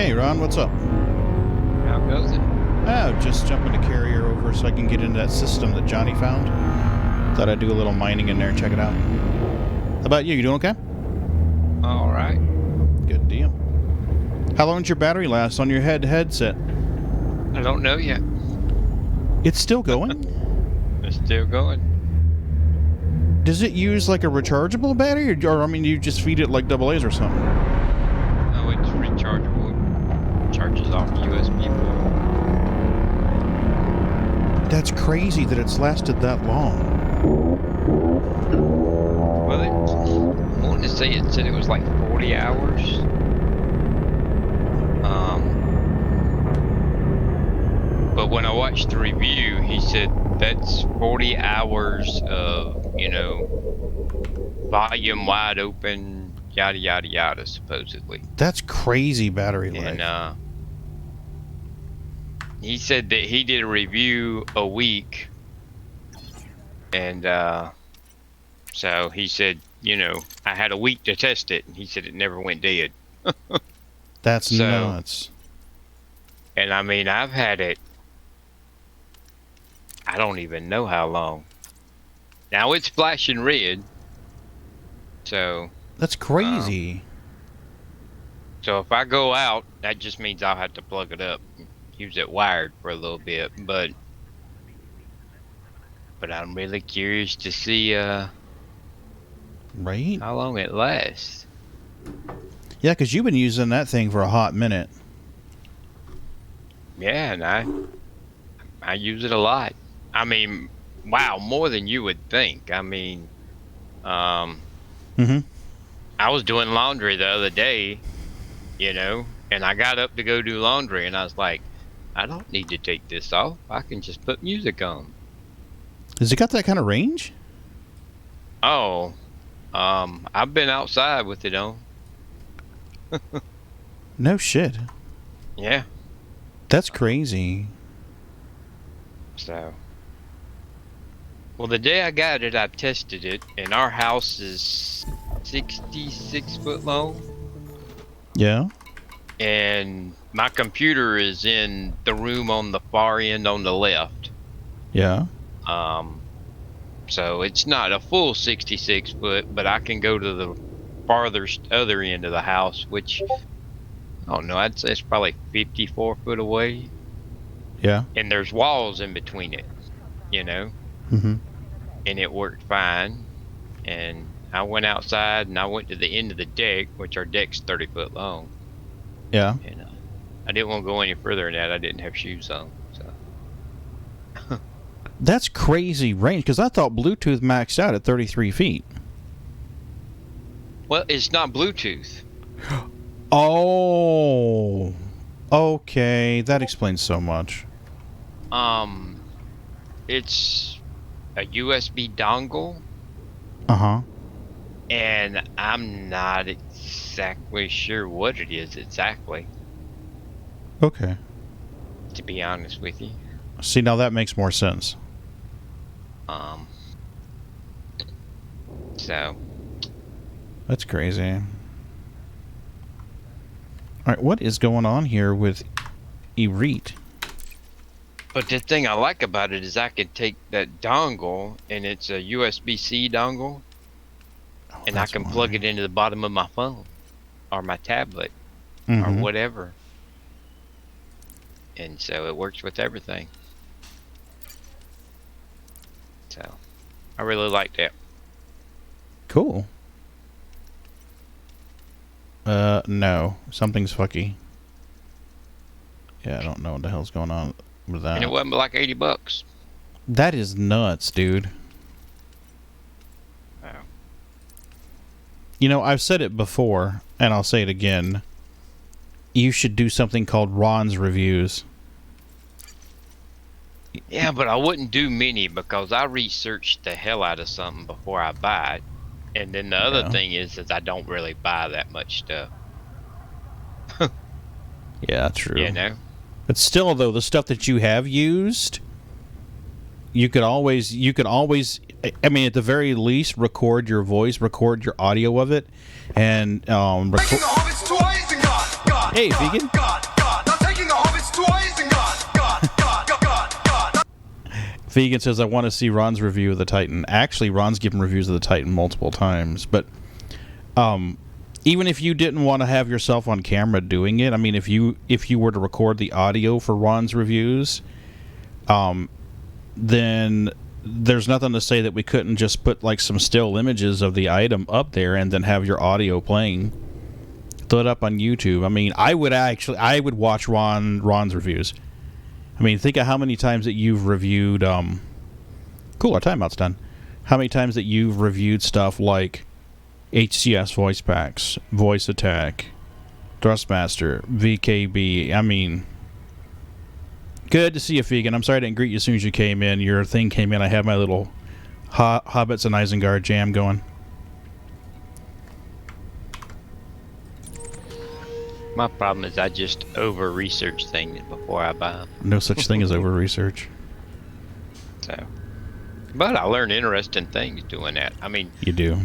Hey, Ron, what's up? How goes it? Oh, just jumping a carrier over so I can get into that system that Johnny found. Thought I'd do a little mining in there and check it out. How about you? You doing okay? All right. Good deal. How long does your battery last on your headset? I don't know yet. It's still going? It's still going. Does it use like a rechargeable battery? Or I mean, you just feed it like AA's or something? No, it's rechargeable. Charges off USB port. That's crazy that it's lasted that long. Well, I wanted to say it said it was like 40 hours. But when I watched the review, he said that's 40 hours of, volume wide open, yada, yada, yada, supposedly. That's crazy battery life. And he said that he did a review a week. And so he said, I had a week to test it. And he said it never went dead. That's nuts. And I mean, I've had it, I don't even know how long. Now it's flashing red. So. That's crazy. So if I go out, that just means I'll have to plug it up, use it wired for a little bit. But I'm really curious to see right? how long it lasts. Yeah, because you've been using that thing for a hot minute. Yeah, and I use it a lot. I mean, wow, more than you would think. I mean, I was doing laundry the other day, and I got up to go do laundry, and I was like, I don't need to take this off. I can just put music on. Has it got that kind of range? Oh, I've been outside with it on. No shit. Yeah. That's crazy. So, well, the day I got it, I tested it, and our house is 66 foot long. Yeah. And my computer is in the room on the far end on the left. Yeah. So it's not a full 66 foot, but I can go to the farthest other end of the house, which, I don't know, I'd say it's probably 54 foot away. Yeah. And there's walls in between it, And it worked fine. And I went outside and I went to the end of the deck, which our deck's 30 foot long. Yeah. And I didn't want to go any further than that. I didn't have shoes on. So. That's crazy range, because I thought Bluetooth maxed out at 33 feet. Well, it's not Bluetooth. Oh. Okay, that explains so much. It's a USB dongle. Uh-huh. And I'm not exactly sure what it is exactly. Okay. To be honest with you. See, now that makes more sense. So. That's crazy. All right, what is going on here with Erete? But the thing I like about it is I can take that dongle, and it's a USB-C dongle, and I can plug it into the bottom of my phone, or my tablet, or whatever. And so it works with everything. So, I really like that. Cool. No. Something's fucky. Yeah, I don't know what the hell's going on with that. And it wasn't like $80. That is nuts, dude. Wow. I've said it before, and I'll say it again. You should do something called Ron's Reviews. Yeah, but I wouldn't do many because I research the hell out of something before I buy it. And then the other thing is I don't really buy that much stuff. Yeah, true. But still, though, the stuff that you have used, you could always, I mean, at the very least, record your voice, record your audio of it, and record. Hey, vegan. Vegan says, I want to see Ron's review of the Titan. Actually, Ron's given reviews of the Titan multiple times, but even if you didn't want to have yourself on camera doing it, I mean, if you were to record the audio for Ron's reviews, then there's nothing to say that we couldn't just put like some still images of the item up there and then have your audio playing. Throw it up on YouTube. I mean, I would watch Ron's reviews. I mean, think of how many times that you've reviewed cool, our timeout's done. How many times that you've reviewed stuff like HCS voice packs, voice attack, Thrustmaster, VKB. I mean, good to see you, vegan. I'm sorry I didn't greet you as soon as you came in. Your thing came in. I had my little Hobbits and Isengard jam going. My problem is I just over-research things before I buy them. No such thing as over-research. So, but I learn interesting things doing that. I mean, you do.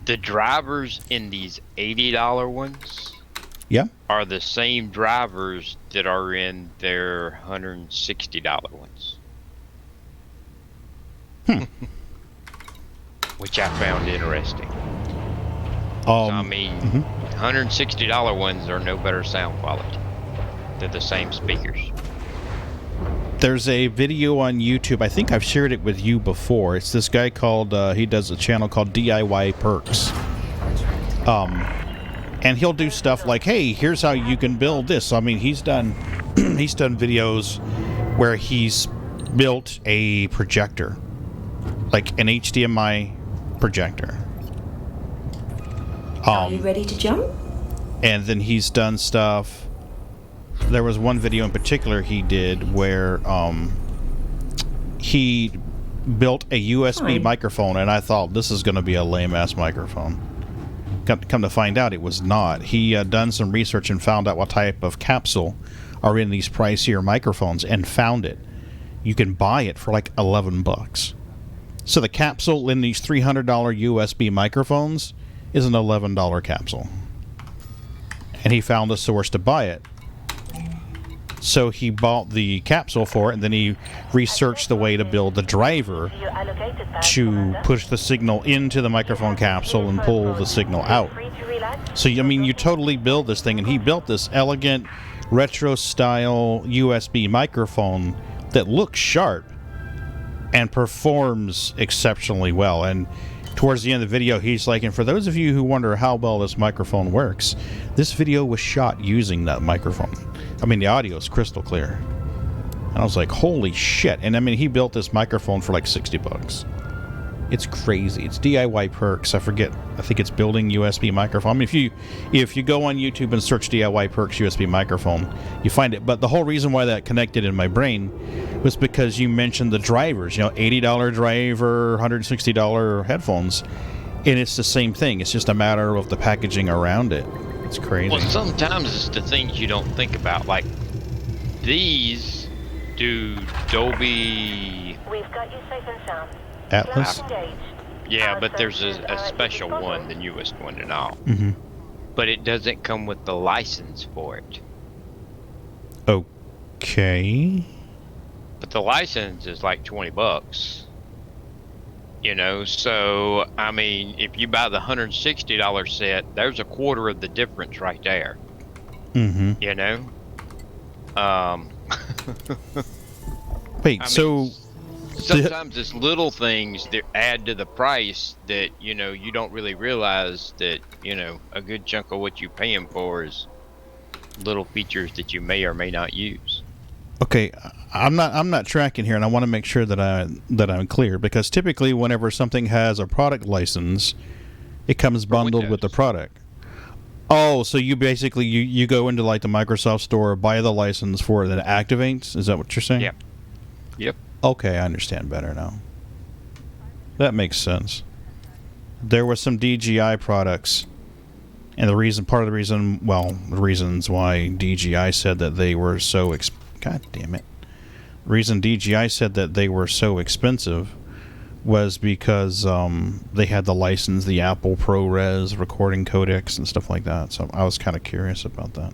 The drivers in these $80 ones, yeah, are the same drivers that are in their $160 ones. Which I found interesting. I mean, $160 ones are no better sound quality. They're the same speakers. There's a video on YouTube. I think I've shared it with you before. It's this guy called, he does a channel called DIY Perks. And he'll do stuff like, hey, here's how you can build this. I mean, he's done videos where he's built a projector, like an HDMI projector. Are you ready to jump? And then he's done stuff. There was one video in particular he did where he built a USB microphone, and I thought this is going to be a lame-ass microphone. Come to find out, it was not. He done some research and found out what type of capsule are in these pricier microphones and found it. You can buy it for like $11. So the capsule in these $300 USB microphones is an $11 capsule. And he found a source to buy it. So he bought the capsule for it, and then he researched the way to build the driver to push the signal into the microphone capsule and pull the signal out. So, I mean, you totally build this thing, and he built this elegant, retro-style USB microphone that looks sharp and performs exceptionally well. And towards the end of the video, he's like, and for those of you who wonder how well this microphone works, this video was shot using that microphone. I mean, the audio is crystal clear. And I was like, holy shit. And I mean, he built this microphone for like $60. It's crazy. It's DIY Perks. I think it's building USB microphone. I mean, if you go on YouTube and search DIY Perks USB microphone, you find it. But the whole reason why that connected in my brain was because you mentioned the drivers. You know, $80 driver, $160 headphones. And it's the same thing. It's just a matter of the packaging around it. It's crazy. Well, sometimes it's the things you don't think about. Like, these do Dolby... We've got you safe and sound. Atlas? Yeah, but there's a special one, the newest one and all. Mm-hmm. But it doesn't come with the license for it. Okay. But the license is like $20. You know, so, I mean, if you buy the $160 set, there's a quarter of the difference right there. Mm-hmm. You know? Wait, so... Sometimes it's little things that add to the price that, you know, you don't really realize that, you know, a good chunk of what you're paying for is little features that you may or may not use. Okay, I'm not tracking here, and I want to make sure that I'm clear, because typically whenever something has a product license, it comes bundled with the product. Oh, so you basically you go into like the Microsoft store, buy the license for it, then it activates? Is that what you're saying? Yep. Okay, I understand better now. That makes sense. There were some DJI products, and the reasons why DJI said that they were so God damn it. The reason DJI said that they were so expensive was because they had the license, the Apple ProRes recording codecs and stuff like that. So I was kind of curious about that.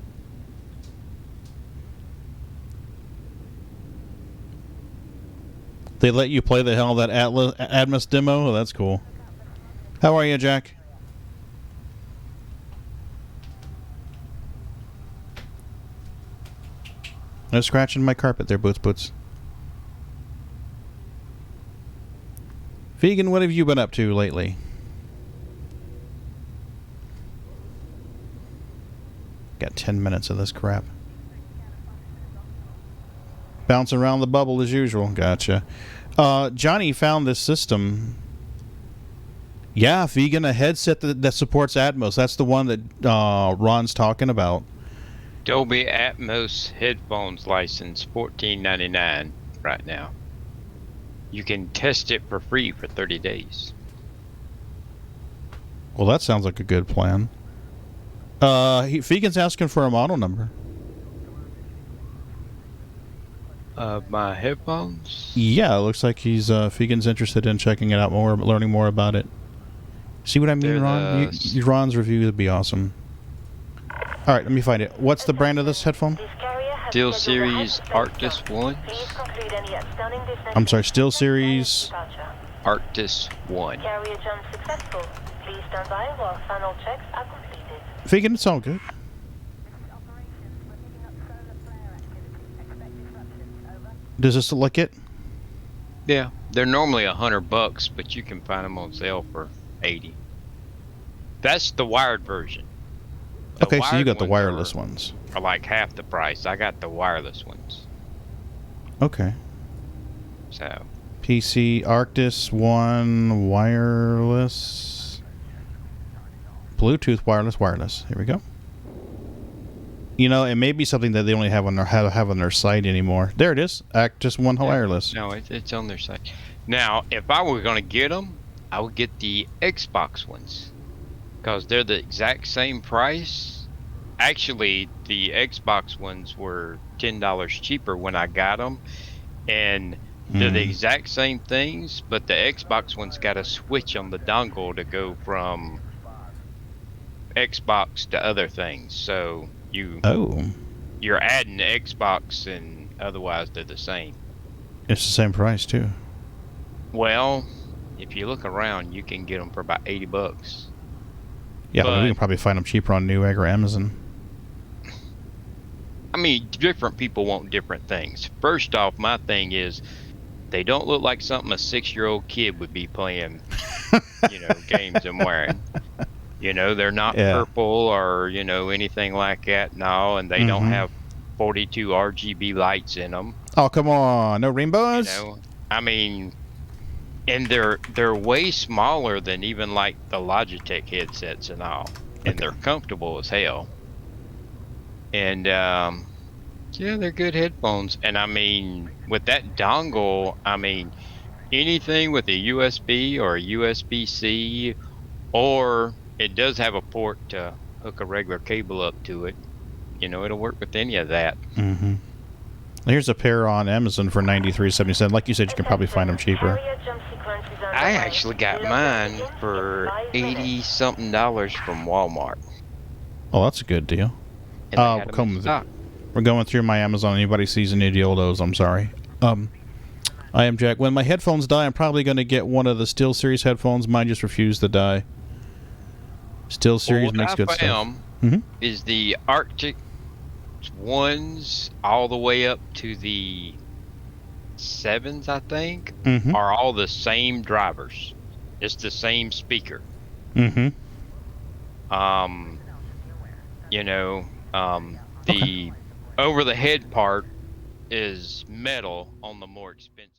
They let you play the hell of that Atmos demo? Oh, that's cool. How are you, Jack? No scratching my carpet there, Boots. Vegan, what have you been up to lately? Got 10 minutes of this crap. Bouncing around the bubble as usual. Gotcha. Jonny found this system. Yeah, Vegan, a headset that supports Atmos. That's the one that Ron's talking about. Dolby Atmos headphones license, $14.99 right now. You can test it for free for 30 days. Well, that sounds like a good plan. Vegan's asking for a model number. My headphones? Yeah, it looks like he's Vegan's interested in checking it out more, learning more about it. See what I mean, Ron? Ron's review would be awesome. All right, let me find it. What's the brand of this headphone? Steel Series Arctis 1. I'm sorry, Steel Series Arctis 1. Carrier jump successful. Please stand by while final checks are completed. Vegan, it's all good. Does this look like it? Yeah, they're normally $100, but you can find them on sale for 80. That's the wired version. Okay, so you got the wireless ones. Are like half the price. I got the wireless ones. Okay. So. PC Arctis 1 wireless. Bluetooth wireless. Here we go. You know, it may be something that they only have on their site anymore. There it is. Arctis 1 wireless. No, it's on their site. Now, if I were going to get them, I would get the Xbox ones. Because they're the exact same price. Actually, the Xbox ones were $10 cheaper when I got them. And they're the exact same things, but the Xbox one's got a switch on the dongle to go from Xbox to other things. So you're adding the Xbox, and otherwise they're the same. It's the same price too. Well, if you look around, you can get them for about $80. Yeah, but we can probably find them cheaper on Newegg or Amazon. I mean, different people want different things. First off, my thing is, they don't look like something a 6-year-old kid would be playing, games and wearing. They're not purple or, anything like that. No, and they don't have 42 RGB lights in them. Oh, come on. No rainbows? I mean, and they're way smaller than even like the Logitech headsets and all. And they're comfortable as hell. And, they're good headphones. And I mean, with that dongle, I mean, anything with a USB or a USB-C, or it does have a port to hook a regular cable up to it. It'll work with any of that. Mm-hmm. Here's a pair on Amazon for $93.77. Like you said, you can probably find them cheaper. I actually got mine for $80-something from Walmart. Oh, that's a good deal. We're going through my Amazon. Anybody sees any deal of those, I'm sorry. I am Jack. When my headphones die, I'm probably going to get one of the Steel Series headphones. Mine just refused to die. Steel Series makes good stuff. Is the Arctic ones all the way up to the 7s, I think, are all the same drivers. It's the same speaker. The over the head part is metal on the more expensive.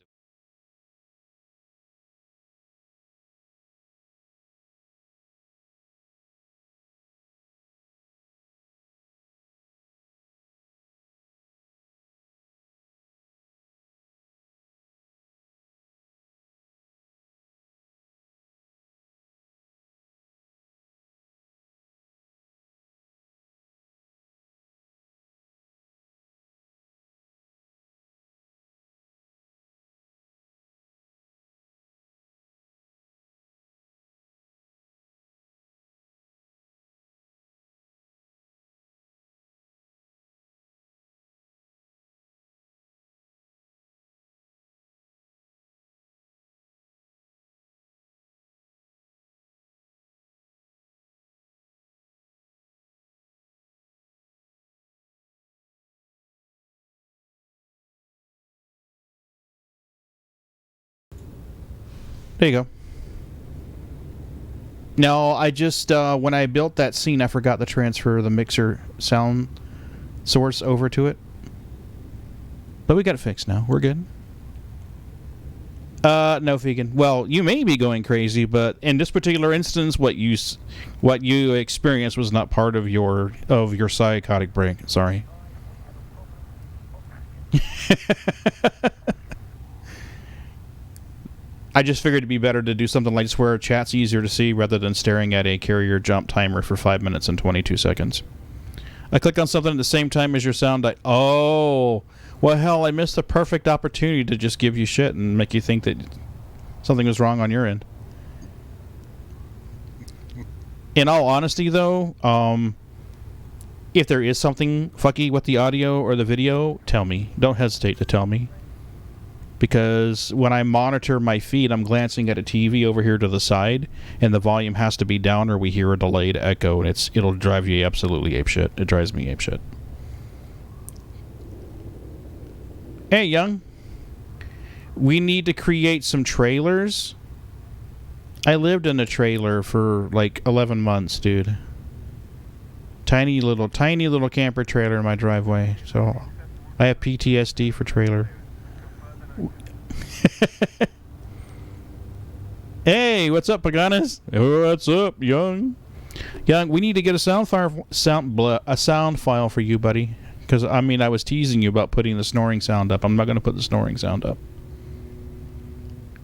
There you go. No, I just, when I built that scene, I forgot to transfer the mixer sound source over to it. But we got it fixed now. We're good. No, vegan. Well, you may be going crazy, but in this particular instance, what you experienced was not part of your psychotic break. Sorry. I just figured it'd be better to do something like this where chat's easier to see rather than staring at a carrier jump timer for 5 minutes and 22 seconds. I click on something at the same time as your sound. Oh, well, hell, I missed the perfect opportunity to just give you shit and make you think that something was wrong on your end. In all honesty, though, if there is something fucky with the audio or the video, tell me. Don't hesitate to tell me. Because when I monitor my feed, I'm glancing at a TV over here to the side, and the volume has to be down or we hear a delayed echo, and it'll drive you absolutely apeshit. It drives me apeshit. Hey, Young. We need to create some trailers. I lived in a trailer for like 11 months, dude. Tiny little camper trailer in my driveway. So I have PTSD for trailer. Hey, what's up, Paganas? What's up, Young? Young, we need to get a sound file for you, buddy. Because I mean, I was teasing you about putting the snoring sound up. I'm not going to put the snoring sound up.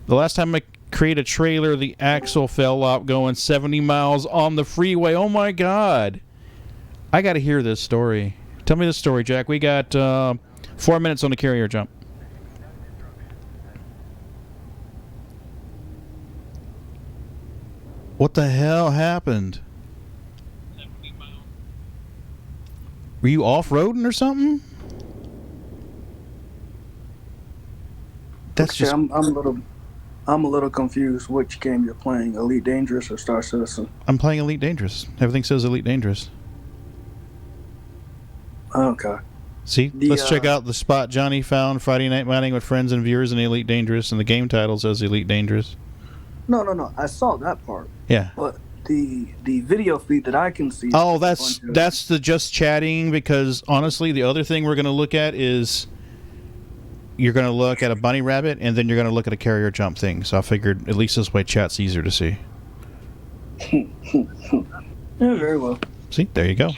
The last time I created a trailer, the axle fell out going 70 miles on the freeway. Oh my God! I got to hear this story. Tell me the story, Jack. We got 4 minutes on the carrier jump. What the hell happened? Were you off-roading or something? That's okay, just... I'm a little confused. Which game you're playing, Elite Dangerous or Star Citizen? I'm playing Elite Dangerous. Everything says Elite Dangerous. Okay. See, let's check out the spot Johnny found Friday night mining with friends and viewers in Elite Dangerous, and the game title says Elite Dangerous. No. I saw that part. Yeah. But the video feed that I can see. Oh, that's the just chatting, because honestly, the other thing we're going to look at is you're going to look at a bunny rabbit, and then you're going to look at a carrier jump thing. So I figured at least this way chat's easier to see. Yeah, very well. See, there you go.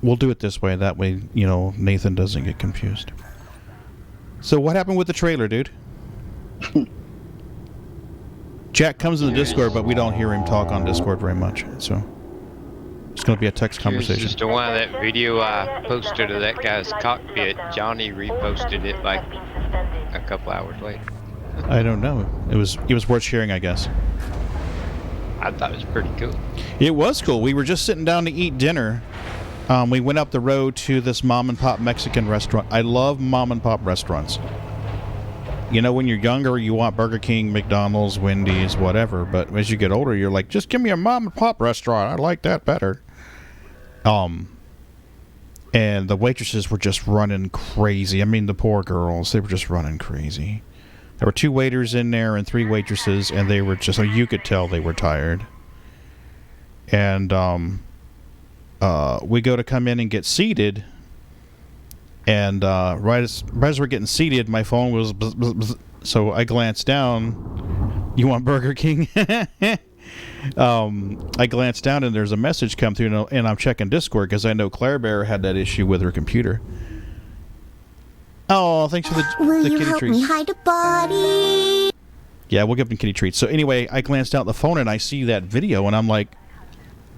We'll do it this way. That way, you know, Nathan doesn't get confused. So what happened with the trailer, dude? Jack comes in the Discord, but we don't hear him talk on Discord very much. So it's going to be a text conversation. Just one of that video I posted of that guy's cockpit. Johnny reposted it like a couple hours later. I don't know. It was worth sharing, I guess. I thought it was pretty cool. It was cool. We were just sitting down to eat dinner. We went up the road to this mom-and-pop Mexican restaurant. I love mom-and-pop restaurants. You know, when you're younger, you want Burger King, McDonald's, Wendy's, whatever. But as you get older, you're like, just give me a mom-and-pop restaurant. I like that better. And the waitresses were just running crazy. I mean, the poor girls, they were just running crazy. There were 2 waiters in there and 3 waitresses, and they were just, so you could tell they were tired. And we go to come in and get seated, and right as we're getting seated, my phone was bzz, bzz, bzz, so I glanced down. You want Burger King? I glanced down, and there's a message come through, and I'm checking Discord because I know Claire Bear had that issue with her computer. Oh, thanks for the kitty treats. Will you help me hide a body? Yeah, we'll give them kitty treats. So anyway, I glanced out the phone, and I see that video, and I'm like,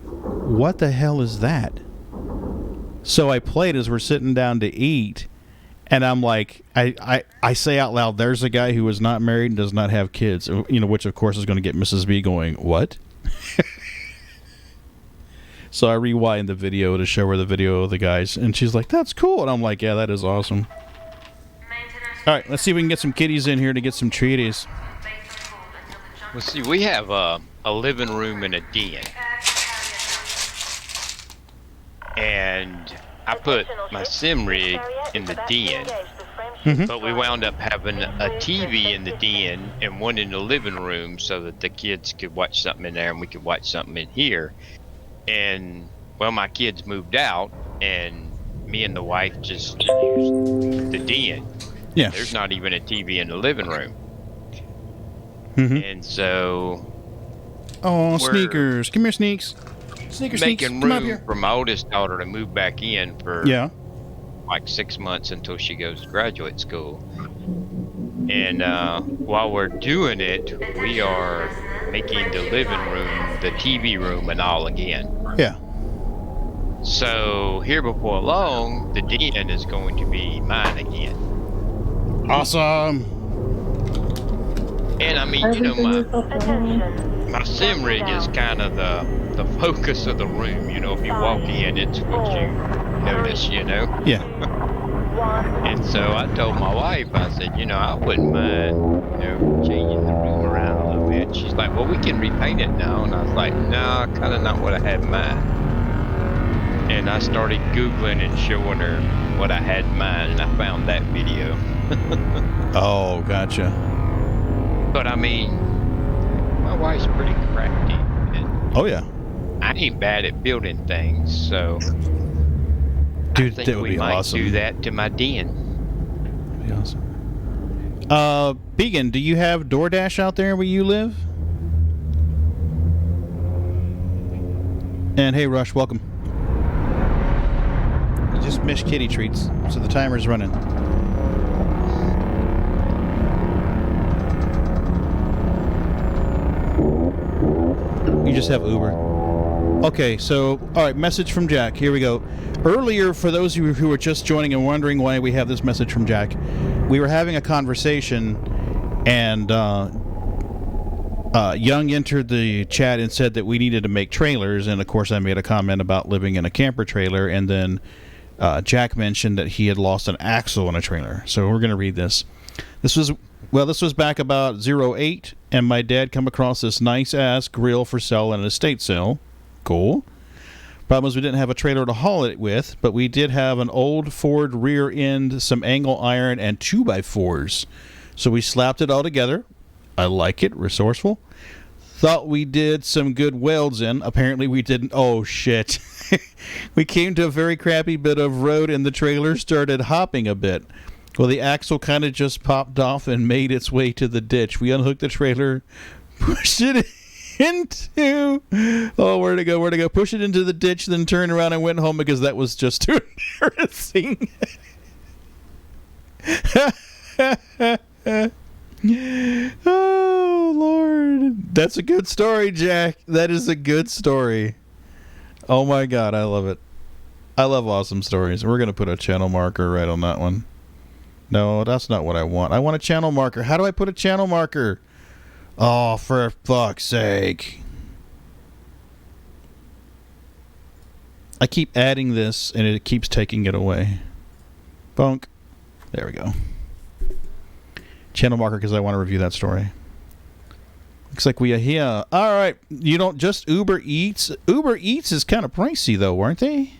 what the hell is that? So I played as we're sitting down to eat, and I'm like, I say out loud, there's a guy who is not married and does not have kids, you know, which of course is going to get Mrs. B going, what? So I rewind the video to show her the video of the guys, and she's like, that's cool. And I'm like, yeah, that is awesome. All right, let's see if we can get some kitties in here to get some treaties. Let's see, we have a living room and a den. And I put my sim rig in the den, But we wound up having a TV in the den and one in the living room so that the kids could watch something in there and we could watch something in here. And, well, my kids moved out and me and the wife just used the den. Yeah. There's not even a TV in the living room. Mm-hmm. And so... Oh, we're Sneakers. Come here, Sneaks. Sneakers, making Come up room here. for my oldest daughter to move back in for like 6 months until she goes to graduate school. And while we're doing it, we are making the living room the TV room and all again. Yeah. So here before long, the den is going to be mine again. Awesome. And I mean, you know, Attention. my sim rig is kind of the focus of the room. You know, if you walk in, it's what you notice, you know. Yeah. And so I told my wife, I said, you know, I wouldn't mind, you know, changing the room around a little bit. She's like, well, we can repaint it now. And I was like, no, kind of not what I had in mind. And I started Googling and showing her what I had in mind, and I found that video. Oh, gotcha. But I mean, my wife's pretty crafty. And Oh, yeah. I ain't bad at building things, so Dude, I think that would we be might awesome. do that to my den. That'd be awesome. Began, do you have DoorDash out there where you live? And hey, Rush, welcome. You just missed kitty treats, so the timer's running. You just have Uber. Okay, so, all right, message from Jack. Here we go. Earlier, for those of you who are just joining and wondering why we have this message from Jack, we were having a conversation, and Young entered the chat and said that we needed to make trailers, and of course I made a comment about living in a camper trailer, and then Jack mentioned that he had lost an axle in a trailer. So we're going to read this. This was back about 08, and my dad come across this nice-ass grill for sale at an estate sale. Cool. Problem is we didn't have a trailer to haul it with, but we did have an old Ford rear end, some angle iron, and 2x4s. So we slapped it all together. I like it. Resourceful. Thought we did some good welds in. Apparently we didn't. Oh, shit. We came to a very crappy bit of road, and the trailer started hopping a bit. Well, the axle kind of just popped off and made its way to the ditch. We unhooked the trailer, pushed it into... Oh, where'd it go? Push it into the ditch, then turned around and went home because that was just too embarrassing. Oh, Lord. That's a good story, Jack. That is a good story. Oh, my God. I love it. I love awesome stories. We're going to put a channel marker right on that one. No, that's not what I want. I want a channel marker. How do I put a channel marker? Oh, for fuck's sake. I keep adding this, and it keeps taking it away. Bonk. There we go. Channel marker because I want to review that story. Looks like we are here. All right. You don't just Uber Eats. Uber Eats is kind of pricey, though, weren't they?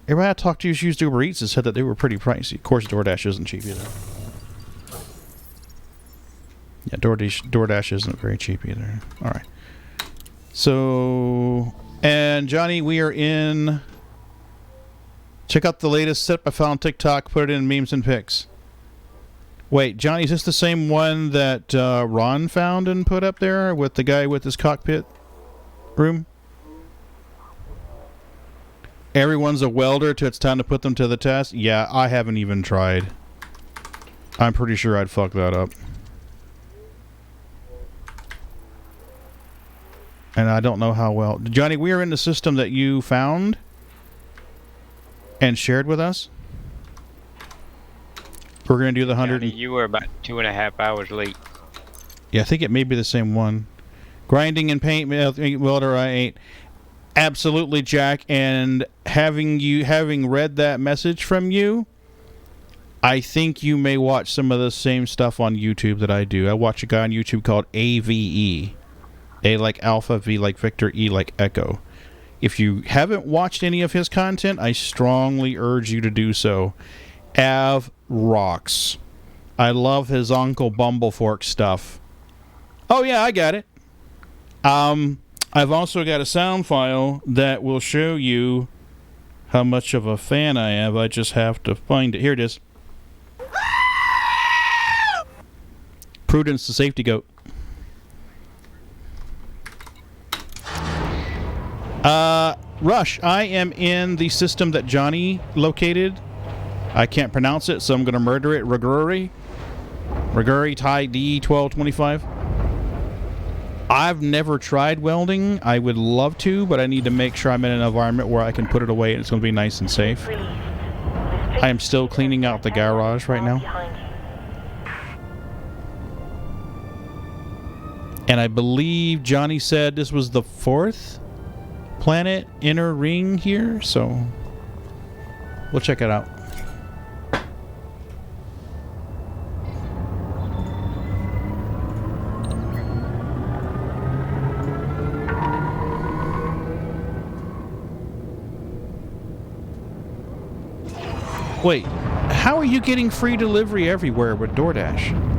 Everybody I talked to who's used Uber Eats has said that they were pretty pricey. Of course, DoorDash isn't cheap either. Yeah, DoorDash isn't very cheap either. All right. So, and Johnny, we are in... Check out the latest setup I found on TikTok. Put it in memes and pics. Wait, Johnny, is this the same one that Ron found and put up there with the guy with his cockpit room? Everyone's a welder till it's time to put them to the test? Yeah, I haven't even tried. I'm pretty sure I'd fuck that up. And I don't know how well. Johnny, we are in the system that you found and shared with us. We're going to do the 100. Johnny, you were about 2.5 hours late. Yeah, I think it may be the same one. Grinding and paint welder I ate. Absolutely, Jack. And having read that message from you, I think you may watch some of the same stuff on YouTube that I do. I watch a guy on YouTube called AVE. A like Alpha, V like Victor, E like Echo. If you haven't watched any of his content, I strongly urge you to do so. Av rocks. I love his Uncle Bumblefork stuff. Oh yeah, I got it. I've also got a sound file that will show you how much of a fan I am. I just have to find it. Here it is. Prudence the safety goat. Rush, I am in the system that Jonny located. I can't pronounce it, so I'm going to murder it. Riguri Thai D1225. I've never tried welding. I would love to, but I need to make sure I'm in an environment where I can put it away and it's going to be nice and safe. I am still cleaning out the garage right now. And I believe Jonny said this was the 4th planet inner ring here, so we'll check it out. Wait, how are you getting free delivery everywhere with DoorDash?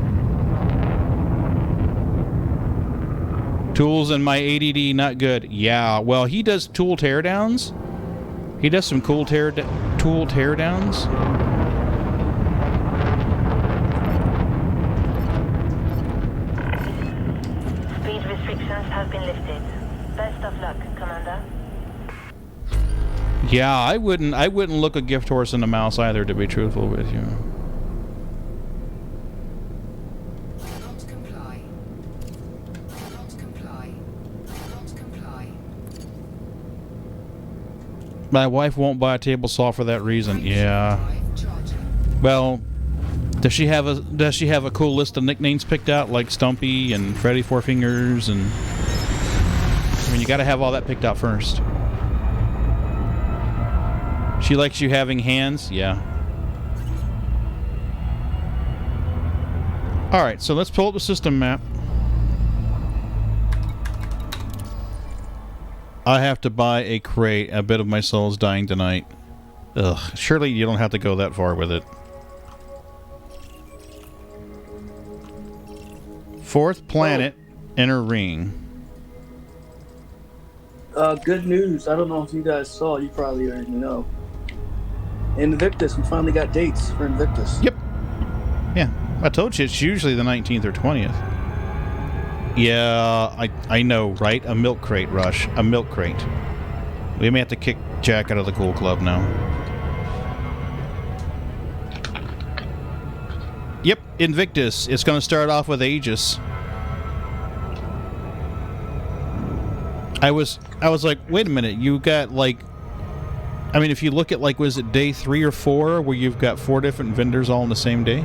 Tools and my ADD not good. Yeah, well, he does tool teardowns. He does some cool tool teardowns. Speed restrictions have been lifted. Best of luck, Commander. Yeah, I wouldn't look a gift horse in the mouse either, to be truthful with you. Not comply. Not comply. Not comply. My wife won't buy a table saw for that reason. Yeah. Well, does she have a cool list of nicknames picked out, like Stumpy and Freddy Four Fingers, and I mean, you got to have all that picked out first. She likes you having hands? Yeah. Alright, so let's pull up the system map. I have to buy a crate. A bit of my soul is dying tonight. Ugh, surely you don't have to go that far with it. 4th planet, inner ring. Good news. I don't know if you guys saw. You probably already know. Invictus. We finally got dates for Invictus. Yep. Yeah. I told you it's usually the 19th or 20th. Yeah, I know, right? A milk crate, Rush. A milk crate. We may have to kick Jack out of the cool club now. Yep, Invictus. It's going to start off with Aegis. I was like, wait a minute, you got like, I mean, if you look at like, was it day 3 or 4 where you've got 4 different vendors all on the same day?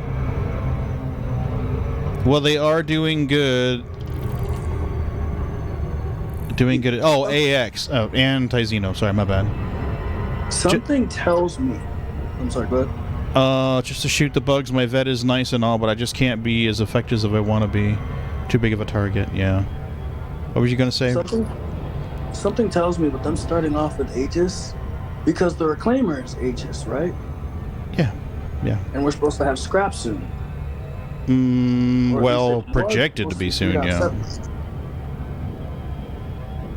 Well, they are doing good. Doing good. Oh, AX. Oh, and Tizeno. Sorry, my bad. Something tells me. I'm sorry, go ahead. Just to shoot the bugs. My vet is nice and all, but I just can't be as effective as I want to be. Too big of a target, yeah. What were you going to say? Something tells me with them starting off with Aegis, because the Reclaimer is Aegis, right? Yeah, yeah. And we're supposed to have scrap soon. Well, projected to be soon, yeah.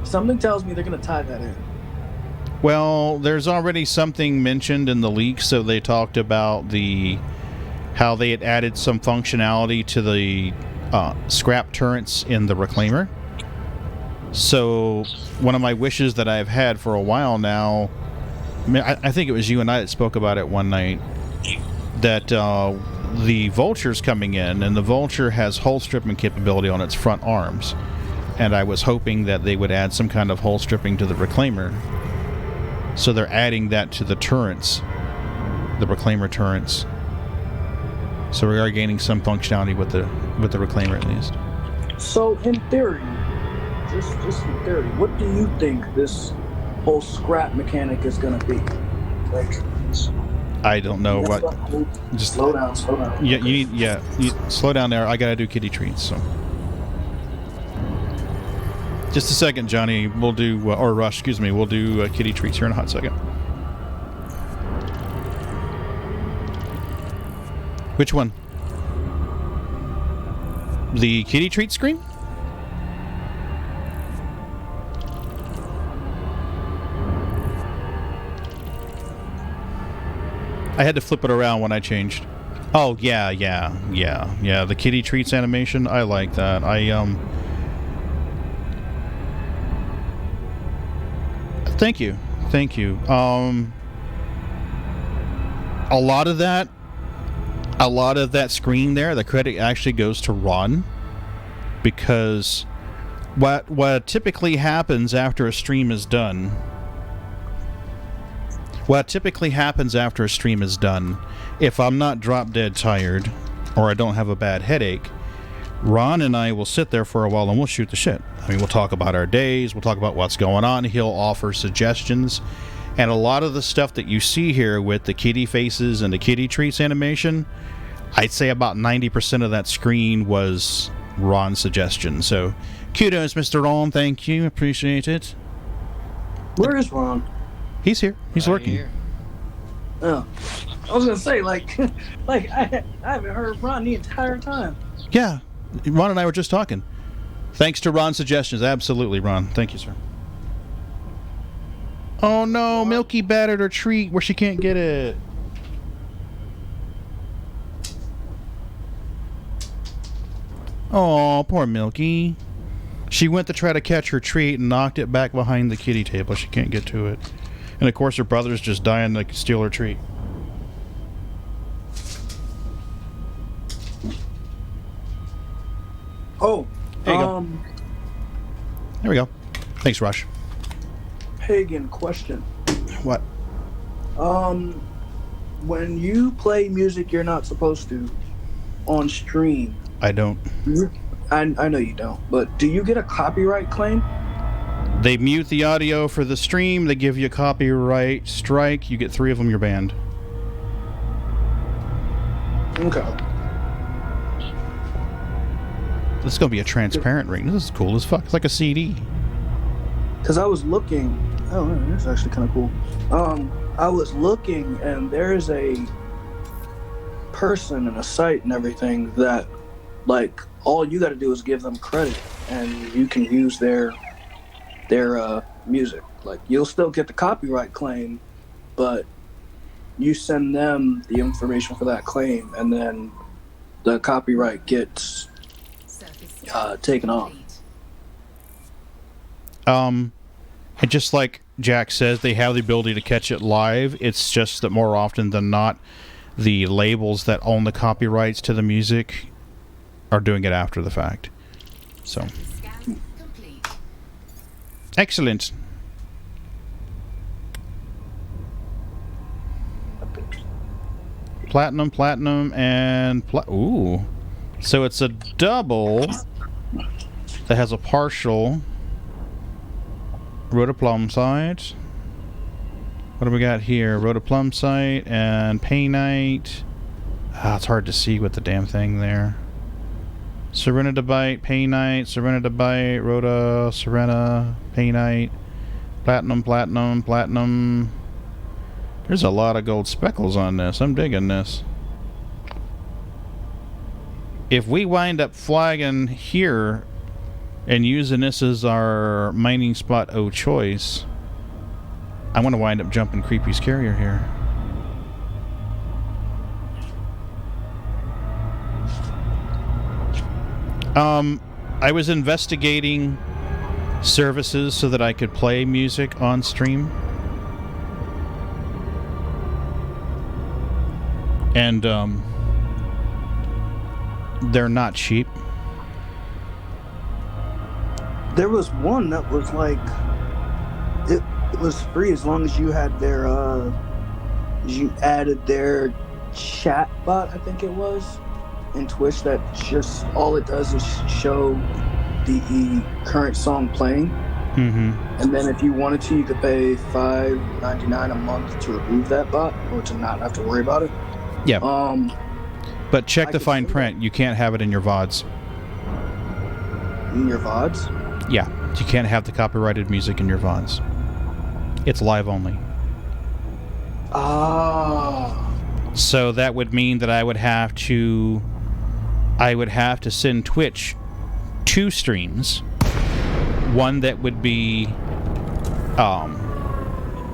Something tells me they're going to tie that in. Well, there's already something mentioned in the leak, so they talked about how they had added some functionality to the scrap turrets in the Reclaimer. So, one of my wishes that I've had for a while now, I think it was you and I that spoke about it one night, that the Vulture's coming in, and the Vulture has hole stripping capability on its front arms. And I was hoping that they would add some kind of hole stripping to the Reclaimer. So they're adding that to the turrets, the Reclaimer turrets. So we are gaining some functionality with the Reclaimer at least. So in theory, just in theory, what do you think this whole scrap mechanic is going to be? Like, I don't know what. Just slow down. Yeah, you slow down there. I gotta do kitty treats. So Just a second, Johnny. We'll do, or Rush, excuse me. We'll do kitty treats here in a hot second. Which one? The kitty treat screen? I had to flip it around when I changed. Oh, yeah. The kitty treats animation, I like that. Thank you. A lot of that screen there, the credit actually goes to Ron, because what typically happens after a stream is done. If I'm not drop dead tired, or I don't have a bad headache, Ron and I will sit there for a while and we'll shoot the shit. I mean, we'll talk about our days, we'll talk about what's going on, he'll offer suggestions, and a lot of the stuff that you see here with the kitty faces and the kitty treats animation, I'd say about 90% of that screen was Ron's suggestion. So, kudos, Mr. Ron, thank you, appreciate it. Where is Ron? He's here. He's Right working. here. Oh, I was gonna say like I haven't heard Ron the entire time. Yeah, Ron and I were just talking. Thanks to Ron's suggestions. Absolutely, Ron. Thank you, sir. Oh no, Milky battered her treat where she can't get it. Oh, poor Milky. She went to try to catch her treat and knocked it back behind the kitty table. She can't get to it. And of course her brother's just dying to steal her treat. Oh, There you go. There we go. Thanks, Rush. pagan question. What? When you play music you're not supposed to on stream, I don't. I know you don't, but do you get a copyright claim? They mute the audio for the stream. They give you a copyright strike. You get 3 of them, you're banned. Okay. This is going to be a transparent ring. This is cool as fuck. It's like a CD. Because I was looking. Oh, that's actually kind of cool. I was looking, and there's a person and a site and everything that, like, all you got to do is give them credit, and you can use their music. Like, you'll still get the copyright claim, but you send them the information for that claim, and then the copyright gets taken off. And just like Jack says, they have the ability to catch it live. It's just that more often than not, the labels that own the copyrights to the music are doing it after the fact. So, excellent. Platinum, and ooh. So it's a double that has a partial rhodoplumbsite. What do we got here? Rhodoplumbsite and painite. Ah, it's hard to see with the damn thing there. Serenadibite, painite, serenadibite, rhoda, serena, painite, platinum. There's a lot of gold speckles on this. I'm digging this. If we wind up flagging here and using this as our mining spot of choice, I'm going to wind up jumping Creepy's Carrier here. I was investigating services so that I could play music on stream. And, they're not cheap. There was one that was like, it was free as long as you had their, you added their chat bot, I think it was, in Twitch, that just, all it does is show the current song playing. Mm-hmm. And then if you wanted to, you could pay $5.99 a month to remove that bot, or to not have to worry about it. Yeah. But check the I fine could- print. You can't have it in your VODs. In your VODs? Yeah. You can't have the copyrighted music in your VODs. It's live only. Ah. So that would mean that I would have to send Twitch 2 streams. One that would be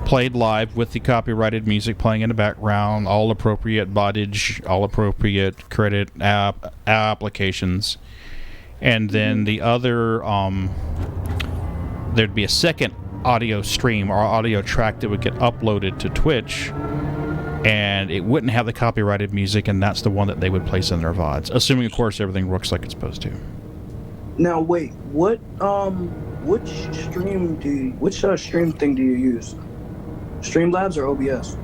played live with the copyrighted music playing in the background, all appropriate bottage, all appropriate credit applications. And then the other, there'd be a second audio stream or audio track that would get uploaded to Twitch, and it wouldn't have the copyrighted music, and that's the one that they would place in their VODs, assuming, of course, everything works like it's supposed to. Now wait, which stream thing do you use? Streamlabs or OBS?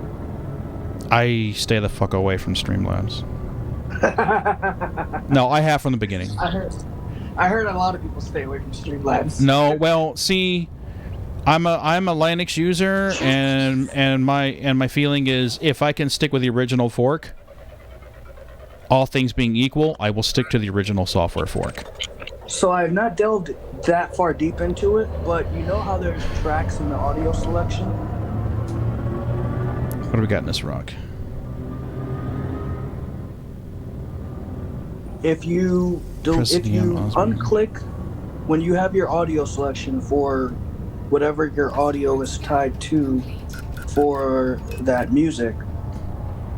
I stay the fuck away from Streamlabs. No, I have from the beginning. I heard a lot of people stay away from Streamlabs. No, well, see, I'm a Linux user, and my feeling is if I can stick with the original fork, all things being equal, I will stick to the original software fork. So I have not delved that far deep into it, but you know how there's tracks in the audio selection? What do we got in this rock? If you unclick when you have your audio selection for whatever your audio is tied to for that music,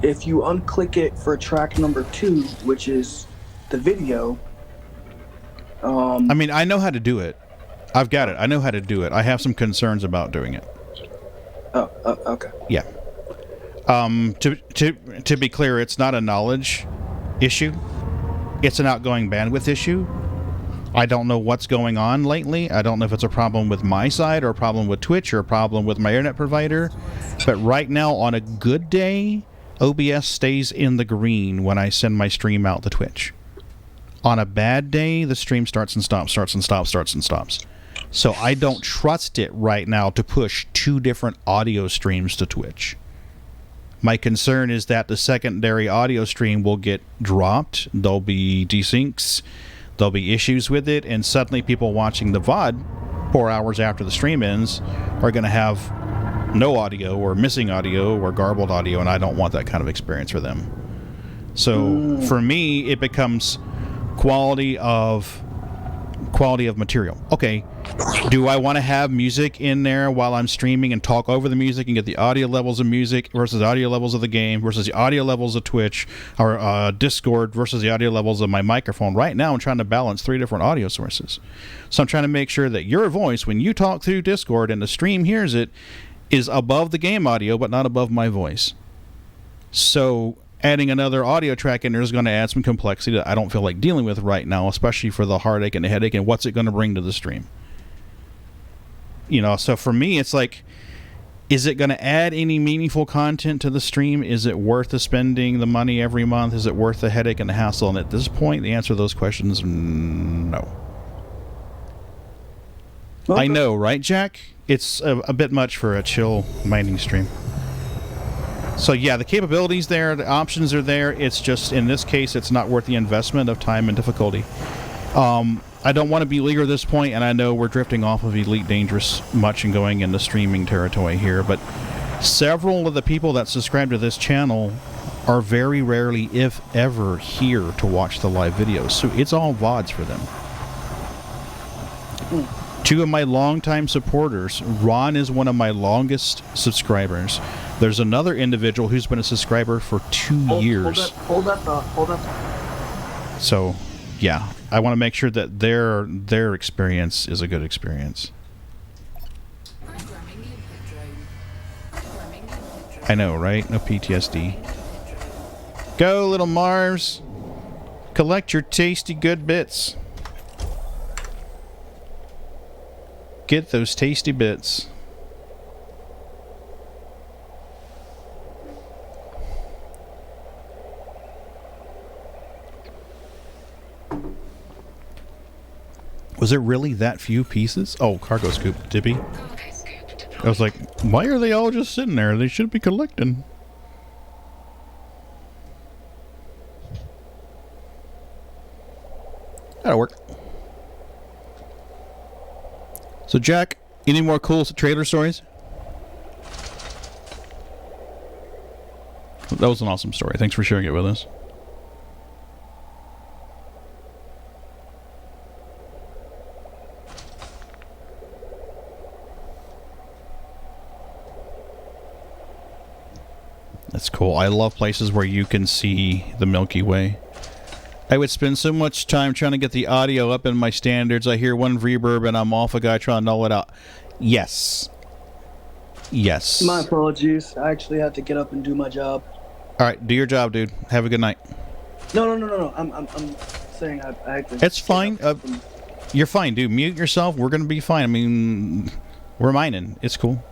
if you unclick it for track number 2, which is the video, I mean, I know how to do it. I've got it. I know how to do it. I have some concerns about doing it. Oh, okay. Yeah. To be clear, it's not a knowledge issue. It's an outgoing bandwidth issue. I don't know what's going on lately. I don't know if it's a problem with my side or a problem with Twitch or a problem with my internet provider. But right now, on a good day, OBS stays in the green when I send my stream out to Twitch. On a bad day, the stream starts and stops, starts and stops, starts and stops. So I don't trust it right now to push 2 different audio streams to Twitch. My concern is that the secondary audio stream will get dropped. There'll be desyncs. There'll be issues with it. And suddenly people watching the VOD 4 hours after the stream ends are going to have no audio or missing audio or garbled audio. And I don't want that kind of experience for them. So for me, it becomes quality of material. Okay, do I want to have music in there while I'm streaming and talk over the music and get the audio levels of music versus the audio levels of the game versus the audio levels of Twitch or Discord versus the audio levels of my microphone? Right now I'm trying to balance 3 different audio sources. So I'm trying to make sure that your voice, when you talk through Discord and the stream hears it, is above the game audio but not above my voice. So adding another audio track in there is going to add some complexity that I don't feel like dealing with right now, especially for the heartache and the headache and what's it going to bring to the stream. You know, so for me, it's like, is it going to add any meaningful content to the stream? Is it worth the spending the money every month? Is it worth the headache and the hassle? And at this point, the answer to those questions, no. Okay. I know, right, Jack? It's a bit much for a chill mining stream. So yeah, the capabilities there, the options are there. It's just, in this case, it's not worth the investment of time and difficulty. I don't want to be leaguer at this point, and I know we're drifting off of Elite Dangerous much and going into streaming territory here, but several of the people that subscribe to this channel are very rarely, if ever, here to watch the live videos. So it's all VODs for them. 2 of my longtime supporters, Ron is one of my longest subscribers. There's another individual who's been a subscriber for 2 years. Hold up. So, yeah, I want to make sure that their experience is a good experience. I know, right? No PTSD. Go, little Mars. Collect your tasty good bits. Get those tasty bits. Was it really that few pieces? Oh, cargo scoop, Dippy. I was like, why are they all just sitting there? They should be collecting. That'll work. So, Jack, any more cool trailer stories? That was an awesome story. Thanks for sharing it with us. That's cool. I love places where you can see the Milky Way. I would spend so much time trying to get the audio up in my standards. I hear one reverb and I'm off a guy trying to null it out. Yes. Yes. My apologies. I actually had to get up and do my job. All right, do your job, dude. Have a good night. No. I'm saying I had to. It's fine. You're fine, dude. Mute yourself. We're gonna be fine. I mean, we're mining. It's cool.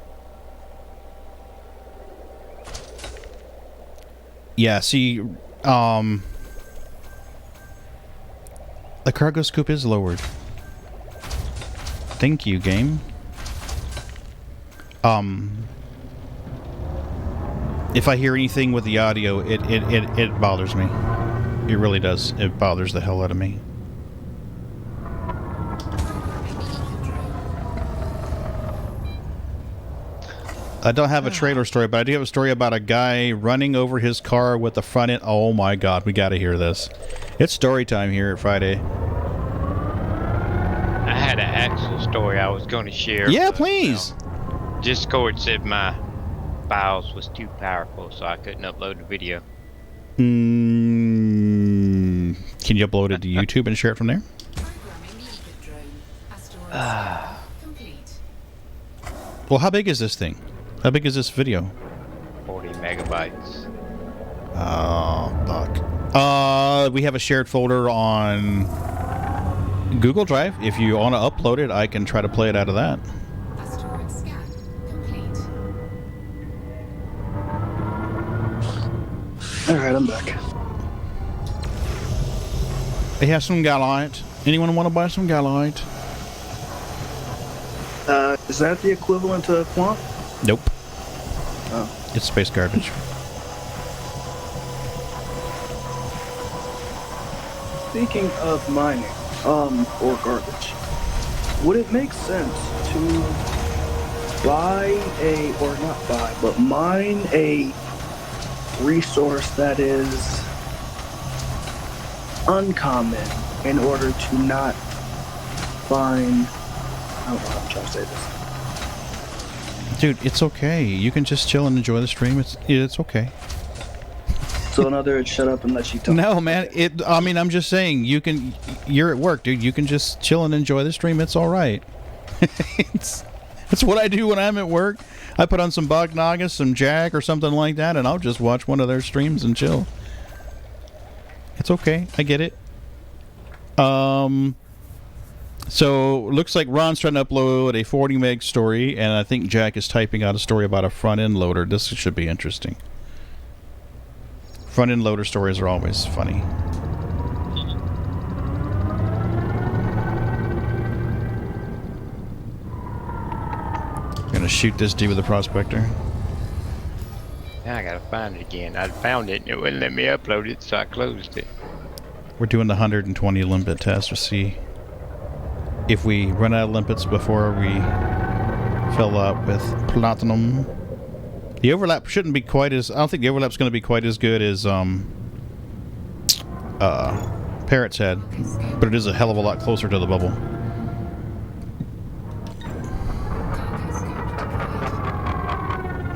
Yeah. See, the cargo scoop is lowered. Thank you, game. If I hear anything with the audio, it bothers me. It really does. It bothers the hell out of me. I don't have a trailer story, but I do have a story about a guy running over his car with the front end. Oh my god, we gotta hear this. It's story time here at Friday. I had an actual story I was going to share. Yeah, but, please. Discord said my files was too powerful, so I couldn't upload the video. Can you upload it to YouTube and share it from there? Complete. Well, how big is this thing? How big is this video? 40 megabytes. Oh, fuck. We have a shared folder on Google Drive. If you want to upload it, I can try to play it out of that. Asteroid scan complete. Alright, I'm back. They have some Gallite. Anyone want to buy some Gallite? Is that the equivalent to Quant? Nope. Oh. It's space garbage. Speaking of mining, or garbage, would it make sense to mine a resource that is uncommon in order to not find, I don't know how I'm trying to say this. Dude, it's okay. You can just chill and enjoy the stream. It's okay. So in other words, shut up and let you talk. No, man. I mean, I'm just saying. You're at work, dude. You can just chill and enjoy the stream. It's all right. It's what I do when I'm at work. I put on some Bognaga, some Jack, or something like that, and I'll just watch one of their streams and chill. It's okay. I get it. So looks like Ron's trying to upload a 40 meg story, and I think Jack is typing out a story about a front end loader. This should be interesting. Front end loader stories are always funny. I'm gonna shoot this dude with a prospector. Now I gotta find it again. I found it and it wouldn't let me upload it, so I closed it. We're doing the 120 limpet test to see if we run out of limpets before we fill up with platinum. The overlap shouldn't be quite as... I don't think the overlap's going to be quite as good as Parrot's Head, but it is a hell of a lot closer to the bubble. Cargo scope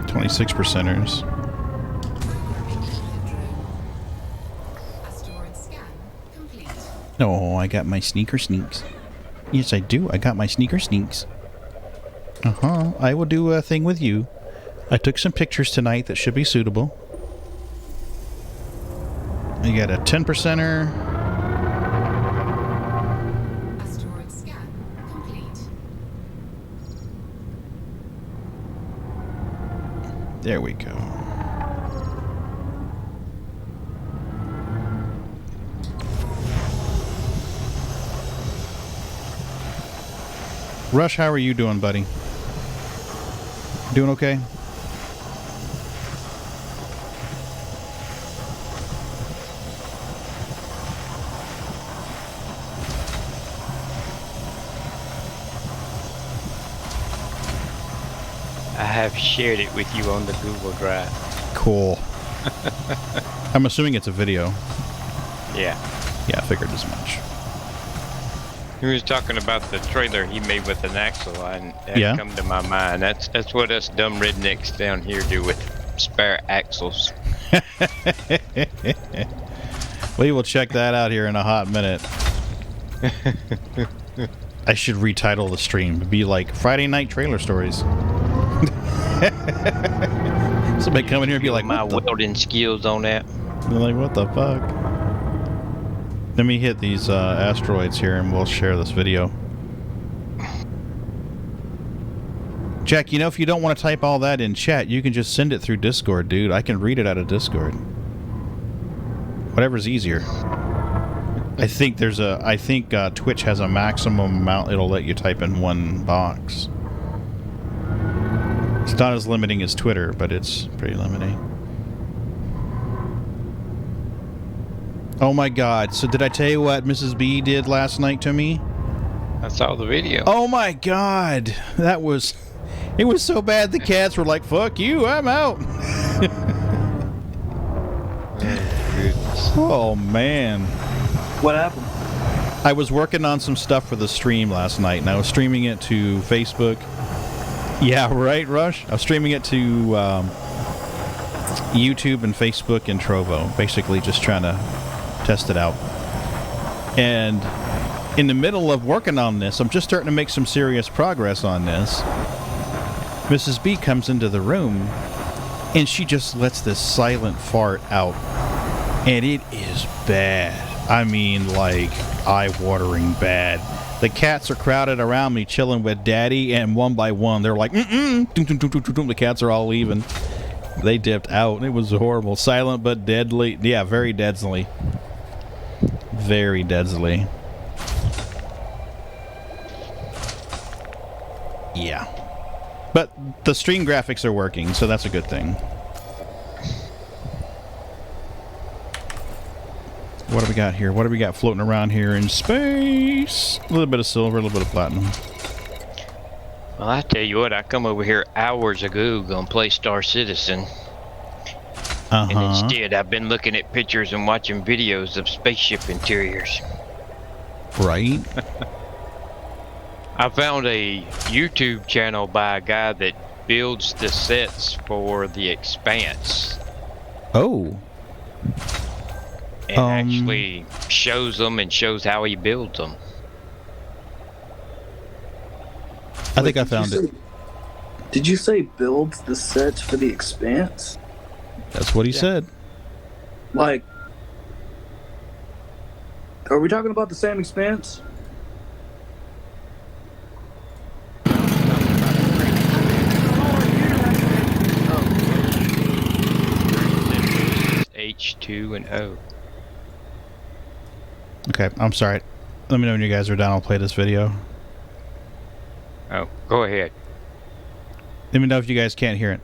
deployed. 26%ers. Asteroid scan complete. Oh, I got my sneaker sneaks. Yes, I do. I got my sneaker sneaks. Uh-huh. I will do a thing with you. I took some pictures tonight that should be suitable. You got a 10%er. Asteroid scan complete. There we go. Rush, how are you doing, buddy? Doing okay? I have shared it with you on the Google Drive. Cool. I'm assuming it's a video. Yeah. Yeah, I figured as much. He was talking about the trailer he made with an axle, and that Yeah. come to my mind. That's what us dumb rednecks down here do with spare axles. We will check that out here in a hot minute. I should retitle the stream to be like Friday Night Trailer Stories. Somebody come in here and be like, my what the? welding skills on that. They're like, what the fuck? Let me hit these asteroids here and we'll share this video. Jack, you know, if you don't want to type all that in chat, you can just send it through Discord, dude. I can read it out of Discord. Whatever's easier. I think Twitch has a maximum amount it'll let you type in one box. It's not as limiting as Twitter, but it's pretty limiting. Oh my god, so did I tell you what Mrs. B did last night to me? I saw the video. Oh my god, it was so bad the cats were like, fuck you, I'm out. Oh man. What happened? I was working on some stuff for the stream last night, and I was streaming it to Facebook. Yeah, right, Rush? I was streaming it to YouTube and Facebook and Trovo, basically just trying to test it out. And in the middle of working on this, I'm just starting to make some serious progress on this. Mrs. B comes into the room, and she just lets this silent fart out. And it is bad. I mean, like, eye-watering bad. The cats are crowded around me, chilling with Daddy, and one by one, they're like, the cats are all leaving. They dipped out. It was horrible. Silent but deadly. Yeah, very deadly. Very deadly. Yeah. But the stream graphics are working, so that's a good thing. What do we got here? What do we got floating around here in space? A little bit of silver, a little bit of platinum. Well, I tell you what, I come over here hours ago gonna play Star Citizen. And instead, I've been looking at pictures and watching videos of spaceship interiors. Right? I found a YouTube channel by a guy that builds the sets for The Expanse. Oh. And actually shows them and shows how he builds them. I think I found it. Did you say builds the sets for The Expanse? That's what he said. Like, are we talking about the same Expanse? H2 and O. Okay, I'm sorry. Let me know when you guys are done. I'll play this video. Oh, go ahead. Let me know if you guys can't hear it.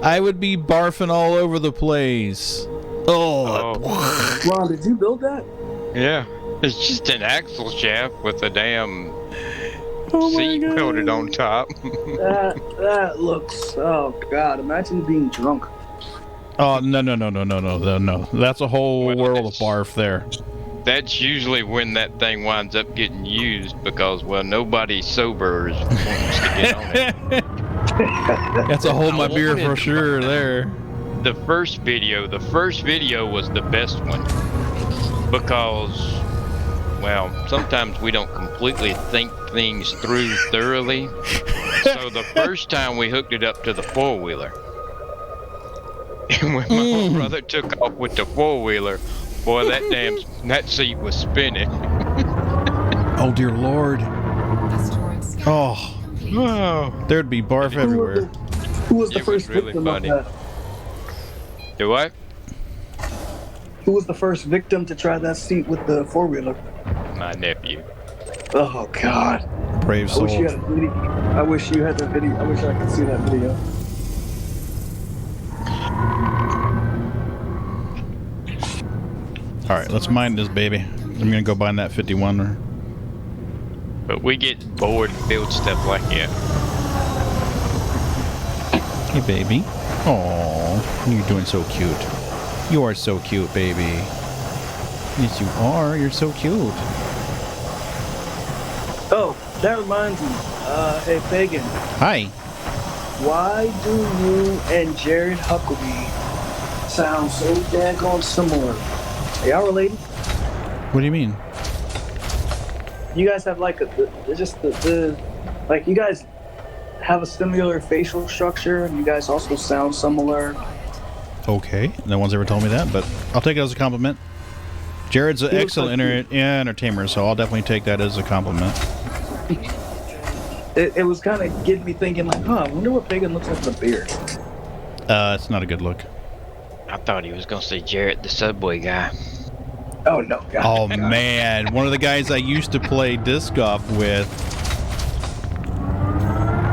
I would be barfing all over the place. Oh. Ron, did you build that? Yeah. It's just an axle shaft with a damn Oh seat welded on top. That looks. Oh God! Imagine being drunk. Oh no! That's a whole world of barf there. That's usually when that thing winds up getting used because, well, nobody sober wants to get on it. That's a hold my beer for sure there. The first video was the best one because well, sometimes we don't completely think things through thoroughly. So the first time we hooked it up to the four-wheeler. And when my brother took off with the four-wheeler, boy, that seat was spinning. Oh, dear Lord. Asteroid scan Oh, complete. there'd be barf everywhere. Who was the It was first really victim funny. of that? Do what? Who was the first victim to try that seat with the four-wheeler? My nephew. Oh, God. Brave I wish you soul. had a video. I wish you had the video. I wish I could see that video. All right, let's mine this baby. I'm gonna go buy that 51er. But we get bored and build stuff like that. Hey, baby. Oh, you're doing so cute. You are so cute, baby. Yes, you are. You're so cute. Oh, that reminds me. Hey, Pagan. Hi. Why do you and Jared Huckabee sound so daggone similar? Are y'all related? What do you mean? You guys have like like you guys have a similar facial structure, and you guys also sound similar. Okay. No one's ever told me that, but I'll take it as a compliment. Jared's an He looks excellent like entertainer, so I'll definitely take that as a compliment. It was kind of getting me thinking, like, I wonder what Pagan looks like with a beard. It's not a good look. I thought he was gonna say Jarrett, the Subway guy. Oh no, God. Oh man, one of the guys I used to play disc golf with,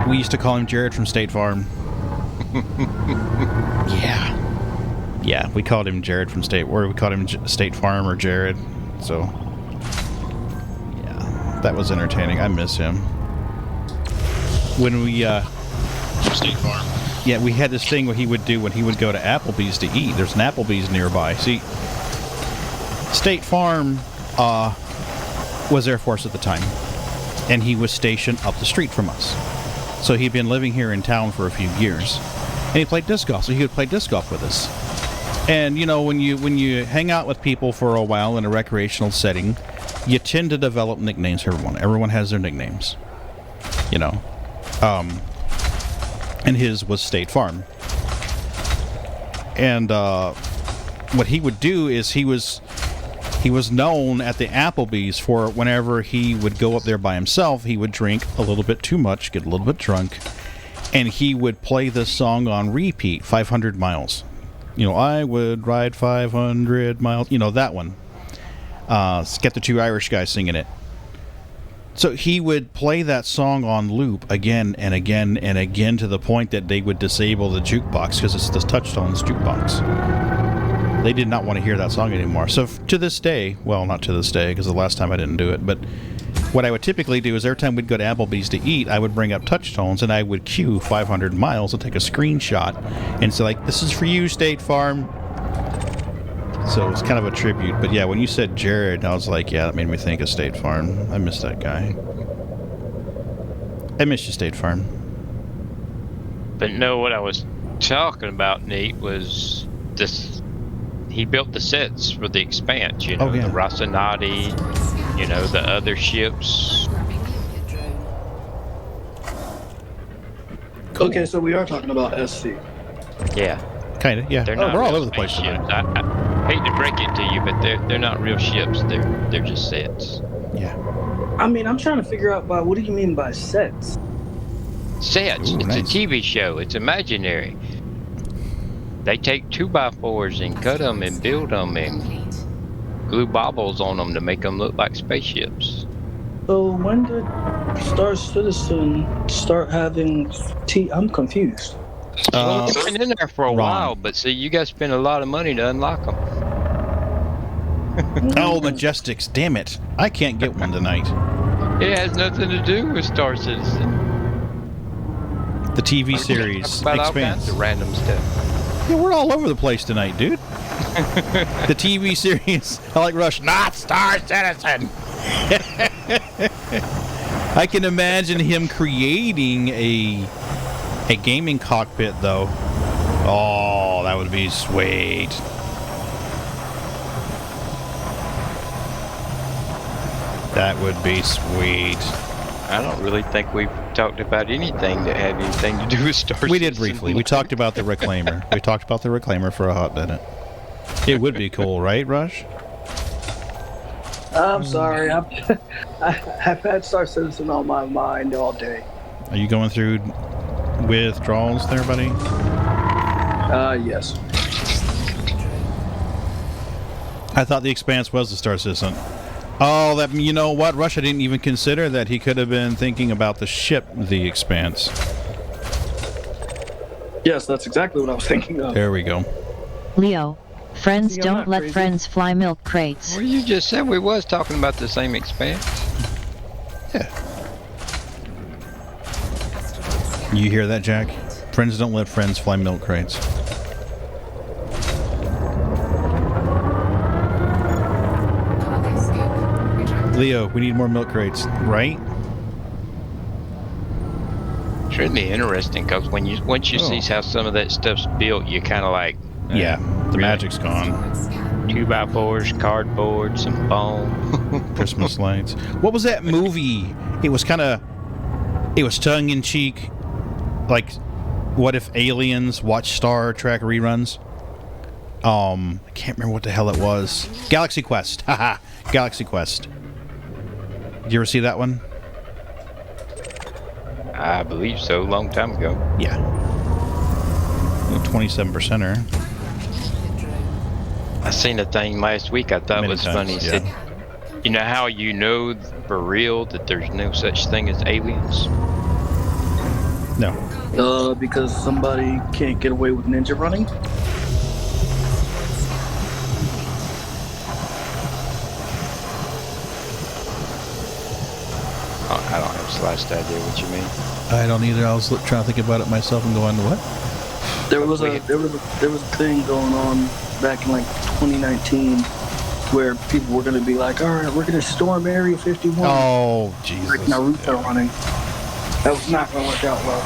we used to call him Jared from State Farm. Yeah, we called him Jared from State, or we called him State Farm or Jared. So yeah, that was entertaining. I miss him. When we State Farm. yeah, we had this thing where he would do when he would go to Applebee's to eat. There's an Applebee's nearby. See, State Farm was Air Force at the time, and he was stationed up the street from us. So he'd been living here in town for a few years, and he played disc golf. So he would play disc golf with us. And you know, when you hang out with people for a while in a recreational setting, you tend to develop nicknames for everyone. Everyone has their nicknames, you know. And his was State Farm. And what he would do is he was known at the Applebee's for whenever he would go up there by himself, he would drink a little bit too much, get a little bit drunk, and he would play this song on repeat, 500 miles. You know, I would ride 500 miles. You know, that one. Get the two Irish guys singing it. So he would play that song on loop again and again and again to the point that they would disable the jukebox because it's the Touchstones jukebox. They did not want to hear that song anymore. So to this day, well, not to this day because the last time I didn't do it, but what I would typically do is every time we'd go to Applebee's to eat, I would bring up Touchstones and I would cue 500 miles and take a screenshot and say, like, this is for you, State Farm. So it's kind of a tribute. But yeah, when you said Jared, I was like, yeah, that made me think of State Farm. I miss that guy. I miss you, State Farm. But no, what I was talking about, Nate, was this. He built the sets for the Expanse, you know, Oh, yeah. the Rocinante, you know, the other ships. Grabbing Limpet drone. Okay, so we are talking about SC. Yeah, Kind of, yeah. they're not We're all real over the place spaceships. tonight. I hate to break it to you, but they're not real ships. They're just sets. Yeah. I mean, I'm trying to figure out what do you mean by sets? Sets. Ooh, It's nice. a TV show. It's imaginary. They take 2x4s and cut them and build them and Complete. glue baubles on them to make them look like spaceships. So when did Star Citizen start having I'm confused. Well, it's been in there for a Wrong. while, but see, you guys spend a lot of money to unlock them. Oh, Majestics, damn it. I can't get one tonight. It has nothing to do with Star Citizen. The TV series, About all kinds Expanse. of random stuff. Yeah, we're all over the place tonight, dude. The TV series, I like Rush, not Star Citizen. I can imagine him creating a gaming cockpit, though. Oh, that would be sweet. That would be sweet. I don't really think we've talked about anything that had anything to do with Star We did Citizen. briefly. We talked about the Reclaimer. We talked about the Reclaimer for a hot minute. It would be cool, right, Rush? I'm sorry. I've had Star Citizen on my mind all day. Are you going through withdrawals there, buddy? Yes. I thought the Expanse was the Star Citizen. Oh, that, you know what, Rush? I didn't even consider that he could have been thinking about the ship, the Expanse. Yes, that's exactly what I was thinking of. There we go. Leo, friends See, I'm don't not let crazy. friends fly milk crates. Well, you just said we was talking about the same Expanse. Yeah. You hear that, Jack? Friends don't let friends fly milk crates. Cargo scope. Retracted. Leo, we need more milk crates, right? Should be interesting because once you see how some of that stuff's built, you kind of like Yeah, the really? magic's gone. Asteroid scan. 2x4s, cardboard, some bone. Christmas lights. What was that movie? It was tongue in cheek. Like, what if aliens watch Star Trek reruns? I can't remember what the hell it was. Galaxy Quest. Haha. Galaxy Quest. Did you ever see that one? I believe so, long time ago. Yeah. 27%er. I seen a thing last week I thought Many was times, funny. It yeah. said, you know how you know for real that there's no such thing as aliens? No. Because somebody can't get away with ninja running. Oh, I don't have the slightest idea what you mean. I don't either. I was trying to think about it myself and going, what? There was a thing going on back in like 2019 where people were going to be like, all right, we're going to storm Area 51. Oh, Jesus. Like Naruto running. That was not going to work out well.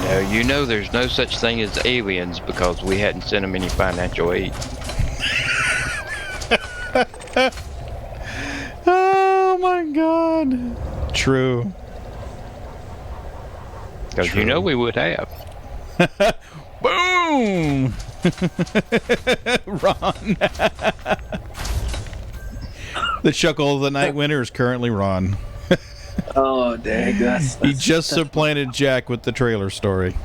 No, you know there's no such thing as aliens because we hadn't sent them any financial aid. Oh, my God. True. Because you know we would have. Boom! Ron. The chuckle of the night winner is currently Ron. Oh, dang. He just supplanted Jack with the trailer story.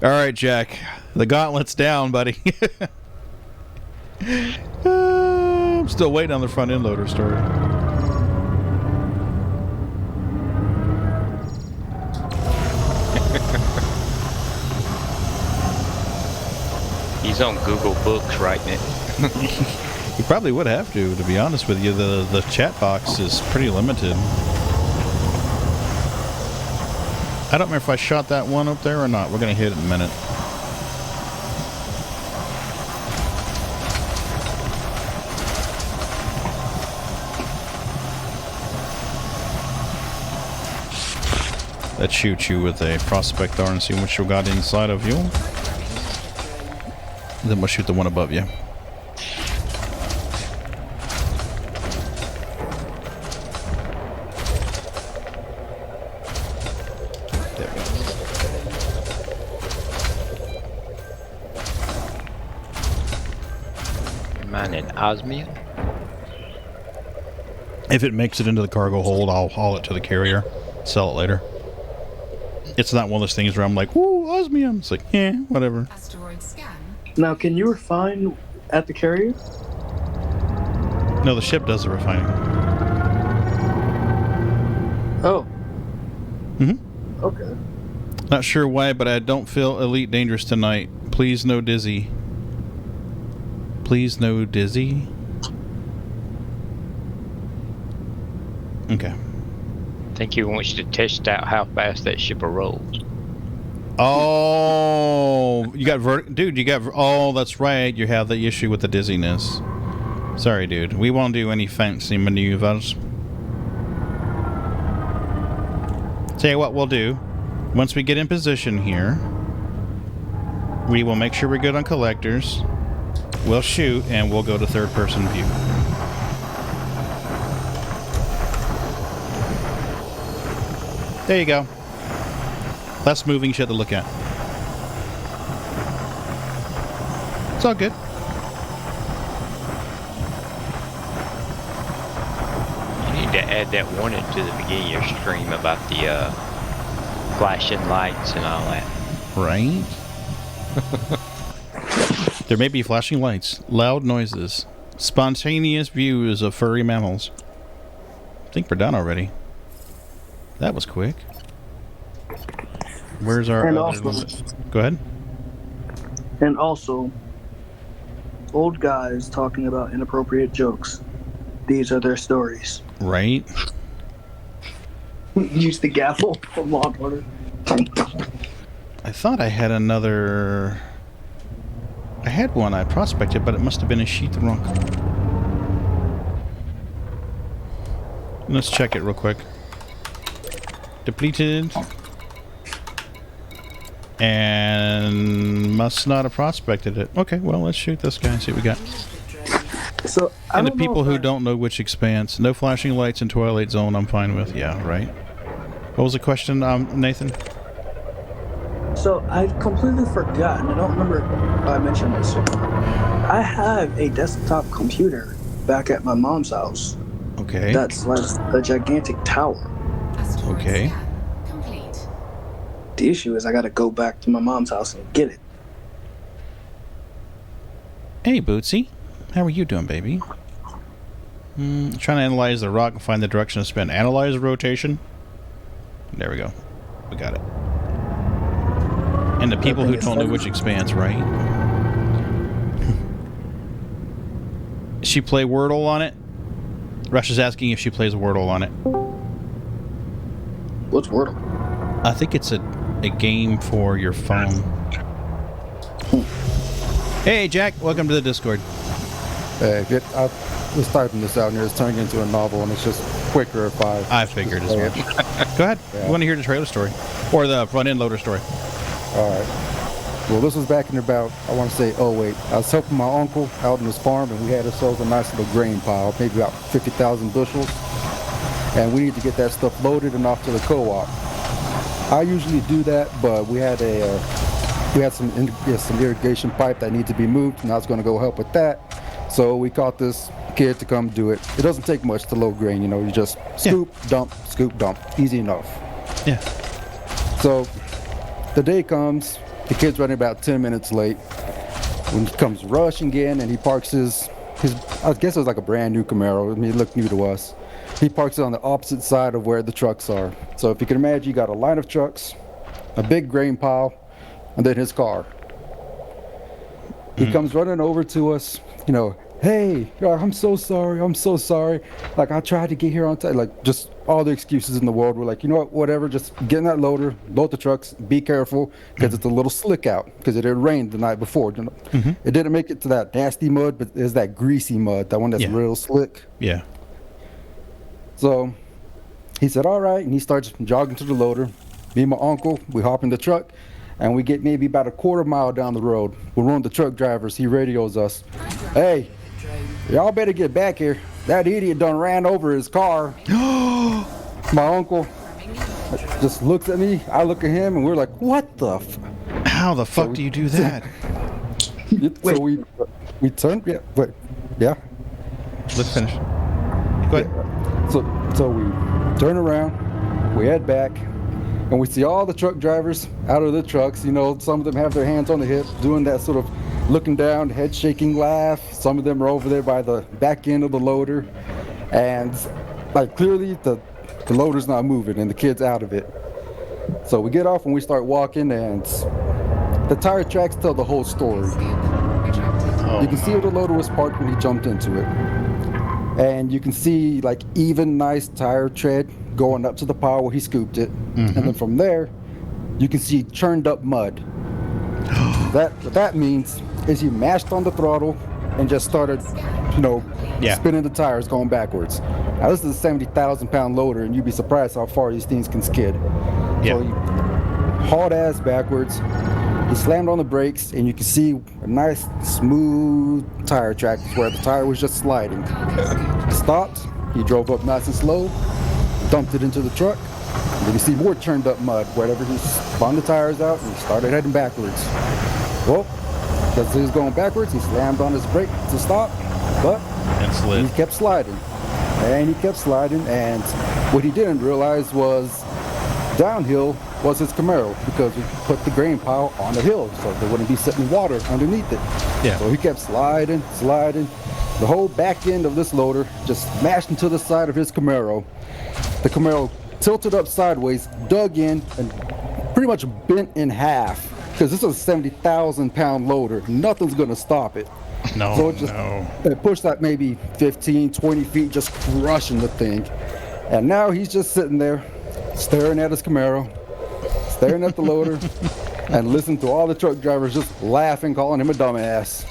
All right, Jack. The gauntlet's down, buddy. I'm still waiting on the front end loader story. He's on Google Books right now. You probably would have to be honest with you. The chat box is pretty limited. I don't remember if I shot that one up there or not. We're going to hit it in a minute. Let's shoot you with a prospect R and see what you got inside of you. Then we'll shoot the one above you. There we go. Mine in Osmia. If it makes it into the cargo hold, I'll haul it to the carrier. Sell it later. It's not one of those things where I'm like, woo, osmium. It's like, eh, whatever. Asteroid scan. Now, can you refine at the carrier? No, the ship does the refining. Oh. Mm-hmm. Okay. Not sure why, but I don't feel Elite Dangerous tonight. Please no dizzy. Please no dizzy. Okay. I think he wants to test out how fast that ship rolls. Oh, you got dude. You got oh, that's right. You have the issue with the dizziness. Sorry, dude. We won't do any fancy maneuvers. Tell you what we'll do. Once we get in position here, we will make sure we're good on collectors. We'll shoot, and we'll go to third-person view. There you go. Less moving shit to look at. It's all good. You need to add that warning to the beginning of your stream about the flashing lights and all that. Right? There may be flashing lights, loud noises, spontaneous views of furry mammals. I think we're done already. That was quick. Where's our... And other also- Go ahead. And also, old guys talking about inappropriate jokes. These are their stories. Right? Use the gavel from Law and Order. I thought I had another... I had one I prospected, but it must have been a sheet the wrong color. Let's check it real quick. Depleted. And must not have prospected it. Okay, well, let's shoot this guy and see what we got. So, I And the don't know people if who I- don't know which expanse, no flashing lights in Twilight Zone, I'm fine with. Yeah, right. What was the question, Nathan? So I completely forgot, and I don't remember if I mentioned this. I have a desktop computer back at my mom's house. Okay. That's like a gigantic tower. Asteroid Okay. scan complete. The issue is I gotta go back to my mom's house and get it. Hey, Bootsy. How are you doing, baby? Trying to analyze the rock and find the direction of spin. Analyze the rotation. There we go. We got it. And the people who don't know which expanse, right? She play Wordle on it? Rush is asking if she plays Wordle on it. What's Wordle? I think it's a game for your phone. Hey, Jack. Welcome to the Discord. I was typing this out and it's turning into a novel, and it's just quicker if I figured as much. Go ahead. Yeah. You want to hear the trailer story? Or the front-end loader story? All right. Well, this was back in about, I want to say, '08. I was helping my uncle out on his farm, and we had ourselves a nice little grain pile, maybe about 50,000 bushels. And we need to get that stuff loaded and off to the co-op. I usually do that, but we had some irrigation pipe that needed to be moved, and I was going to go help with that. So we caught this kid to come do it. It doesn't take much to load grain, you know. You just scoop, dump, easy enough. Yeah. So the day comes, the kid's running about 10 minutes late. When he comes rushing in and he parks his I guess it was like a brand new Camaro. I mean, it looked new to us. He parks it on the opposite side of where the trucks are. So if you can imagine, you got a line of trucks, a big grain pile, and then his car. He comes running over to us, you know, hey, I'm so sorry. Like, I tried to get here on time. Like, just all the excuses in the world. We're like, you know what, whatever, just get in that loader, load the trucks, be careful, because it's a little slick out, because it had rained the night before. You know? It didn't make it to that nasty mud, but there's that greasy mud, that one that's Yeah. real slick. Yeah. So he said, all right, and he starts jogging to the loader. Me and my uncle, we hop in the truck, and we get maybe about a quarter mile down the road. We're one of the truck drivers. He radios us, hey, y'all better get back here. That idiot done ran over his car. My uncle just looks at me, I look at him, and we're like, what the How the fuck do you do that? So we turned, yeah. Let's finish. Go ahead. So we turn around, we head back, and we see all the truck drivers out of the trucks. You know, some of them have their hands on the hip, doing that sort of looking down, head shaking laugh. Some of them are over there by the back end of the loader, and like clearly the loader's not moving and the kid's out of it. So we get off and we start walking, and the tire tracks tell the whole story. You can see where the loader was parked when he jumped into it. And you can see like even nice tire tread going up to the pile where he scooped it. And then from there, you can see churned up mud. What that means is he mashed on the throttle and just started, you know, spinning the tires going backwards. Now this is a 70,000 pound loader, and you'd be surprised how far these things can skid. Yeah. So you hauled ass backwards. He slammed on the brakes, and you can see a nice, smooth tire track where the tire was just sliding. He stopped. He drove up nice and slow, dumped it into the truck. And then you see more turned up mud. Wherever he spun the tires out and started heading backwards. Well, because he was going backwards, he slammed on his brake to stop, but And slid. he kept sliding. And he kept sliding, and what he didn't realize was downhill was his Camaro, because we put the grain pile on the hill so there wouldn't be sitting water underneath it. Yeah. So he kept sliding. The whole back end of this loader just smashed into the side of his Camaro. The Camaro tilted up sideways, dug in, and pretty much bent in half, because this is a 70,000 pound loader. Nothing's gonna stop it. No, So it pushed that maybe 15, 20 feet, just crushing the thing. And now he's just sitting there, staring at his Camaro, staring at the loader, and listening to all the truck drivers just laughing, calling him a dumbass.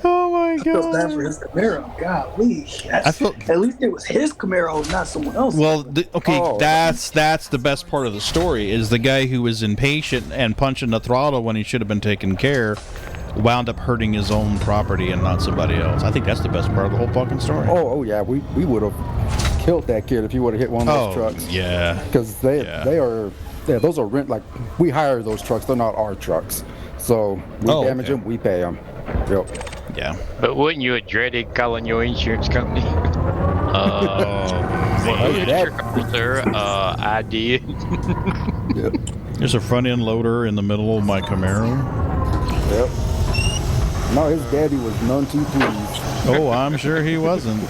Oh my I felt bad for god. his Camaro. Golly. At least it was his Camaro, not someone else's. Well, okay, Oh. that's the best part of the story is the guy who was impatient and punching the throttle when he should have been taken care wound up hurting his own property and not somebody else. I think that's the best part of the whole fucking story. Oh yeah, we would have killed that kid if he would have hit one of those trucks. Yeah. Because those are rent, like, we hire those trucks, they're not our trucks. So we damage them, we pay them. Yep. Yeah. But wouldn't you have dreaded calling your insurance company? that- Officer, I did. Yep. There's a front end loader in the middle of my Camaro. Yep. No, his daddy was none too pleased. Oh, I'm sure he wasn't.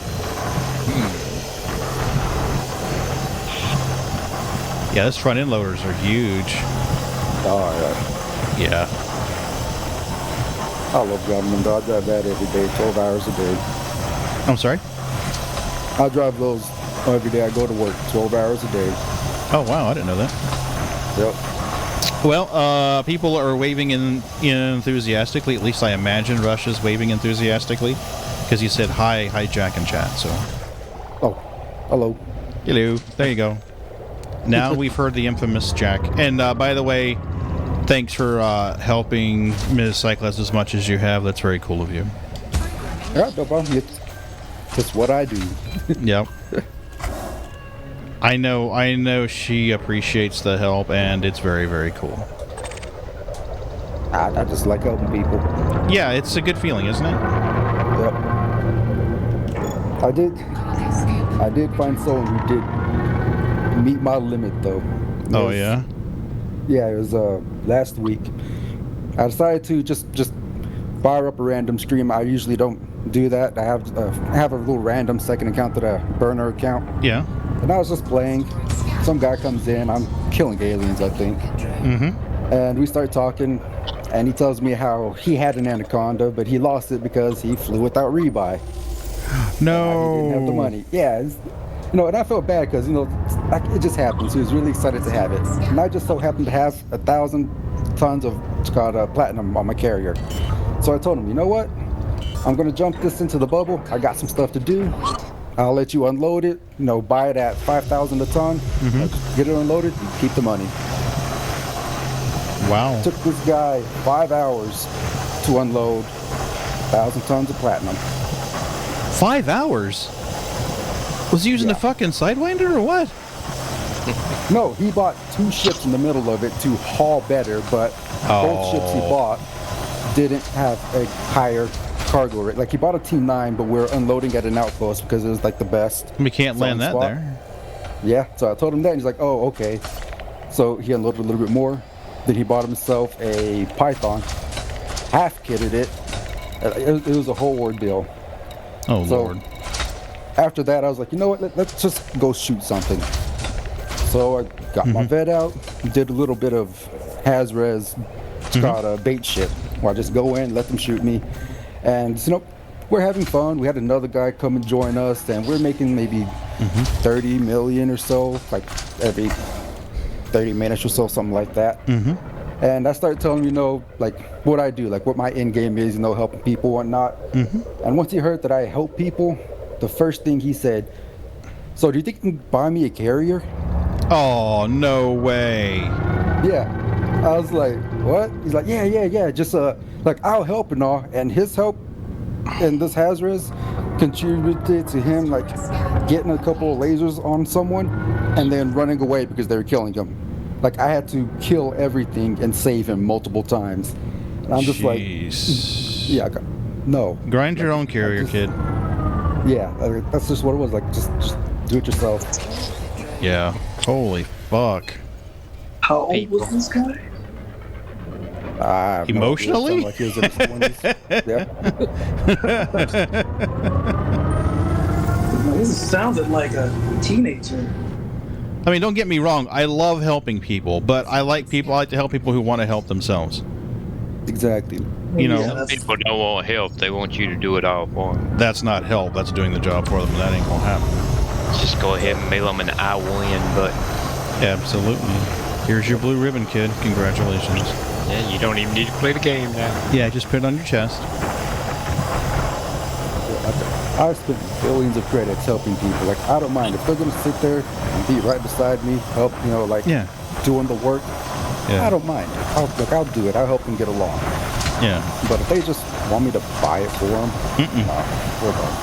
Yeah, those front end loaders are huge. Oh yeah. Yeah. I love driving them, though. I drive that every day, 12 hours a day. I'm sorry? I drive those every day. I go to work 12 hours a day. Oh, wow. I didn't know that. Yep. Well, people are waving in enthusiastically. At least I imagine Rush is waving enthusiastically. Because you said hi, Jack and chat. So, Oh, hello. hello. There you go. Now we've heard the infamous Jack. And by the way, thanks for helping Ms. Cyclist as much as you have. That's very cool of you. Yeah, no problem. It's what I do. Yep. I know she appreciates the help, and it's very, very cool. I just like helping people. Yeah, it's a good feeling, isn't it? Yep. I did find someone who did meet my limit, though. Oh, yeah? Yeah, it was last week. I decided to just fire up a random stream. I usually don't do that. I have a little random second account that a burner account. Yeah. And I was just playing. Some guy comes in. I'm killing aliens, I think. Mm-hmm. And we start talking, and he tells me how he had an anaconda, but he lost it because he flew without rebuy. No. He didn't have the money. Yeah, and I felt bad because, it just happens. He was really excited to have it. And I just so happened to have 1,000 tons of platinum on my carrier. So I told him, you know what? I'm going to jump this into the bubble. I got some stuff to do. I'll let you unload it, buy it at 5,000 a ton, get it unloaded, and keep the money. Wow. Took this guy 5 hours to unload 1,000 tons of platinum. 5 hours? Was he using a fucking Sidewinder or what? No, he bought 2 ships in the middle of it to haul better, but both ships he bought didn't have a higher cargo rate. Like, he bought a T9, but we're unloading at an outpost because it was like the best. We can't land that spot. there. Yeah, so I told him that, and he's like, oh, okay. So he unloaded a little bit more. Then he bought himself a Python, half-kitted it. It was a whole ordeal. Oh, So, Lord. After that, I was like, you know what, let's just go shoot something. So I got my vet out, did a little bit of Hazres, it's called bait shit, where I just go in, let them shoot me. And, we're having fun. We had another guy come and join us, and we're making maybe 30 million or so, like every 30 minutes or so, something like that. And I started telling him, like what I do, like what my end game is, helping people, whatnot. And once he heard that I help people, the first thing he said, so do you think you can buy me a carrier? Oh, no way. Yeah. I was like, what? He's like, yeah. Just like I'll help and all. And his help in this Hazardous contributed to him like getting a couple of lasers on someone and then running away because they were killing him. Like I had to kill everything and save him multiple times. And I'm just like, yeah, no. Grind your own carrier, kid. Yeah, that's just what it was. Like, just do it yourself. Yeah. Holy fuck. How old was this guy? Emotionally? Like he was in his 20s. Yeah. This sounded like a teenager. I mean, don't get me wrong. I love helping people, but I like to help people who want to help themselves. Exactly. You know, Yeah, People don't want help. They want you to do it all for them. that's not help. That's doing the job for them, and that ain't gonna happen. Just go ahead and mail them an I win button. Absolutely. Here's your blue ribbon, kid. Congratulations. Yeah, you don't even need to play the game now. Yeah, just put it on your chest. I spent billions of credits helping people. Like, I don't mind if they're gonna sit there and be right beside me, help, doing the work. Yeah. I don't mind. I'll do it. I'll help them get along. Yeah. But if they just want me to buy it for them, we're done.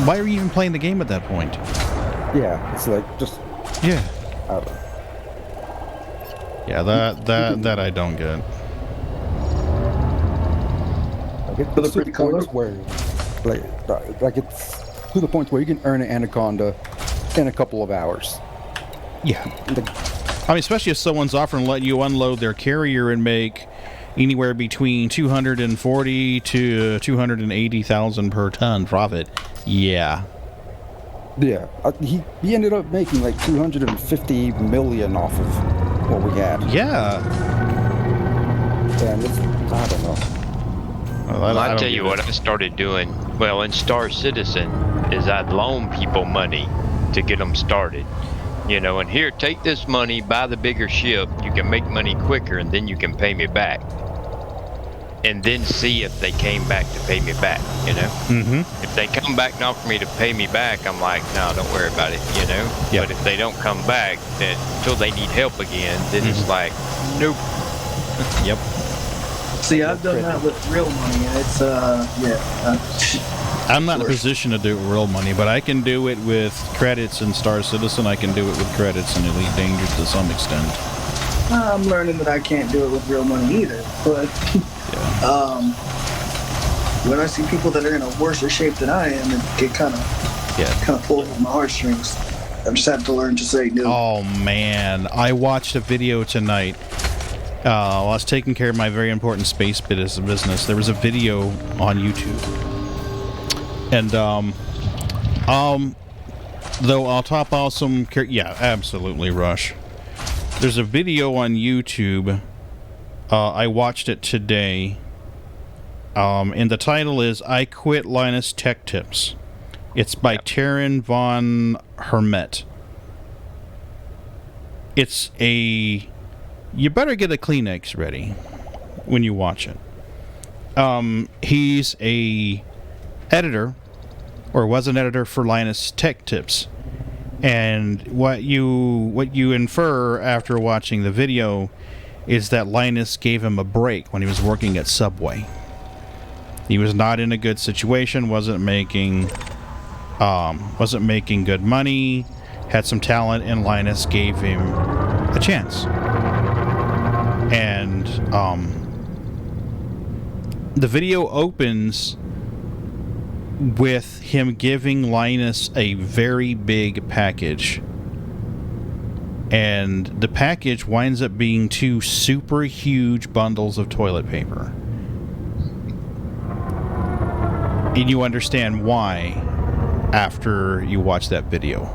Why are you even playing the game at that point? Yeah, it's like just. Yeah. I don't know. Yeah, that I don't get. Like it's to the point where, like it's to the point where you can earn an anaconda in a couple of hours. Yeah. I mean, especially if someone's offering to let you unload their carrier and make anywhere between 240 to 280,000 per ton profit. Yeah. Yeah, he ended up making like 250 million off of what we had. Yeah. And it's, I don't know. Well, I'll tell you what I started doing, well, in Star Citizen, is I'd loan people money to get them started. You know, and here, take this money, buy the bigger ship, you can make money quicker, and then you can pay me back. And then see if they came back to pay me back, you know? Mm-hmm. If they come back and offer me to pay me back, I'm like, no, don't worry about it, you know? Yep. But if they don't come back, then until they need help again, then it's like, nope. Yep. See, I've done that with real money, and it's, I'm not in a position to do it with real money, but I can do it with credits in Star Citizen. I can do it with credits in Elite Dangerous to some extent. I'm learning that I can't do it with real money either, but when I see people that are in a worse shape than I am, it kind of pulls at my heartstrings. I just have to learn to say no. Oh man, I watched a video tonight. While I was taking care of my very important space business, there was a video on YouTube, and though I'll top off some. Yeah, absolutely, Rush. There's a video on YouTube. I watched it today. And the title is "I Quit Linus Tech Tips." It's by Taryn von Hermet. It's a... You better get a Kleenex ready when you watch it. He's a editor, or was an editor for Linus Tech Tips. And what you infer after watching the video is that Linus gave him a break when he was working at Subway. He was not in a good situation, wasn't making good money, had some talent, and Linus gave him a chance. And the video opens with him giving Linus a very big package. And the package winds up being 2 super huge bundles of toilet paper. And you understand why after you watch that video.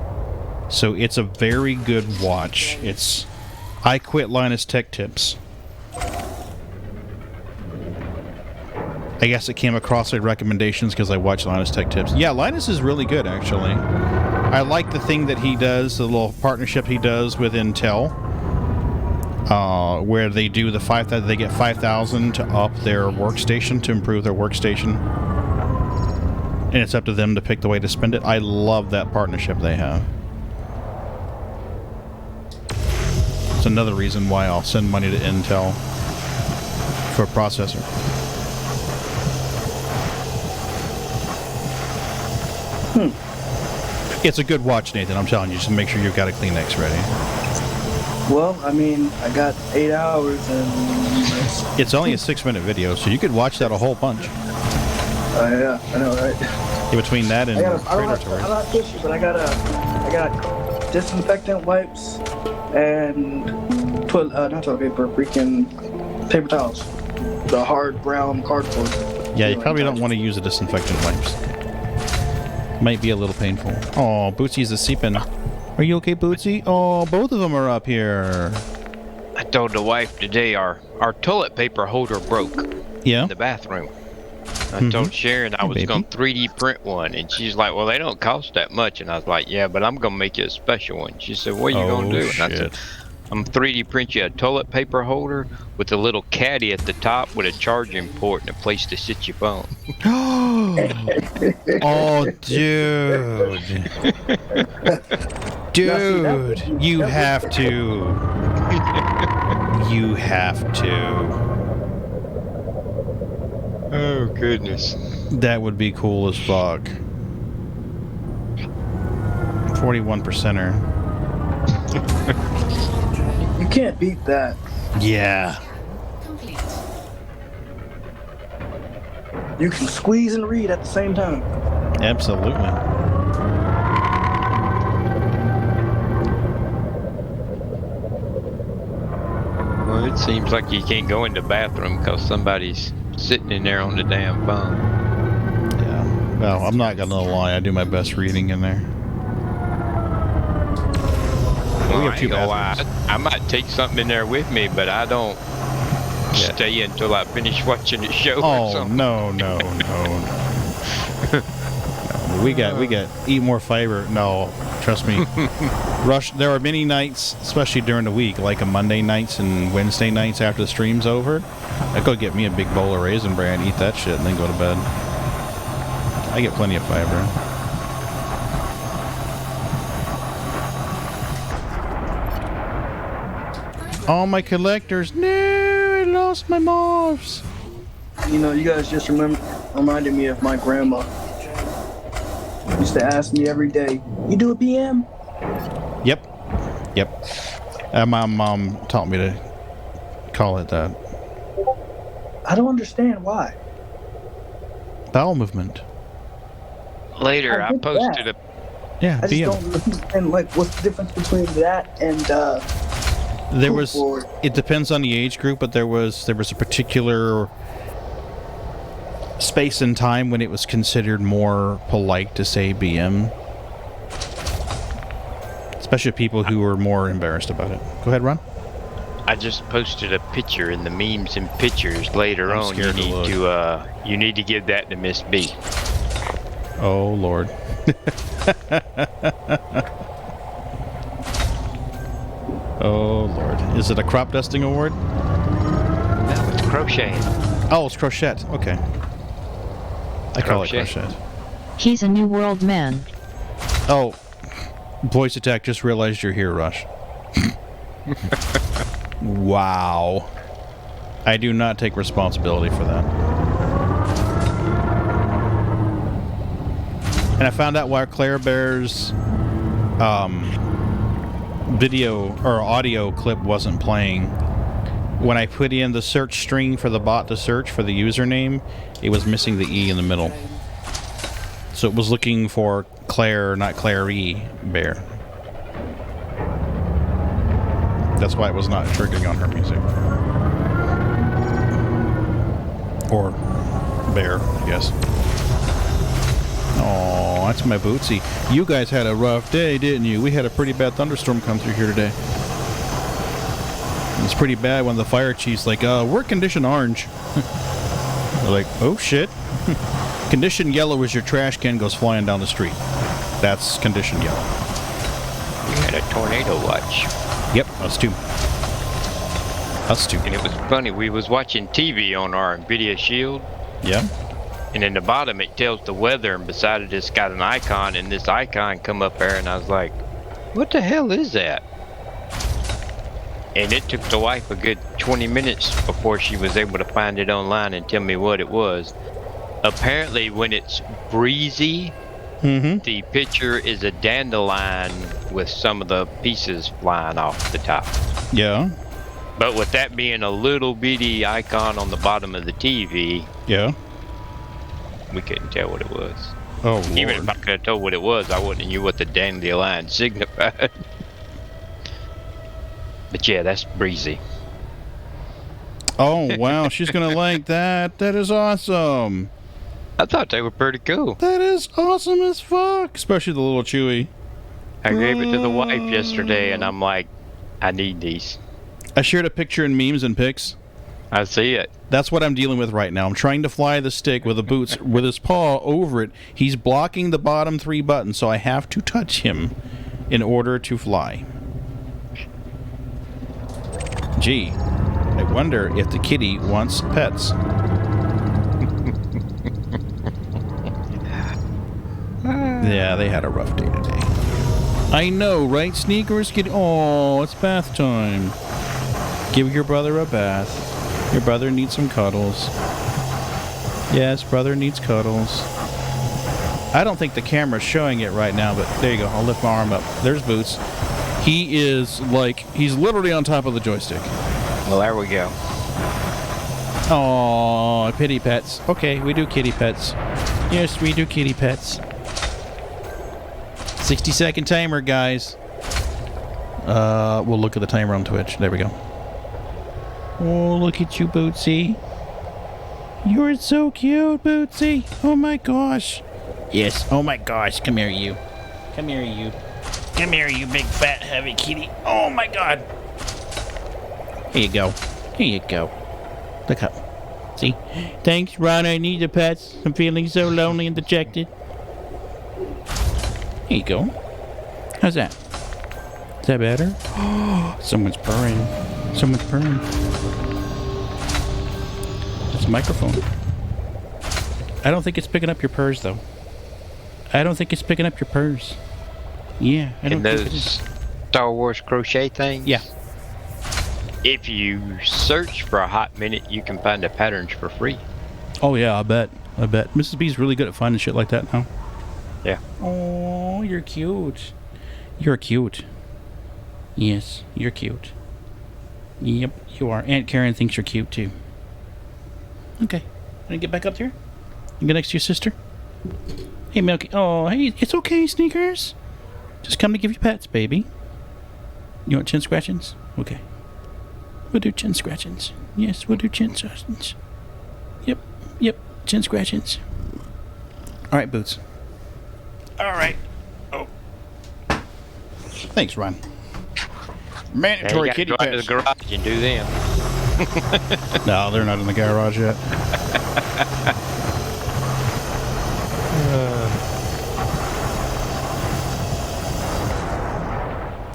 So it's a very good watch. It's I Quit Linus Tech Tips. I guess it came across my recommendations because I watched Linus Tech Tips. Yeah, Linus is really good, actually. I like the thing that he does, the little partnership he does with Intel, where they do the they get 5,000 to up their workstation, to improve their workstation, and it's up to them to pick the way to spend it. I love that partnership they have. It's another reason why I'll send money to Intel for a processor. It's a good watch, Nathan. I'm telling you. Just make sure you've got a Kleenex ready. Well, I mean, I got 8 hours and... It's only a 6-minute video, so you could watch that a whole bunch. Yeah, I know, right? In between that and I don't Predatory. have tissue, but I got disinfectant wipes and not toilet paper, freaking paper towels. The hard brown cardboard. Yeah, you probably don't want to use the disinfectant wipes. Might be a little painful. Oh, Bootsy's a seeping. Are you okay, Bootsy? Oh, both of them are up here. I told the wife today our toilet paper holder broke Yeah? in the bathroom. I told Sharon I was baby. going to 3D print one, and she's like, well, they don't cost that much. And I was like, yeah, but I'm going to make you a special one. She said, what are you going to do? And I said, I'm 3D print you a toilet paper holder with a little caddy at the top with a charging port and a place to sit your phone. Oh, dude. Dude, you have to. You have to. Oh, goodness. That would be cool as fuck. 41%er. You can't beat that. Yeah. Complete. You can squeeze and read at the same time. Absolutely. Well, it seems like you can't go in the bathroom because somebody's sitting in there on the damn phone. Yeah. Well, I'm not gonna lie. I do my best reading in there. Well, We I have 2 ain't gonna lie. bathrooms. I might take something in there with me, but I don't stay until I finish watching the show or Oh something. no. We got eat more fiber. No, trust me. Rush. There are many nights, especially during the week, like a Monday nights and Wednesday nights after the stream's over. I go get me a big bowl of Raisin Bran, eat that shit, and then go to bed. I get plenty of fiber. All my collectors. No, I lost my morphs. You know, you guys just reminded me of my grandma. Used to ask me every day, you do a PM? Yep. My mom taught me to call it that. I don't understand why. Bowel movement. Later, I I get posted that. a. Yeah, I just BM. don't understand, like, what's the difference between that and, There poop was. board? It depends on the age group, but there was a particular space and time when it was considered more polite to say BM, especially people who were more embarrassed about it. Go ahead, Ron. I just posted a picture in the memes and pictures later I'm on. scared to look. You need to give that to Miss B. Oh Lord. Oh Lord. Is it a crop dusting award? No, it's crocheting. Oh, it's crochet. Okay. I call it Crochet. crochet. He's a new world man. Oh, voice attack. Just realized you're here, Rush. Wow. I do not take responsibility for that. And I found out why Claire Bear's video or audio clip wasn't playing. When I put in the search string for the bot to search for the username, it was missing the E in the middle. So it was looking for Claire, not Clary Bear. That's why it was not triggering on her music. Or Bear, I guess. Oh, that's my Bootsy. You guys had a rough day, didn't you? We had a pretty bad thunderstorm come through here today. It's pretty bad when the fire chief's like, we're condition orange. They're like, oh shit. Condition yellow is your trash can goes flying down the street. That's condition yellow. We had a tornado watch. Yep, us too. Us too. And it was funny, we was watching TV on our Nvidia Shield, Yeah? and in the bottom it tells the weather, and beside it it's got an icon, and this icon come up there, and I was like, what the hell is that? And it took the wife a good 20 minutes before she was able to find it online and tell me what it was. Apparently, when it's breezy, the picture is a dandelion with some of the pieces flying off the top. Yeah. But with that being a little bitty icon on the bottom of the TV, Yeah. we couldn't tell what it was. Oh, Lord. Even if I could have told what it was, I wouldn't have knew what the dandelion signified. But yeah, that's breezy. Oh, wow. She's going to like that. That is awesome. I thought they were pretty cool. That is awesome as fuck. Especially the little Chewy. I gave it to the wife yesterday, and I'm like, I need these. I shared a picture in memes and pics. I see it. That's what I'm dealing with right now. I'm trying to fly the stick with the boots with his paw over it. He's blocking the bottom 3 buttons, so I have to touch him in order to fly. Gee, I wonder if the kitty wants pets. Yeah, they had a rough day today. I know, right? Sneakers kitty. Oh, it's bath time. Give your brother a bath. Your brother needs some cuddles. Yes, brother needs cuddles. I don't think the camera's showing it right now, but there you go. I'll lift my arm up. There's Boots. He is like, he's literally on top of the joystick. Well, there we go. Oh, kitty pets. Okay, we do kitty pets. Yes, we do kitty pets. 60-second timer, guys. We'll look at the timer on Twitch. There we go. Oh, look at you, Bootsy. You're so cute, Bootsy. Oh my gosh. Yes, oh my gosh. Come here, you. Come here, you. Come here, you big fat heavy kitty. Oh my god. Here you go. Here you go. Look up. See? Thanks, Ron. I need the pets. I'm feeling so lonely and dejected. Here you go. How's that? Is that better? Oh, someone's purring. Someone's purring. It's a microphone. I don't think it's picking up your purrs, though. I don't think it's picking up your purrs. Yeah, I don't And think it those is. Star Wars crochet things? Yeah. If you search for a hot minute, you can find the patterns for free. Oh, yeah, I bet. I bet. Mrs. B's really good at finding shit like that now. Yeah. Oh, you're cute. You're cute. Yes, you're cute. Yep, you are. Aunt Karen thinks you're cute, too. Okay. Wanna get back up there? You get next to your sister? Hey, Milky. Oh, hey, it's okay, Sneakers. Just come to give you pets, baby. You want chin scratchings? Okay. We'll do chin scratchings. Yes, we'll do chin scratchings. Yep, yep, chin scratchings. All right, Boots. All right. Oh. Thanks, Ron. Mandatory Yeah, kitty you gotta go out pets. to the garage and do them. No, they're not in the garage yet.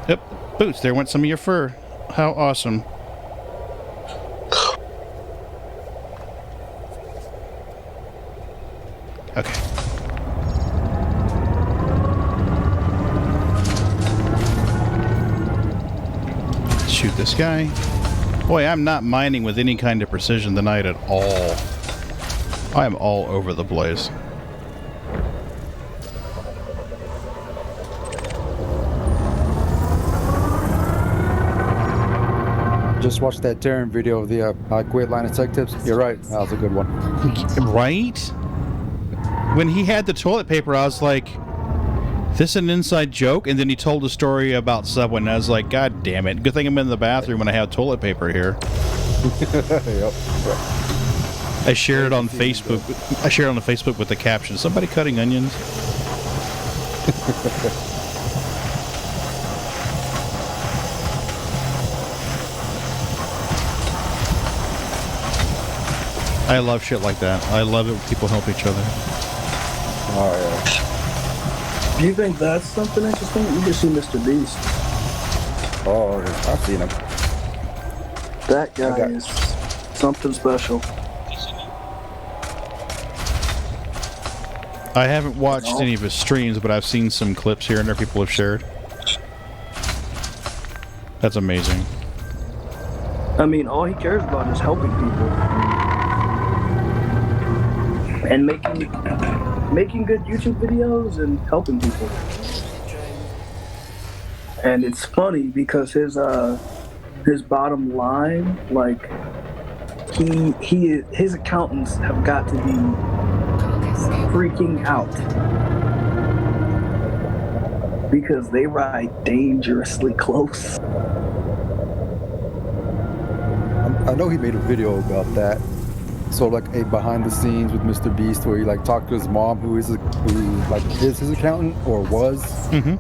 Yep, Boots, there went some of your fur. How awesome. Okay. Shoot this guy. Boy, I'm not mining with any kind of precision tonight at all. I am all over the place. Just watched that Darren video of the Quit Line of Tech Tips. You're right. That was a good one. Right? When he had the toilet paper, I was like, this an inside joke? And then he told a story about Subway, and I was like, God damn it. Good thing I'm in the bathroom when I have toilet paper here. Yep. I shared it on Facebook. I shared it on the Facebook with the caption, somebody cutting onions. I love shit like that. I love it when people help each other. Oh, Do you think that's something interesting? You just see Mr. Beast. yeah. Oh, yeah. I've seen him. That guy Okay. is something special. I haven't watched any of his streams, but I've seen some clips here and there people have shared. That's amazing. I mean, all he cares about is helping people and making good YouTube videos and helping people. And it's funny because his bottom line, like his accountants have got to be freaking out because they ride dangerously close. I know he made a video about that. So like a behind the scenes with Mr. Beast, where he like talked to his mom, who is his accountant or was. Mm-hmm.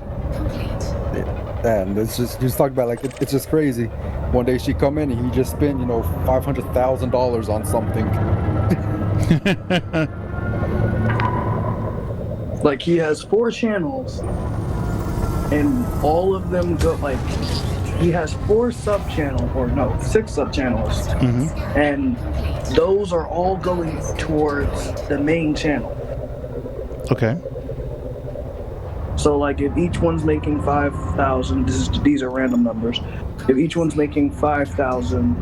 And it's just talking about like it's just crazy. One day she come in and he just spent $500,000 on something. Like he has 4 channels, and all of them go like he has 6 sub channels, and those are all going towards the main channel. Okay. So like if each one's making 5,000, these are random numbers. If each one's making 5,000,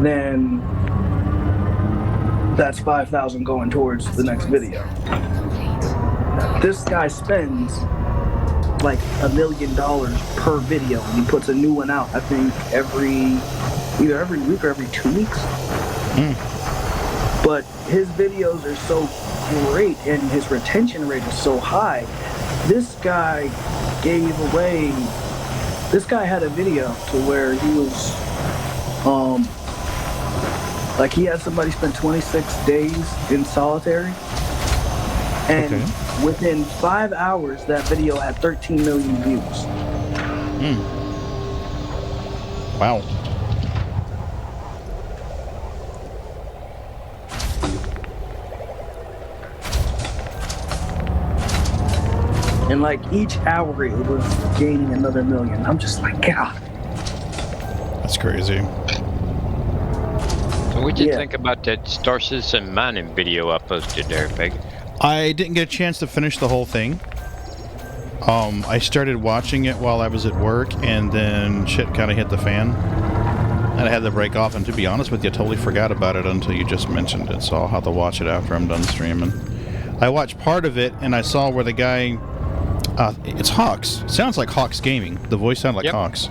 then that's 5,000 going towards the next video. This guy spends like $1 million per video, and he puts a new one out, I think either every week or every 2 weeks. But his videos are so great and his retention rate is so high. This guy had a video to where he was like he had somebody spend 26 days in solitary, and within 5 hours that video had 13 million views. Wow. And like each hour it was gaining another million. I'm just like, God. That's crazy. So what'd you think about that Star Citizen mining video I posted there, Peg? I didn't get a chance to finish the whole thing. I started watching it while I was at work, and then shit kind of hit the fan. And I had to break off, and to be honest with you, I totally forgot about it until you just mentioned it, so I'll have to watch it after I'm done streaming. I watched part of it, and I saw where the guy... it's Hawks. Sounds like Hawks Gaming. The voice sounded like Hawks.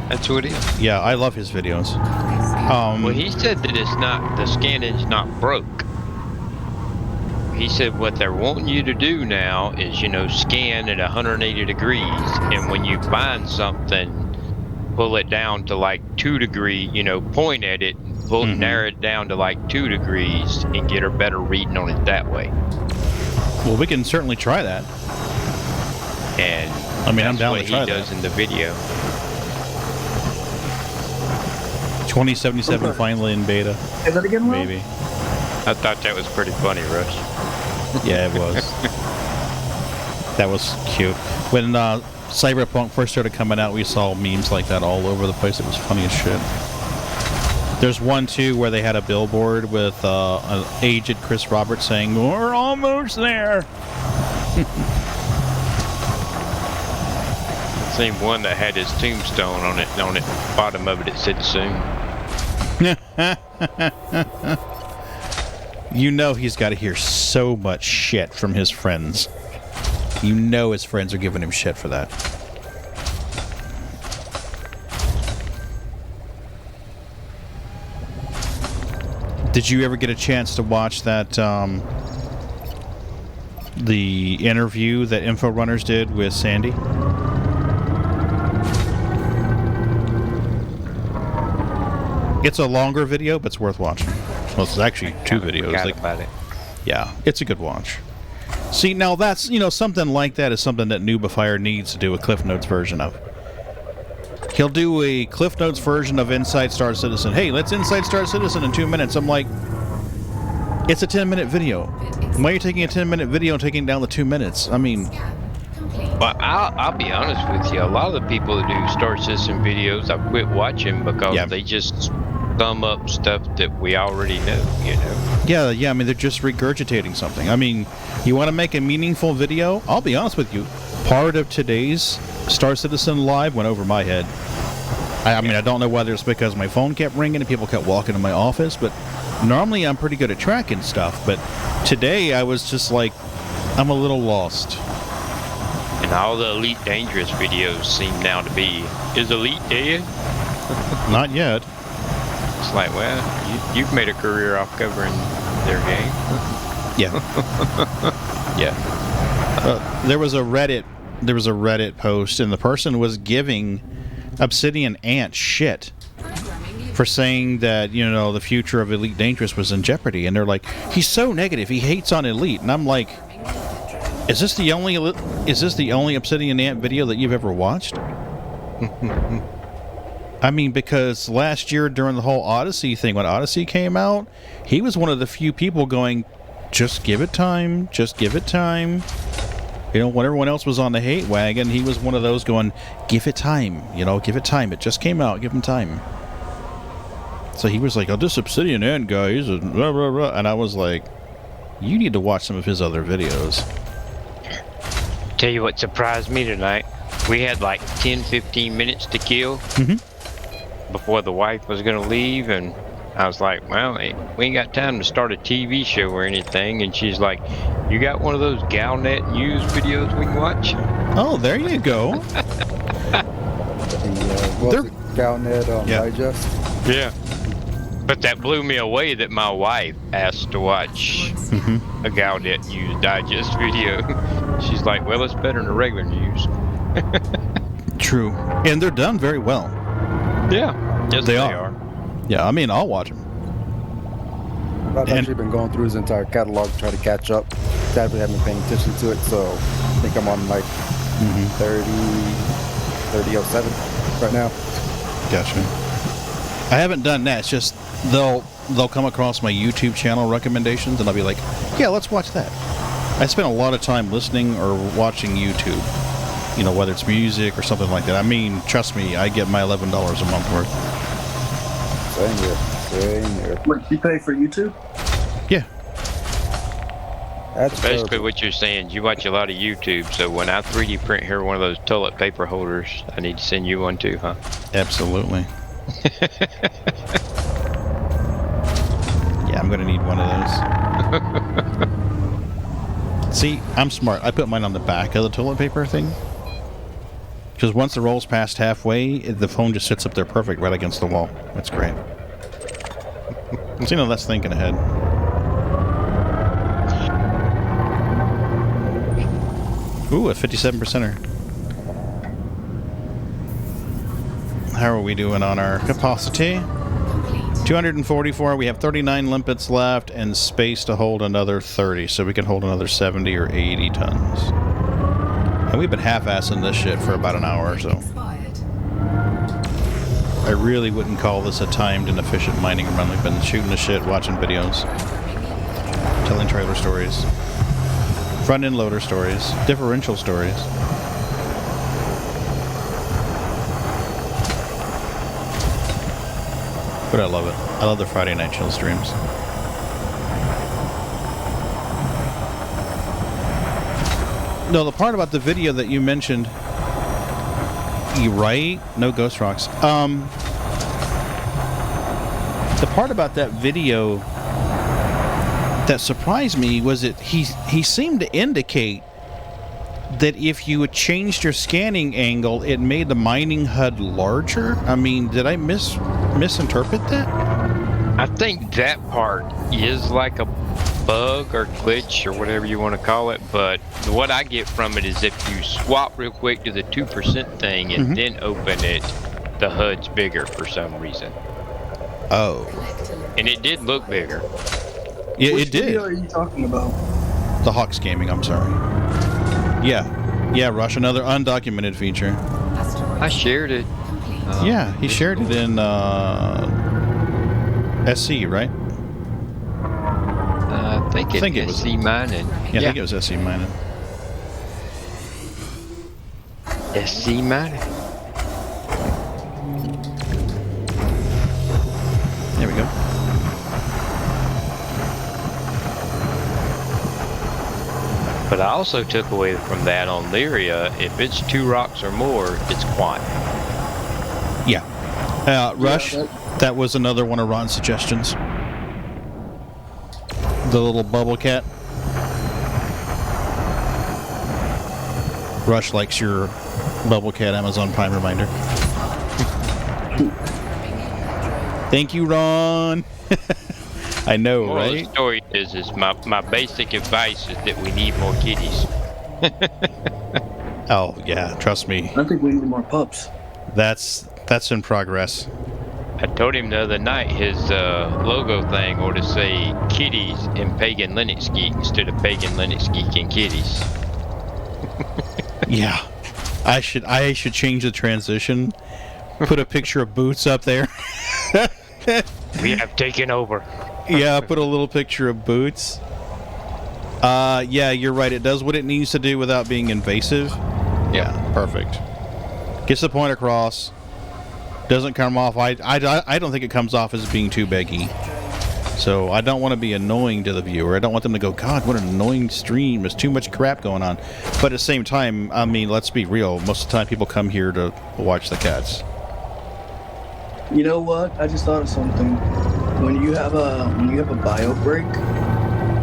That's what it is. Yeah, I love his videos. Well, he said that the scan engine's not broke. He said what they're wanting you to do now is, scan at 180 degrees, and when you find something, pull it down to like 2 degrees, point at it, narrow it down to like 2 degrees, and get a better reading on it that way. Well, we can certainly try that. And I'm down to try that. That's what he does in the video. 2077 finally in beta. Say that again, Will? Maybe. I thought that was pretty funny, Rush. Yeah, it was. That was cute. When Cyberpunk first started coming out, we saw memes like that all over the place. It was funny as shit. There's one, too, where they had a billboard with an aged Chris Roberts saying, "We're almost there." Seen one that had his tombstone on it. On the bottom of it said soon. He's got to hear so much shit from his friends. His friends are giving him shit for that. Did you ever get a chance to watch that, the interview that InfoRunners did with Sandy? It's a longer video, but it's worth watching. Well, it's actually 2 videos. About it. Yeah, it's a good watch. See, now that's, something like that is something that Noobifier needs to do a Cliff Notes version of. He'll do a Cliff Notes version of Inside Star Citizen. Hey, let's Inside Star Citizen in 2 minutes. I'm like, it's a 10-minute video. Why are you taking a 10-minute video and taking down the 2 minutes? I mean... Well, I'll be honest with you. A lot of the people that do Star Citizen videos, I quit watching because they just thumb up stuff that we already know, Yeah, I mean, they're just regurgitating something. I mean, you want to make a meaningful video? I'll be honest with you. Part of today's Star Citizen Live went over my head. I mean, I don't know whether it's because my phone kept ringing and people kept walking in my office, but normally I'm pretty good at tracking stuff. But today I was just like, I'm a little lost. And all the Elite Dangerous videos seem now to be, is Elite dead? Not yet. It's like, well, you've made a career off covering their game. Yeah. Yeah. There was a Reddit post, and the person was giving Obsidian Ant shit for saying that, you know, the future of Elite Dangerous was in jeopardy. And they're like, he's so negative, he hates on Elite. And I'm like, is this the only Obsidian Ant video that you've ever watched? I mean, because last year during the whole Odyssey thing, when Odyssey came out, he was one of the few people going, just give it time, just give it time. You know, when everyone else was on the hate wagon, he was one of those going, give it time, you know, give it time. It just came out, give him time. So he was like, oh, this Obsidian Ant guy, he's a blah, blah, blah. And I was like, you need to watch some of his other videos. Tell you what surprised me tonight. We had like 10-15 minutes to kill before the wife was going to leave, and I was like, well, we ain't got time to start a TV show or anything. And she's like, you got one of those Galnet news videos we can watch? Oh, there you go. The Galnet Digest. Yeah. But that blew me away that my wife asked to watch a Galnet News Digest video. She's like, well, it's better than the regular news. True. And they're done very well. Yeah. Yes, they are. Yeah, I mean, I'll watch them. I've actually been going through his entire catalog to try to catch up. Sadly, I haven't been paying attention to it, so I think I'm on like 3007 right now. Gotcha. I haven't done that. It's just they'll come across my YouTube channel recommendations, and I'll be like, yeah, let's watch that. I spend a lot of time listening or watching YouTube. You know, whether it's music or something like that. I mean, trust me, I get my $11 a month worth. Same here. What, you pay for YouTube? Yeah. That's Basically terrible. what you're saying, you watch a lot of YouTube, so when I 3D print here one of those toilet paper holders, I need to send you one too, huh? Absolutely. Yeah, I'm going to need one of those. See, I'm smart. I put mine on the back of the toilet paper thing. Because once the roll's past halfway, the phone just sits up there perfect right against the wall. That's great. So, you know, that's thinking ahead. Ooh, a 57%er. How are we doing on our capacity? 244. We have 39 limpets left and space to hold another 30. So we can hold another 70 or 80 tons. And we've been half-assing this shit for about an hour or so. I really wouldn't call this a timed and efficient mining run. We've been shooting the shit, watching videos, telling trailer stories, front-end loader stories, differential stories. But I love it. I love the Friday night chill streams. No, the part about the video that you mentioned, you right? No ghost rocks. The part about that video that surprised me was that he seemed to indicate that if you had changed your scanning angle, it made the mining HUD larger. I mean, did I misinterpret that? I think that part is like a bug or glitch or whatever you want to call it, but what I get from it is if you swap real quick to the 2% thing and then open it, the HUD's bigger for some reason. Oh. And it did look bigger. Yeah, Which it did. video are you talking about? The Hawks gaming, I'm sorry. Yeah. Yeah, Rush, another undocumented feature. I shared it. Yeah, he shared it in SC, right? I think it was SC Mining. Yeah, I think it was SC Mining. SC Mining. There we go. But I also took away from that on Lyria, if it's 2 rocks or more, it's quant. Yeah. Rush, that was another one of Ron's suggestions. The little bubble cat. Rush likes your bubble cat Amazon Prime reminder. Thank you, Ron. I know, Moral of right? the story is my basic advice is that we need more kitties. Oh yeah, trust me. I think we need more pups. That's in progress. I told him the other night his logo thing ought to say kitties and Pagan Linux Geek instead of Pagan Linux Geek and kitties. Yeah, I should change the transition. Put a picture of Boots up there. We have taken over. Yeah, put a little picture of Boots. Yeah, you're right. It does what it needs to do without being invasive. Yeah, perfect. Gets the point across. Doesn't come off. I don't think it comes off as being too beggy. So I don't want to be annoying to the viewer. I don't want them to go, God, what an annoying stream. There's too much crap going on. But at the same time, I mean, let's be real. Most of the time people come here to watch the cats. You know what? I just thought of something. When you have a bio break,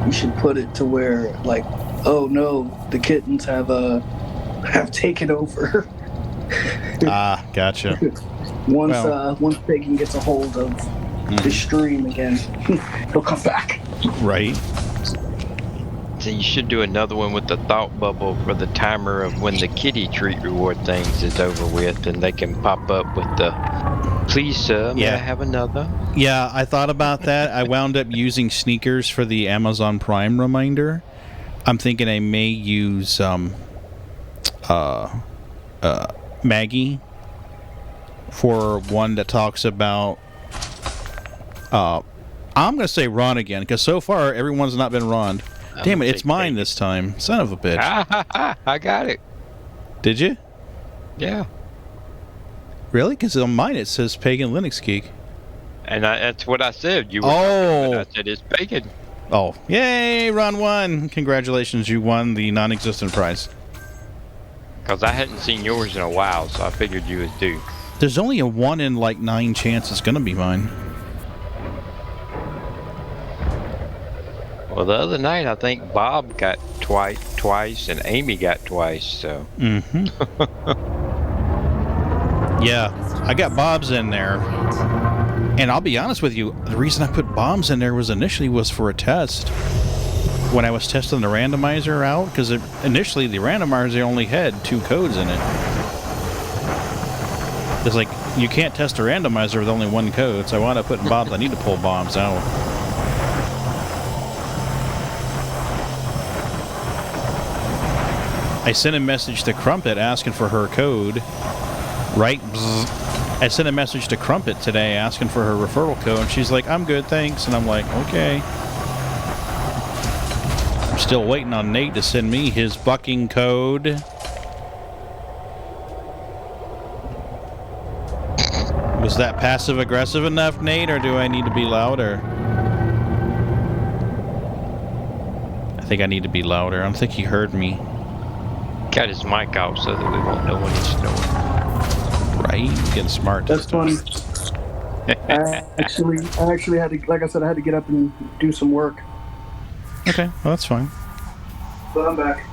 you should put it to where, like, oh no, the kittens have taken over. Ah, gotcha. Once Pagan gets a hold of the stream again, he'll come back. Right. So you should do another one with the thought bubble for the timer of when the kitty treat reward things is over with, and they can pop up with the, please sir, may I have another? Yeah, I thought about that. I wound up using sneakers for the Amazon Prime reminder. I'm thinking I may use Maggie for one that talks about I'm gonna say Ron again, because so far everyone's not been Ron. Damn it, it's mine this time. Son of a bitch. I got it. Did you? Yeah. Really? Because on mine it says Pagan Linux Geek. And that's what I said. You were I said it's Pagan. Oh, yay, Ron won. Congratulations, you won the non-existent prize. Because I hadn't seen yours in a while, so I figured you was due. There's only a 1 in like 9 chance it's gonna be mine. Well, the other night I think Bob got twice, and Amy got twice. So. Mm-hmm. Yeah, I got Bob's in there, and I'll be honest with you. The reason I put Bob's in there was initially for a test. When I was testing the randomizer out, because initially the randomizer only had 2 codes in it. It's like, you can't test a randomizer with only 1 code, so I wound up putting Bob's. I need to pull Bob's out. I sent a message to Crumpet asking for her code. Right? Bzz. I sent a message to Crumpet today asking for her referral code, and she's like, I'm good, thanks. And I'm like, okay. I'm still waiting on Nate to send me his bucking code. Was that passive-aggressive enough, Nate, or do I need to be louder? I think I need to be louder. I don't think he heard me. Got his mic off so that we won't know when he's snoring. Right? Getting smart. That's funny. I actually had to, like I said, I had to get up and do some work. Okay, well, that's fine. But I'm back.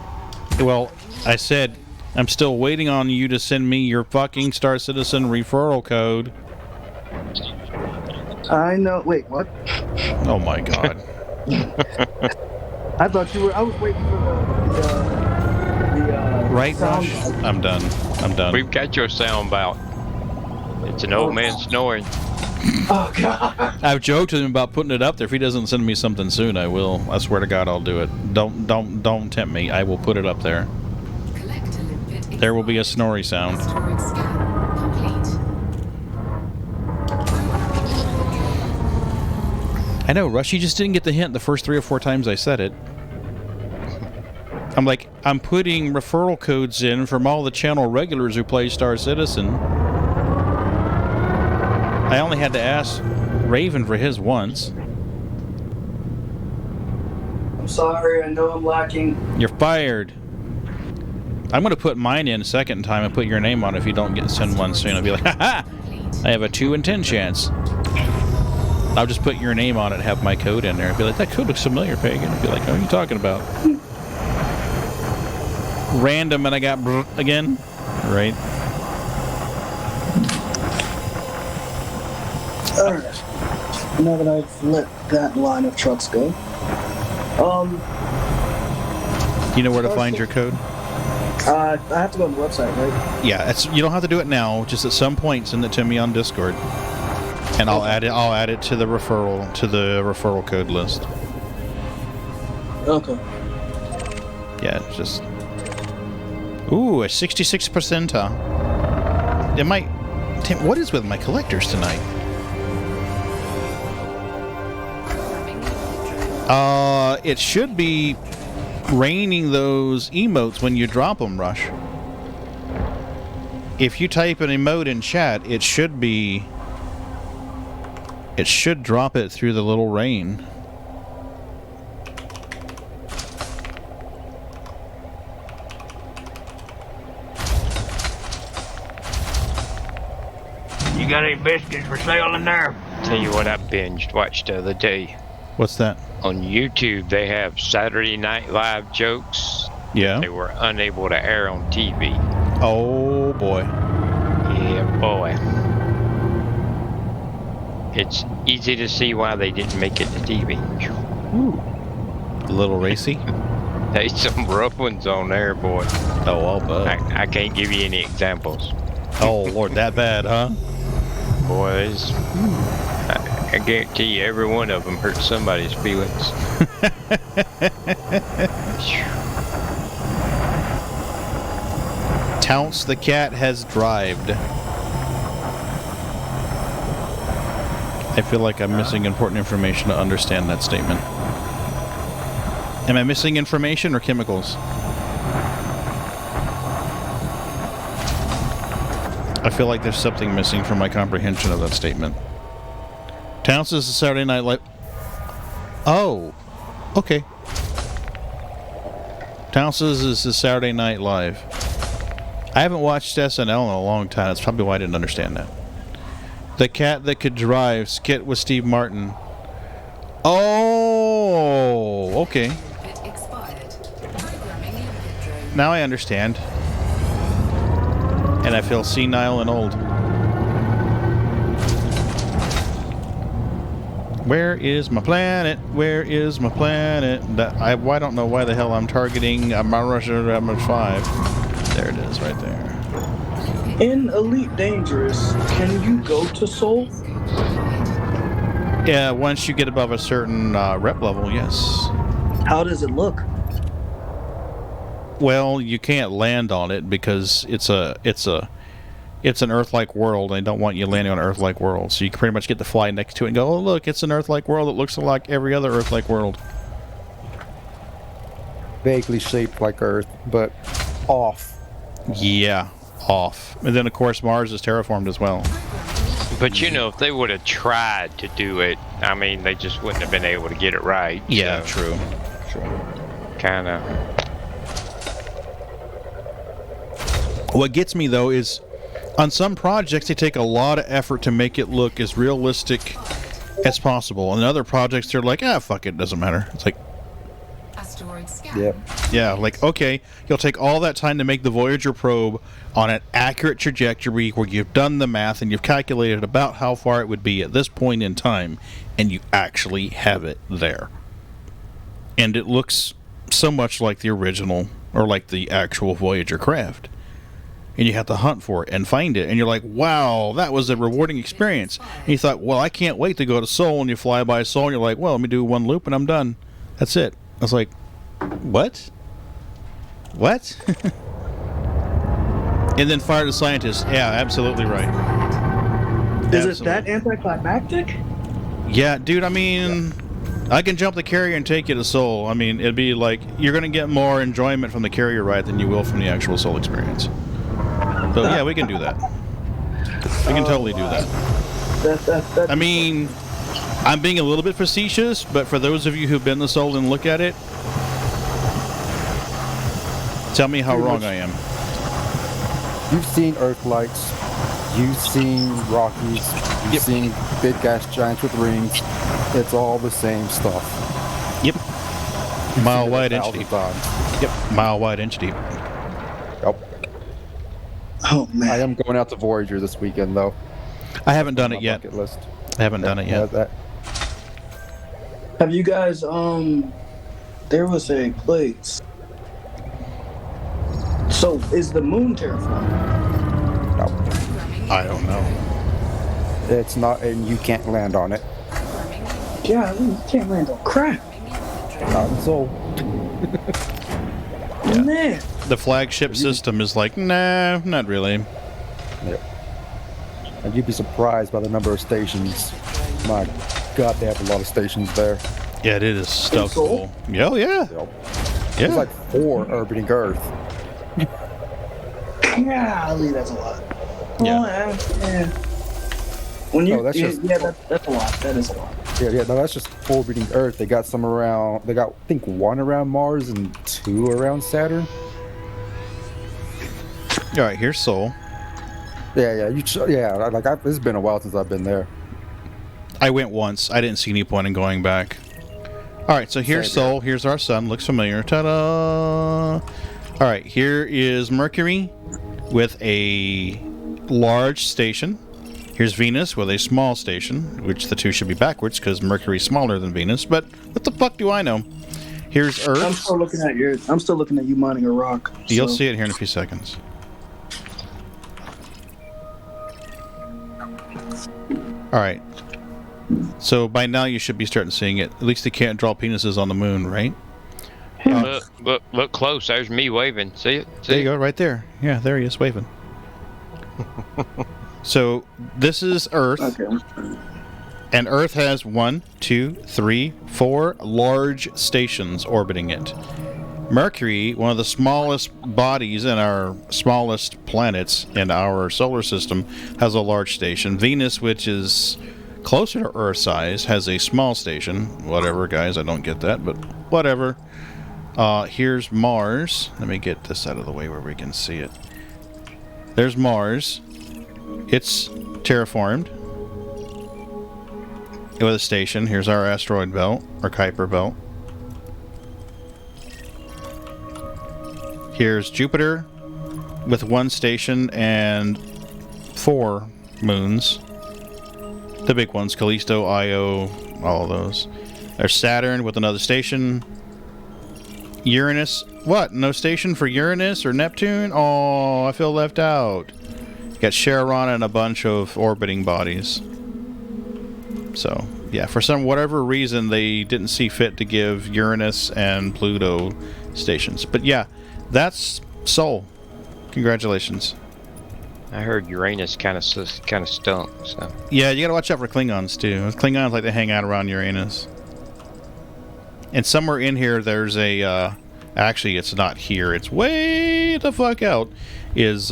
Well, I said I'm still waiting on you to send me your fucking Star Citizen referral code. I know. Wait, what? Oh my god. I thought you were. I was waiting for the right, sound. Rush? I'm done. I'm done. We've got your sound bout. It's an old man snoring. Oh god. I've joked with him about putting it up there. If he doesn't send me something soon, I will. I swear to God, I'll do it. Don't tempt me. I will put it up there. There will be a snory sound. Storage scan complete. I know, Rush, you just didn't get the hint the first 3 or 4 times I said it. I'm like, I'm putting referral codes in from all the channel regulars who play Star Citizen. I only had to ask Raven for his once. I'm sorry. I know I'm lacking. You're fired. I'm going to put mine in a second time and put your name on it if you don't send one soon. I'll be like, ha-ha! I have a 2 in 10 chance. I'll just put your name on it and have my code in there. I'd be like, that code looks familiar, Pagan. I'd be like, what are you talking about? Random, and I got again. Right. Alright. Now that I've let that line of trucks go. You know where to find your code? I have to go on the website, right? Yeah, you don't have to do it now. Just at some point, send it to me on Discord, and I'll add it to the referral code list. Okay. Yeah, it's just. Ooh, a 66%. It might. Damn, what is with my collectors tonight? It should be raining those emotes when you drop them, Rush. If you type an emote in chat, it should drop it through the little rain. You got any biscuits for sale in there? Tell you what I binged watched the other day. What's that? On YouTube, they have Saturday Night Live jokes Yeah. they were unable to air on TV. Oh boy. Yeah, boy. It's easy to see why they didn't make it to TV. Ooh. A little racy. There's some rough ones on there, boy. Oh, I'll bet. I can't give you any examples. Oh Lord, that bad, huh? Boys, I guarantee you every one of them hurt somebody's feelings. Tounce the cat has drived. I feel like I'm missing important information to understand that statement. Am I missing information or chemicals? I feel like there's something missing from my comprehension of that statement. Tounce is a Saturday Night Live. Oh, okay. Tounce's is the Saturday Night Live. I haven't watched SNL in a long time. That's probably why I didn't understand that. The Cat That Could Drive skit with Steve Martin. Oh, okay. Now I understand. And I feel senile and old. Where is my planet? Where is my planet? I don't know why the hell I'm targeting. I'm rushing at 5. There it is, right there. In Elite Dangerous, can you go to Soul? Yeah, once you get above a certain rep level, yes. How does it look? Well, you can't land on it because it's an Earth-like world, and they don't want you landing on an Earth-like world. So you can pretty much get to fly next to it and go, oh, look, it's an Earth-like world that looks like every other Earth-like world. Vaguely shaped like Earth, but off. Yeah, off. And then, of course, Mars is terraformed as well. But you know, if they would have tried to do it, I mean, they just wouldn't have been able to get it right. Yeah, so, true. Kind of. What gets me, though, is on some projects, they take a lot of effort to make it look as realistic as possible. And in other projects, they're like, fuck it, doesn't matter. It's like, Yep. yeah, like, okay, you'll take all that time to make the Voyager probe on an accurate trajectory where you've done the math and you've calculated about how far it would be at this point in time, and you actually have it there. And it looks so much like the original, or like the actual Voyager craft. And you have to hunt for it and find it, and you're like, wow, that was a rewarding experience. And you thought, well, I can't wait to go to Sol, and you fly by Sol, and you're like, well, let me do one loop and I'm done. That's it. I was like, what? And then Fire the Scientist. Yeah, absolutely right. Is it that anticlimactic? Yeah, dude, I mean, I can jump the carrier and take you to Sol. I mean, it'd be like, you're going to get more enjoyment from the carrier ride than you will from the actual Sol experience. So yeah, we can do that. We can totally do that. I mean, I'm being a little bit facetious, but for those of you who've been to Sol and look at it, tell me how wrong I am. You've seen Earth lights. You've seen Rockies. You've seen big gas giants with rings. It's all the same stuff. Yep. You've Mile seen it wide, inch 1,000 deep. times. Yep. Mile wide, inch deep. Yep. Oh man. I am going out to Voyager this weekend, though. I haven't done On it my yet. bucket list. I haven't done it yet. Have you guys there was a place. So is the moon terraformed? No, I don't know. it's not, and you can't land on it. Yeah, you can't land on crap. Not so. Man. The flagship system is like, nah, not really. Yep. And you'd be surprised by the number of stations. My God, they have a lot of stations there. Yeah, it is stuff Seoul? full. Yeah, yeah. Yep. Yeah. There's like 4 orbiting Earth. Golly, that's a lot. Yeah. Oh, yeah. When you, that's just- that's a lot. That is a lot. Yeah, no, that's just orbiting Earth. They got some around. They got, I think, 1 around Mars and 2 around Saturn. All right, here's Seoul. Yeah. It's been a while since I've been there. I went once. I didn't see any point in going back. All right, so here's Same here. Seoul. Here's our sun. Looks familiar. Ta-da! All right, here is Mercury with a large station. Here's Venus with a small station, which the two should be backwards because Mercury's smaller than Venus. But what the fuck do I know? Here's Earth. I'm still looking at you mining a rock. You'll so- see it here in a few seconds. All right. So by now you should be starting seeing it. At least they can't draw penises on the moon, right? Look close. There's me waving. See it? See There you it? go, right there. Yeah, there he is waving. So this is Earth, Okay. and Earth has 1, 2, 3, 4 large stations orbiting it. Mercury, one of the smallest bodies and our smallest planets in our solar system, has a large station. Venus, which is closer to Earth size, has a small station. Whatever, guys, I don't get that, but whatever. Here's Mars. Let me get this out of the way where we can see it. There's Mars. It's terraformed with a station. Here's our asteroid belt, or Kuiper belt. Here's Jupiter with 1 station and 4 moons. The big ones, Callisto, Io, all of those. There's Saturn with another station. Uranus. What? No station for Uranus or Neptune? Oh, I feel left out. Got Charon and a bunch of orbiting bodies. So, yeah, for whatever reason, they didn't see fit to give Uranus and Pluto stations. But yeah, that's Sol. Congratulations. I heard Uranus kind of stunk. So Yeah, you gotta watch out for Klingons too. Klingons like to hang out around Uranus. And somewhere in here, there's a. Actually, it's not here. It's way the fuck out. Is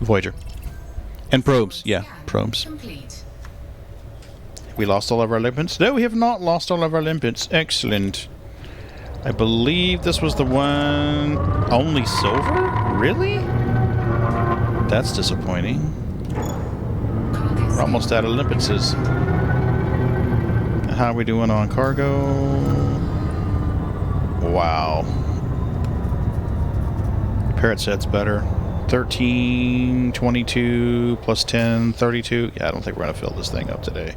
Voyager and probes. Yeah, probes. Complete. We lost all of our limpets. No, we have not lost all of our limpets. Excellent. I believe this was the one. Only silver? Really? That's disappointing. We're almost out of limpetses. How are we doing on cargo? Wow. Parrot said's better. 13, 22, plus 10, 32. Yeah, I don't think we're going to fill this thing up today.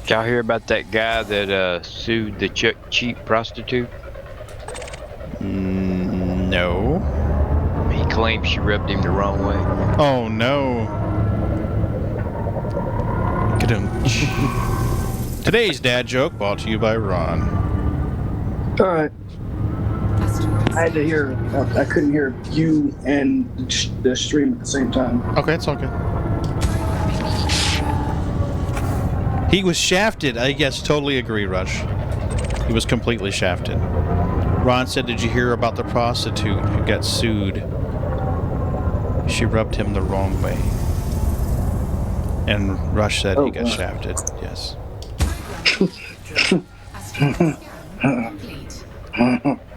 did y'all hear about that guy that sued the cheap prostitute? No. He claims she rubbed him the wrong way. Oh, no. Today's dad joke brought to you by Ron. All right. I had to hear. I couldn't hear you and the stream at the same time. Okay, it's all good. He was shafted. I guess totally agree, Rush. He was completely shafted. Ron said, did you hear about the prostitute who got sued? She rubbed him the wrong way. And Rush said he got shafted. Yes.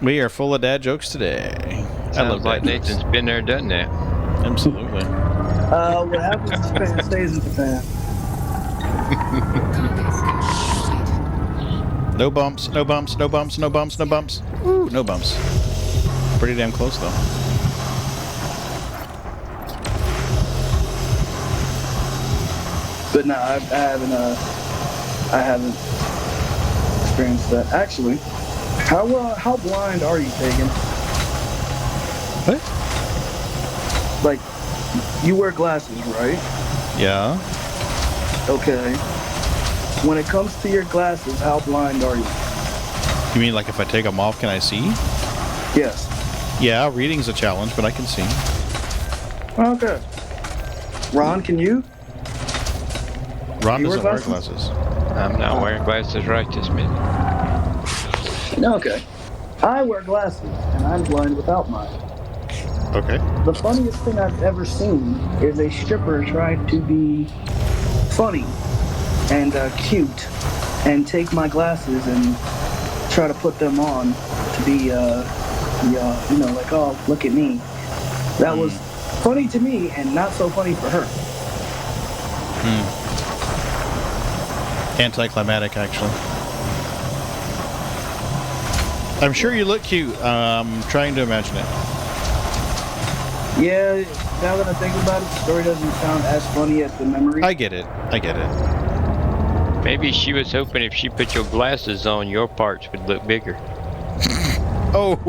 We are full of dad jokes today. Sounds like dad jokes. Nathan's been there, done that. Absolutely. What happens in Japan stays in Japan. No bumps, no bumps, no bumps, no bumps, no bumps. Ooh, no bumps. Pretty damn close, though. But no, I haven't experienced that. Actually, how blind are you, Pagan? What? Like, you wear glasses, right? Yeah. Okay. When it comes to your glasses, how blind are you? You mean like if I take them off, can I see? Yes. Yeah, reading's a challenge, but I can see. Okay. Ron, can you? Ron You wear doesn't wear glasses? glasses. I'm not wearing glasses right this minute. Okay. I wear glasses, and I'm blind without mine. Okay. The funniest thing I've ever seen is a stripper try to be funny and cute and take my glasses and try to put them on to be, like, oh, look at me. That was funny to me and not so funny for her. Anticlimactic, actually. I'm sure you look cute. Trying to imagine it. Yeah, now that I think about it, the story doesn't sound as funny as the memory. I get it. I get it. Maybe she was hoping if she put your glasses on, your parts would look bigger. Oh,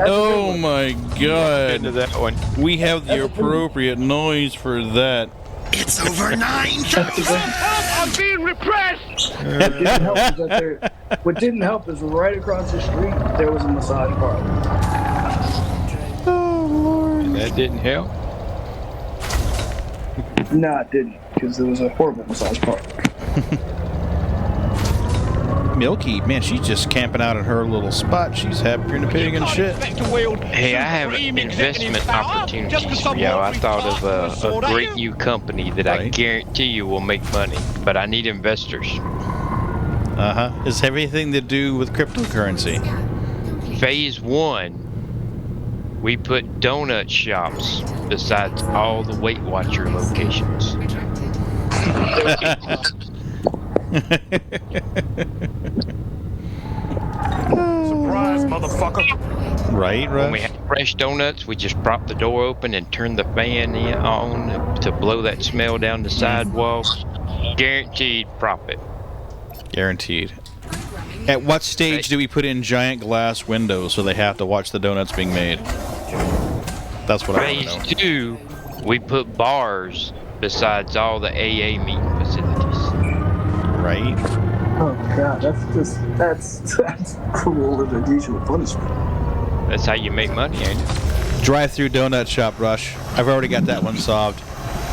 oh my God! Into that one. We have the appropriate noise for that. It's over 9. I'm being repressed! What didn't help is right across the street there was a massage parlor. That didn't help. No, it didn't, because it was a horrible massage parlor. Milky, man, she's just camping out in her little spot. She's happier than a pig and shit. Hey, I have investment opportunities for y'all. I thought of a great new company that I guarantee you will make money, but I need investors. It's everything to do with cryptocurrency. Phase 1, we put donut shops besides all the Weight Watcher locations. Surprise, motherfucker. Right, When we Rush? have fresh donuts, we just prop the door open and turn the fan on to blow that smell down the sidewalk. Guaranteed profit. Guaranteed. At what stage do we put in giant glass windows so they have to watch the donuts being made? That's what I want Phase to know. 2, we put bars besides all the AA meeting facilities. Right? Oh God, that's cruel and unusual punishment. That's how you make money, ain't it? Drive-through donut shop, Rush. I've already got that one solved.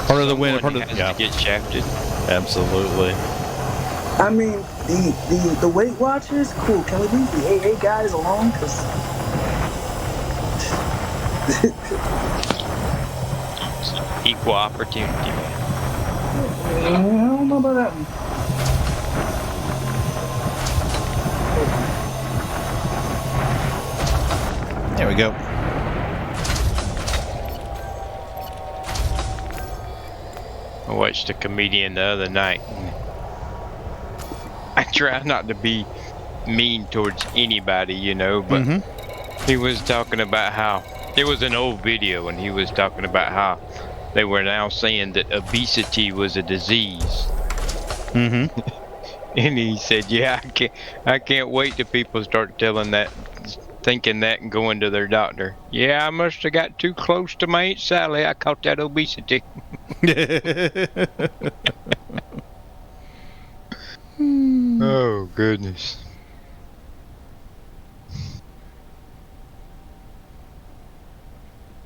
Part of the win. Part Someone of the, has to get shafted. Absolutely. I mean, the Weight Watchers, cool. Can we leave the AA guys alone? Cause Equal opportunity, man. I don't know about that one. There we go. I watched a comedian the other night. I try not to be mean towards anybody, you know, but he was talking about how it was an old video, and he was talking about how they were now saying that obesity was a disease. And he said, "Yeah, I can't wait till people start thinking that, and going to their doctor. Yeah, I must have got too close to my Aunt Sally. I caught that obesity." Oh goodness.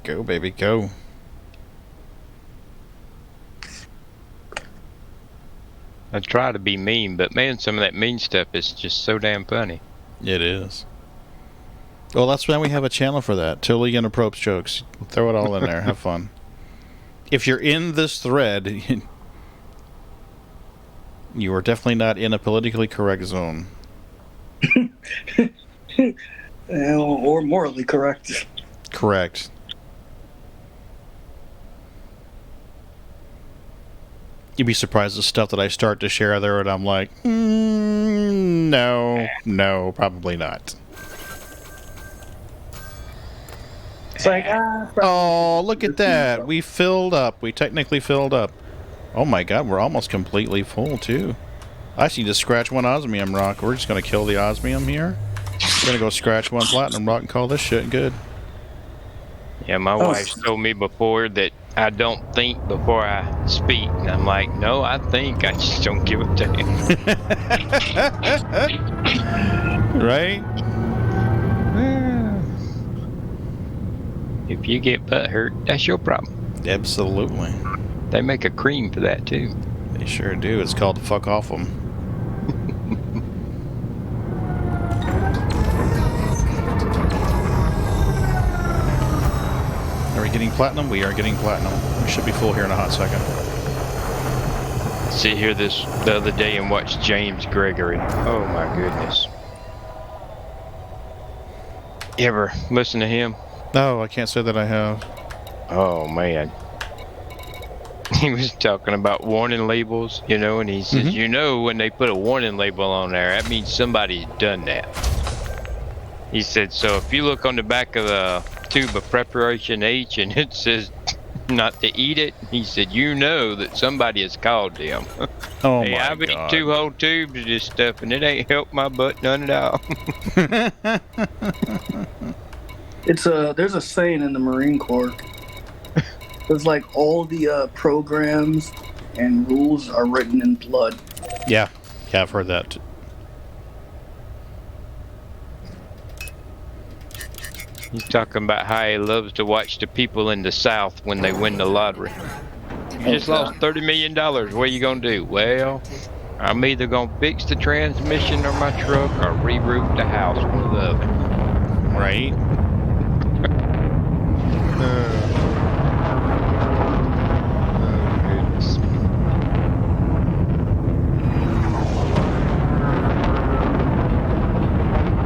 Go, baby, go. I try to be mean, but man, some of that mean stuff is just so damn funny. It is. Well, that's why we have a channel for that. Totally inappropriate jokes. Throw it all in there. Have fun. If you're in this thread, you are definitely not in a politically correct zone. Or morally correct. Correct. You'd be surprised at the stuff that I start to share there, and I'm like, no, probably not. It's like, Oh, look at that. We filled up. We technically filled up. Oh my god, we're almost completely full, too. I actually just scratch one osmium rock. We're just going to kill the osmium here. We're going to go scratch one platinum rock and call this shit good. Yeah, my wife told me before that I don't think before I speak. And I'm like, no, I think. I just don't give a damn. Right? If you get butt hurt, that's your problem. Absolutely. They make a cream for that, too. They sure do. It's called the fuck off 'em. Are we getting platinum? We are getting platinum. We should be full here in a hot second. Sit here the other day and watch James Gregory. Oh my goodness. You ever listen to him? No, I can't say that I have. Oh man. He was talking about warning labels, you know, and he says, you know, when they put a warning label on there, that means somebody's done that. He said, so if you look on the back of the tube of preparation H and it says not to eat it, he said, you know that somebody has called them. Oh hey, my I've god. eaten 2 whole tubes of this stuff and it ain't helped my butt none at all. There's a saying in the Marine Corps. It's like all the programs and rules are written in blood. Yeah, I've heard that. He's talking about how he loves to watch the people in the South when they win the lottery. You just lost $30 million. What are you going to do? Well, I'm either going to fix the transmission on my truck or reroute the house, one or the other. Right?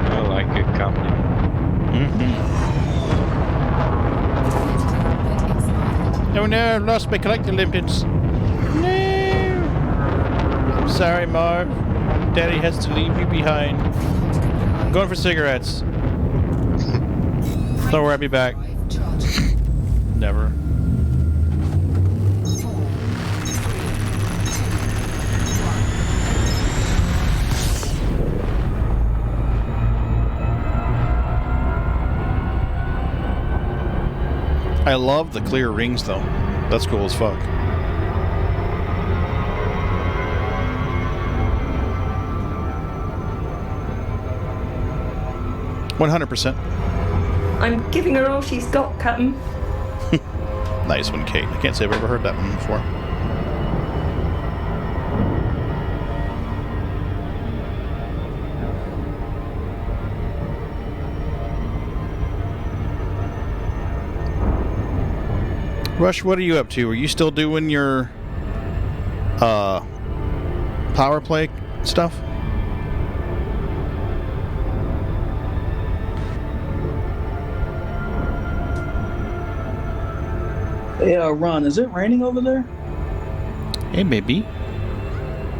I like good company. Oh no, lost my collector limpets. No! I'm sorry, Marv. Daddy has to leave you behind. I'm going for cigarettes. Don't worry, I'll be back. Never. I love the clear rings, though. That's cool as fuck. $100%. I'm giving her all she's got, Captain. Nice one, Kate. I can't say I've ever heard that one before. Rush, what are you up to? Are you still doing your power play stuff? Hey, Ron, is it raining over there? Hey, baby.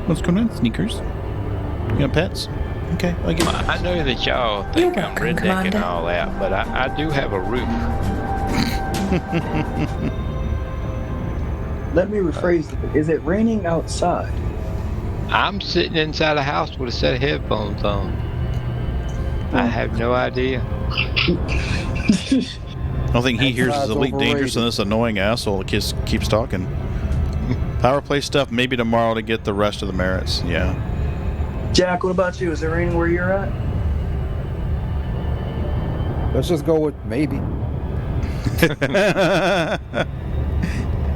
What's going on, Sneakers? You got pets? Okay, I get it. I know that y'all think I'm redneck and all that, but I do have a roof. Let me rephrase it. Is it raining outside? I'm sitting inside a house with a set of headphones on. I have no idea. I don't think he hears his Elite Dangerous and this annoying asshole that keeps talking. Power play stuff, maybe tomorrow to get the rest of the merits. Yeah. Jack, what about you? Is it raining where you're at? Let's just go with maybe.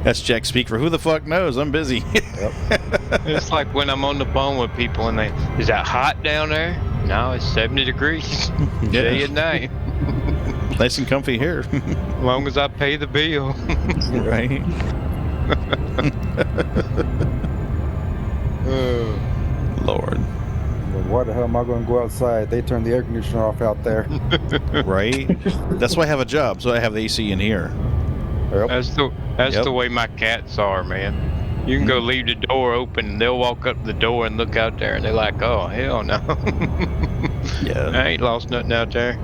That's Jack speak for who the fuck knows. I'm busy. Yep. It's like when I'm on the phone with people and is that hot down there? No, it's 70 degrees. Day and night. Nice and comfy here. As long as I pay the bill. Right. Lord. Why the hell am I going to go outside? They turned the air conditioner off out there. Right? That's why I have a job, so I have the AC in here. Yep. That's the way my cats are, man. You can go leave the door open, and they'll walk up the door and look out there, and they're like, "Oh hell no, Yeah. I ain't lost nothing out there."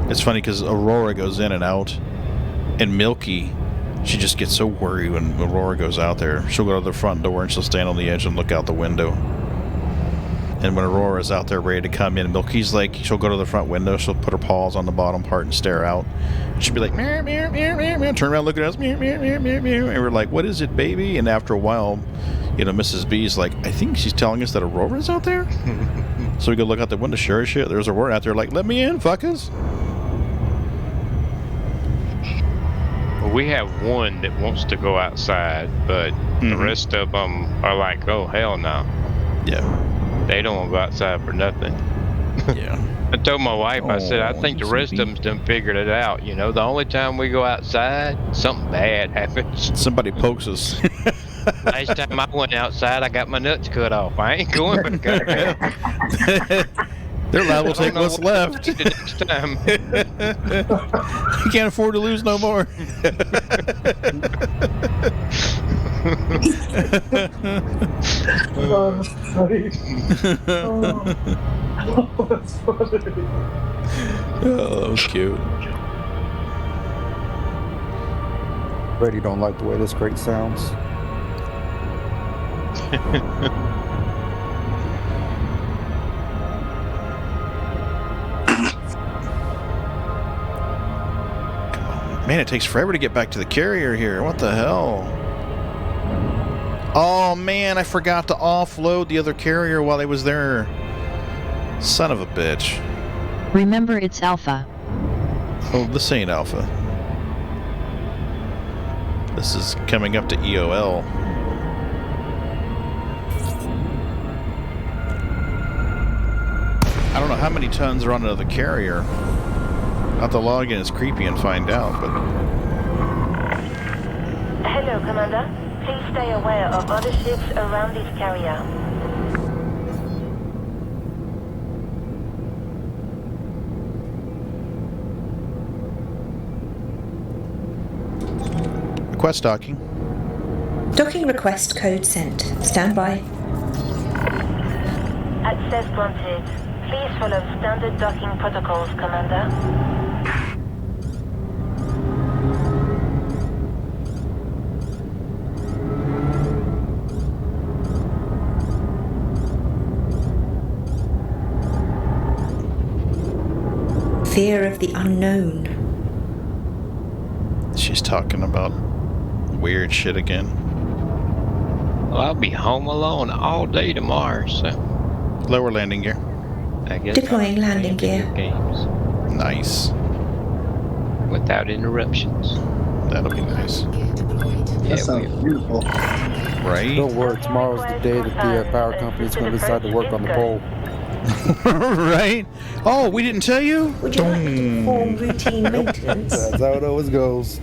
It's funny because Aurora goes in and out, and Milky, she just gets so worried when Aurora goes out there. She'll go to the front door and she'll stand on the edge and look out the window. And when Aurora's out there ready to come in, Milky's like, she'll go to the front window, she'll put her paws on the bottom part and stare out. She'll be like, meow, meow, meow, meow, meow, turn around, look at us, meow, meow, meow, meow, meow. And we're like, what is it, baby? And after a while, you know, Mrs. B's like, I think she's telling us that Aurora's out there. So we go look out the window, sure as shit, there's Aurora out there like, let me in, fuckers. Well, we have one that wants to go outside, but the rest of them are like, oh hell no. Yeah. They don't want to go outside for nothing. Yeah. I told my wife, I said, I think the rest of them's done figured it out. You know, the only time we go outside, something bad happens. Somebody pokes us. Last time I went outside, I got my nuts cut off. I ain't going back out there. They're liable to take what's left. The next time. You can't afford to lose no more. Oh, that's funny. Oh, that's funny. Oh, that was cute. Brady don't like the way this crate sounds. Man, it takes forever to get back to the carrier here. What the hell? Oh, man, I forgot to offload the other carrier while I was there. Son of a bitch. Remember, it's Alpha. Oh, this ain't Alpha. This is coming up to EOL. I don't know how many tons are on another carrier. I'll have to log in as creepy and find out, but... Hello, Commander. Please stay aware of other ships around this carrier. Request docking. Docking request code sent. Stand by. Access granted. Please follow standard docking protocols, Commander. Fear of the unknown. She's talking about weird shit again. Well, I'll be home alone all day tomorrow, so Lower landing gear. I guess Deploying I'll landing play gear. games Nice. without interruptions. That'll be nice. That sounds beautiful. Right? Don't worry, tomorrow's the day that the power company's going to decide to work on the pole. Right? Oh, we didn't tell you? Would you like me to perform routine maintenance? That's how it always goes.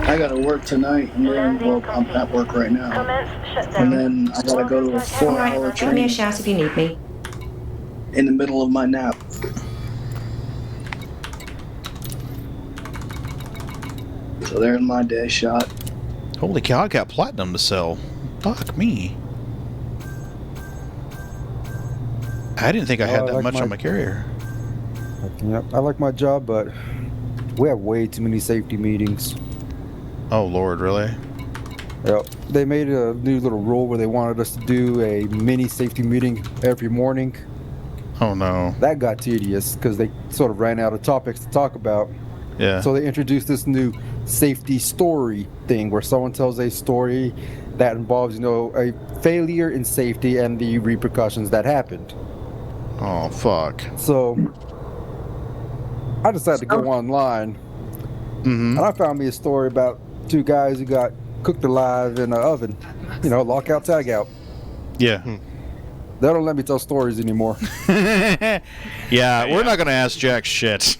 I gotta work tonight, and then, well, I'm at work right now. Commence shutdown. And then I gotta go to a 4-hour Alright, give me a training shout if you need me. in the middle of my nap. So there's my day shot. Holy cow, I got platinum to sell. Fuck me. I didn't think I had I that like much my- on my carrier. Yep, I like my job, but we have way too many safety meetings. Oh, Lord, really? Yep. They made a new little rule where they wanted us to do a mini safety meeting every morning. Oh, no. That got tedious because they sort of ran out of topics to talk about. Yeah. So they introduced this new safety story thing where someone tells a story that involves, you know, a failure in safety and the repercussions that happened. Oh, fuck. So I decided to go online, Mm-hmm. and I found me a story about two guys who got cooked alive in an oven. You know, lockout, tag out. Yeah. They don't let me tell stories anymore. Yeah, we're not going to ask Jack shit.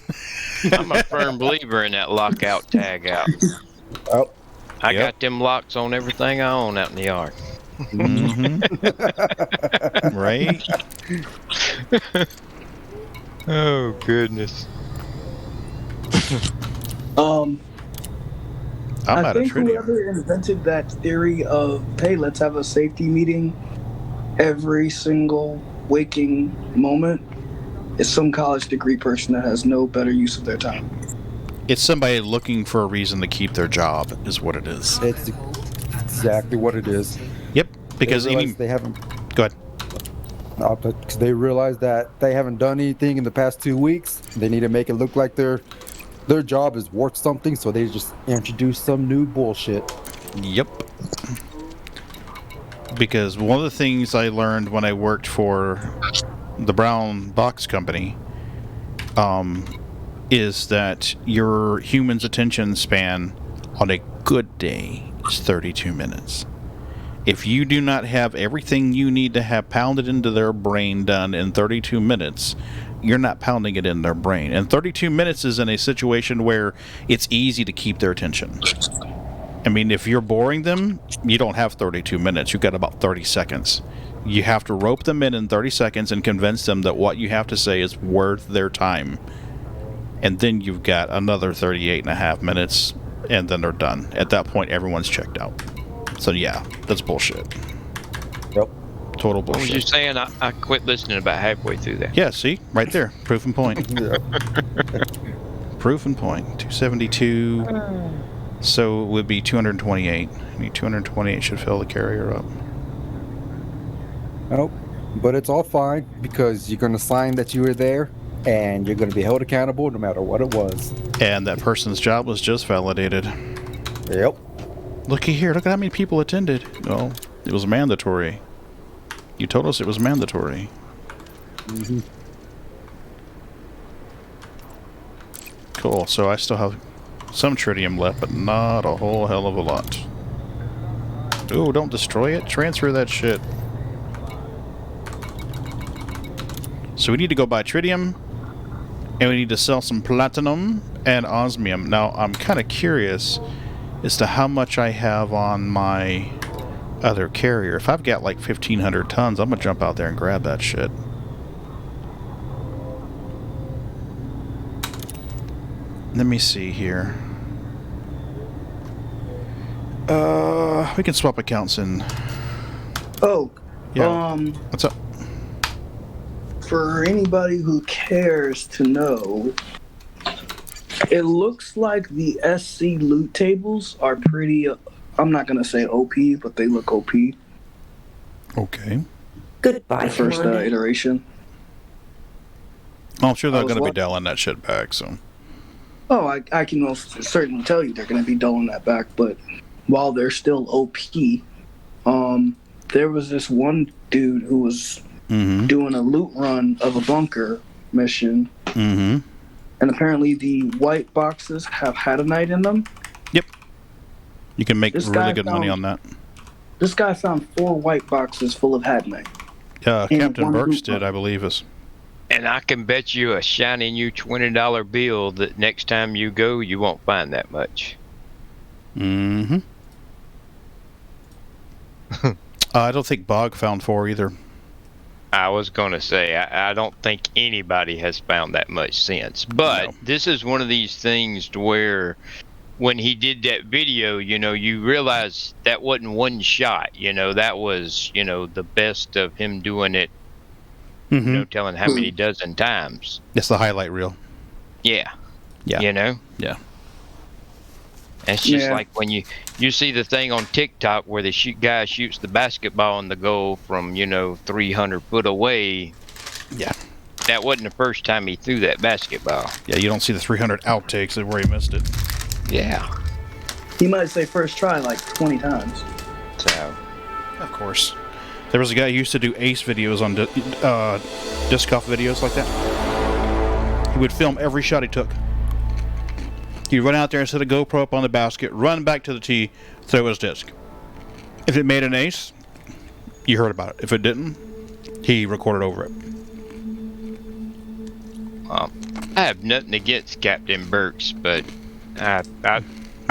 I'm a firm believer in that lockout tag out. Oh, I Yep. got them locks on everything I own out in the yard. Right? Oh goodness. I'm I out of think tritium. whoever invented that theory of, hey, let's have a safety meeting every single waking moment is some college degree person that has no better use of their time. It's somebody looking for a reason to keep their job, is what it is. It's exactly what it is. Yep, because they even... realize they haven't. Go ahead. Because they realize that they haven't done anything in the past 2 weeks. They need to make it look like their job is worth something, so they just introduce some new bullshit. Yep. Because one of the things I learned when I worked for the Brown Box Company is that your human's attention span on a good day is 32 minutes. If you do not have everything you need to have pounded into their brain done in 32 minutes, you're not pounding it in their brain. And 32 minutes is in a situation where it's easy to keep their attention. I mean, if you're boring them, you don't have 32 minutes. You've got about 30 seconds. You have to rope them in 30 seconds and convince them that what you have to say is worth their time. And then you've got another 38 and a half minutes, and then they're done. At that point, everyone's checked out. So, yeah, that's bullshit. Yep. Total What was you bullshit. saying? I quit listening about halfway through that. Yeah, see? Right there. Proof and point. Yeah. Proof and point. 272. So it would be 228. I mean, 228 should fill the carrier up. Nope. But it's all fine because you're going to sign that you were there and you're going to be held accountable no matter what it was. And that person's job was just validated. Yep. Looky here. Look at how many people attended. Well, it was mandatory. You told us it was mandatory. Mm-hmm. Cool. So I still have some tritium left, but not a whole hell of a lot. Ooh, don't destroy it. Transfer that shit. So we need to go buy tritium, and we need to sell some platinum and osmium. Now, I'm kind of curious as to how much I have on my other carrier. If I've got like 1,500 tons, I'm going to jump out there and grab that shit. Let me see here. We can swap accounts in. Oh, Yeah. What's up? for anybody who cares to know, it looks like the SC loot tables are pretty, I'm not going to say OP, but they look OP. Okay. Goodbye, The first Commander. iteration. Well, I'm sure they're I was going to be what? dialing that shit back, so. Oh, I can most certainly tell you they're going to be doling that back, but while they're still OP, there was this one dude who was doing a loot run of a bunker mission, and apparently the white boxes have Hadanite in them. Yep. You can make This really guy good money on that. This guy found 4 white boxes full of Hadanite. In Captain one Burks loot did, run. I believe, is. And I can bet you a shiny new $20 bill that next time you go, you won't find that much. Mm-hmm. I don't think Bog found 4 either. I was going to say, I don't think anybody has found that much since. But No. this is one of these things to where when he did that video, you realize that wasn't one shot. That was, the best of him doing it, telling how many dozen times. It's the highlight reel. Yeah. Yeah. Yeah. It's just Yeah. like when you see the thing on TikTok where the guy shoots the basketball in the goal from 300 foot away. Yeah. That wasn't the first time he threw that basketball. Yeah, you don't see the 300 outtakes of where he missed it. Yeah. He might say first try like 20 times. So Of course. There was a guy who used to do ace videos on disc golf videos like that. He would film every shot he took. He'd run out there and set a GoPro up on the basket, run back to the tee, throw his disc. If it made an ace, you heard about it. If it didn't, he recorded over it. I have nothing against Captain Burks, but I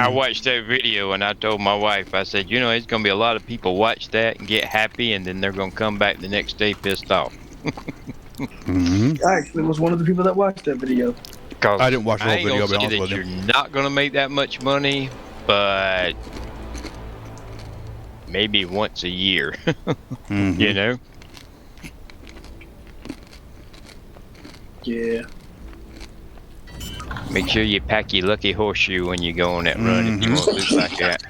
I watched that video and I told my wife, I said, there's going to be a lot of people watch that and get happy, and then they're going to come back the next day pissed off. I actually was one of the people that watched that video. Because I didn't watch the whole video, I'll be honest with you. You're not going to make that much money, but maybe once a year, you know? Yeah. Make sure you pack your lucky horseshoe when you go on that run if you want to loot like that.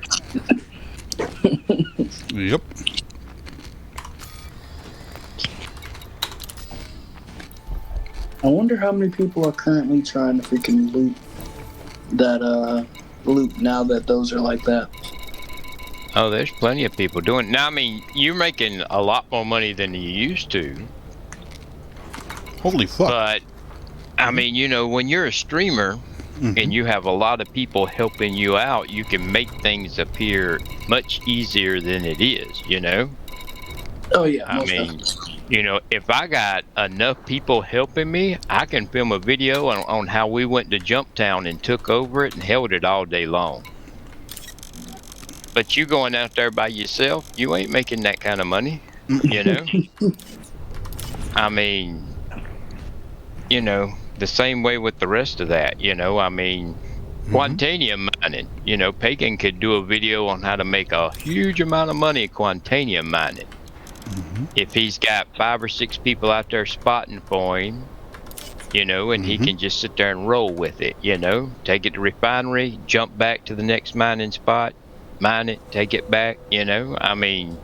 Yep. I wonder how many people are currently trying to freaking loot that loot now that those are like that. Oh, there's plenty of people doing it. Now, I mean, you're making a lot more money than you used to. Holy fuck. But, I mean, when you're a streamer and you have a lot of people helping you out, you can make things appear much easier than it is, Oh, yeah. I mean, if I got enough people helping me, I can film a video on how we went to Jump Town and took over it and held it all day long. But you going out there by yourself, you ain't making that kind of money, I mean, the same way with the rest of that, I mean, Quantanium mining, Pagan could do a video on how to make a huge amount of money Quantanium mining. If he's got 5 or 6 people out there spotting for him, and he can just sit there and roll with it, take it to refinery, jump back to the next mining spot, mine it, take it back, I mean,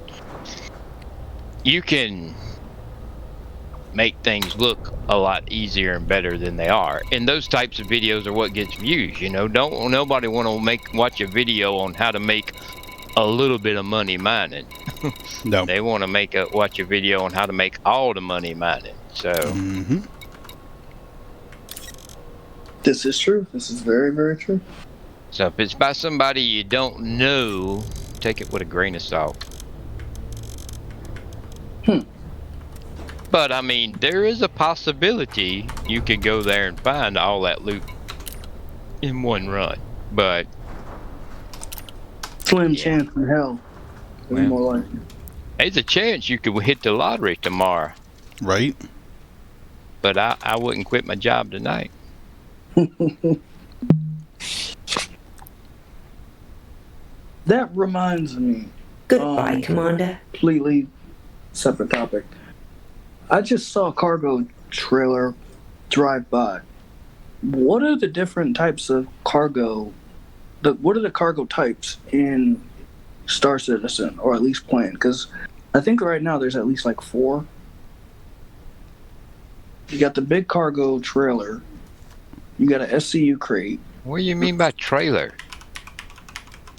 you can make things look a lot easier and better than they are, and those types of videos are what gets views. Don't nobody want to watch a video on how to make a little bit of money mining. No, they want to watch a video on how to make all the money mining. So this is true. This is very, very true. So if it's by somebody you don't know, take it with a grain of salt. But I mean, there is a possibility you could go there and find all that loot in one run, but slim chance in hell. Well, more likely. There's a chance you could hit the lottery tomorrow, right? But I wouldn't quit my job tonight. That reminds me. Goodbye, Commander. Completely separate topic. I just saw a cargo trailer drive by. What are the different types of cargo? What are the cargo types in Star Citizen, or at least planned? Because I think right now there's at least like 4. You got the big cargo trailer. You got an SCU crate. What do you mean by trailer?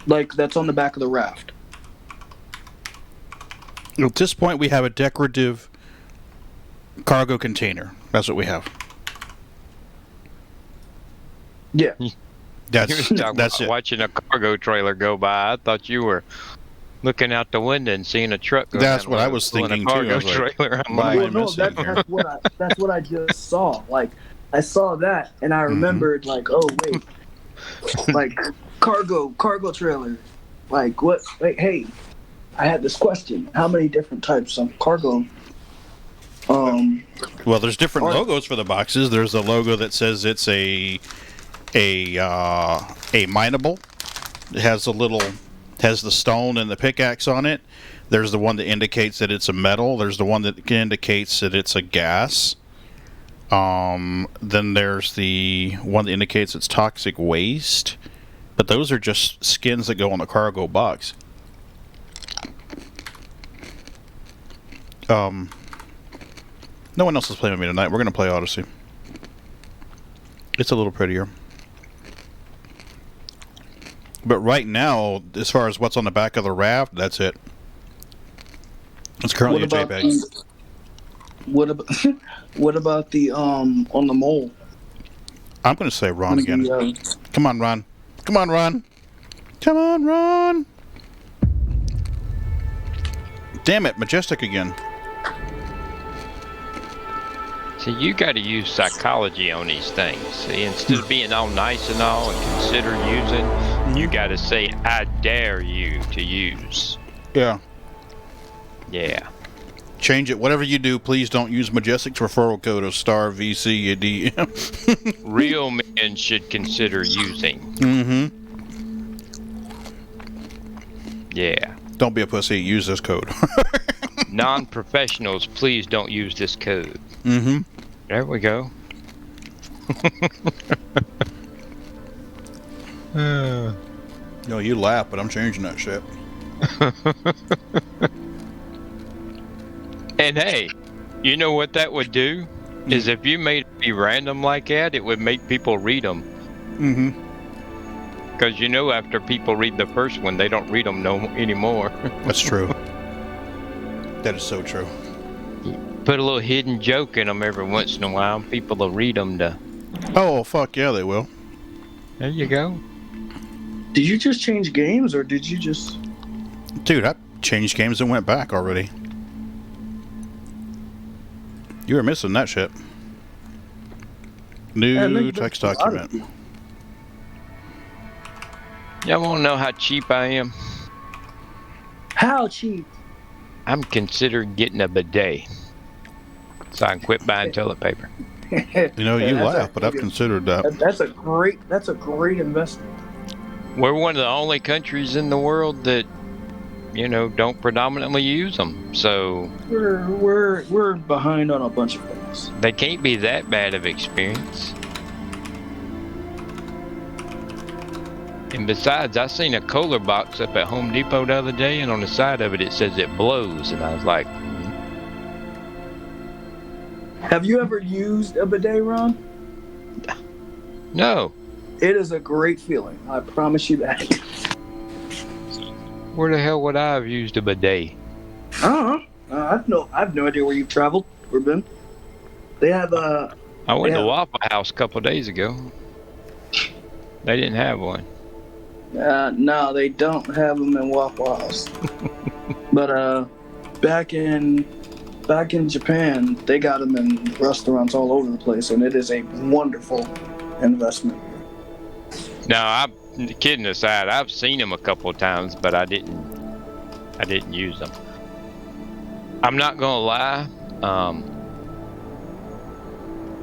Like that's on the back of the raft. At this point, we have a decorative cargo container. That's what we have. Yeah. That's it. Watching a cargo trailer go by, I thought you were looking out the window and seeing a truck go That's down what I was thinking too. Cargo trailer. I'm like, well, no, that's what I just saw. Like I saw that and I remembered like, oh wait, like cargo trailer. Like what? Wait, hey, I had this question. How many different types of cargo? Well, there's different logos for the boxes. There's a logo that says it's a mineable. It has the stone and the pickaxe on it. There's the one that indicates that it's a metal. There's the one that indicates that it's a gas. Then there's the one that indicates it's toxic waste. But those are just skins that go on the cargo box. No one else is playing with me tonight. We're going to play Odyssey. It's a little prettier. But right now, as far as what's on the back of the raft, that's it. It's currently a JPEG. What about the on the mole? I'm going to say Ron again. Come on, Ron. Come on, Ron. Come on, Ron. Damn it, Majestic again. See, you got to use psychology on these things. See, instead of being all nice and all and consider using You gotta say, I dare you to use. Yeah. Yeah. Change it. Whatever you do, please don't use Majestic's referral code of star VCD. Real men should consider using. Mm-hmm. Yeah. Don't be a pussy. Use this code. Non-professionals, please don't use this code. Mm-hmm. There we go. No, you laugh, but I'm changing that shit. And hey, you know what that would do? Is if you made it be random like that, it would make people read them. Mm-hmm. Because you know, after people read the first one, they don't read them anymore. That's true. That is so true. Put a little hidden joke in them every once in a while. People will read them to. Oh, fuck yeah, they will. There you go. Did you just change games, or did you just... Dude, I changed games and went back already. You were missing that shit. New text document. Y'all want to know how cheap I am? How cheap? I'm considering getting a bidet, so I can quit buying toilet paper. You know, you laugh, but I've considered that. That's a great investment. We're one of the only countries in the world that, you know, don't predominantly use them. So we're behind on a bunch of things. They can't be that bad of experience. And besides, I seen a Kohler box up at Home Depot the other day, and on the side of it, it says it blows, and I was like, Have you ever used a bidet, Ron? No. It is a great feeling. I promise you that. Where the hell would I have used a bidet? I've no idea where you've traveled or been. They have I went to Waffle House a couple days ago. They didn't have one. No, they don't have them in Waffle House. But back in Japan, they got them in restaurants all over the place, and it is a wonderful investment. No, kidding aside, I've seen them a couple of times, but I didn't use them. I'm not gonna lie.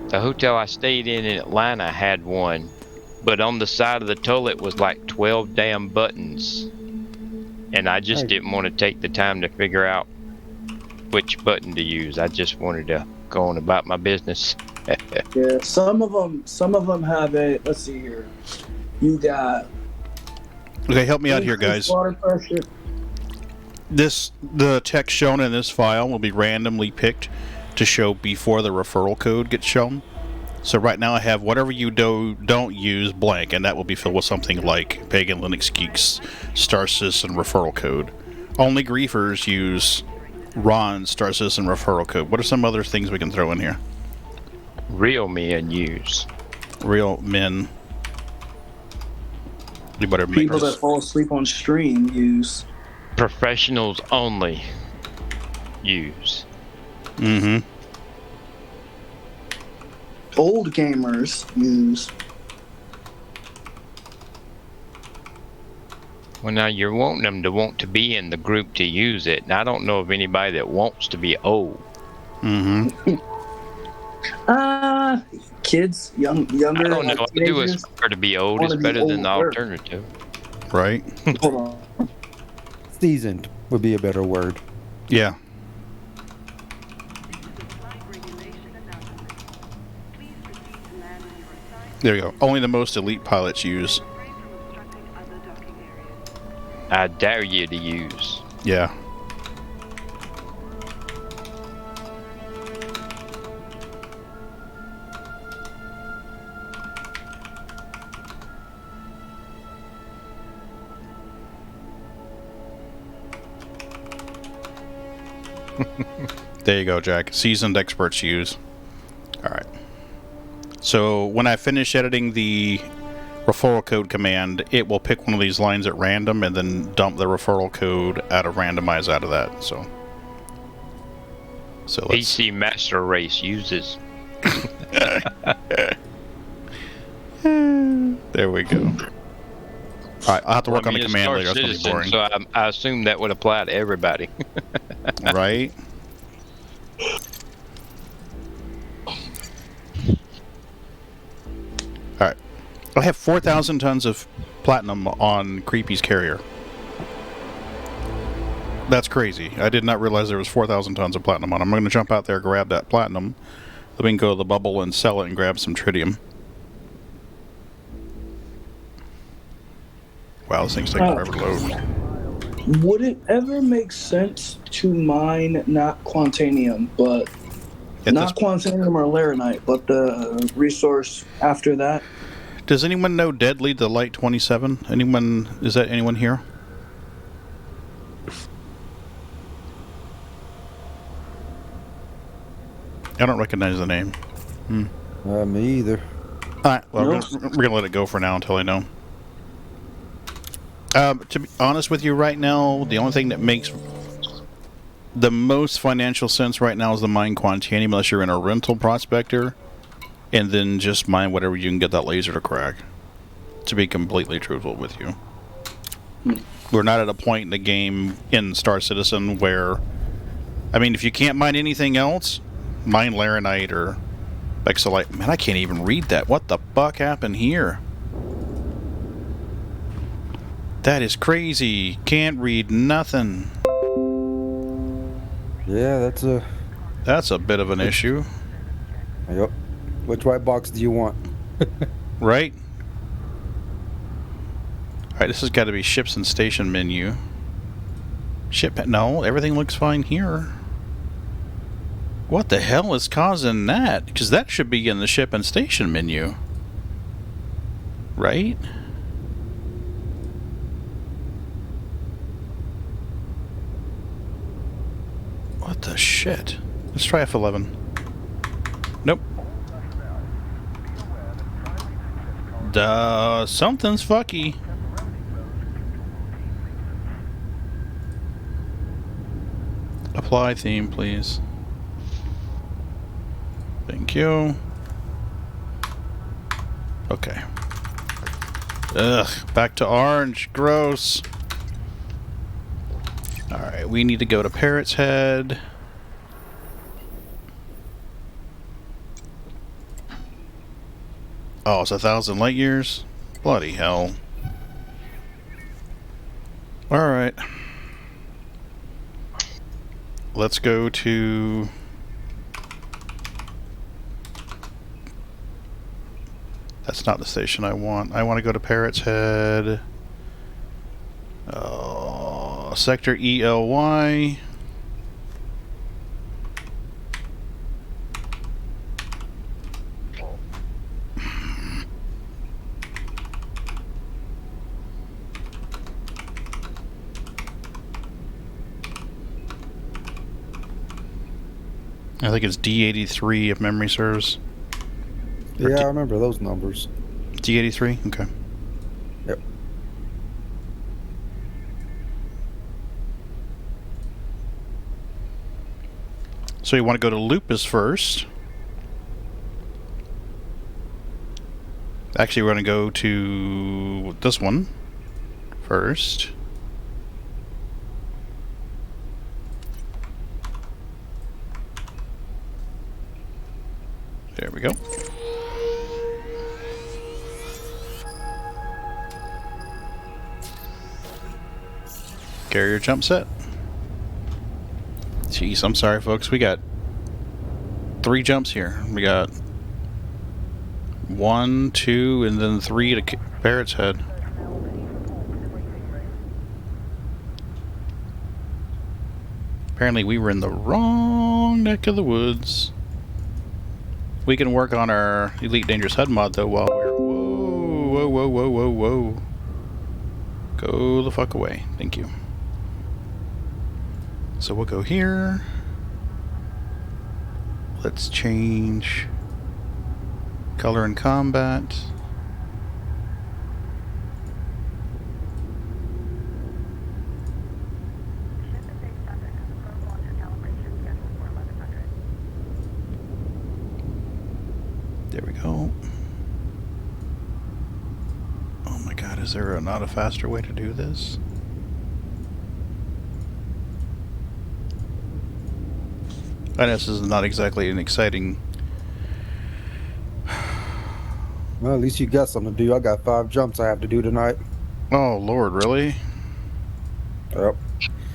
The hotel I stayed in Atlanta had one, but on the side of the toilet was like 12 damn buttons, and I just didn't want to take the time to figure out which button to use. I just wanted to go on about my business. Yeah, some of them have a. Let's see here. You got. Okay, help me out here, guys. Water pressure. The text shown in this file will be randomly picked to show before the referral code gets shown. So right now I have whatever you don't use blank, and that will be filled with something like Pagan Linux Geeks, Star Citizen referral code. Only griefers use Ron's Star Citizen referral code. What are some other things we can throw in here? Real men use. Real men. You better make People that fall asleep on stream use. Professionals only use. Mm-hmm. Old gamers use. Well, now you're wanting them to want to be in the group to use it, and I don't know of anybody that wants to be old. Mm-hmm. Kids, younger. I don't know. I do aspire to be old. It's better than the alternative. Right? Hold on. Seasoned would be a better word. Yeah. There you go. Only the most elite pilots use. I dare you to use. Yeah. There you go, Jack. Seasoned experts use. Alright. So when I finish editing the referral code command, it will pick one of these lines at random and then dump the referral code out of randomize out of that. So let's PC Master Race uses. There we go. Alright, I'll have to work Well, on the I'm a command Star later. That's going to be citizen, boring. so I assume that would apply to everybody. Right? Alright. I have 4,000 tons of platinum on Creepy's carrier. That's crazy. I did not realize there was 4,000 tons of platinum on. I'm going to jump out there, grab that platinum. Then we can go to the bubble and sell it and grab some tritium. Wow, this thing's taking forever to load. Would it ever make sense to mine not Quantanium, but not Quantanium or Laranite, but the resource after that? Does anyone know Deadly the Light 27? Anyone? Is that anyone here? I don't recognize the name. Me either. Alright, well, we're gonna let it go for now until I know. To be honest with you right now, the only thing that makes the most financial sense right now is the mine Quantanium, unless you're in a rental prospector, and then just mine whatever you can get that laser to crack. To be completely truthful with you. We're not at a point in the game in Star Citizen where, I mean, if you can't mine anything else, mine Laranite or Exolite. Man, I can't even read that. What the fuck happened here? That is crazy. Can't read nothing. Yeah, that's a bit of an issue. Yep. Which white box do you want? Right? Alright, this has got to be ships and station menu. No, everything looks fine here. What the hell is causing that? Because that should be in the ship and station menu. Right? What the shit? Let's try F11. Nope. Something's fucky. Apply theme, please. Thank you. Okay. Ugh, back to orange. Gross. Alright, we need to go to Parrot's Head. Oh, it's 1,000 light years? Bloody hell. Alright. Let's go to... That's not the station I want. I want to go to Parrot's Head. Sector ELY. I think it's D83 if memory serves. Yeah, I remember those numbers. D83? Okay. Yep. So you want to go to Lupus first. Actually, we're going to go to this one first. There we go. Carrier jump set. Jeez, I'm sorry, folks. We got 3 jumps here. We got 1, 2, and then 3 to Parrot's Head. Apparently, we were in the wrong neck of the woods. We can work on our Elite Dangerous HUD mod, though, while we're... Whoa, whoa, whoa, whoa, whoa, whoa. Go the fuck away. Thank you. So we'll go here. Let's change color and combat. There we go. Oh my god, Is there not a faster way to do this? I know this is not exactly an exciting... Well, at least you got something to do. I got 5 jumps I have to do tonight. Oh, Lord, really? Yep.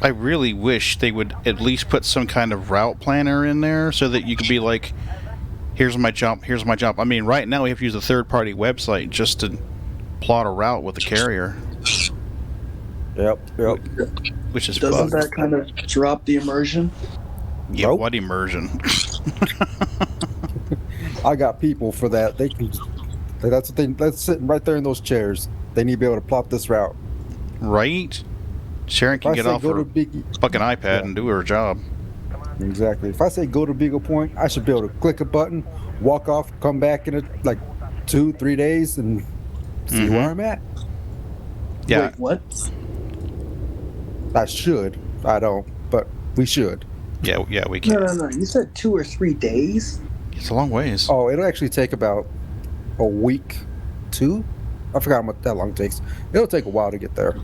I really wish they would at least put some kind of route planner in there so that you could be like, here's my jump, here's my jump. I mean, right now we have to use a third-party website just to plot a route with the carrier. Yep. Which is Doesn't bugged. that kind of drop the immersion? Yeah, Nope. what immersion? I got people for that. They can. That's the thing. That's sitting right there in those chairs. They need to be able to plot this route. Right? Sharon can get off her fucking iPad and do her job. Exactly. If I say go to Beagle Point, I should be able to click a button, walk off, come back in like 2-3 days, and see where I'm at. Yeah. Wait, what? I should. I don't, but we should. Yeah, we can. No. You said 2 or 3 days? It's a long ways. Oh, it'll actually take about a week, 2. I forgot how much that long it takes. It'll take a while to get there.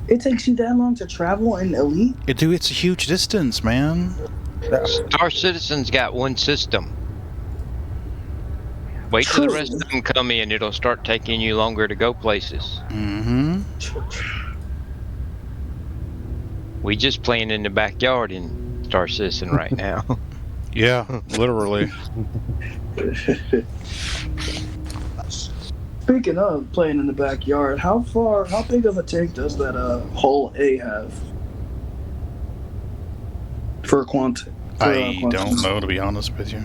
It takes you that long to travel in Elite? It's a huge distance, man. Star Citizen's got one system. Wait till the rest of them come in. It'll start taking you longer to go places. Mm-hmm. We just playing in the backyard in Star Citizen right now. Yeah, literally. Speaking of playing in the backyard, how big of a tank does that hull A have? For Quant? I don't know, to be honest with you.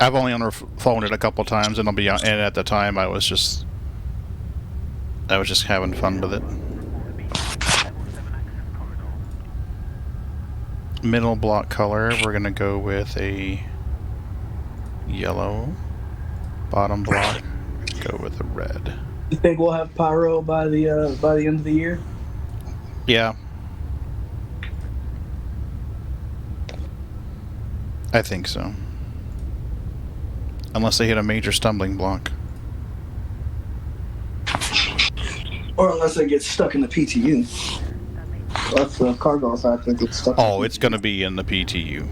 I've only flown it a couple times, and and at the time I was just having fun with it. Middle block color, we're gonna go with a yellow. Bottom block, go with a red. You think we'll have pyro by the end of the year? Yeah. I think so. Unless they hit a major stumbling block. Or unless they get stuck in the PTU. That's the cargo factor gets stuck. Oh, it's going to be in the PTU.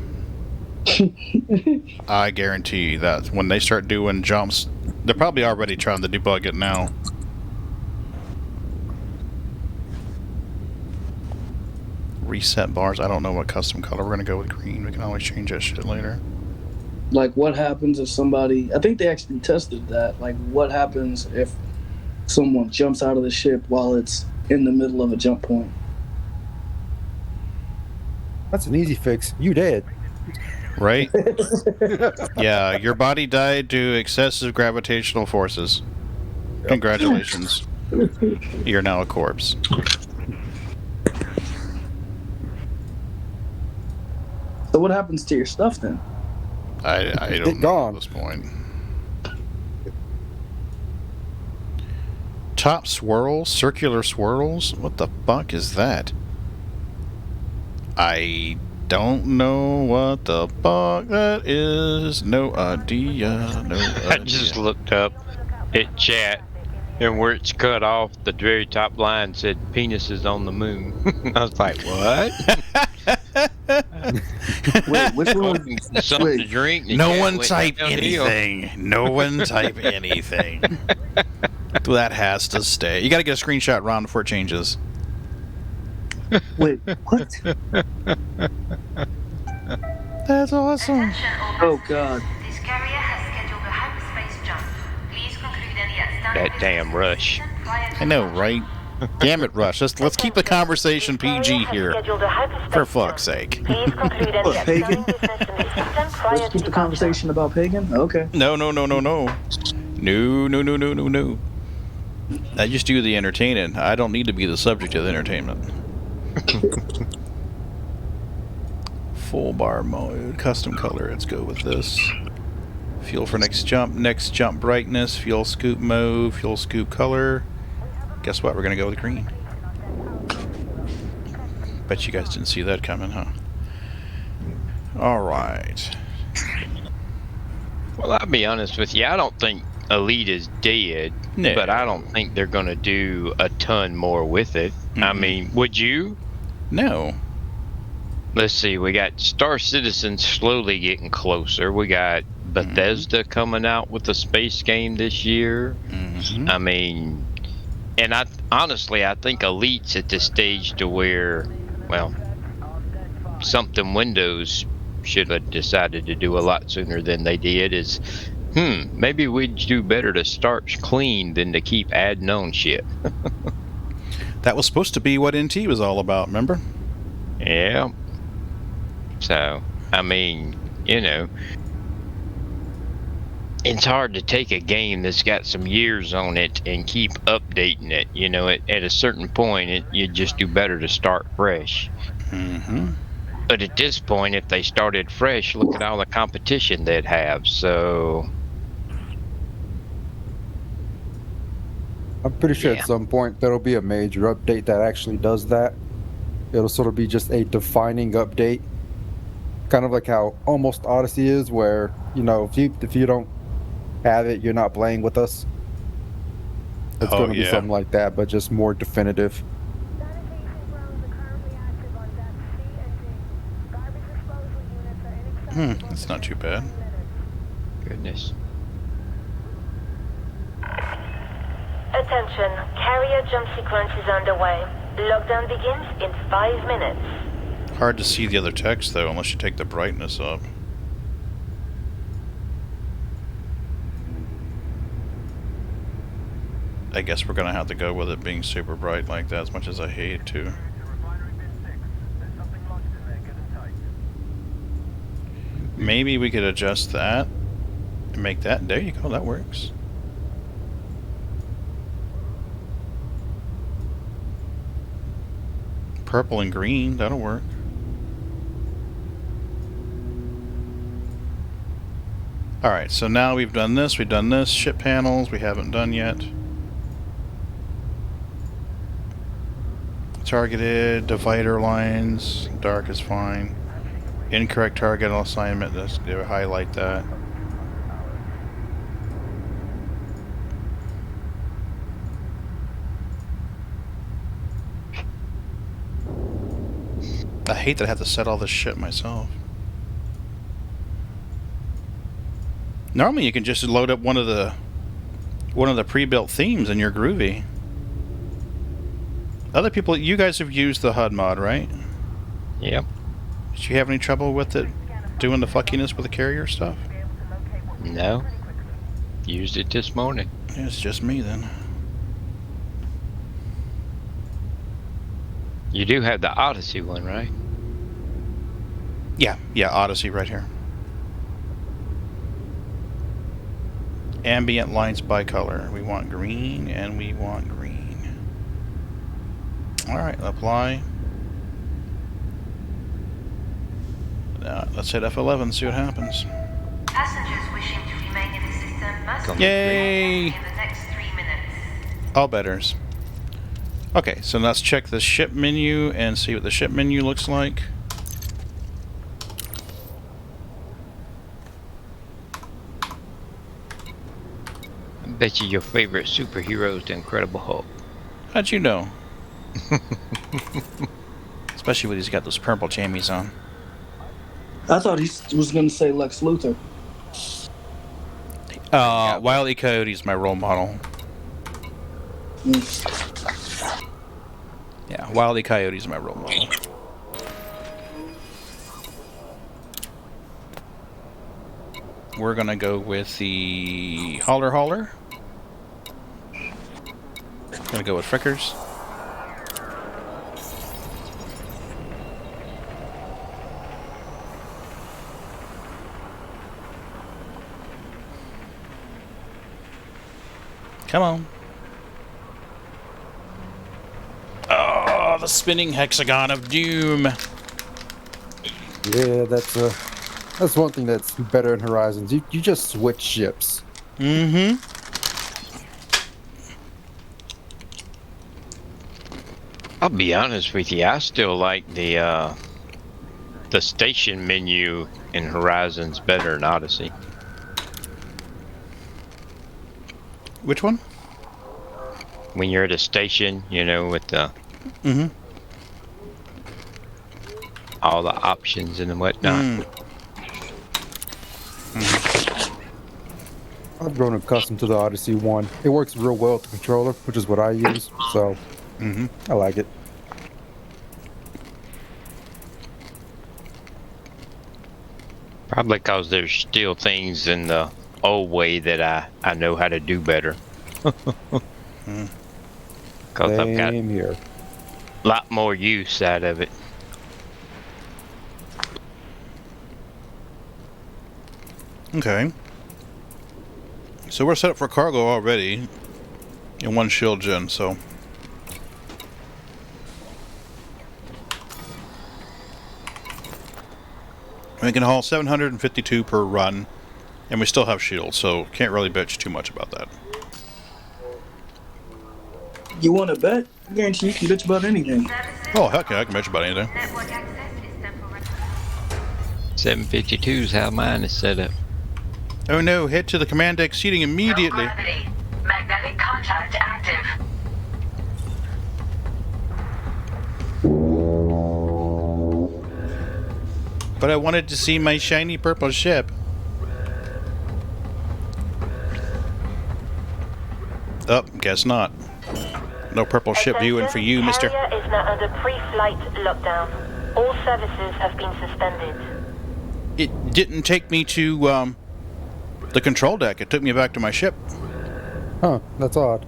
I guarantee that when they start doing jumps, they're probably already trying to debug it now. Reset bars. I don't know what custom color. We're going to go with green. We can always change that shit later. Like, what happens if somebody... I think they actually tested that. Like, what happens if someone jumps out of the ship while it's in the middle of a jump point? That's an easy fix. You dead. Right? Yeah, your body died to excessive gravitational forces. Yep. Congratulations. You're now a corpse. So what happens to your stuff then? I don't know at this point. Top swirls? Circular swirls? What the fuck is that? I don't know what the fuck that is. No idea. No idea. I just looked up at chat, and where it's cut off, the very top line said penises on the moon. I was like, what? Wait, which one? Something to drink. No one type anything. No one type anything. That has to stay. You got to get a screenshot, Ron, before it changes. Wait, what? That's awesome. Oh, God. This carrier has scheduled a hyperspace jump. Please conclude any outstanding That damn rush. I know, right? Damn it, Rush. Let's keep the conversation PG here. For fuck's sake. Please conclude any outstanding business in the system prior Let's keep to the conversation about Pagan? Okay. No. No. I just do the entertaining. I don't need to be the subject of the entertainment. Full bar mode, custom color. Let's go with this. Fuel for next jump brightness, fuel scoop mode, fuel scoop color. Guess what? We're gonna go with green. Bet you guys didn't see that coming, huh? All right. Well, I'll be honest with you. I don't think Elite is dead. No. but I don't think they're going to do a ton more with it. I mean, would you? No. Let's see. We got Star Citizen slowly getting closer. We got Bethesda coming out with a space game this year. I mean, and honestly, I think Elite's at the stage to where, well, something Windows should have decided to do a lot sooner than they did is, maybe we'd do better to start clean than to keep adding on shit. That was supposed to be what NT was all about, remember? Yeah. So, I mean, it's hard to take a game that's got some years on it and keep updating it. At a certain point, you just do better to start fresh. But at this point, if they started fresh, look at all the competition they'd have. So, I'm pretty sure Yeah. at some point there'll be a major update that actually does that. It'll sort of be just a defining update, kind of like how almost Odyssey is, where if you don't have it, you're not playing with us. It's going to be something like that, but just more definitive. That's not too bad. goodness. Attention, carrier jump sequence is underway. Lockdown begins in 5 minutes. Hard to see the other text, though, unless you take the brightness up. I guess we're gonna have to go with it being super bright like that, as much as I hate to. Maybe we could adjust that and make that. There you go, that works. Purple and green, that'll work. Alright, so now we've done this, ship panels, we haven't done yet. Targeted, divider lines, dark is fine. Incorrect target assignment, let's highlight that. I hate that I have to set all this shit myself. Normally you can just load up one of the pre-built themes in your Groovy. Other people, you guys have used the HUD mod, right? Yep. Did you have any trouble with it doing the fuckiness with the carrier stuff? No. Used it this morning. Yeah, it's just me then. You do have the Odyssey one, right? Yeah, Odyssey right here. Ambient lights by color. We want green and we want green. Alright, apply. Let's hit F11, see what happens. Passengers wishing to remain in the system must Yay! in the next 3 minutes. All betters. Okay, so let's check the ship menu and see what the ship menu looks like. I bet you your favorite superhero is the Incredible Hulk. How'd you know? Especially when he's got those purple jammies on. I thought he was going to say Lex Luthor. Wile E. Coyote's my role model. Yeah, Wile E. Coyote's my role model. We're gonna go with the Hauler. Gonna go with Frickers. Come on. Oh, the spinning hexagon of doom. Yeah, that's one thing that's better in Horizons. You just switch ships. Mm-hmm. I'll be honest with you, I still like the station menu in Horizons better than Odyssey. Which one? when you're at a station, you know, with the Mm-hmm. all the options and whatnot. I've grown accustomed to the Odyssey one. It works real well with the controller, which is what I use, so I like it. Probably because there's still things in the old way that I know how to do better. Because I've got Same here. a lot more use out of it. Okay. So we're set up for cargo already. In one shield gen, so. We can haul 752 per run, and we still have shields, so can't really bitch too much about that. You want to bet? I guarantee you can bitch about anything. Oh, heck yeah, I can bitch about anything. 752 is how mine is set up. Oh no, head to the command deck seating immediately. Magnetic contact active. But I wanted to see my shiny purple ship. Oh, guess not. No purple ship viewing for you, mister. Carrier is now under pre-flight lockdown. All services have been suspended. It didn't take me to the control deck. It took me back to my ship. Huh, that's odd.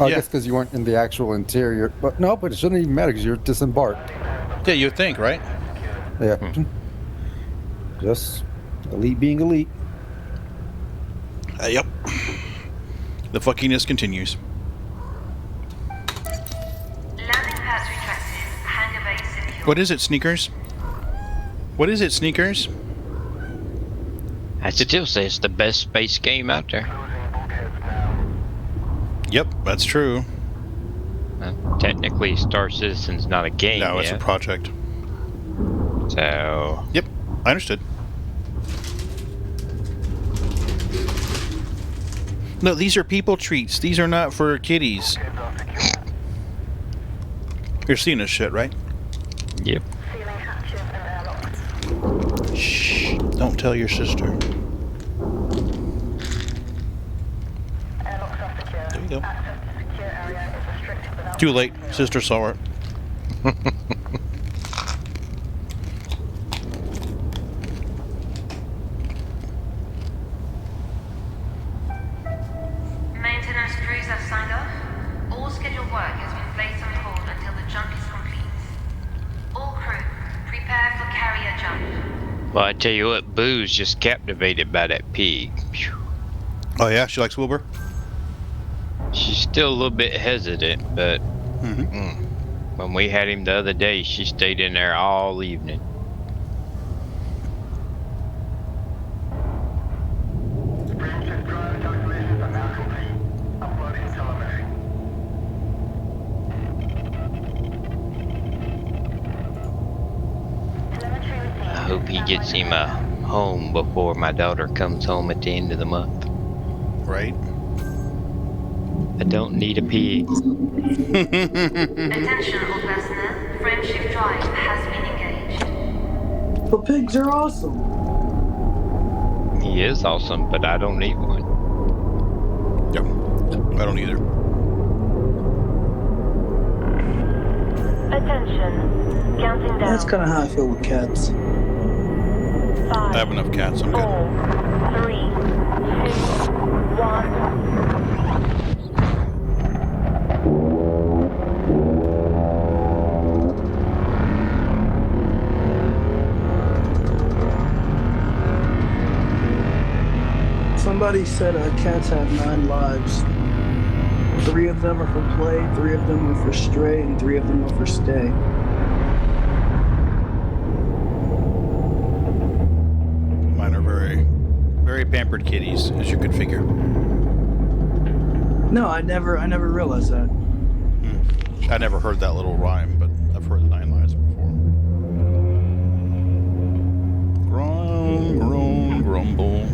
I Yeah. guess because you weren't in the actual interior. But no, but it shouldn't even matter because you're disembarked. Yeah, you'd think, right? Yeah. Just elite being elite. Yep. The fuckiness continues. Landing pads retracted. Hangar bay secure. What is it, Sneakers? What is it, Sneakers? I still say it's the best space game out there. Yep, that's true. Technically, Star Citizen's not a game No, it's a yet, project. so Yep, I understood. No, these are people treats. These are not for kiddies. You're seeing this shit, right? yep. Shh. Don't tell your sister. There you go. Too late. Sister saw it. Maintenance crews have signed off. All scheduled work has been placed on hold until the jump is complete. All crew, prepare for carrier jump. Well, I tell you what, Boo's just captivated by that pig. Phew. Oh yeah, she likes Wilbur. She's still a little bit hesitant, but when we had him the other day, she stayed in there all evening. I hope he gets him a home before my daughter comes home at the end of the month. Right? I don't need a pig. Attention all personnel. Frame shift drive has been engaged. But pigs are awesome. He is awesome, but I don't need one. Yep. I don't either. Attention. Counting down. That's kind of how I feel with cats. 5, I have enough cats. I'm good. 4, 3, 2, 1. Somebody said cats have 9 lives. 3 of them are for play, 3 of them are for stray, and 3 of them are for stay. Mine are very, very pampered kitties, as you could figure. No, I never realized that. I never heard that little rhyme, but I've heard the 9 lives before. Groan, groan, grumble.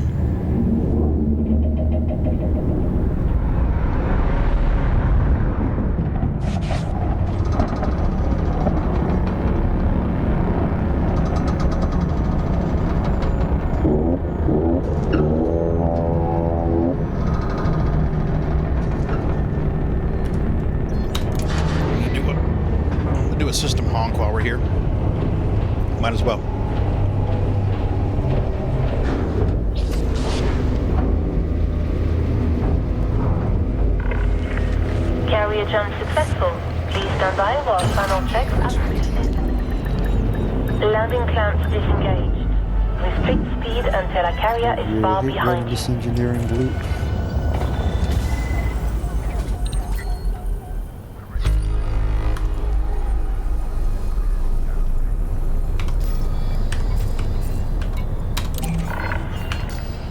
might as well. Carrier jump successful. Please stand by while final checks are completed. Landing clamps disengaged. Restrict speed until a carrier is far behind you. This engineering loop.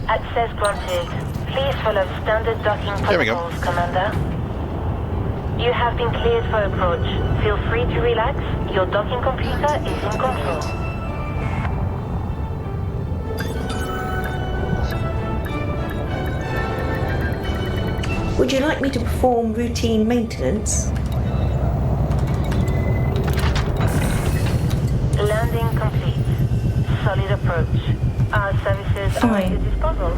Access granted. Please follow standard docking There we go. protocols, Commander. You have been cleared for approach. Feel free to relax. Your docking computer is in control. Would you like me to perform routine maintenance? Landing complete. Solid approach. Our services are at Fine. your disposal.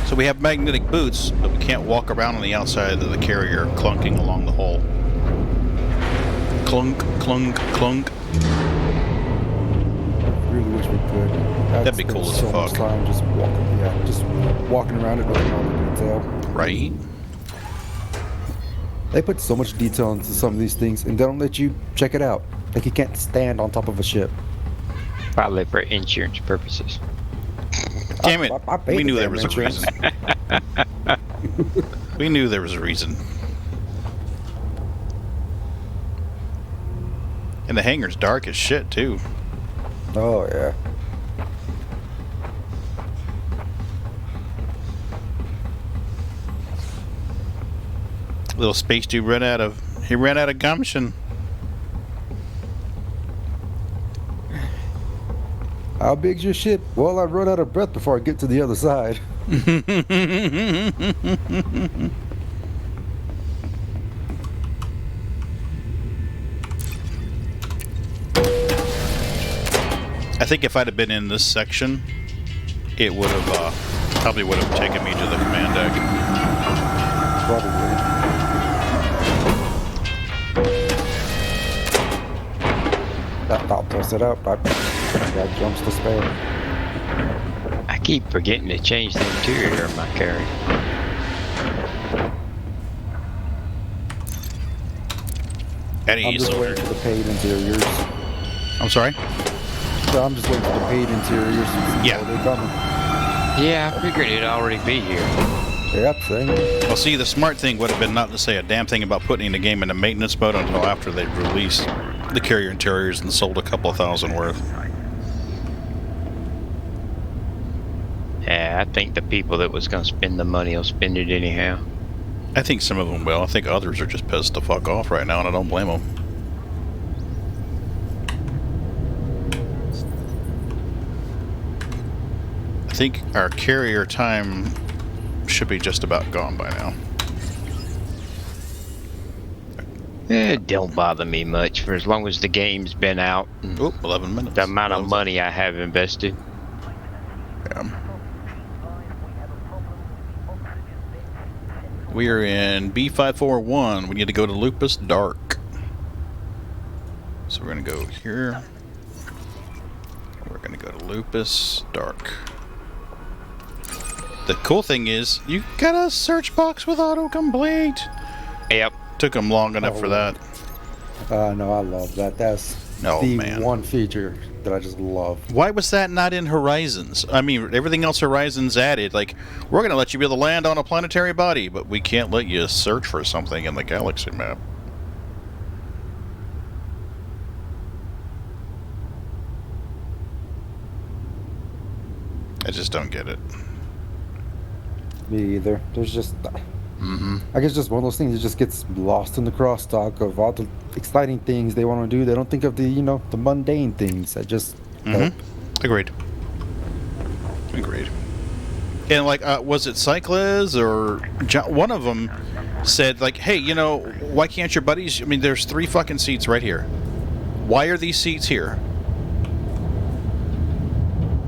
So we have magnetic boots, but we can't walk around on the outside of the carrier clunking along the hull. Clunk, clunk, clunk. Really wish we could. That'd be cool as so much fuck. time just walking around it with all the detail. Right? They put so much detail into some of these things and they don't let you check it out. Like you can't stand on top of a ship. Probably for insurance purposes. Damn it. I paid We the knew there damn was a insurance. reason. We knew there was a reason. And the hangar's dark as shit, too. Oh yeah. Little space dude ran out of gumption. How big's your ship? Well, I run out of breath before I get to the other side. I think if I'd have been in this section, it would have probably would have taken me to the command deck. Probably. I'll toss it up. I got jumps to spare. I keep forgetting to change the interior of my carrier. Eddie, I'm just waiting for the paid interiors. I'm sorry? So I'm just waiting for the paid interiors. Yeah. They're coming. Yeah, I figured it'd already be here. Yep, same. Well, see, the smart thing would have been not to say a damn thing about putting the game into maintenance mode until after they released the carrier interiors and sold a couple of thousand worth. Yeah, I think the people that was going to spend the money will spend it anyhow. I think some of them will. I think others are just pissed the fuck off right now, and I don't blame them. I think our carrier time should be just about gone by now. It don't bother me much for as long as the game's been out. And Oop, 11 minutes. the amount of money I have invested. Yeah. We are in B541. We need to go to Lupus Dark. So we're going to go here. We're going to go to Lupus Dark. The cool thing is, you got a search box with autocomplete. Yep. Took them long enough for that. No, I love that. That's the one feature that I just love. Why was that not in Horizons? I mean, everything else Horizons added, like, we're going to let you be able to land on a planetary body, but we can't let you search for something in the galaxy map. I just don't get it. Me either. There's just... I guess just one of those things that just gets lost in the crosstalk of all the exciting things they want to do. They don't think of the, you know, the mundane things that just help. Agreed. And like, was it Cycles or one of them said like, hey, you know, why can't your buddies, I mean, there's 3 fucking seats right here. Why are these seats here?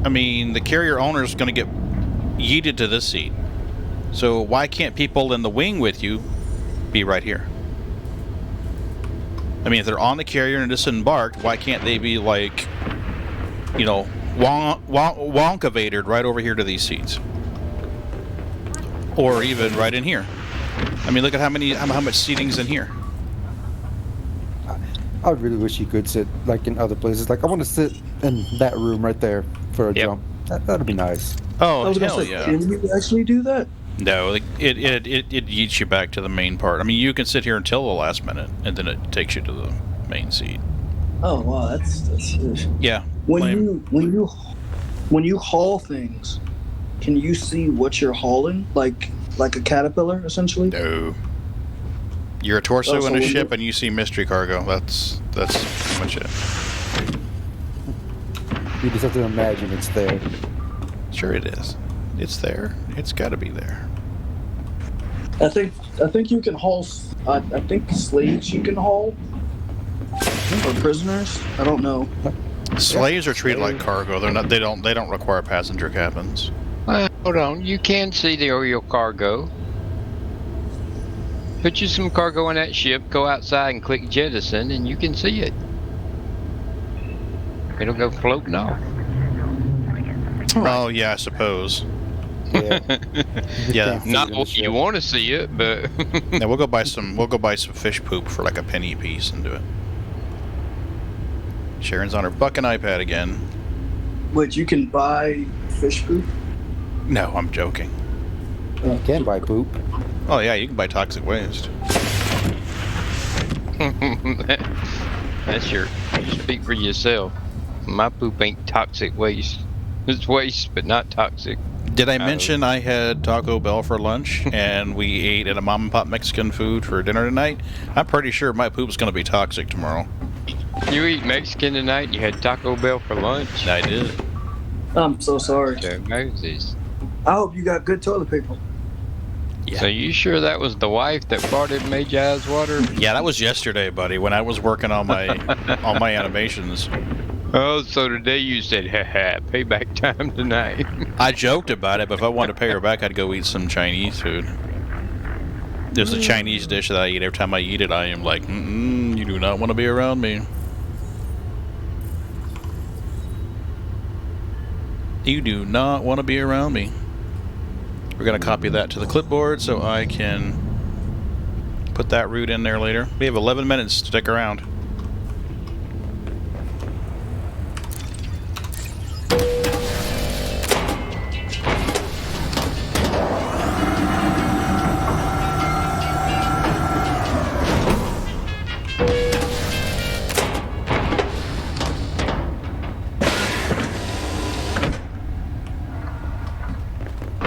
I mean, the carrier owner's going to get yeeted to this seat. So why can't people in the wing with you be right here? I mean, if they're on the carrier and disembarked, why can't they be like, you know, wonkavated right over here to these seats, or even right in here? I mean, look at how much seating's in here. I really wish you could sit like in other places. Like I want to sit in that room right there for a jump. That'd be nice. Oh, I was hell gonna say, yeah! can you actually do that? No, like, it yeets you back to the main part. I mean, you can sit here until the last minute, and then it takes you to the main seat. Oh wow, that's Yeah. When you haul things, can you see what you're hauling? Like a caterpillar, essentially? No. You're a torso Oh, in a so ship, and you see mystery cargo. That's pretty much it. You just have to imagine it's there. Sure, it is. It's there. It's got to be there. I think you can haul. I think slaves you can haul, or prisoners. I don't know. Slaves are treated like cargo. They're not. They don't require passenger cabins. Hold on. You can see your cargo. Put you some cargo on that ship. Go outside and click jettison, and you can see it. It'll go floating off. Oh yeah, I suppose. Yeah. Yeah. Not what you want to see it, but Yeah, we'll go buy some fish poop for like a penny a piece and do it. Sharon's on her bucking iPad again. Wait, you can buy fish poop? No, I'm joking. You can buy poop. Oh yeah, you can buy toxic waste. that's you speak for yourself. My poop ain't toxic waste. It's waste, but not toxic. Did I mention I had Taco Bell for lunch and we ate at a mom and pop Mexican food for dinner tonight? I'm pretty sure my poop's going to be toxic tomorrow. You eat Mexican tonight? You had Taco Bell for lunch? I did. I'm so sorry. So Moses. I hope you got good toilet paper. Yeah. So you sure that was the wife that farted made your eyes water? Yeah, that was yesterday, buddy, when I was working on my on my animations. Oh, so today you said, haha, payback time tonight. I joked about it, but if I wanted to pay her back, I'd go eat some Chinese food. There's a Chinese dish that I eat. Every time I eat it, I am like, you do not want to be around me. You do not want to be around me. We're going to copy that to the clipboard so I can put that route in there later. We have 11 minutes to stick around.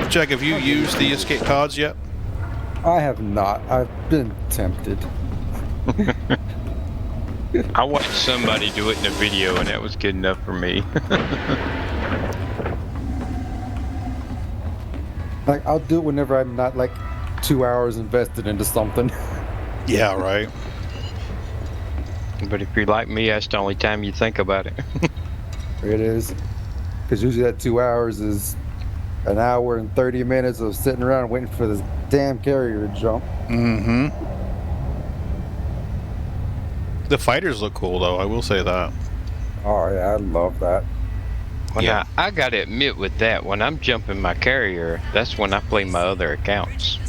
Jack, have you used the escape pods yet? I have not. I've been tempted. I watched somebody do it in a video, and that was good enough for me. Like, I'll do it whenever I'm not like 2 hours invested into something. Yeah, right. But if you're like me, that's the only time you think about it. It is. Because usually that 2 hours is an hour and 30 minutes of sitting around waiting for this damn carrier to jump. Mm-hmm. The fighters look cool, though. I will say that. Oh, yeah, I love that. Well, Yeah. now, I gotta admit with that, when I'm jumping my carrier, that's when I play my other accounts.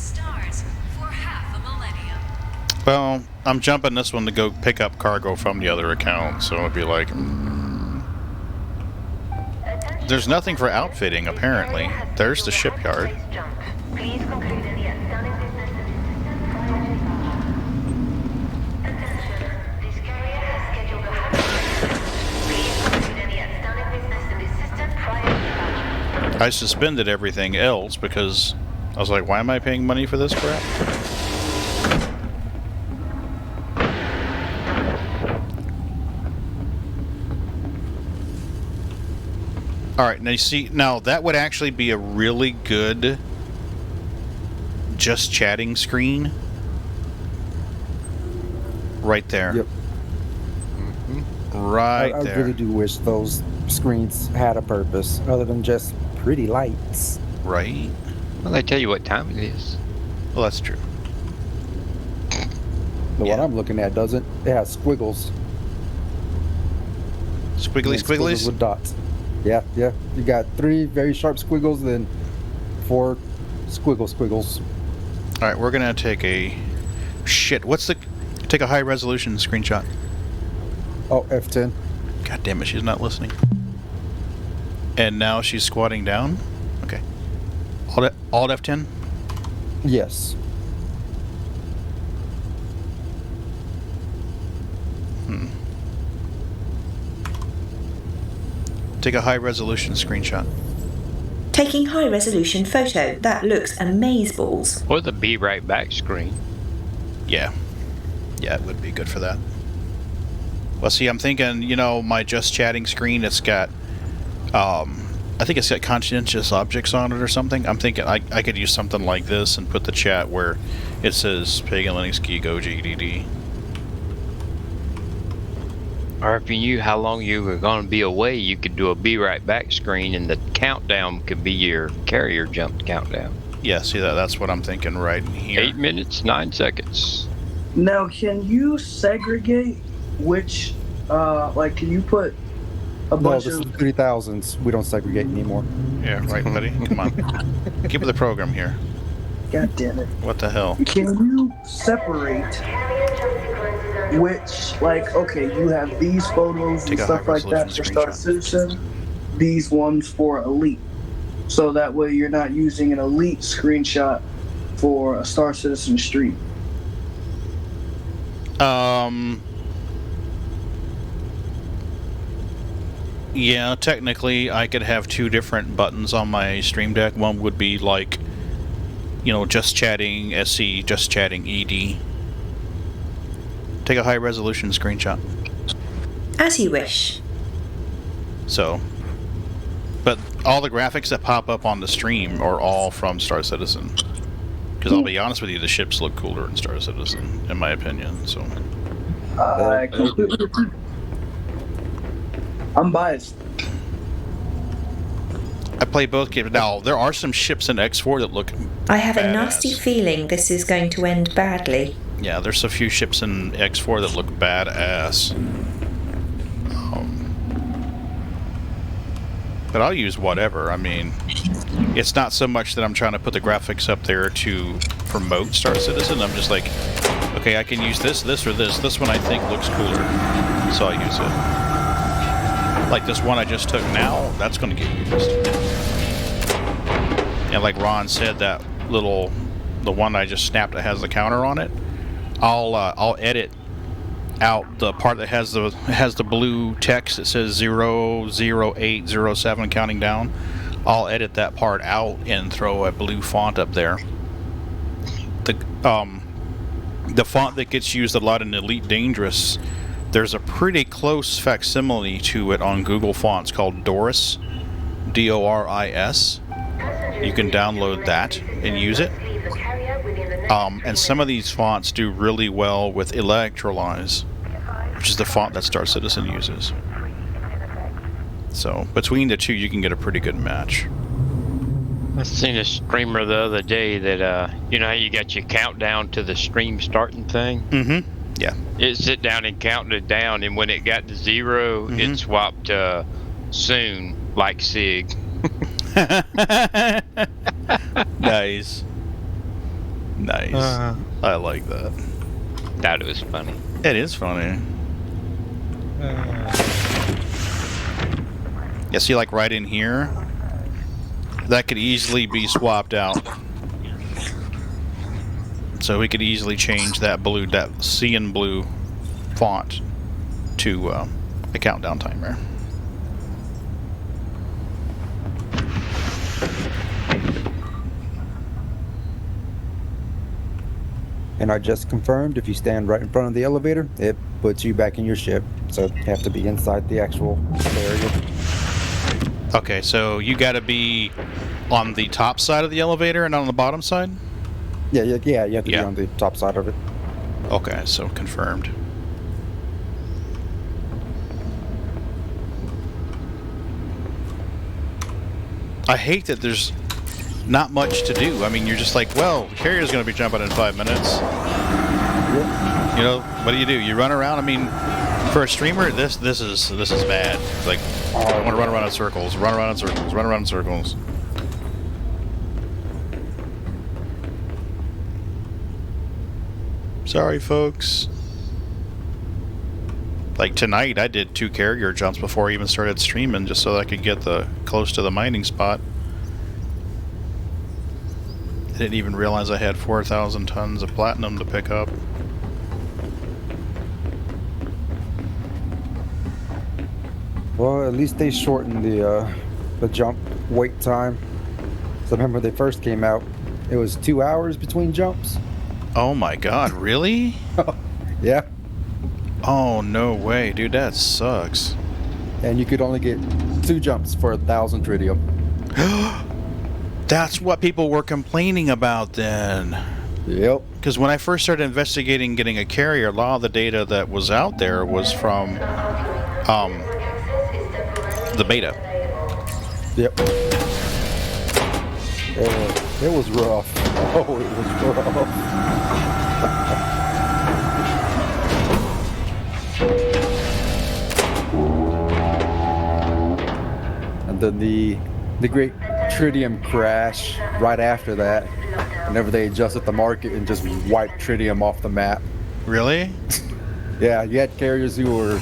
Well, I'm jumping this one to go pick up cargo from the other account, so it'd be like... There's nothing for outfitting, apparently. There's the shipyard. Please conclude any outstanding business Attention, this carrier has scheduled a hard. Please conclude any outstanding business in the system prior to departure. I suspended everything else because I was like, why am I paying money for this crap? Alright, now you see, now that would actually be a really good just chatting screen. Right there. Yep. Right I there. really do wish those screens had a purpose other than just pretty lights. Right? Well, they tell you what time it is. Well, that's true. The one Yeah. I'm looking at doesn't. It has squiggles. Squiggly And squiggles squigglies? with dots. Yeah, yeah. You got 3 very sharp squiggles, then 4 squiggles. All right, we're gonna take a shit. Take a high resolution screenshot. Oh, F10. God damn it, she's not listening. And now she's squatting down. Okay. Alt F10. Yes. Take a high resolution screenshot. Taking high resolution photo. That looks amazeballs. Or the be right back screen. Yeah. Yeah, it would be good for that. Well, see, I'm thinking, my just chatting screen, it's got, I think it's got conscientious objects on it or something. I'm thinking I could use something like this and put the chat where it says Pagan Linux Key Go GDD. Or if you knew how long you were going to be away, you could do a be right back screen, and the countdown could be your carrier jump countdown. Yeah, see that's what I'm thinking right here. 8 minutes, 9 seconds. Now, can you segregate which, can you put a No, bunch this is of... 3000s. We don't segregate anymore. Yeah, right, buddy. Come on. Keep the program here. God damn it. What the hell? Can you separate which, you have these photos Take and a stuff like that high-resolution for Star screenshot. Citizen, these ones for Elite. So that way you're not using an Elite screenshot for a Star Citizen stream. Yeah, technically I could have 2 different buttons on my Stream Deck. One would be just chatting SC, just chatting ED. Take a high resolution screenshot. As you wish. So, but all the graphics that pop up on the stream are all from Star Citizen. Because I'll be honest with you, the ships look cooler in Star Citizen, in my opinion. So, I'm biased. I play both games. Now, there are some ships in X4 that look I have a badass. nasty feeling this is going to end badly. Yeah, there's a few ships in X4 that look badass. But I'll use whatever. I mean, it's not so much that I'm trying to put the graphics up there to promote Star Citizen. I'm just like, okay, I can use this, or this. This one I think looks cooler, so I'll use it. Like this one I just took now, that's going to get used. And like Ron said, the one I just snapped that has the counter on it, I'll edit out the part that has the blue text that says 00807 counting down. I'll edit that part out and throw a blue font up there. The font that gets used a lot in Elite Dangerous, there's a pretty close facsimile to it on Google Fonts called Doris, DORIS. You can download that and use it. And some of these fonts do really well with Electrolyze, which is the font that Star Citizen uses. So between the two, you can get a pretty good match. I seen a streamer the other day that, you know how you got your countdown to the stream starting thing? Mm-hmm. Yeah. It sit down and counted it down, and when it got to 0, it swapped to soon, like Sig. Nice. Nice. I like that. Thought it was funny. It is funny. Yeah, see, like right in here, that could easily be swapped out. So we could easily change that cyan blue font to a countdown timer. And I just confirmed, if you stand right in front of the elevator, it puts you back in your ship. So you have to be inside the actual area. Okay, so you got to be on the top side of the elevator and on the bottom side? Yeah, you have to be on the top side of it. Okay, so confirmed. I hate that there's not much to do. I mean, you're just like, well, the carrier's going to be jumping in 5 minutes. Yep. You know, what do? You run around. I mean, for a streamer, this is bad. It's like, I want to run around in circles, run around in circles, run around in circles. Sorry, folks. Like tonight, I did 2 carrier jumps before I even started streaming, just so that I could get close to the mining spot. I didn't even realize I had 4,000 tons of platinum to pick up. Well, at least they shortened the jump wait time. So I remember when they first came out, it was 2 hours between jumps. Oh my god, really? Yeah. Oh, no way, dude, that sucks. And you could only get 2 jumps for 1,000 tritium. That's what people were complaining about then. Yep. Because when I first started investigating getting a carrier, a lot of the data that was out there was from the beta. Yep. It was rough. Oh, it was rough. And then the great tritium crash right after that, whenever they adjusted the market and just wiped tritium off the map. Really? Yeah, you had carriers who were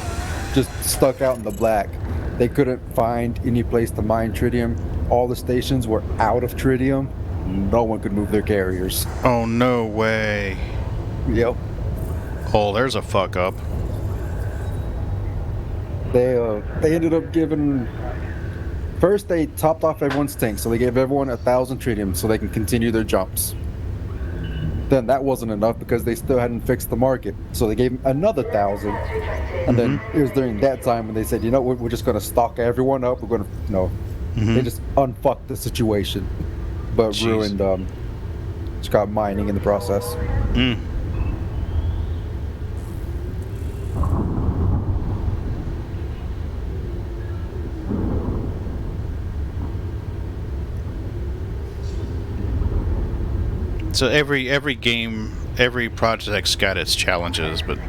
just stuck out in the black. They couldn't find any place to mine tritium. All the stations were out of tritium. No one could move their carriers. Oh, no way. Yep. Oh, there's a fuck up. They ended up giving... First, they topped off everyone's tank, so they gave everyone 1,000 tritium so they can continue their jumps. Then that wasn't enough because they still hadn't fixed the market, so they gave them another 1,000. And then it was during that time when they said, you know, we're just going to stock everyone up. We're going to, they just unfucked the situation, but ruined scrap mining in the process. So every game, every project's got its challenges, but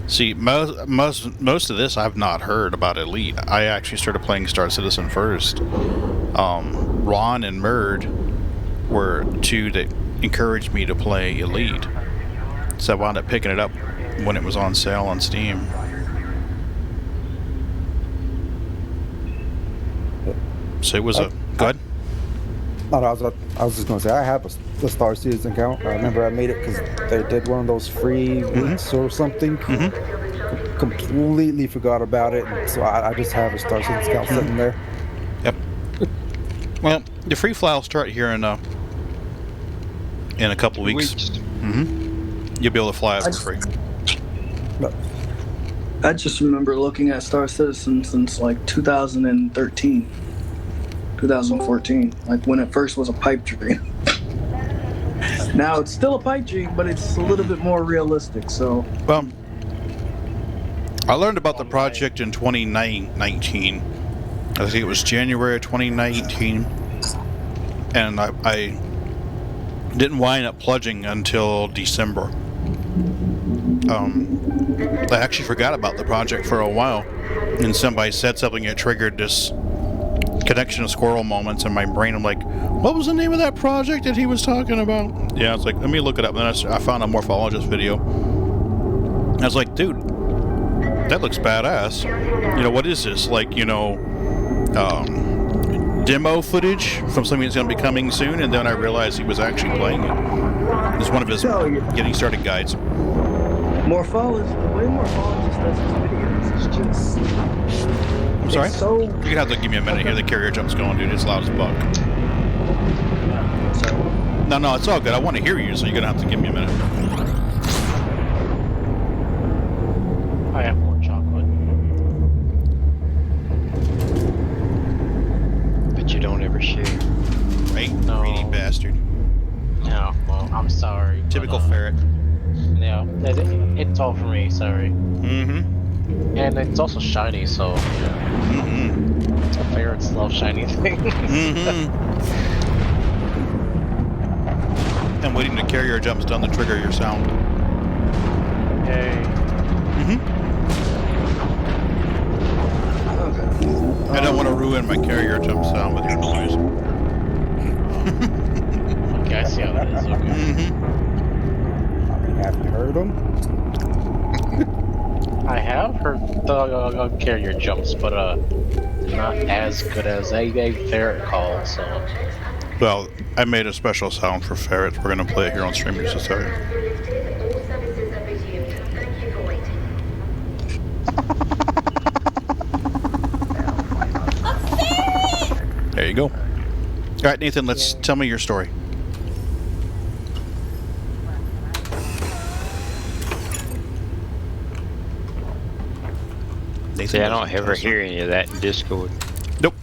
see, most of this I've not heard about Elite. I actually started playing Star Citizen first. Ron and Murd were 2 that encouraged me to play Elite, so I wound up picking it up when it was on sale on Steam. So it was good. No, I was just gonna say I have a Star Citizen account. I remember I made it because they did one of those free weeks or something. Completely forgot about it, and so I just have a Star Citizen account sitting there. Yep. Well, the free file will start here in a couple weeks. You'll be able to fly it for free. I just remember looking at Star Citizen since like 2013. 2014, like when it first was a pipe dream. Now it's still a pipe dream, but it's a little bit more realistic. So, well, I learned about the project in 2019. I think it was January of 2019, and I didn't wind up pledging until December. I actually forgot about the project for a while, and somebody said something that triggered this connection of squirrel moments in my brain. I'm like, what was the name of that project that he was talking about? Yeah, it's like, let me look it up. And then I found a morphologist video. I was like, dude, that looks badass. You know, what is this? Like, you know, demo footage from something that's going to be coming soon. And then I realized he was actually playing it. It's one of his getting started guides. Morphologist, the way Morphologist does his videos is just... I'm sorry? So... You're going to have to give me a minute here. The carrier jump's going, dude. It's loud as fuck. No, it's all good. I want to hear you, so you're going to have to give me a minute. I have more chocolate. But you don't ever share. Right? No. Greedy bastard. No, well, I'm sorry. Typical but, ferret. Yeah, it's all for me, sorry. And it's also shiny, so, yeah. Ferrets love shiny things. I'm waiting to carrier jumps down to trigger your sound. Yay. I don't want to ruin my carrier attempt sound with your noise. Okay, I see how that is. Okay. I mean, have you heard them? I have heard the carrier jumps, but not as good as a ferret call, so... Well, I made a special sound for ferrets. We're going to play it here on Streaming Society. There you go. All right, Nathan, let's tell me your story. Nathan, See, I don't ever hear any of that in Discord. Nope.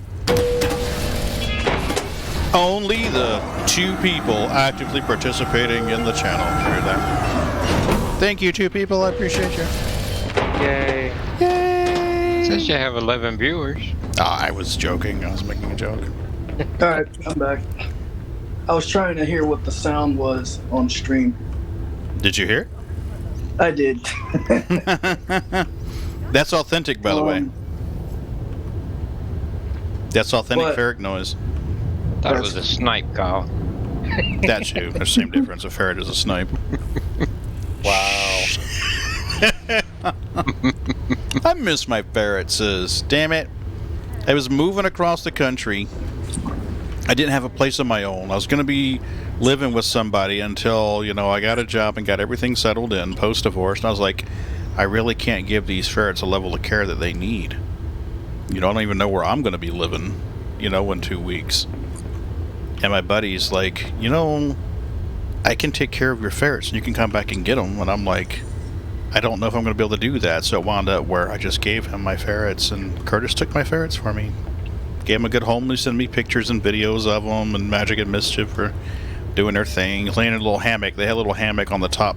Only the 2 people actively participating in the channel hear that. Thank you, 2 people. I appreciate you. Yay. Yay! Says you have 11 viewers. I was joking. I was making a joke. Alright, I'm back. I was trying to hear what the sound was on stream. Did you hear? I did. That's authentic, by the way. That's authentic what? ferret noise. Thought it was a snipe call. That's you. There's the same difference. A ferret is a snipe. Wow. I miss my ferrets. Damn it. I was moving across the country. I didn't have a place of my own. I was going to be living with somebody until, I got a job and got everything settled in post-divorce. And I was like, I really can't give these ferrets a level of care that they need. I don't even know where I'm going to be living, in 2 weeks. And my buddy's like, I can take care of your ferrets and you can come back and get them. And I'm like, I don't know if I'm going to be able to do that. So it wound up where I just gave him my ferrets, and Curtis took my ferrets for me. Gave him a good home. They sent me pictures and videos of them, and Magic and Mischief were doing their thing. Laying in a little hammock. They had a little hammock on the top,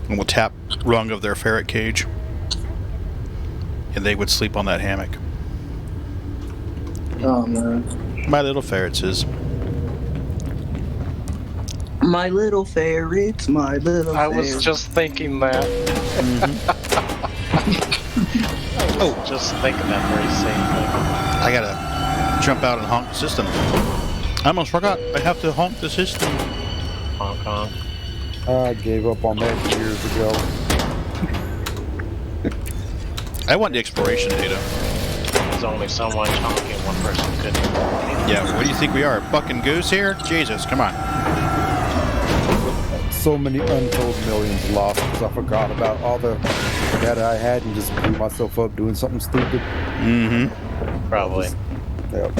on the tap rung of their ferret cage. And they would sleep on that hammock. Oh, man. My little ferrets is. My little ferrets, my little I ferrets. was just thinking that. I was just thinking that very same thing. I gotta jump out and honk the system. I almost forgot. I have to honk the system. Hong Kong. I gave up on that years ago. I want the exploration data. There's only so much honking one person could do. Yeah, what do you think we are? Bucking goose here? Jesus, come on. So many untold millions lost because I forgot about all the data I had and just blew myself up doing something stupid. Mm-hmm. Probably. Yep.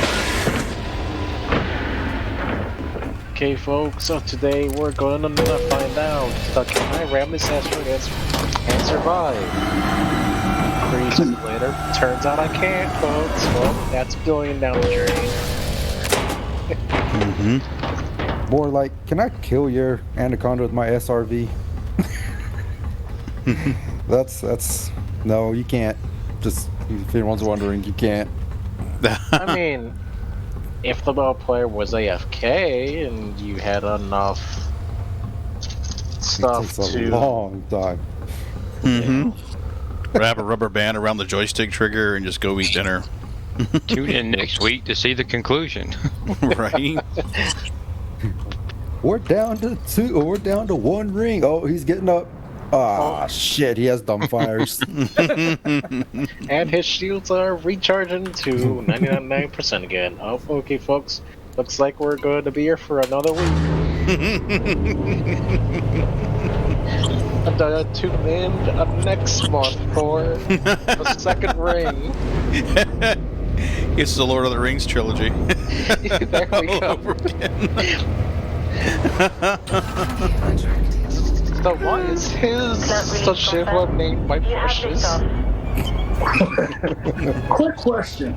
Okay, folks, so today we're going to find out can I ram this asteroid and survive? 3 seconds later, turns out I can't, folks. Well, that's billion down the drain. Mm-hmm. More like, can I kill your anaconda with my SRV? That's no, you can't. Just if anyone's wondering, you can't. I mean, if the ball player was AFK and you had enough stuff it takes a to long time. Mm-hmm. Wrap a rubber band around the joystick trigger and just go eat dinner. Tune in next week to see the conclusion. Right? We're down to 2, or we're down to 1 ring. Oh, he's getting up. Ah, shit, he has dumbfires. and his shields are recharging to 99% again. Oh, okay, folks. Looks like we're going to be here for another week. Tune in next month for the 2nd ring. It's the Lord of the Rings trilogy. There we go. So why is his ship named by Precious? Quick question.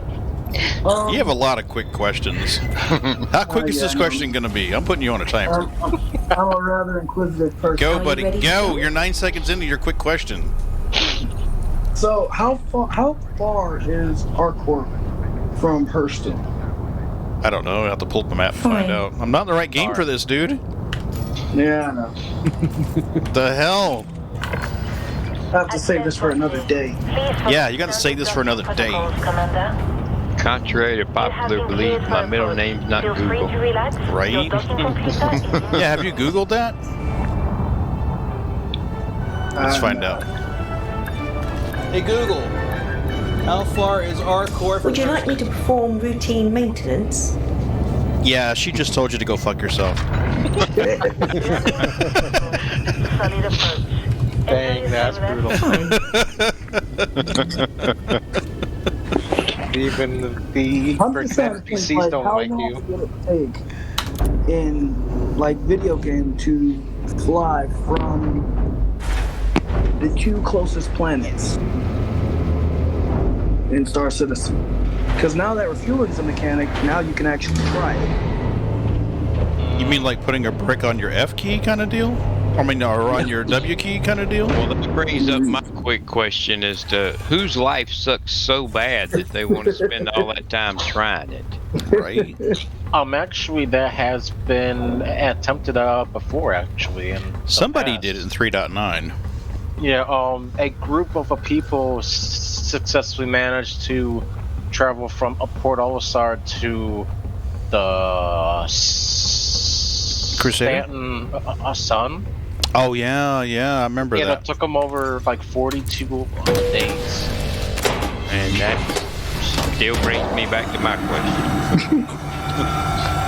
You have a lot of quick questions. How quick is this question going to be? I'm putting you on a timer. I'm a rather inquisitive person. Go, buddy, go. You're 9 seconds into your quick question. So how far is Harcourt from Hurston? I don't know. I have to pull up the map and find out. I'm not in the right game for this, dude. Yeah, I know. The hell? have to save this for another day. Yeah, you got to save this for another day. Contrary to popular belief, my middle name's not Google. Right? Yeah, have you Googled that? Let's find out. Hey Google, how far is our core from... Would you like me to perform routine maintenance? Yeah, she just told you to go fuck yourself. Dang, that's brutal. Even the NPCs don't like you. How long would it take in like video game to fly from the 2 closest planets in Star Citizen? Because now that refueling's a mechanic, now you can actually try it. You mean like putting a brick on your F key kind of deal? I mean, or on your W key kind of deal? Well, that brings up my quick question as to whose life sucks so bad that they want to spend all that time trying it. Right? Actually, that has been attempted before, actually. In Somebody did it in 3.9. Yeah, a group of people successfully managed to travel from Port Olisar to the Crusader? Stanton Sun. Oh, yeah, I remember that. Yeah, it took them over like 42 days. And that still brings me back to my question.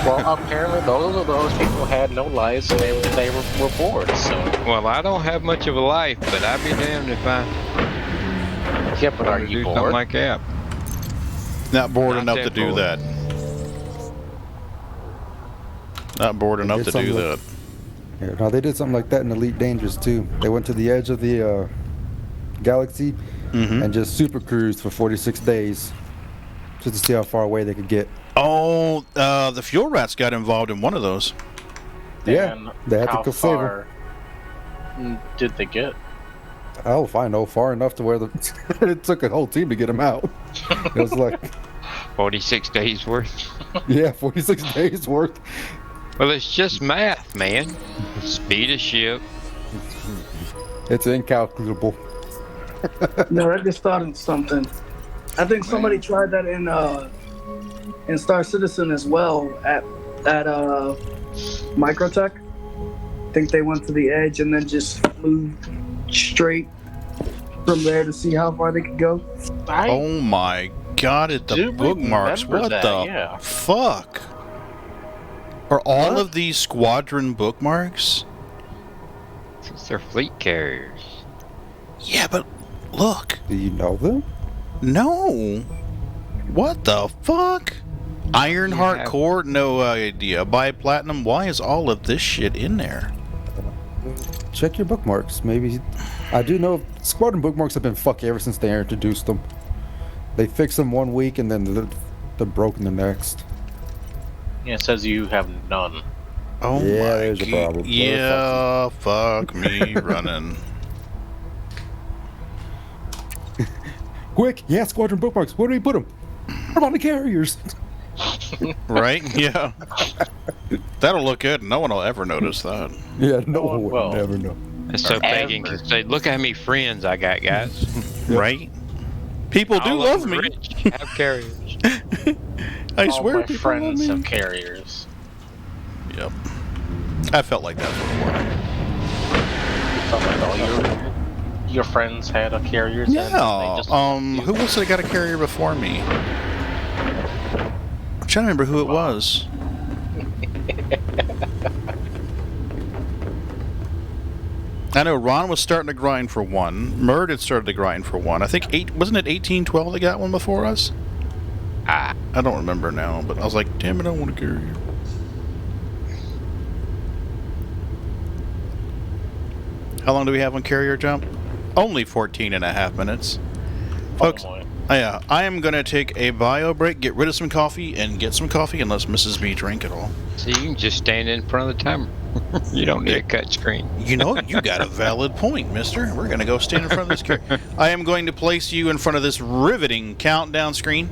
Well, apparently those people had no lives and they were bored, so... Well, I don't have much of a life, but I'd be damned if I... Yeah, but are you do bored? something like that. Not bored Not enough that to do bored. that. Not bored enough to do that. Yeah, no, they did something like that in Elite Dangerous too. They went to the edge of the galaxy and just super cruised for 46 days just to see how far away they could get. Oh, the Fuel Rats got involved in one of those. Yeah, they had to go save them. How far did they get? Oh, if I know, far enough to where it took a whole team to get them out. It was like 46 days worth. Yeah, 46 days worth. Well, it's just math, man. Speed of ship. It's incalculable. No, I just thought of something. I think somebody tried that in Star Citizen as well at Microtech. I think they went to the edge and then just flew straight from there to see how far they could go. Oh my god, at the bookmarks. What the fuck? Are all of these squadron bookmarks? Since they're fleet carriers. Yeah, but look. Do you know them? No. What the fuck? Ironheart Core? No idea. Bi-Platinum? Why is all of this shit in there? Check your bookmarks. Maybe. I do know squadron bookmarks have been fucky ever since they introduced them. They fix them 1 week and then they're broken the next. Yeah, it says you have none. Oh yeah, my there's a problem. Yeah, fuck me running. Quick, yeah, squadron bookmarks. Where do we put them? Put them on the carriers. Right? Yeah. That'll look good. No one will ever notice that. Yeah, no one will never know. It's so begging can say, look how many friends I got, guys. Right? People do All of love them me. rich, have carriers. I All swear my people friends love have me. carriers. Yep. I felt like that before. Felt like all your friends had a carriers. Yeah. And they just Who was it that got a carrier before me? I'm trying to remember who it was. I know Ron was starting to grind for one. Murd had started to grind for one. I think wasn't it 1812 that got one before us? I don't remember now, but I was like, damn it, I want a carrier. How long do we have on carrier jump? Only 14 and a half minutes. Folks, yeah, I am going to take a bio break, get rid of some coffee, and get some coffee and let Mrs. B drink it all. So you can just stand in front of the timer. You don't need a cut screen. You know, you got a valid point, mister. We're going to go stand in front of this carrier. I am going to place you in front of this riveting countdown screen.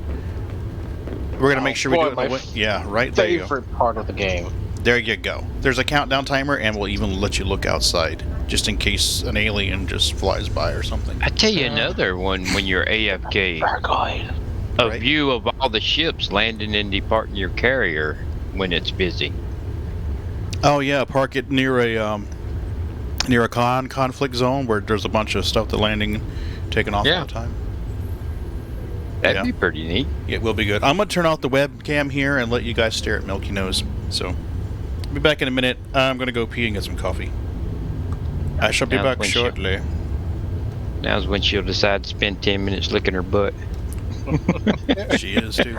We're going to make sure we do it in the way. Yeah, right there you go. Favorite part of the game. There you go. There's a countdown timer, and we'll even let you look outside. just in case an alien just flies by or something. I tell you another one when you're AFK. A Right. view of all the ships landing and departing your carrier when it's busy. Oh yeah, park it near a conflict zone where there's a bunch of stuff that landing, taking off all the time. That'd be pretty neat. It will be good. I'm gonna turn off the webcam here and let you guys stare at Milky Nose. So, I'll be back in a minute. I'm gonna go pee and get some coffee. I shall be back shortly. Now's when she'll decide to spend 10 minutes licking her butt. She is too.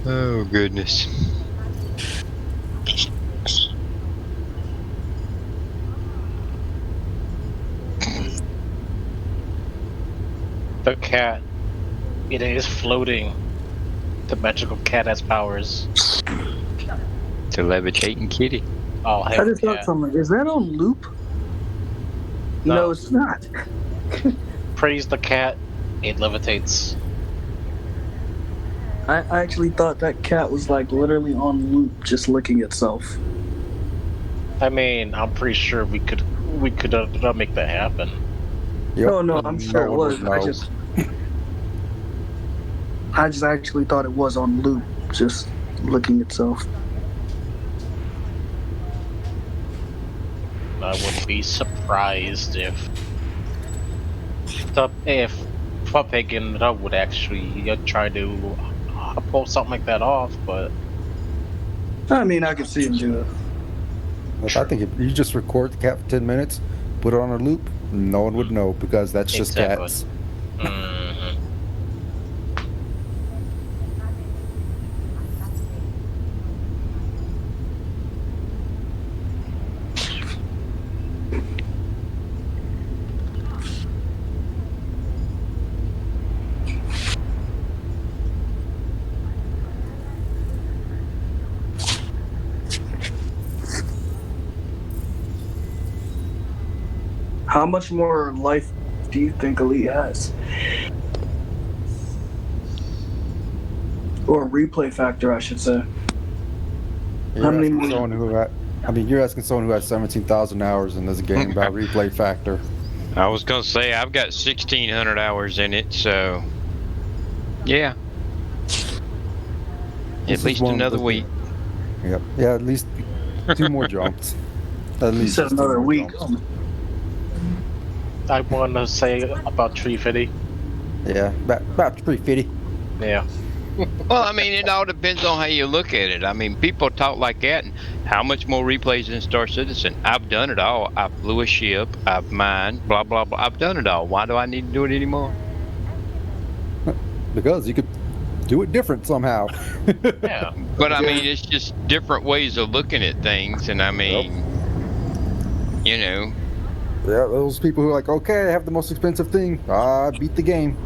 Oh, goodness. The cat. It is floating. The magical cat has powers. To levitating kitty. Oh, I hell just thought something. Is that on loop? No, it's not. Praise the cat. It levitates. I actually thought that cat was like literally on loop, just licking itself. I mean, I'm pretty sure we could make that happen. Yep. No, I'm sure it was. No. I just actually thought it was on loop, just licking itself. I wouldn't be surprised if Pagan would actually try to pull something like that off, but I mean, I could see him do it. Look, I think if you just record the cat for 10 minutes, put it on a loop, no one would know because that's just cats. How much more life do you think Elite has? Or replay factor, I should say. You're asking someone who has 17,000 hours in this game about replay factor. I was gonna say I've got 1,600 hours in it, so yeah. At least another week. Yep. Yeah, at least 2 more jumps. At least you said another week. I want to say about 350. Yeah, about 350. Yeah. Well, I mean, it all depends on how you look at it. I mean, people talk like that, and how much more replays than Star Citizen? I've done it all. I flew a ship. I've mined. Blah blah blah. I've done it all. Why do I need to do it anymore? Because you could do it different somehow. Yeah. But I mean, it's just different ways of looking at things, and I mean, you know. Yeah, those people who are like, okay, I have the most expensive thing. Beat the game.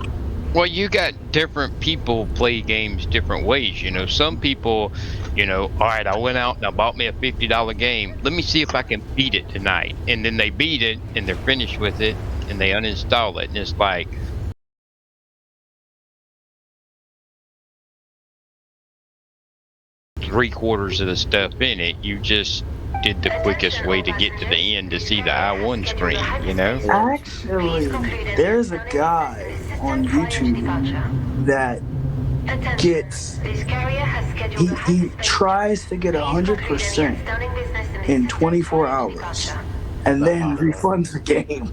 Well, you got different people play games different ways, you know. Some people, you know, all right, I went out and I bought me a $50 game. Let me see if I can beat it tonight. And then they beat it and they're finished with it and they uninstall it. And it's like, three-quarters of the stuff in it, you just did the quickest way to get to the end to see the I-1 screen, you know? Actually, there's a guy on YouTube that gets, he tries to get 100% in 24 hours and then refunds the game.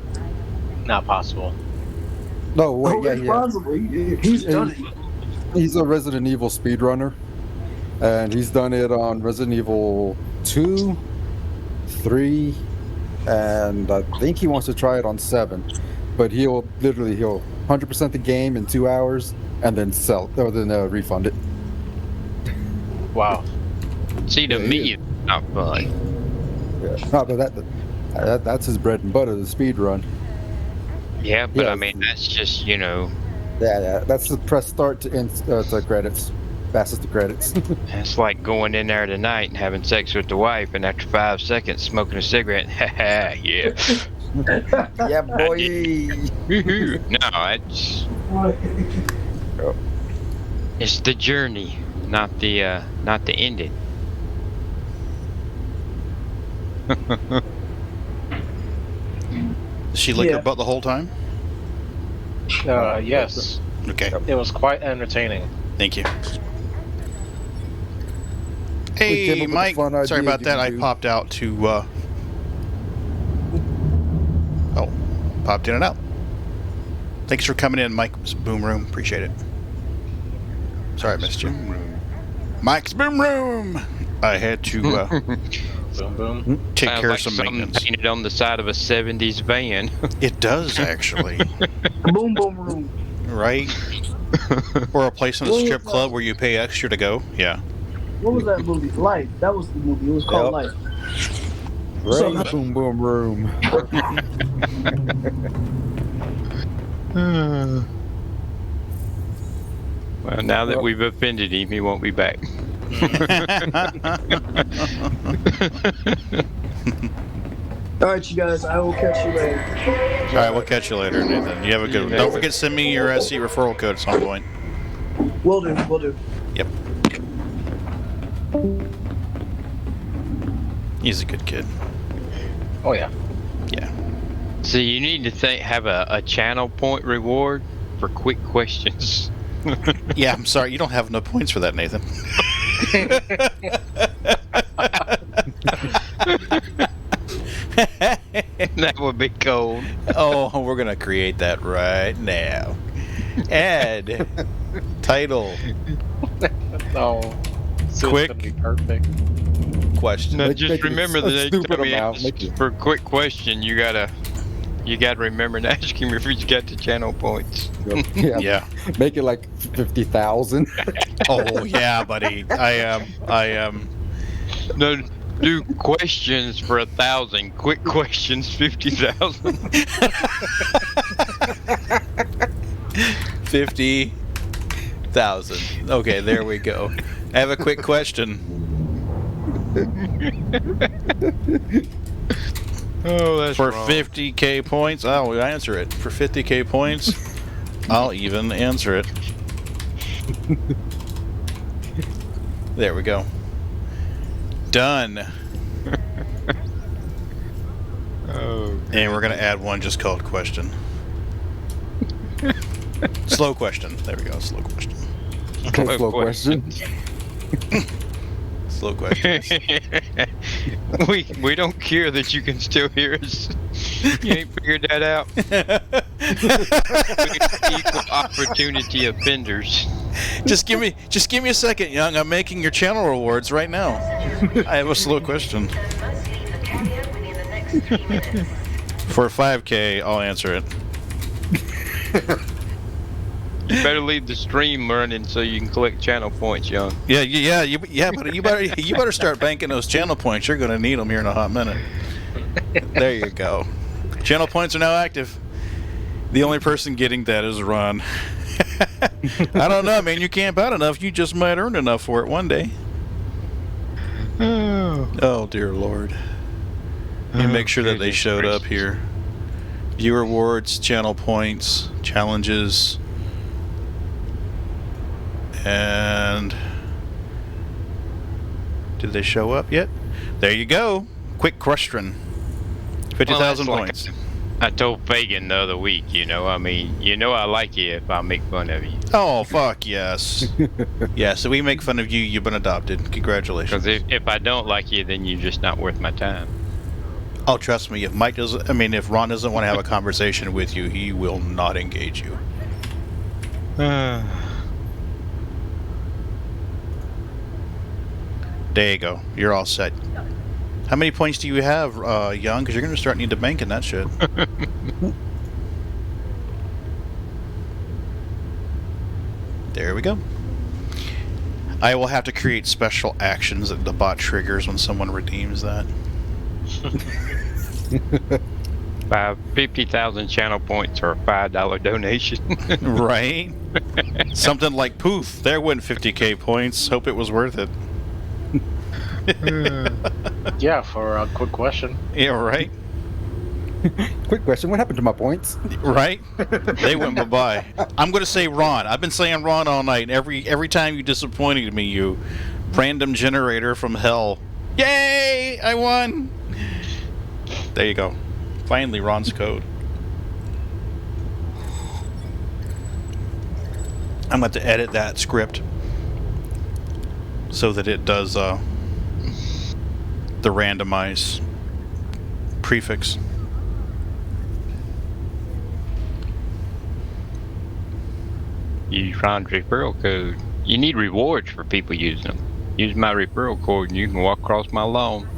Not possible. No, wait, it's possible. He's done it. He's a Resident Evil speedrunner, and he's done it on Resident Evil 2, 3, and I think he wants to try it on 7. But he'll 100% the game in 2 hours and then refund it. Wow. See, to me, it's not fun. Yeah, no, but that's his bread and butter, the speed run. Yeah, but I mean, that's just, you know. Yeah, that's the press start to credits. Fastest to credits. It's like going in there tonight and having sex with the wife, and after 5 seconds, smoking a cigarette. Haha, yeah. Yeah, boy. No, it's the journey, not the ending. Did she lick Yeah. her butt the whole time? Yes. Okay. It was quite entertaining. Thank you. We came Hey, up with a Mike. fun Sorry idea about you that. can I do. popped out to. Popped in and out. Thanks for coming in, Mike's Boom Room. Appreciate it. Sorry I missed you. Mike's Boom Room. I had to Boom, boom. take Sounds care like of some something maintenance. painted on the side of a '70s van. It does actually, Boom boom room. right? Or a place in a strip club where you pay extra to go. Yeah. What was that movie? Life. That was the movie. It was called Yep. Life. Ray's Boom Boom Room. Well, now that we've offended him, he won't be back. All right, you guys. I will catch you later. All right, we'll catch you later, Nathan. You have a good one. Don't forget to send me your SC referral code at some point. Will do. Will do. Yep. He's a good kid. Oh yeah. Yeah. So you need to have a channel point reward for quick questions. Yeah, I'm sorry. You don't have enough points for that, Nathan. That would be cold. Oh, we're going to create that right now. Add. Title. No. So Quick. It's gonna be perfect. Question. Now, Make just it remember a the next stupid time he amount. asks Make it- for a quick question, you gotta remember to ask him if he's got the channel points. Yeah. Yeah. Make it like 50,000. Oh, yeah, buddy. I am. No, do questions for 1,000. Quick questions 50,000. 50,000. Okay, there we go. I have a quick question. Oh, that's For wrong. 50K points, I'll answer it. For 50K points, I'll even answer it. There we go. Done. Oh, And we're going to add one just called question. Slow question. There we go. Slow question. Okay, slow question. Slow question. we don't care that you can still hear us. You ain't figured that out. We're equal opportunity offenders. Just give me a second, Young. I'm making your channel rewards right now. I have a slow question. For 5K, I'll answer it. You better leave the stream running so you can collect channel points, Young. But you better start banking those channel points. You're going to need them here in a hot minute. There you go. Channel points are now active. The only person getting that is Ron. I don't know, man. You camp out enough, you just might earn enough for it one day. Oh, dear Lord. Let me make sure that they showed up here. View rewards, channel points, challenges, and did they show up yet? There you go. Quick question. 50,000 Well, points. I told Fagan the other week, I like you if I make fun of you. Oh, fuck yes. Yeah, so we make fun of you, you've been adopted. Congratulations. Because if I don't like you, then you're just not worth my time. Oh, trust me, if Ron doesn't want to have a conversation with you, he will not engage you. There you go. You're all set. How many points do you have, Young? Because you're going to start needing to bank in that shit. There we go. I will have to create special actions that the bot triggers when someone redeems that. 50,000 channel points or a $5 donation. Right? Something like poof, there went 50K points. Hope it was worth it. Yeah, for a quick question. Yeah, right? Quick question: what happened to my points? Right? They went bye-bye. I'm going to say Ron. I've been saying Ron all night. Every time you disappointed me, you random generator from hell. Yay! I won! There you go. Finally, Ron's code. I'm going to edit that script so that it does the randomize prefix. Use Ron's referral code. You need rewards for people using them. Use my referral code and you can walk across my lawn.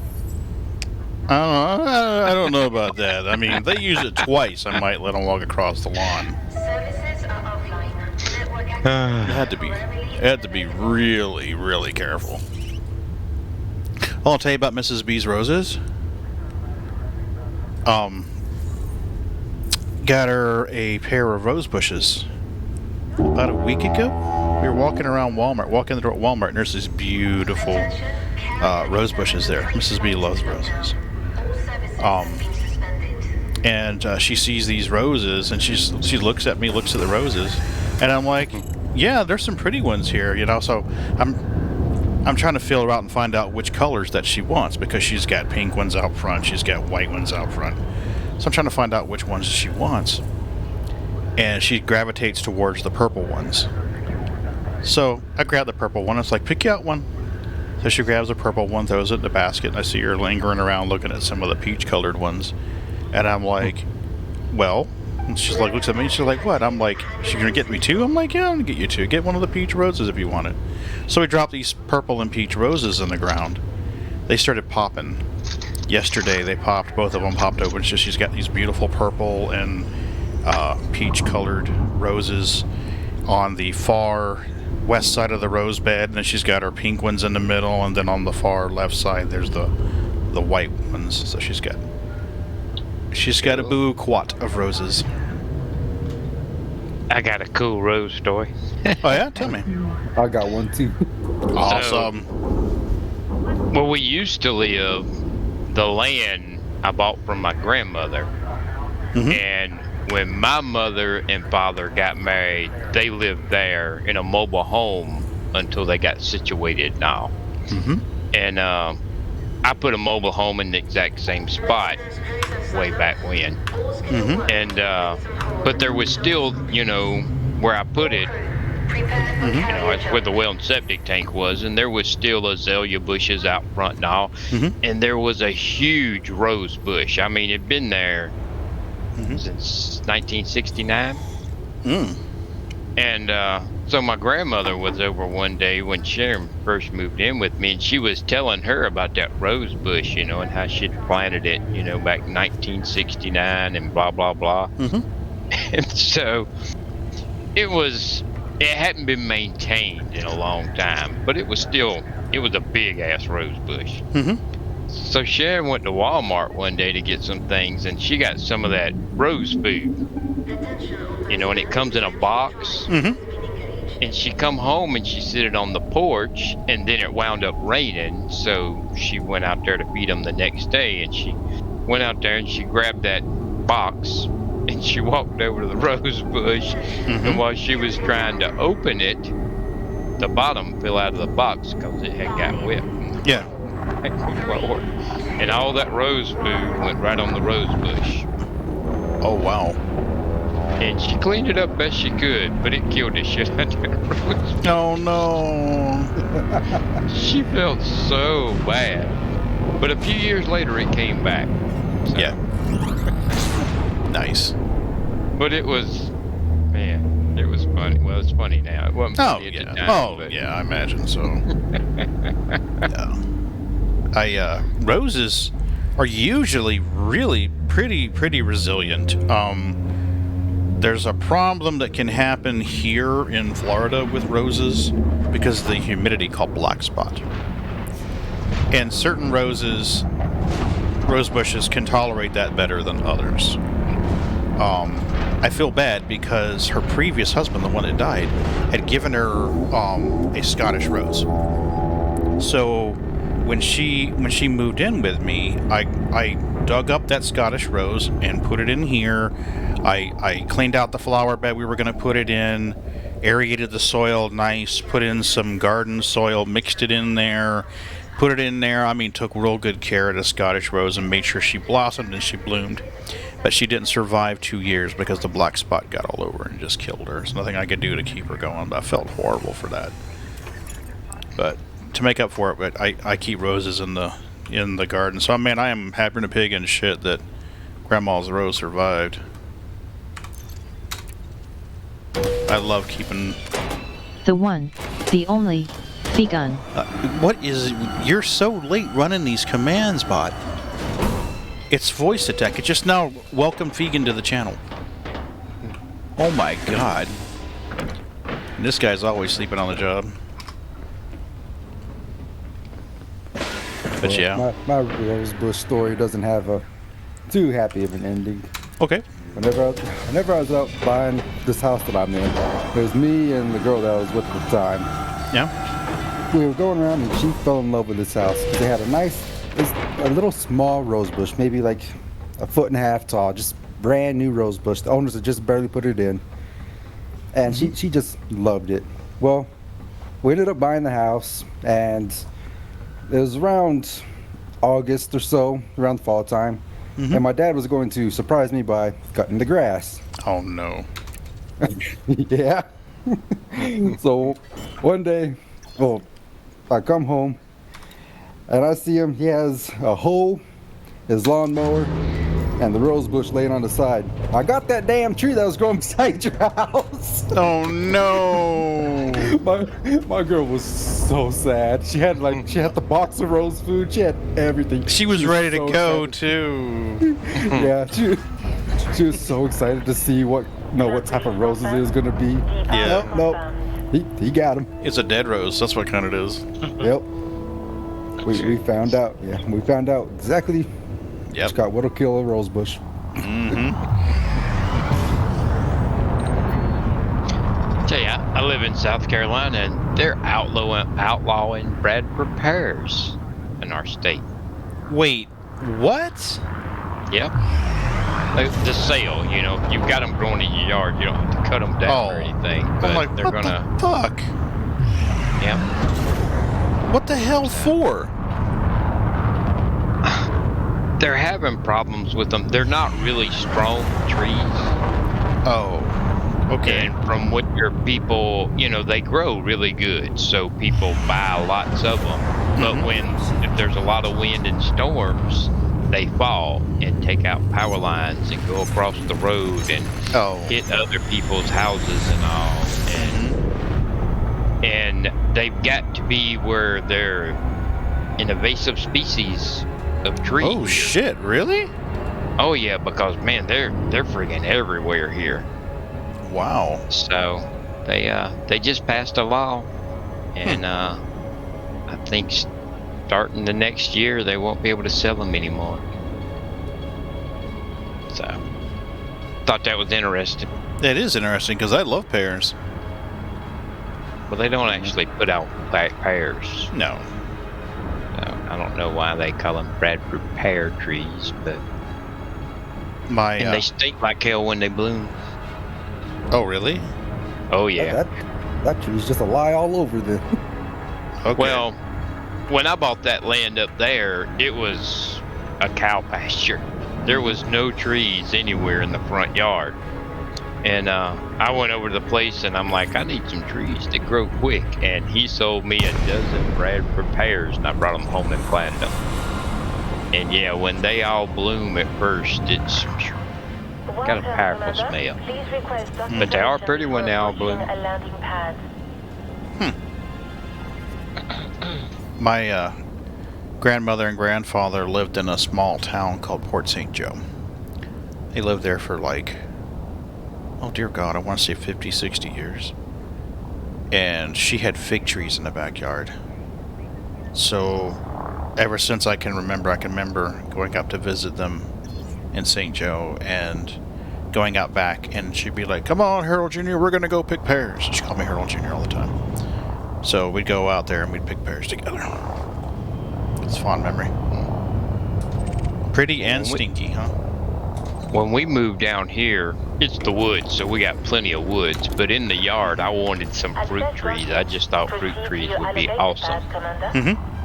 I don't know about that. I mean, if they use it twice, I might let them walk across the lawn. Services are offline. It had to be really, really careful. Well, I'll tell you about Mrs. B's roses. Got her a pair of rose bushes about a week ago. We were walking around Walmart, walking through Walmart, and there's these beautiful rose bushes there. Mrs. B loves roses. And she sees these roses, and she looks at me, looks at the roses, and I'm like, yeah, there's some pretty ones here, you know. So I'm trying to feel her out and find out which colors that she wants, because she's got pink ones out front, she's got white ones out front. So I'm trying to find out which ones she wants. And she gravitates towards the purple ones. So I grab the purple one. It's like, pick you out one. So she grabs the purple one, throws it in the basket, and I see her lingering around looking at some of the peach-colored ones. And I'm like, well, and she's like, looks at me, and she's like, what? I'm like, she's going to get me two? I'm like, yeah, I'm going to get you two. Get one of the peach roses if you want it. So we dropped these purple and peach roses in the ground. They started popping. Yesterday they popped, both of them popped open. It's just she's got these beautiful purple and peach-colored roses on the far west side of the rose bed, and then she's got her pink ones in the middle, and then on the far left side there's the white ones. So she's got a bouquet of roses. I got a cool rose story. Oh yeah, tell me. I got one too. Awesome. Well, we used to live the land I bought from my grandmother, and when my mother and father got married, they lived there in a mobile home until they got situated now. And I put a mobile home in the exact same spot way back when. And but there was still, you know, where I put it, you know, that's where the well and septic tank was, and there was still azalea bushes out front and all. And there was a huge rose bush. I mean, it'd been there since 1969. And so my grandmother was over one day when Sharon first moved in with me, and she was telling her about that rose bush, you know, and how she'd planted it, you know, back in 1969 and blah, blah, blah. And so it hadn't been maintained in a long time, but it was a big ass rose bush. So Sharon went to Walmart one day to get some things, and she got some of that rose food, you know, and it comes in a box. And she come home and she sit it on the porch, and then it wound up raining, so she went out there to feed them the next day, and she went out there and she grabbed that box and she walked over to the rose bush, and while she was trying to open it, the bottom fell out of the box because it had got wet. Yeah. And all that rose food went right on the rose bush. Oh wow. And she cleaned it up best she could, but it killed the shit out of that rose bush. Oh no. She felt so bad. But a few years later it came back. So. Yeah. Nice. But it was, man, it was funny. Well, it's funny now. It wasn't funny at the time, yeah, I imagine so. Roses are usually really pretty resilient. There's a problem that can happen here in Florida with roses because of the humidity called black spot. And certain rose bushes can tolerate that better than others. I feel bad because her previous husband, the one that died, had given her a Scottish rose. So when she moved in with me, I dug up that Scottish rose and put it in here. I cleaned out the flower bed we were going to put it in, aerated the soil nice, put in some garden soil, mixed it in there, put it in there. I mean, took real good care of the Scottish rose and made sure she blossomed and she bloomed. But she didn't survive 2 years because the black spot got all over and just killed her. There's nothing I could do to keep her going, but I felt horrible for that. But to make up for it, but I keep roses in the garden. So, man, I am happy to pig and shit that Grandma's rose survived. I love keeping... The one, the only, Fegun. What is... You're so late running these commands, bot. It's voice attack. It just now welcomed Fegan to the channel. Oh my god. And this guy's always sleeping on the job. But well, yeah. My Rosebush story doesn't have a too happy of an ending. Okay. Whenever I was out buying this house that I'm in, it was me and the girl that I was with at the time. Yeah. We were going around and she fell in love with this house because they had a little small rose bush, maybe like 1.5 feet tall, just brand new rose bush. The owners had just barely put it in, and she just loved it. Well, we ended up buying the house, and it was around August or so, around fall time, and my dad was going to surprise me by cutting the grass. Oh no. Yeah. So one day, well, I come home and I see him. He has a hoe, his lawnmower, and the rose bush laying on the side. I got that damn tree that was growing beside your house. Oh no. My girl was so sad. She had the box of rose food. She had everything. She was ready to so go excited. too. Yeah, she was so excited to see what type of roses it was gonna be. Yeah. Nope. He got him. It's a dead rose. That's what kind it is. Yep. We found out. Yeah, we found out exactly. Yep. Scott, what'll kill a rose bush? Tell ya, I live in South Carolina, and they're outlawing Bradford pears in our state. Wait, what? Yep. The sale, you've got them growing in your yard. You don't have to cut them down or anything. But I'm like, they're what gonna. the fuck? Yep. What the hell for? They're having problems with them. They're not really strong trees. Oh, okay. And from what your people, they grow really good, so people buy lots of them. But if there's a lot of wind and storms, they fall and take out power lines and go across the road and hit other people's houses and all. And they've got to be where they're an invasive species of trees. Oh shit, really? Oh yeah, because man, they're friggin' everywhere here. Wow. So they just passed a law, and I think starting the next year they won't be able to sell them anymore. So thought that was interesting. That is interesting because I love pears. Well, they don't actually put out pears. No. I don't know why they call them Bradford pear trees, but and they stink like hell when they bloom. Oh, really? Oh, yeah. That tree's just a lie all over the. Okay. Well, when I bought that land up there, it was a cow pasture. There was no trees anywhere in the front yard. And I went over to the place and I'm like, I need some trees that grow quick. And he sold me a dozen Bradford pears, and I brought them home and planted them. And yeah, when they all bloom at first, it's got a powerful smell. But they are pretty when they all bloom. My grandmother and grandfather lived in a small town called Port St. Joe. They lived there for oh dear God, I want to say 50, 60 years. And she had fig trees in the backyard. So ever since I can remember going up to visit them in St. Joe and going out back, and she'd be like, come on, Harold Jr., we're going to go pick pears. She called me Harold Jr. all the time. So we'd go out there and we'd pick pears together. That's fond memory. Pretty and stinky, huh? When we moved down here, it's the woods, so we got plenty of woods. But in the yard, I wanted some fruit trees. I just thought fruit trees would be awesome.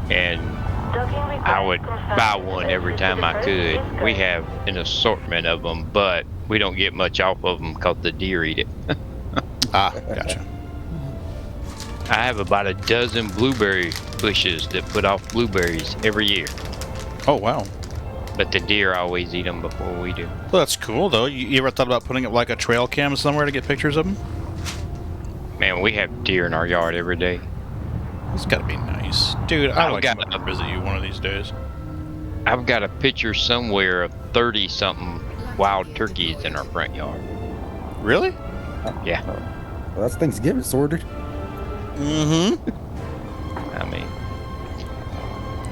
And I would buy one every time I could. We have an assortment of them, but we don't get much off of them because the deer eat it. Gotcha. I have about a dozen blueberry bushes that put off blueberries every year. Oh, wow. But the deer always eat them before we do. Well, that's cool, though. You ever thought about putting up like a trail cam somewhere to get pictures of them? Man, we have deer in our yard every day. It's got to be nice. Dude, I would like to visit you one of these days. I've got a picture somewhere of 30-something wild turkeys in our front yard. Really? Yeah. Well, that's Thanksgiving sorted. Mm-hmm. I mean,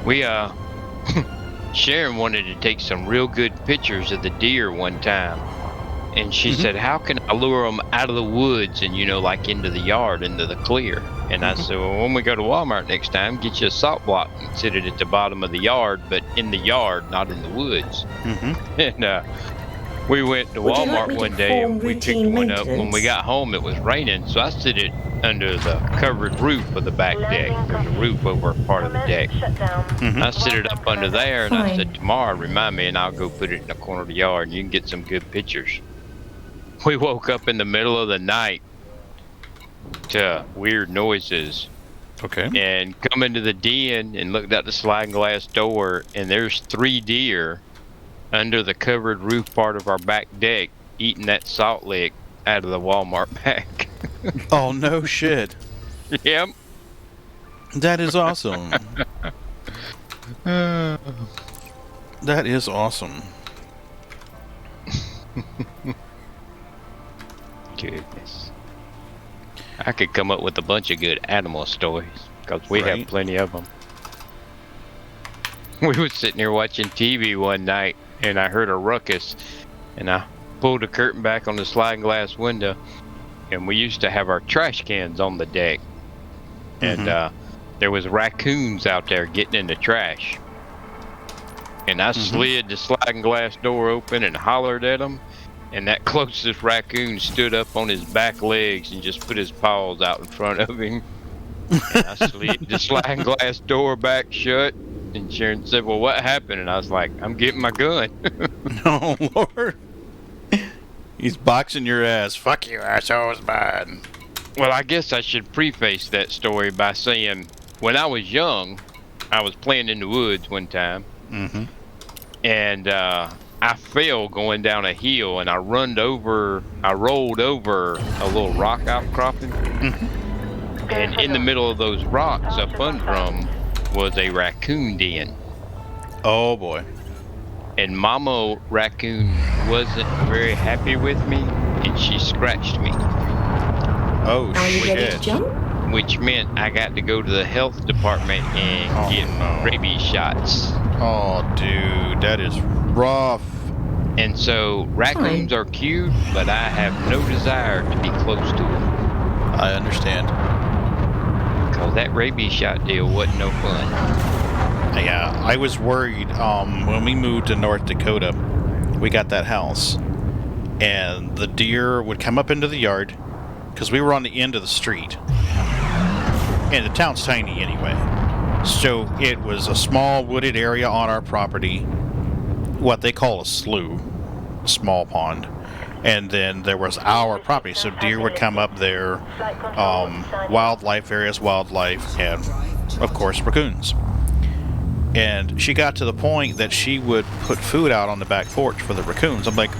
we, Sharon wanted to take some real good pictures of the deer one time. And she said, how can I lure them out of the woods and, like into the yard, into the clear? And I said, well, when we go to Walmart next time, get you a salt block and sit it at the bottom of the yard, but in the yard, not in the woods. And we went to Walmart one day and we picked one up. When we got home, it was raining, so I sit it under the covered roof of the back deck. There's a roof over part of the deck. I sit it up under there, and I said, tomorrow, remind me, and I'll go put it in the corner of the yard, and you can get some good pictures. We woke up in the middle of the night to weird noises. Okay. And come into the den and looked out the sliding glass door, and there's 3 deer under the covered roof part of our back deck eating that salt lick out of the Walmart bag. Oh, no shit. Yep. That is awesome. That is awesome. Goodness. I could come up with a bunch of good animal stories because we have plenty of them. We were sitting here watching TV one night and I heard a ruckus and I pulled the curtain back on the sliding glass window, and we used to have our trash cans on the deck, and there was raccoons out there getting in the trash, and I slid the sliding glass door open and hollered at them. And that closest raccoon stood up on his back legs and just put his paws out in front of him. And I slid the sliding glass door back shut. And Sharon said, well, what happened? And I was like, I'm getting my gun. Oh, Lord. He's boxing your ass. Fuck you, asshole, it's mine. Well, I guess I should preface that story by saying, when I was young, I was playing in the woods one time. And, I fell going down a hill, and I rolled over a little rock outcropping. And in the middle of those rocks up under them was a raccoon den. Oh boy. And Mama Raccoon wasn't very happy with me, and she scratched me. Oh shit. Which meant I got to go to the health department and get rabies shots. Oh dude, that is rough. And so raccoons are cute, but I have no desire to be close to them. I understand. Because that rabies shot deal wasn't no fun. Yeah, I was worried when we moved to North Dakota. We got that house, and the deer would come up into the yard because we were on the end of the street, and the town's tiny anyway. So it was a small wooded area on our property, what they call a slough, a small pond, and then there was our property, so deer would come up there, various wildlife, and of course raccoons. And she got to the point that she would put food out on the back porch for the raccoons. I'm like,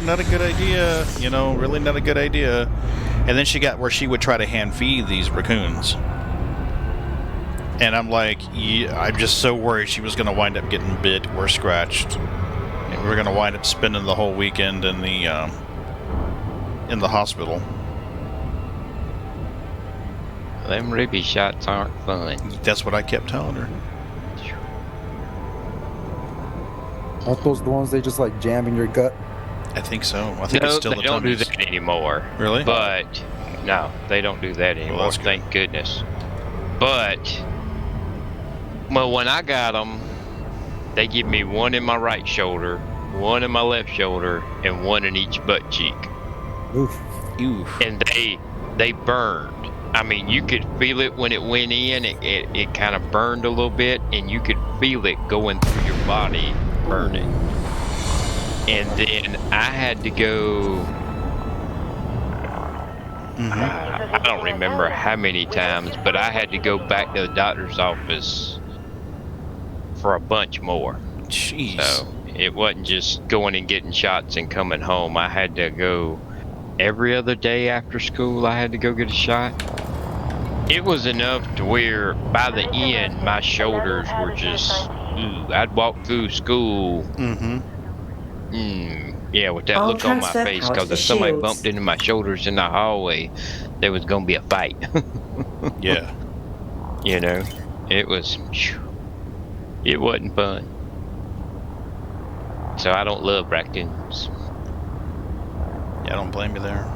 not a good idea, really not a good idea. And then she got where she would try to hand feed these raccoons. And I'm like, I'm just so worried she was going to wind up getting bit or scratched. And we were going to wind up spending the whole weekend in the hospital. Them rabies shots aren't fun. That's what I kept telling her. Aren't those the ones they just like jam in your gut? I think so. I think it's still they the don't do tummies. that anymore. Really? But no, they don't do that anymore. Well, thank goodness. But Well, when I got them, they give me one in my right shoulder, one in my left shoulder, and one in each butt cheek. Oof. Oof. And they burned. I mean, you could feel it when it went in. It kind of burned a little bit, and you could feel it going through your body, burning. And then I had to go. I don't remember how many times, but I had to go back to the doctor's office for a bunch more. Jeez. So it wasn't just going and getting shots and coming home. I had to go every other day after school. I had to go get a shot. It was enough to where by the end my shoulders were just, I'd walk through school. Yeah, with that look on my face, because if somebody bumped into my shoulders in the hallway, there was gonna be a fight. Yeah. You know, it wasn't fun. So I don't love raccoons. Yeah, I don't blame you there.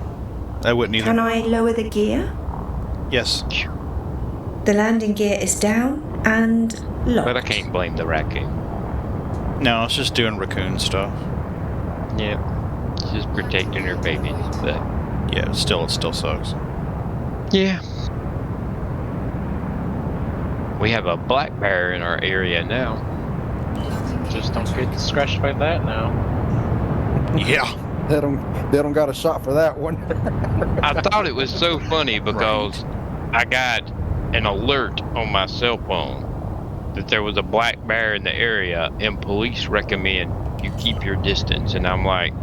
I wouldn't either. Can I lower the gear? Yes. The landing gear is down and locked. But I can't blame the raccoon. No, it's just doing raccoon stuff. Yeah, it's just protecting her babies, but yeah, it still sucks. Yeah. We have a black bear in our area now. Just don't get scratched by that now. Yeah. They don't got a shot for that one. I thought it was so funny because I got an alert on my cell phone that there was a black bear in the area and police recommend you keep your distance. And I'm like,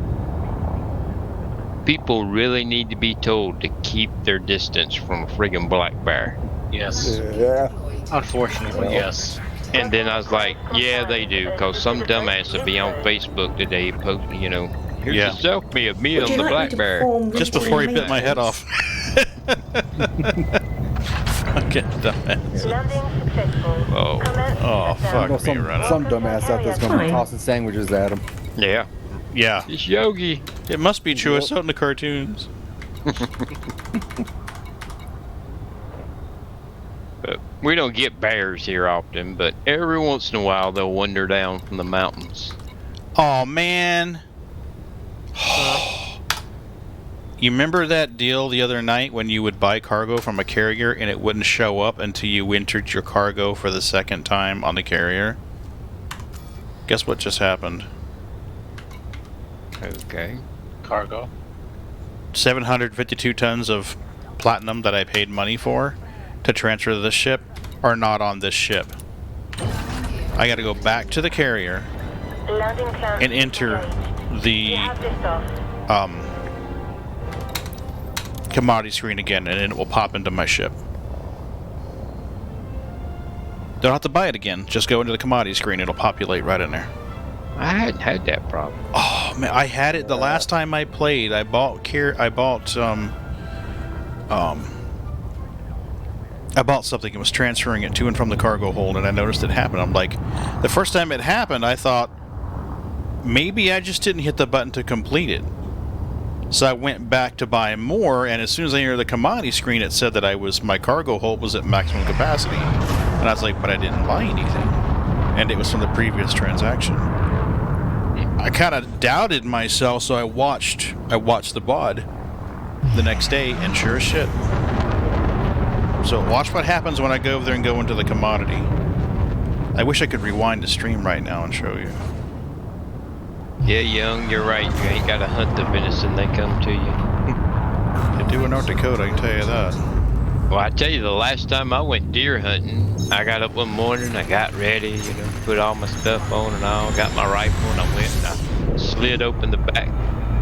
people really need to be told to keep their distance from a friggin' black bear. Yes. Yeah. Unfortunately, yes. And then I was like, yeah, they do, because some dumbass would be on Facebook today posting, you know, here's a selfie of me on the black bear. Just before he bit my head off. Fucking dumbass. Oh, fuck me running. Some dumbass out there's gonna be tossing sandwiches at him. Yeah. Yeah. It's Yogi. It must be true. I saw it in the cartoons. But we don't get bears here often, but every once in a while they'll wander down from the mountains. Oh, man. You remember that deal the other night when you would buy cargo from a carrier and it wouldn't show up until you entered your cargo for the second time on the carrier? Guess what just happened? Okay. Cargo. 752 tons of platinum that I paid money for to transfer to this ship are not on this ship. I got to go back to the carrier and enter the commodity screen again, and it will pop into my ship. Don't have to buy it again. Just go into the commodity screen. It'll populate right in there. I hadn't had that problem. Oh man, I had it the last time I played. I bought something and was transferring it to and from the cargo hold, and I noticed it happen. I'm like, the first time it happened, I thought maybe I just didn't hit the button to complete it. So I went back to buy more, and as soon as I entered the commodity screen, it said that my cargo hold was at maximum capacity. And I was like, but I didn't buy anything. And it was from the previous transaction. I kind of doubted myself, so I watched the VOD the next day, and sure as shit. So watch what happens when I go over there and go into the commodity. I wish I could rewind the stream right now and show you. Yeah, Young, you're right. You ain't got to hunt the venison. They come to you. They do in North Dakota, I can tell you that. Well, I tell you, the last time I went deer hunting, I got up one morning, I got ready, put all my stuff on and all, got my rifle, and I went and I slid open the back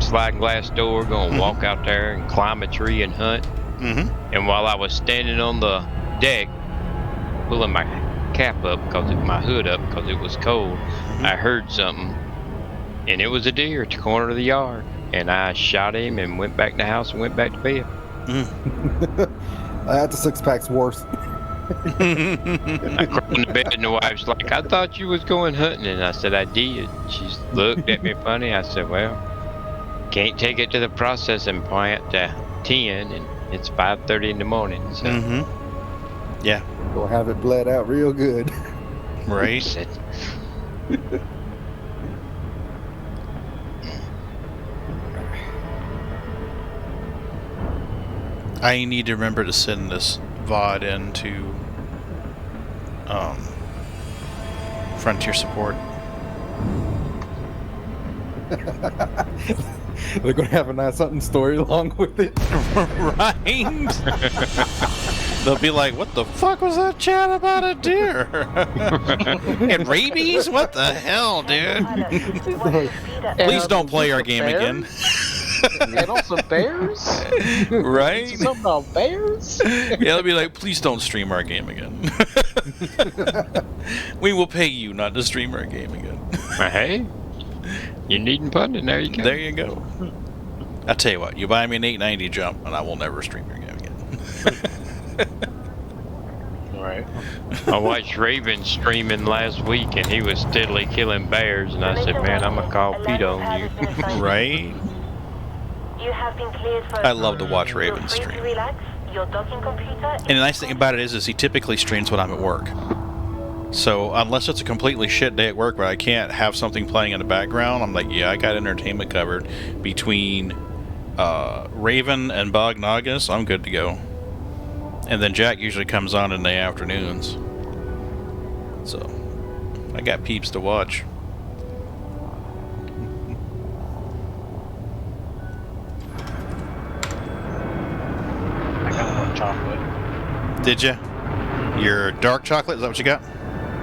sliding glass door, going to walk out there and climb a tree and hunt. And while I was standing on the deck, pulling my cap up, my hood up, because it was cold, I heard something. And it was a deer at the corner of the yard. And I shot him and went back to the house and went back to bed. I had the 6-pack's worse. I crawled in the bed and the wife's like, I thought you was going hunting. And I said, I did. She looked at me funny. I said, well, can't take it to the processing plant to 10 and it's 5:30 in the morning. So. Yeah. We'll have it bled out real good. Right? Said, I need to remember to send this VOD into Frontier Support. They're gonna have a nice something story along with it. Right? They'll be like, what the fuck was that chat about a deer? And rabies? What the hell, dude? Please don't play our game again. And also bears? Right? Something about bears? Yeah, they'll be like, please don't stream our game again. We will pay you not to stream our game again. hey, you needn't put it. There you go. There you go. I tell you what, you buy me an 890 jump, and I will never stream your game again. Right. I watched Raven streaming last week, and he was steadily killing bears, and I said, man, I'm going to call PETA on you. Right? You have been cleared for I love to watch Raven stream. relax. Your docking computer. And the nice thing about it is he typically streams when I'm at work. So unless it's a completely shit day at work where I can't have something playing in the background, I'm like, yeah, I got entertainment covered. Between Raven and Bog Nagas, I'm good to go. And then Jack usually comes on in the afternoons. So I got peeps to watch. I got more chocolate. Did you? Your dark chocolate? Is that what you got?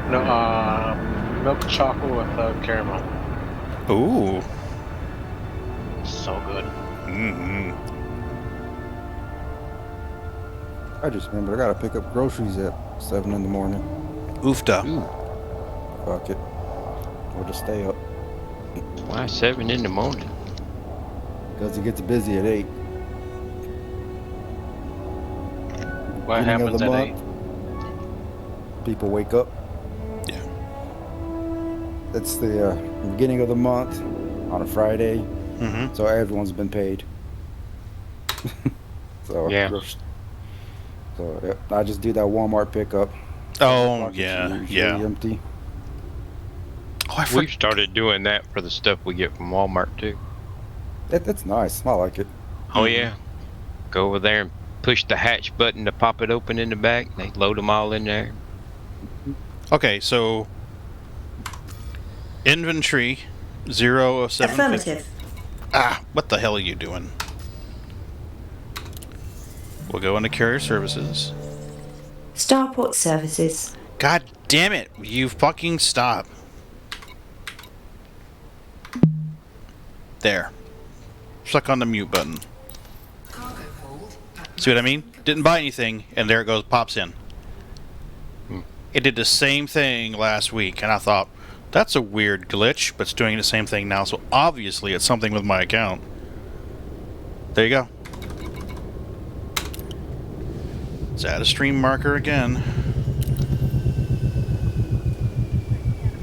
No, milk chocolate with caramel. Ooh. So good. Mm-hmm. I just remembered I gotta pick up groceries at 7 in the morning. Oofda. Fuck it. Or just stay up. Why 7 in the morning? Because it gets busy at 8. What Beginning of happens the at month, 8? people wake up. Yeah. It's the beginning of the month on a Friday, Mm-hmm. so everyone's been paid. So Yeah. So yeah, I just do that Walmart pickup. Oh, Pockets yeah, are usually yeah. empty. Oh, I We've started doing that for the stuff we get from Walmart, too. That's nice. I like it. Oh, yeah. Go over there and push the hatch button to pop it open in the back. They load them all in there. Okay, so inventory 0 of 7. Affirmative. Ah, what the hell are you doing? We'll go into carrier services. Starport services. God damn it! You fucking stop. There. Suck on the mute button. See what I mean? Didn't buy anything, and there it goes, pops in. It did the same thing last week, and I thought, that's a weird glitch, but it's doing the same thing now, so obviously it's something with my account. There you go. Let's add a stream marker again.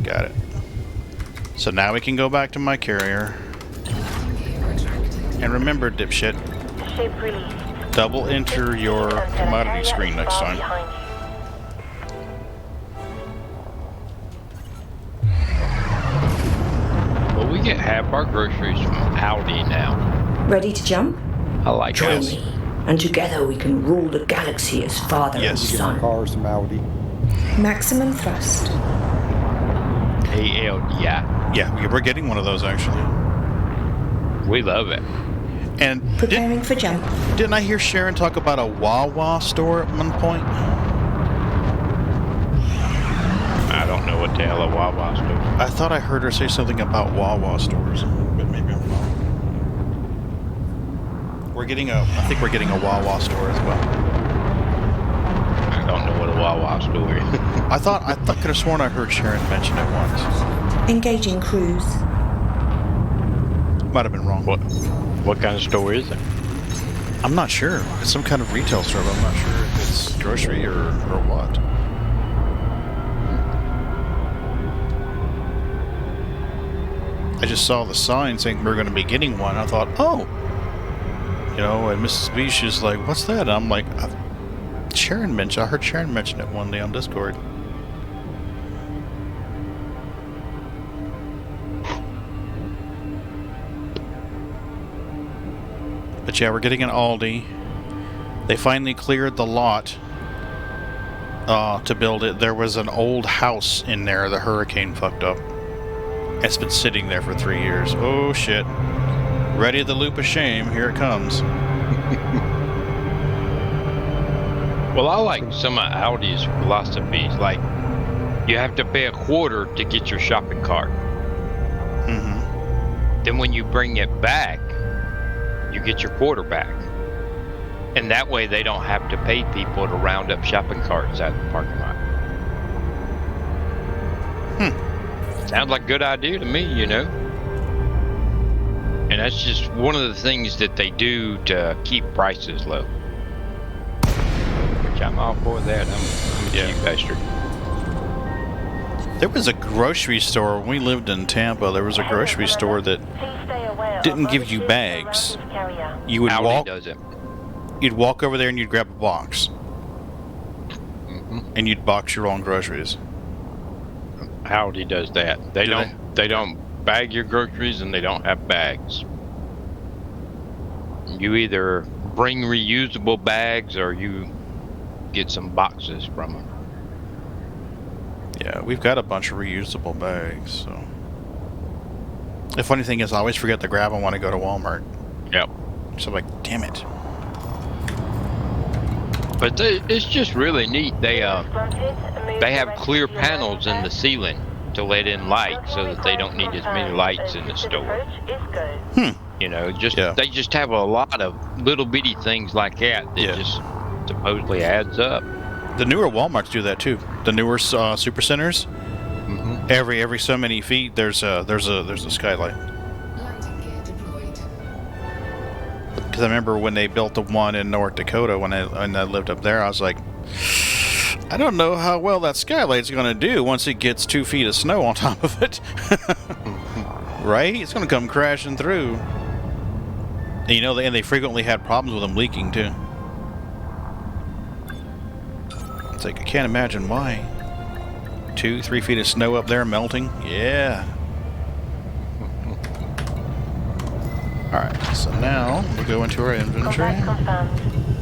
Got it. So now we can go back to my carrier. And remember, dipshit, Ship released. double enter your commodity screen next time. Well, we get half our groceries from Aldi now. Ready to jump? I like Join that. me, and together we can rule the galaxy as father Yes. and Get son. my car some Audi. Maximum thrust. Yeah. Yeah, we're getting one of those actually. We love it. And Preparing for jump. didn't I hear Sharon talk about a Wawa store at one point? I don't know what the hell a Wawa store. I thought I heard her say something about Wawa stores, but maybe I'm wrong. I think we're getting a Wawa store as well. I don't know what a Wawa store is. I could have sworn I heard Sharon mention it once. Engaging cruise. Might have been wrong. What kind of store is it? I'm not sure. It's some kind of retail store, but I'm not sure if it's grocery or what. I just saw the sign saying we're going to be getting one. I thought, oh. You know, and Mrs. B, she's like, what's that? And I'm like, I heard Sharon mention it one day on Discord. But yeah, we're getting an Aldi. They finally cleared the lot to build it. There was an old house in there the hurricane fucked up. It's been sitting there for 3 years. Oh shit. Ready the loop of shame. Here it comes. Well, I like some of Audi's philosophies. Like, you have to pay a quarter to get your shopping cart. Mm-hmm. Then when you bring it back, you get your quarter back. And that way they don't have to pay people to round up shopping carts at the parking lot. Sounds like a good idea to me, you know? And that's just one of the things that they do to keep prices low. Which I'm all for that. I'm a cheap bastard. There was a grocery store when we lived in Tampa. There was a grocery store that didn't give you bags. You would walk. You'd walk over there and you'd grab a box, and you'd box your own groceries. Audi does that. They don't bag your groceries, and they don't have bags. You either bring reusable bags or you get some boxes from them. Yeah, we've got a bunch of reusable bags. So the funny thing is, I always forget to grab them when I go to Walmart. Yep. So I'm like, damn it. But it's just really neat. They have clear panels in the ceiling to let in light, so that they don't need as many lights in the store. You know, they just have a lot of little bitty things like that just supposedly adds up. The newer Walmarts do that too. The newer super centers. Every so many feet, there's a skylight. Because I remember when they built the one in North Dakota, when I lived up there, I was like, I don't know how well that skylight's going to do once it gets 2 feet of snow on top of it. Right? It's going to come crashing through. And, you know, they frequently had problems with them leaking too. It's like, I can't imagine why. 2-3 feet of snow up there melting. Yeah. Alright, so now we'll go into our inventory.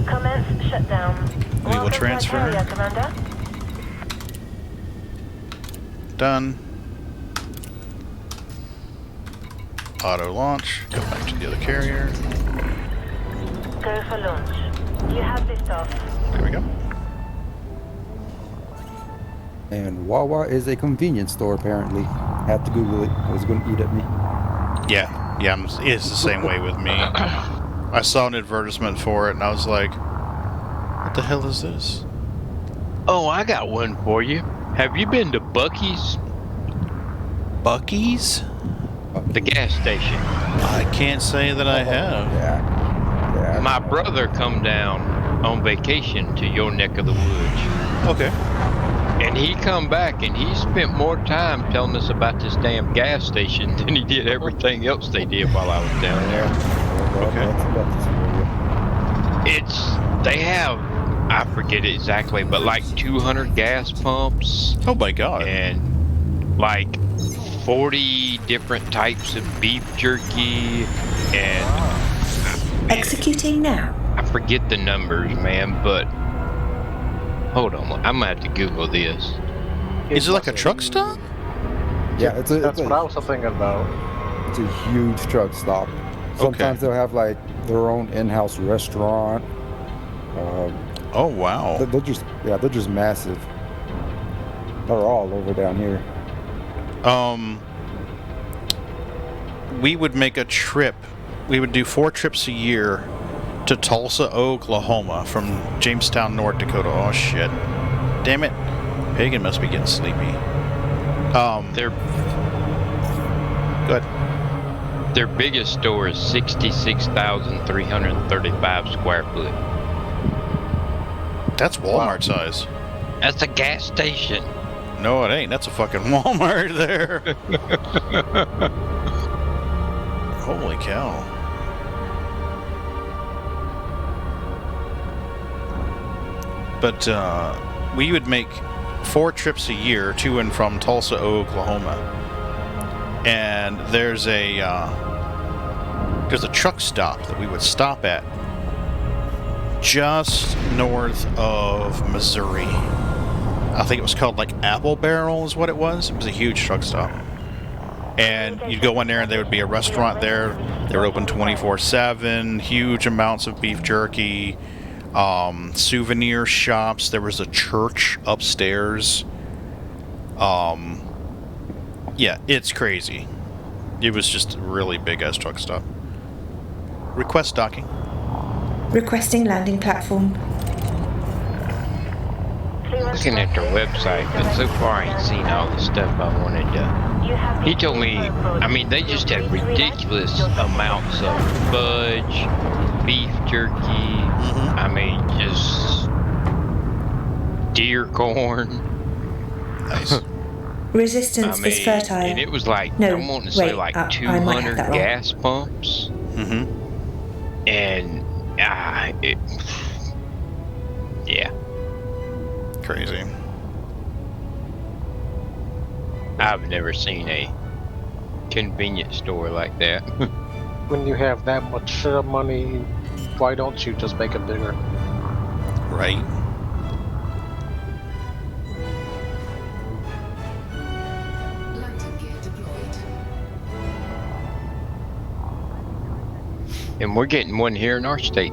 Commence shutdown. We will transfer. Done. Auto launch. Go back to the other carrier. Go for launch. You have this off. There we go. And Wawa is a convenience store, apparently. Had to Google it. It was going to eat at me. Yeah, it's the same way with me. I saw an advertisement for it, and I was like, what the hell is this? Oh, I got one for you. Have you been to Buc-ee's? Buc-ee's? The gas station. I can't say that I have. Yeah. My brother come down on vacation to your neck of the woods. Okay. And he come back and he spent more time telling us about this damn gas station than he did everything else they did while I was down there. Okay. They have, I forget it exactly, but like 200 gas pumps. Oh my god. And like 40 different types of beef jerky and... Executing now. I forget the numbers, man, but... Hold on, I'm gonna have to Google this. Is it like a truck stop? Yeah, that's what I was thinking about. It's a huge truck stop. Sometimes they'll have like their own in-house restaurant. Oh wow! They're just massive. They're all over down here. We would make a trip. We would do 4 trips a year to Tulsa, Oklahoma, from Jamestown, North Dakota. Oh shit! Damn it! Pagan must be getting sleepy. Good. Their biggest store is 66,335 square foot. That's Walmart size. That's a gas station. No, it ain't. That's a fucking Walmart there. Holy cow. But we would make 4 trips a year to and from Tulsa, Oklahoma. And there's a there's a truck stop that we would stop at just north of Missouri. I think it was called like Apple Barrel is what it was. It was a huge truck stop. And you'd go in there and there would be a restaurant there. They were open 24/7, huge amounts of beef jerky, souvenir shops. There was a church upstairs. Yeah, it's crazy. It was just a really big ass truck stop. Request docking. Requesting landing platform. Looking at their website, but so far I ain't seen all the stuff I wanted to. He told me, I mean, they just have ridiculous amounts of fudge, beef jerky, I mean, just deer corn. Nice. Resistance is fertile. And it was like, no, I'm wanting to say like 200 gas pumps. And, yeah. Crazy. I've never seen a convenience store like that. When you have that much money, why don't you just make it bigger? Right. Landing gear deployed. And we're getting one here in our state.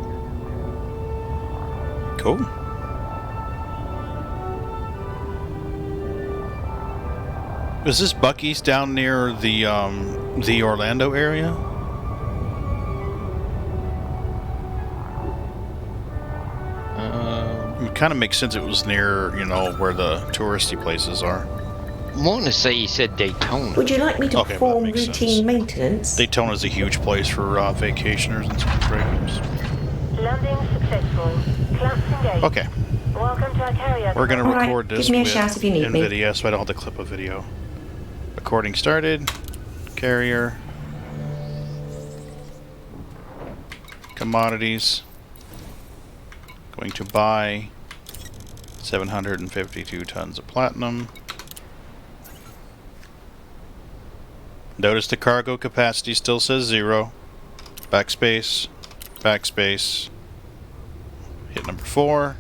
Cool. Is this Buc-ee's down near the Orlando area? It kind of makes sense. It was near, you know, where the touristy places are. I want to say he said Daytona. Would you like me to Okay, perform that makes routine sense. maintenance? Daytona's a huge place for vacationers and spring breakers. Landing successful. Clamps engaged. Okay. Welcome to our carrier. We're going to All right, record this give me a with shout if you need me. NVIDIA, so I don't have to clip a video. Recording started. Carrier. Commodities. Going to buy 752 tons of platinum. Notice the cargo capacity still says 0. Backspace. Backspace. Hit number 4.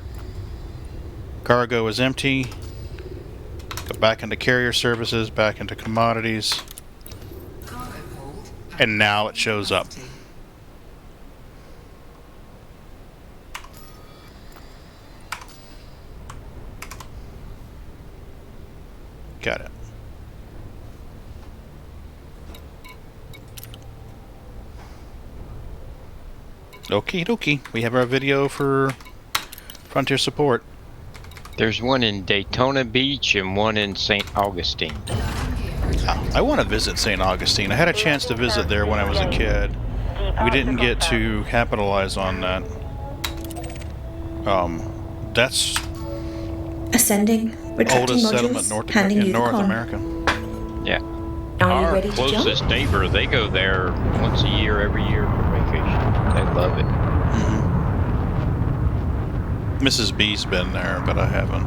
Cargo is empty. Go back into carrier services, back into commodities. And now it shows up. Got it. Okie dokie. We have our video for Frontier Support. There's one in Daytona Beach and one in St. Augustine. I want to visit St. Augustine. I had a chance to visit there when I was a kid. We didn't get to capitalize on that. That's Ascending. Retracting oldest modules. settlement Handing in you the North con. America. Yeah. Are you Our ready to jump? closest neighbor, they go there once a year, every year for vacation. They love it. Mrs. B's been there, but I haven't.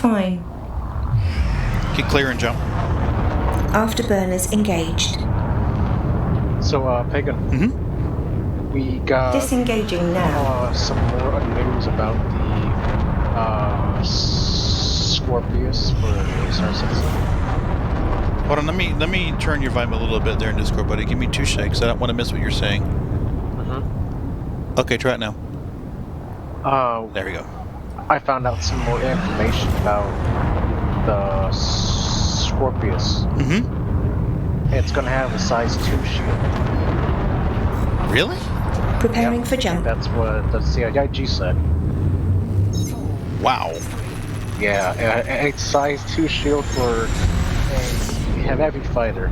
Fine. Get clear and jump. Afterburners engaged. So, Pagan, we got Disengaging now. some more news about the Scorpius for Star Citizen. Hold on, let me turn your volume a little bit there in Discord, buddy. Give me 2 shakes. I don't want to miss what you're saying. Okay, try it now. There we go. I found out some more information about the Scorpius. It's gonna have a size 2 shield. Really? Preparing for jump. That's what the CIG said. Wow. Yeah, a size 2 shield for a heavy fighter.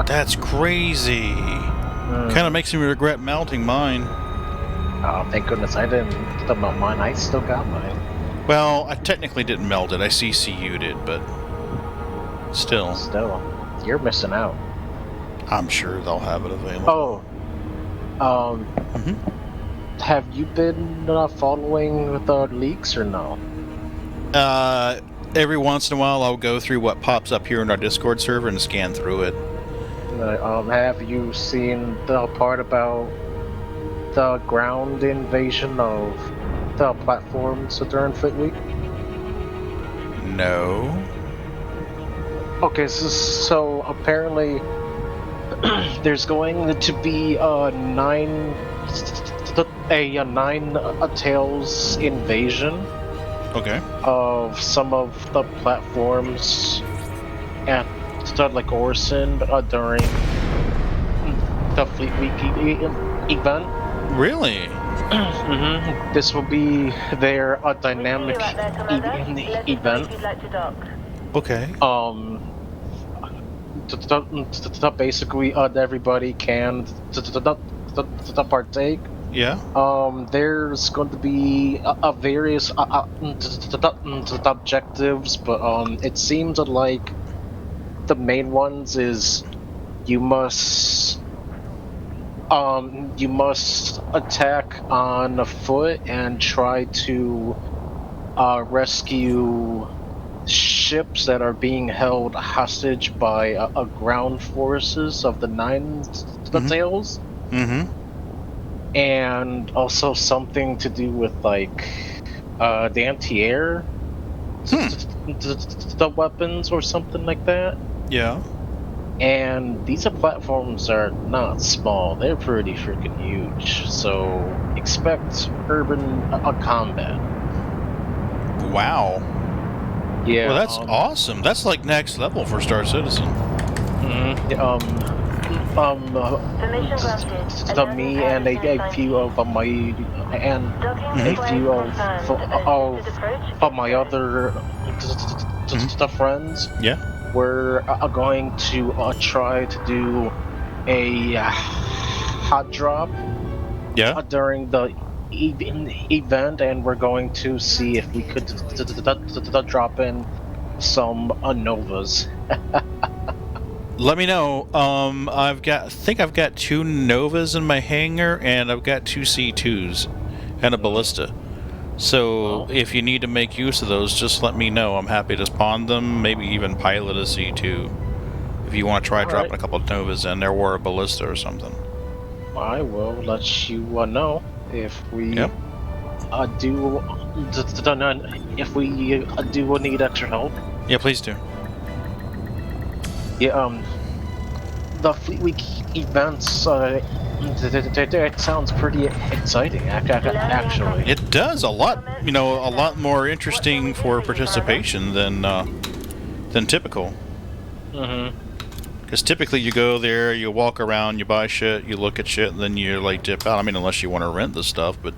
That's crazy. Kind of makes me regret melting mine. Oh, thank goodness I didn't melt mine. I still got mine. Well, I technically didn't melt it. I CCU'd it, but still. Still, you're missing out. I'm sure they'll have it available. Oh, have you been following the leaks or no? Every once in a while I'll go through what pops up here in our Discord server and scan through it. Have you seen the part about the ground invasion of the platforms during Fleet Week? No. Okay, so apparently there's going to be a nine tails invasion. Okay. Of some of the platforms at like Orson during the Fleet Week event. Really? This will be their dynamic event. Okay. Basically, everybody can partake. Yeah. There's going to be various objectives, but it seems like the main ones is you must attack on foot and try to rescue ships that are being held hostage by ground forces of the Nine Tails. Mm-hmm. And also something to do with like the anti-air the weapons or something like that. Yeah. And these platforms are not small, they're pretty freaking huge, so expect urban combat. Wow. Yeah. Well, that's awesome. That's like next level for Star Citizen. Me and a few of my my other friends. Yeah. We're going to try to do a hot drop. Yeah. During the event, and we're going to see if we could drop in some Novas. Let me know. I think I've got 2 Novas in my hangar, and I've got 2 C2s and a ballista. So if you need to make use of those, just let me know. I'm happy to spawn them, maybe even pilot a C2. If you want to try dropping a couple of Novas in there, or a ballista or something. I will let you know if we do need extra help. Yeah, please do. Yeah, the Fleet Week events, it sounds pretty exciting, actually. It does a lot, a lot more interesting for participation than typical. Because typically you go there, you walk around, you buy shit, you look at shit, and then you like dip out. I mean, unless you want to rent the stuff, but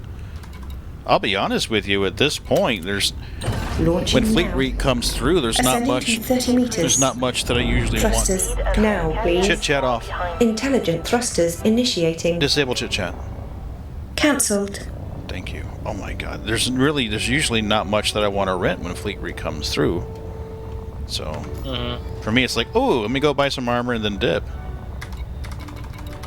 I'll be honest with you. At this point, when Fleet Week comes through, there's not much. There's not much that I usually Thrusters want. now, please. Chit chat off. Intelligent thrusters initiating. Disable chit chat. Cancelled. Thank you. Oh my God. There's usually not much that I want to rent when Fleet Week comes through. So for me, it's like, oh, let me go buy some armor and then dip.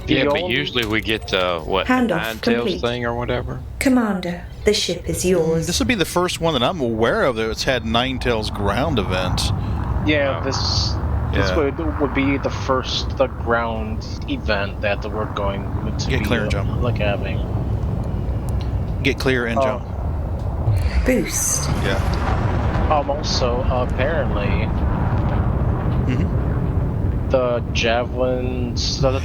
Yeah, but usually we get the Nine Tails thing or whatever. Commander, the ship is yours. This would be the first one that I'm aware of that's had Nine Tails ground events. Yeah, this would be the first ground event that we're going to get clear and jump. Like having. Get clear and jump. Boost. Yeah. Also, apparently, the Javelin the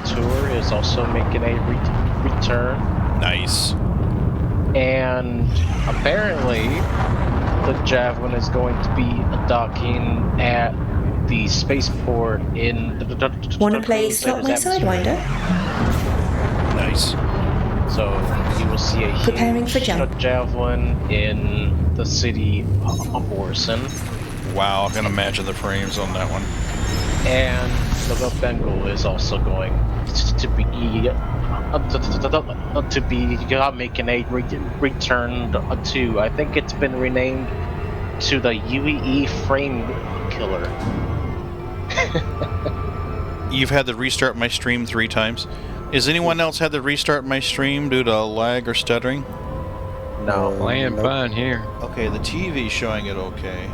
tour is also making a return. Nice. And apparently, the Javelin is going to be docking at the spaceport in the Wanna play Slot My Sidewinder? Nice. So you will see a Preparing for jump. Javelin in the city of Orson. Wow, I can imagine the frames on that one. And the Bengal is also going to be making a return to. I think it's been renamed to the UEE Frame Killer. You've had to restart my stream 3 times. Has anyone else had to restart my stream due to lag or stuttering? No. Playing fine here. Okay, the TV's showing it okay.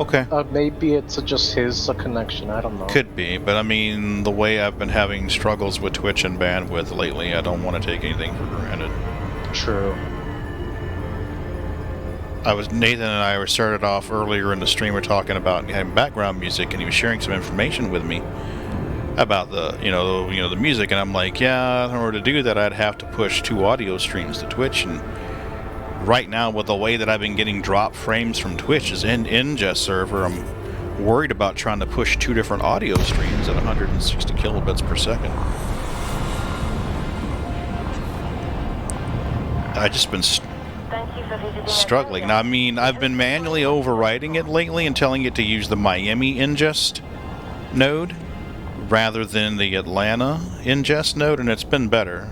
Okay. Maybe it's just his connection. I don't know. Could be, but I mean, the way I've been having struggles with Twitch and bandwidth lately, I don't want to take anything for granted. True. Nathan and I started off earlier in the stream. We're talking about having background music, and he was sharing some information with me about the music, and I'm like, yeah, in order to do that, I'd have to push 2 audio streams to Twitch, and right now, with the way that I've been getting drop frames from Twitch is in ingest server, I'm worried about trying to push 2 different audio streams at 160 kilobits per second. I just been struggling. Now, I mean, I've been manually overriding it lately and telling it to use the Miami ingest node rather than the Atlanta ingest node, and it's been better.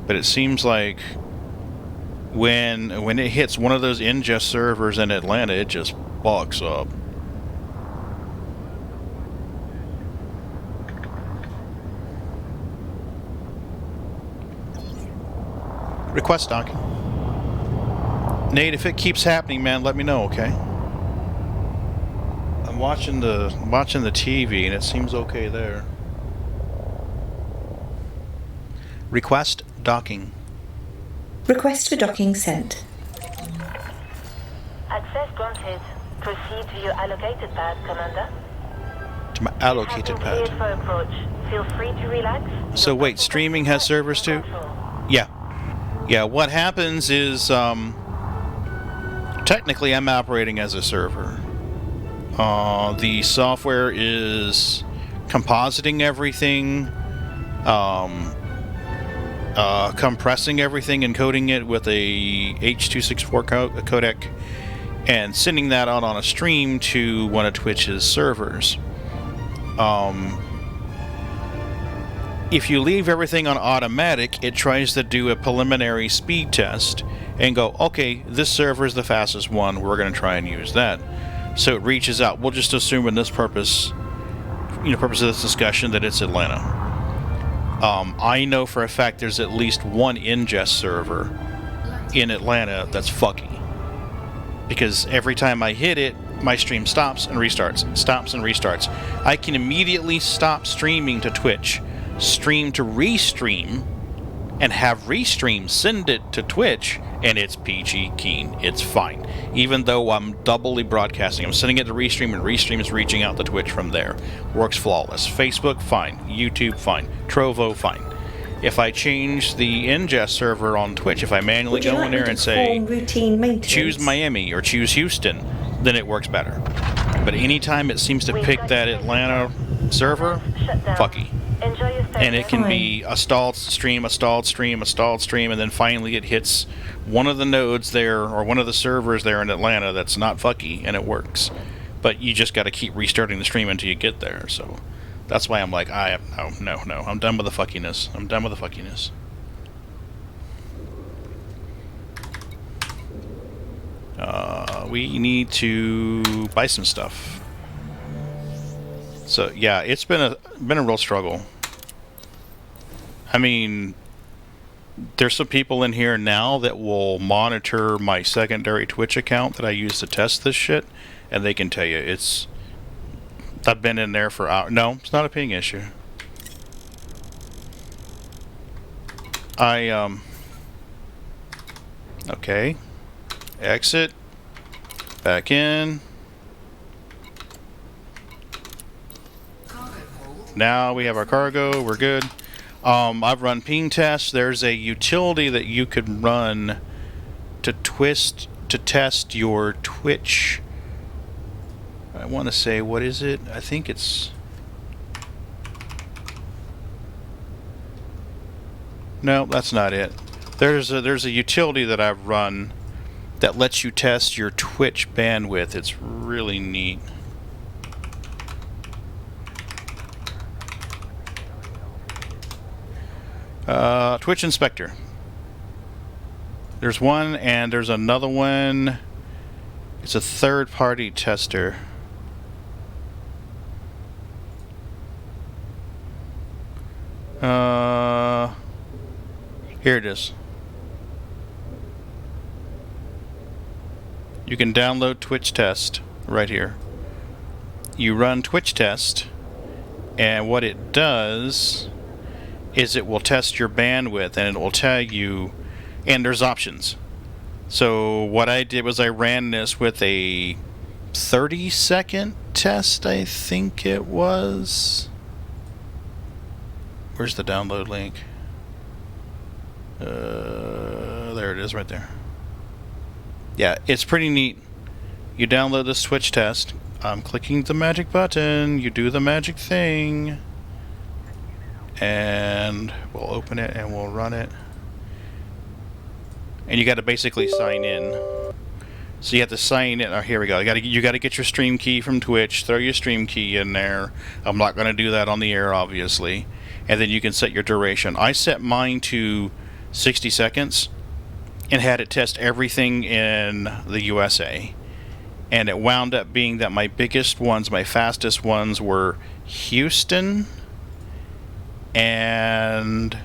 But it seems like when it hits one of those ingest servers in Atlanta, it just bugs up. Request doc. Nate, if it keeps happening, man, let me know, okay? I'm watching the TV and it seems okay there. Request docking. Request for docking sent. Access granted. Proceed to your allocated pad, Commander. To my allocated pad. Cleared for approach. Feel free to relax. So wait, streaming has servers too? Yeah. Yeah, what happens is, technically I'm operating as a server. The software is compositing everything, compressing everything, encoding it with a H.264 codec, and sending that out on a stream to one of Twitch's servers. If you leave everything on automatic, it tries to do a preliminary speed test and go, okay, this server is the fastest one, we're going to try and use that. So it reaches out. We'll just assume in this purpose of this discussion that it's Atlanta. I know for a fact there's at least one ingest server in Atlanta that's fucky. Because every time I hit it, my stream stops and restarts, stops and restarts. I can immediately stop streaming to Twitch, stream to restream, and have restream send it to Twitch, and it's PG keen. It's fine. Even though I'm doubly broadcasting, I'm sending it to restream, and restream is reaching out to Twitch from there. Works flawless. Facebook, fine. YouTube, fine. Trovo, fine. If I change the ingest server on Twitch, if I manually go in there and say, choose Miami or choose Houston, then it works better. But anytime it seems to pick that Atlanta server, fucky. And it can be a stalled stream, a stalled stream, a stalled stream, and then finally it hits one of the nodes there, or one of the servers there in Atlanta that's not fucky, and it works. But you just got to keep restarting the stream until you get there, so that's why I'm like, no, I'm done with the fuckiness. I'm done with the fuckiness. We need to buy some stuff. So yeah, it's been a real struggle. I mean, there's some people in here now that will monitor my secondary Twitch account that I use to test this shit, and they can tell you I've been in there for hours. No, it's not a ping issue. Okay. Exit. Back in. Now we have our cargo. We're good. I've run ping tests. There's a utility that you could run to test your Twitch. I want to say, what is it? I think it's... No, that's not it. There's a utility that I've run that lets you test your Twitch bandwidth. It's really neat. Twitch Inspector. There's one, and there's another one. It's a third-party tester. Here it is. You can download Twitch Test right here. You run Twitch Test, and what it does is it will test your bandwidth, and it will tell you, and there's options. So what I did was I ran this with a 30-second test, I think it was. Where's the download link? There it is right there. Yeah, it's pretty neat. You download this Twitch Test. I'm clicking the magic button. You do the magic thing. And we'll open it and we'll run it. And you got to basically sign in. So you have to sign in. Oh, here we go. You got to get your stream key from Twitch. Throw your stream key in there. I'm not going to do that on the air, obviously. And then you can set your duration. I set mine to 60 seconds and had it test everything in the USA. And it wound up being that my biggest ones, my fastest ones, were Houston and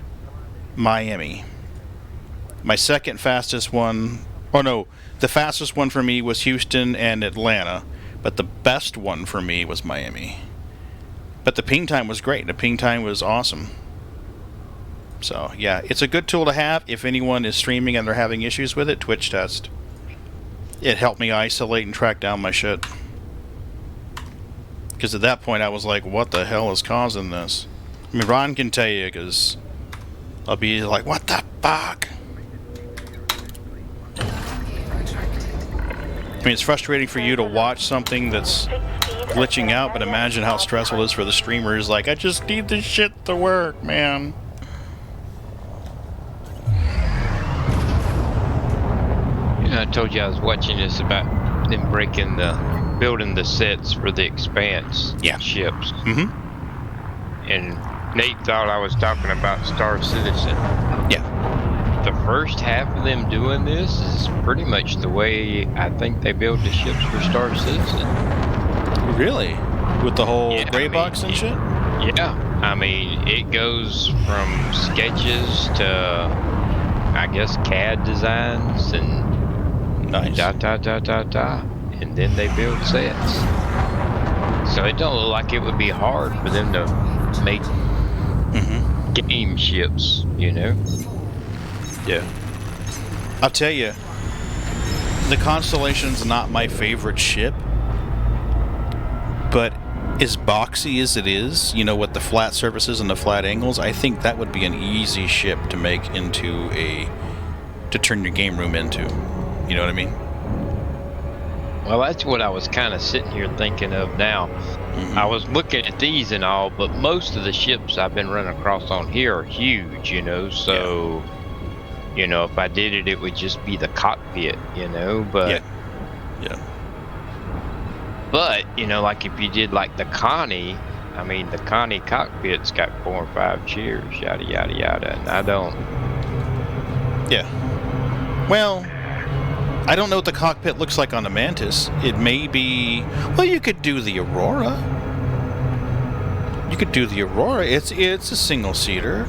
Miami. My second fastest one, the fastest one for me was Houston and Atlanta, but the best one for me was Miami. But the ping time was great. The ping time was awesome. So, yeah, it's a good tool to have if anyone is streaming and they're having issues with it. Twitch Test. It helped me isolate and track down my shit. Because at that point I was like, what the hell is causing this? I mean, Ron can tell you, because I'll be like, what the fuck? I mean, it's frustrating for you to watch something that's glitching out, but imagine how stressful it is for the streamers. Like, I just need this shit to work, man. I told you I was watching this about them building the sets for the Expanse ships. Mm-hmm. And Nate thought I was talking about Star Citizen. Yeah. The first half of them doing this is pretty much the way I think they build the ships for Star Citizen. Really? With the whole gray box and shit? Yeah. I mean, it goes from sketches to, I guess, CAD designs and nice. And then they build sets. So it don't look like it would be hard for them to make game ships, you know? Yeah. I'll tell you, the Constellation's not my favorite ship, but as boxy as it is, you know, with the flat surfaces and the flat angles, I think that would be an easy ship to make into to turn your game room into. You know what I mean? Well, that's what I was kind of sitting here thinking of now. I was looking at these and all, but most of the ships I've been running across on here are huge, you know, so, you know, if I did it, it would just be the cockpit, you know, but... Yeah. But, you know, like if you did like the Connie, I mean, the Connie cockpit's got 4 or 5 chairs, yada, yada, yada, and I don't... Yeah. Well... I don't know what the cockpit looks like on the Mantis. It may be... Well, you could do the Aurora. You could do the Aurora. It's a single-seater.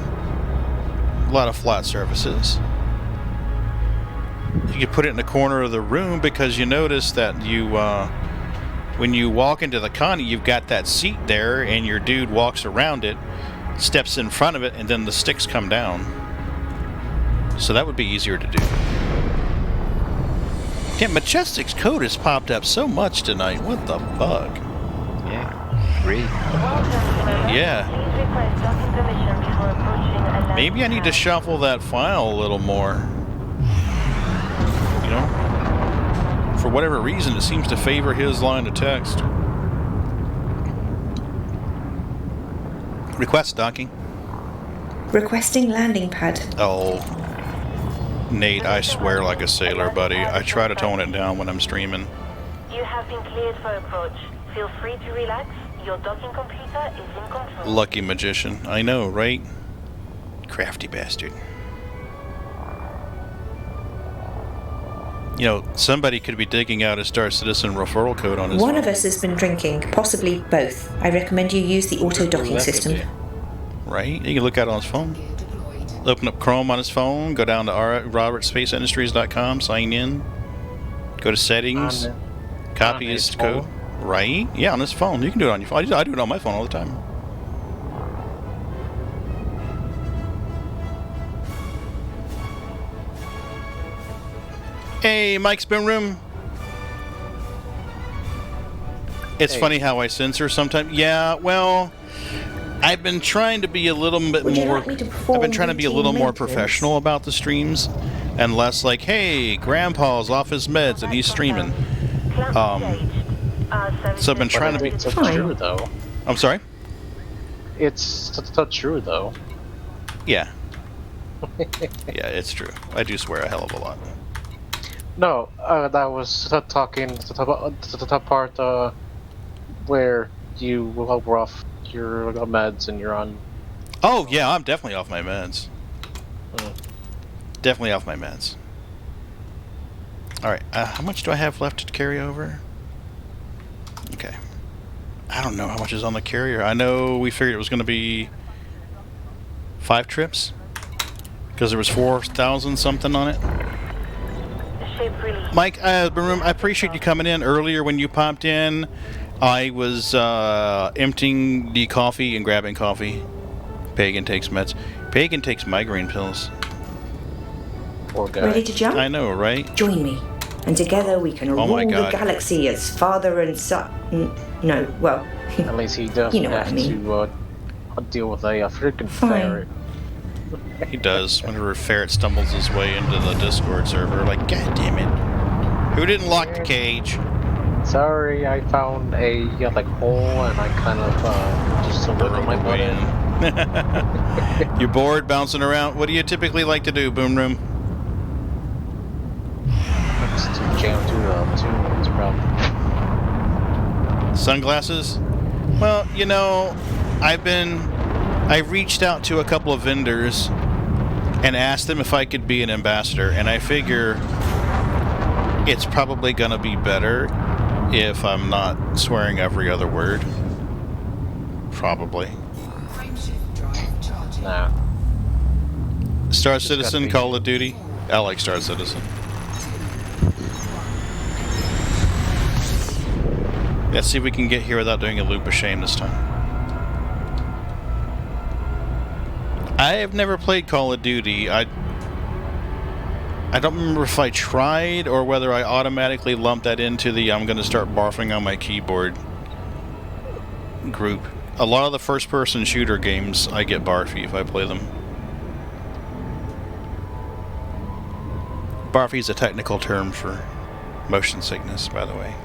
A lot of flat surfaces. You could put it in the corner of the room because you notice that you... when you walk into the Connie, you've got that seat there, and your dude walks around it, steps in front of it, and then the sticks come down. So that would be easier to do. Yeah, Majestic's code has popped up so much tonight. What the fuck? Yeah, great. Yeah. Maybe I need to shuffle that file a little more. You know? For whatever reason, it seems to favor his line of text. Request docking. Requesting landing pad. Oh. Nate, I swear like a sailor, buddy. I try to tone it down when I'm streaming. You have been cleared for approach. Feel free to relax. Your docking computer is in control. Lucky magician. I know, right? Crafty bastard. You know, somebody could be digging out a Star Citizen referral code on his One phone. of us has been drinking, possibly both. I recommend you use the auto-docking system. Right? You can look at it on his phone. Open up Chrome on his phone, go down to robertspaceindustries.com, sign in. Go to settings. Copy his as code. Right? Yeah, on this phone. You can do it on your phone. I do it on my phone all the time. Hey, Mike's Spoon Room. It's funny how I censor sometimes. Yeah, well, I've been trying to be a little bit more. I've been trying to be a little more professional about the streams, and less like, hey, Grandpa's off his meds and he's streaming. So I've been trying to be. It's true though. I'm sorry. It's not true though. Yeah. Yeah, it's true. I do swear a hell of a lot. No, that was talking to the part where you were off your meds and you're on. Oh yeah, I'm definitely off my meds. Definitely off my meds. All right, how much do I have left to carry over? Okay. I don't know how much is on the carrier. I know we figured it was going to be 5 trips because there was 4,000 something on it. Mike, I appreciate you coming in earlier. When you popped in, I was emptying the coffee and grabbing coffee. Pagan takes meds. Pagan takes migraine pills. Poor guy. Ready to jump? I know, right? Join me, and together we can rule the galaxy as father and son. No, well. At least he doesn't you know have what I mean. to deal with a freaking ferret. He does. Whenever a ferret stumbles his way into the Discord server, like, God damn it! Who didn't lock the cage? Sorry, I found a hole and I kind of just looked my butt in. You're bored, bouncing around. What do you typically like to do, Boom Room? Just to jam to the tunes, probably. Sunglasses? Well, you know, I reached out to a couple of vendors and asked them if I could be an ambassador, and I figure it's probably going to be better if I'm not swearing every other word. Probably. Nah. Star Citizen, Call of Duty. I like Star Citizen. Let's see if we can get here without doing a loop of shame this time. I have never played Call of Duty. I don't remember if I tried or whether I automatically lumped that into the I'm going to start barfing on my keyboard group. A lot of the first-person shooter games, I get barfy if I play them. Barfy is a technical term for motion sickness, by the way.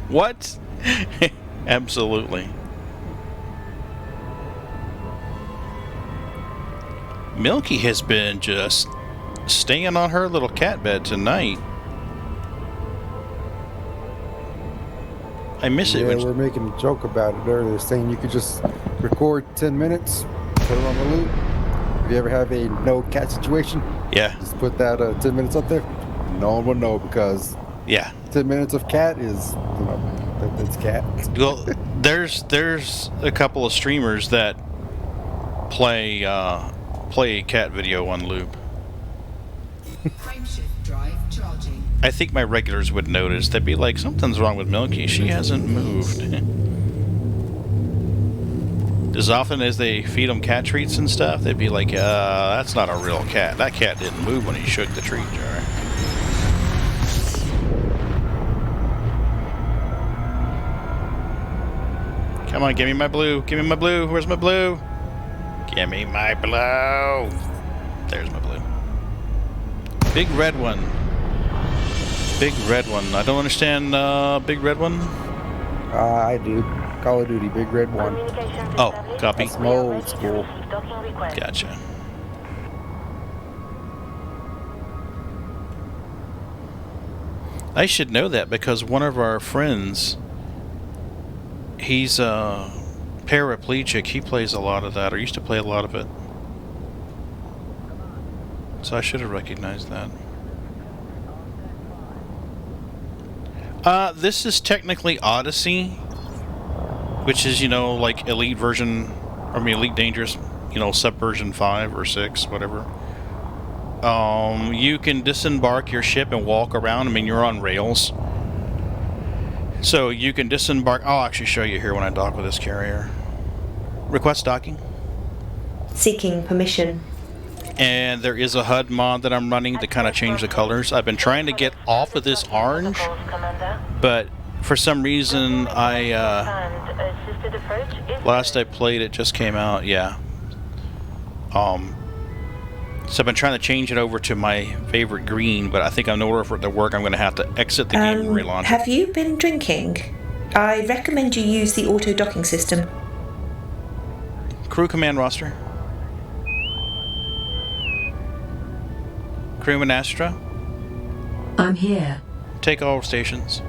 What? Absolutely. Milky has been just staying on her little cat bed tonight. I miss it. Yeah, we're making a joke about it earlier, saying you could just record 10 minutes, put it on the loop. If you ever have a no cat situation, yeah, just put that 10 minutes up there. No one will know because 10 minutes of cat is, you know, it's cat. Well, there's a couple of streamers that play cat video on loop. Frameshift drive charging. I think my regulars would notice. They'd be like, something's wrong with Milky. She hasn't moved. As often as they feed them cat treats and stuff, they'd be like, that's not a real cat. That cat didn't move when he shook the treat jar. Come on, give me my blue. Give me my blue. Where's my blue? Give me my blue. There's my blue. Big red one. Big red one. I don't understand big red one. I do. Call of Duty, big red one. Oh, copy. That's my old school. Gotcha. I should know that because one of our friends, he's paraplegic. He plays a lot of that, or used to play a lot of it. So I should have recognized that. This is technically Odyssey, which is, you know, like Elite version, I mean Elite Dangerous, you know, subversion 5 or 6, whatever. You can disembark your ship and walk around. I mean, you're on rails. So you can disembark. I'll actually show you here when I dock with this carrier. Request docking. Seeking permission. And there is a HUD mod that I'm running to kind of change the colors. I've been trying to get off of this orange, but for some reason last I played it just came out, yeah. So I've been trying to change it over to my favorite green, but I think in order for it to work, I'm going to have to exit the game and relaunch it. Have you been drinking? I recommend you use the auto docking system. Crew command roster. Crewman Astra. I'm here. Take all stations.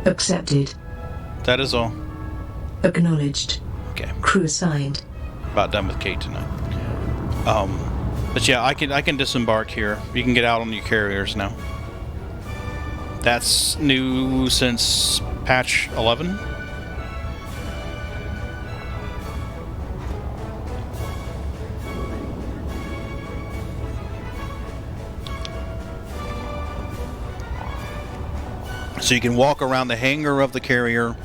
Accepted. That is all. Acknowledged. Okay. Crew assigned. About done with Kate tonight. But yeah, I can disembark here. You can get out on your carriers now. That's new since patch 11. So you can walk around the hangar of the carrier,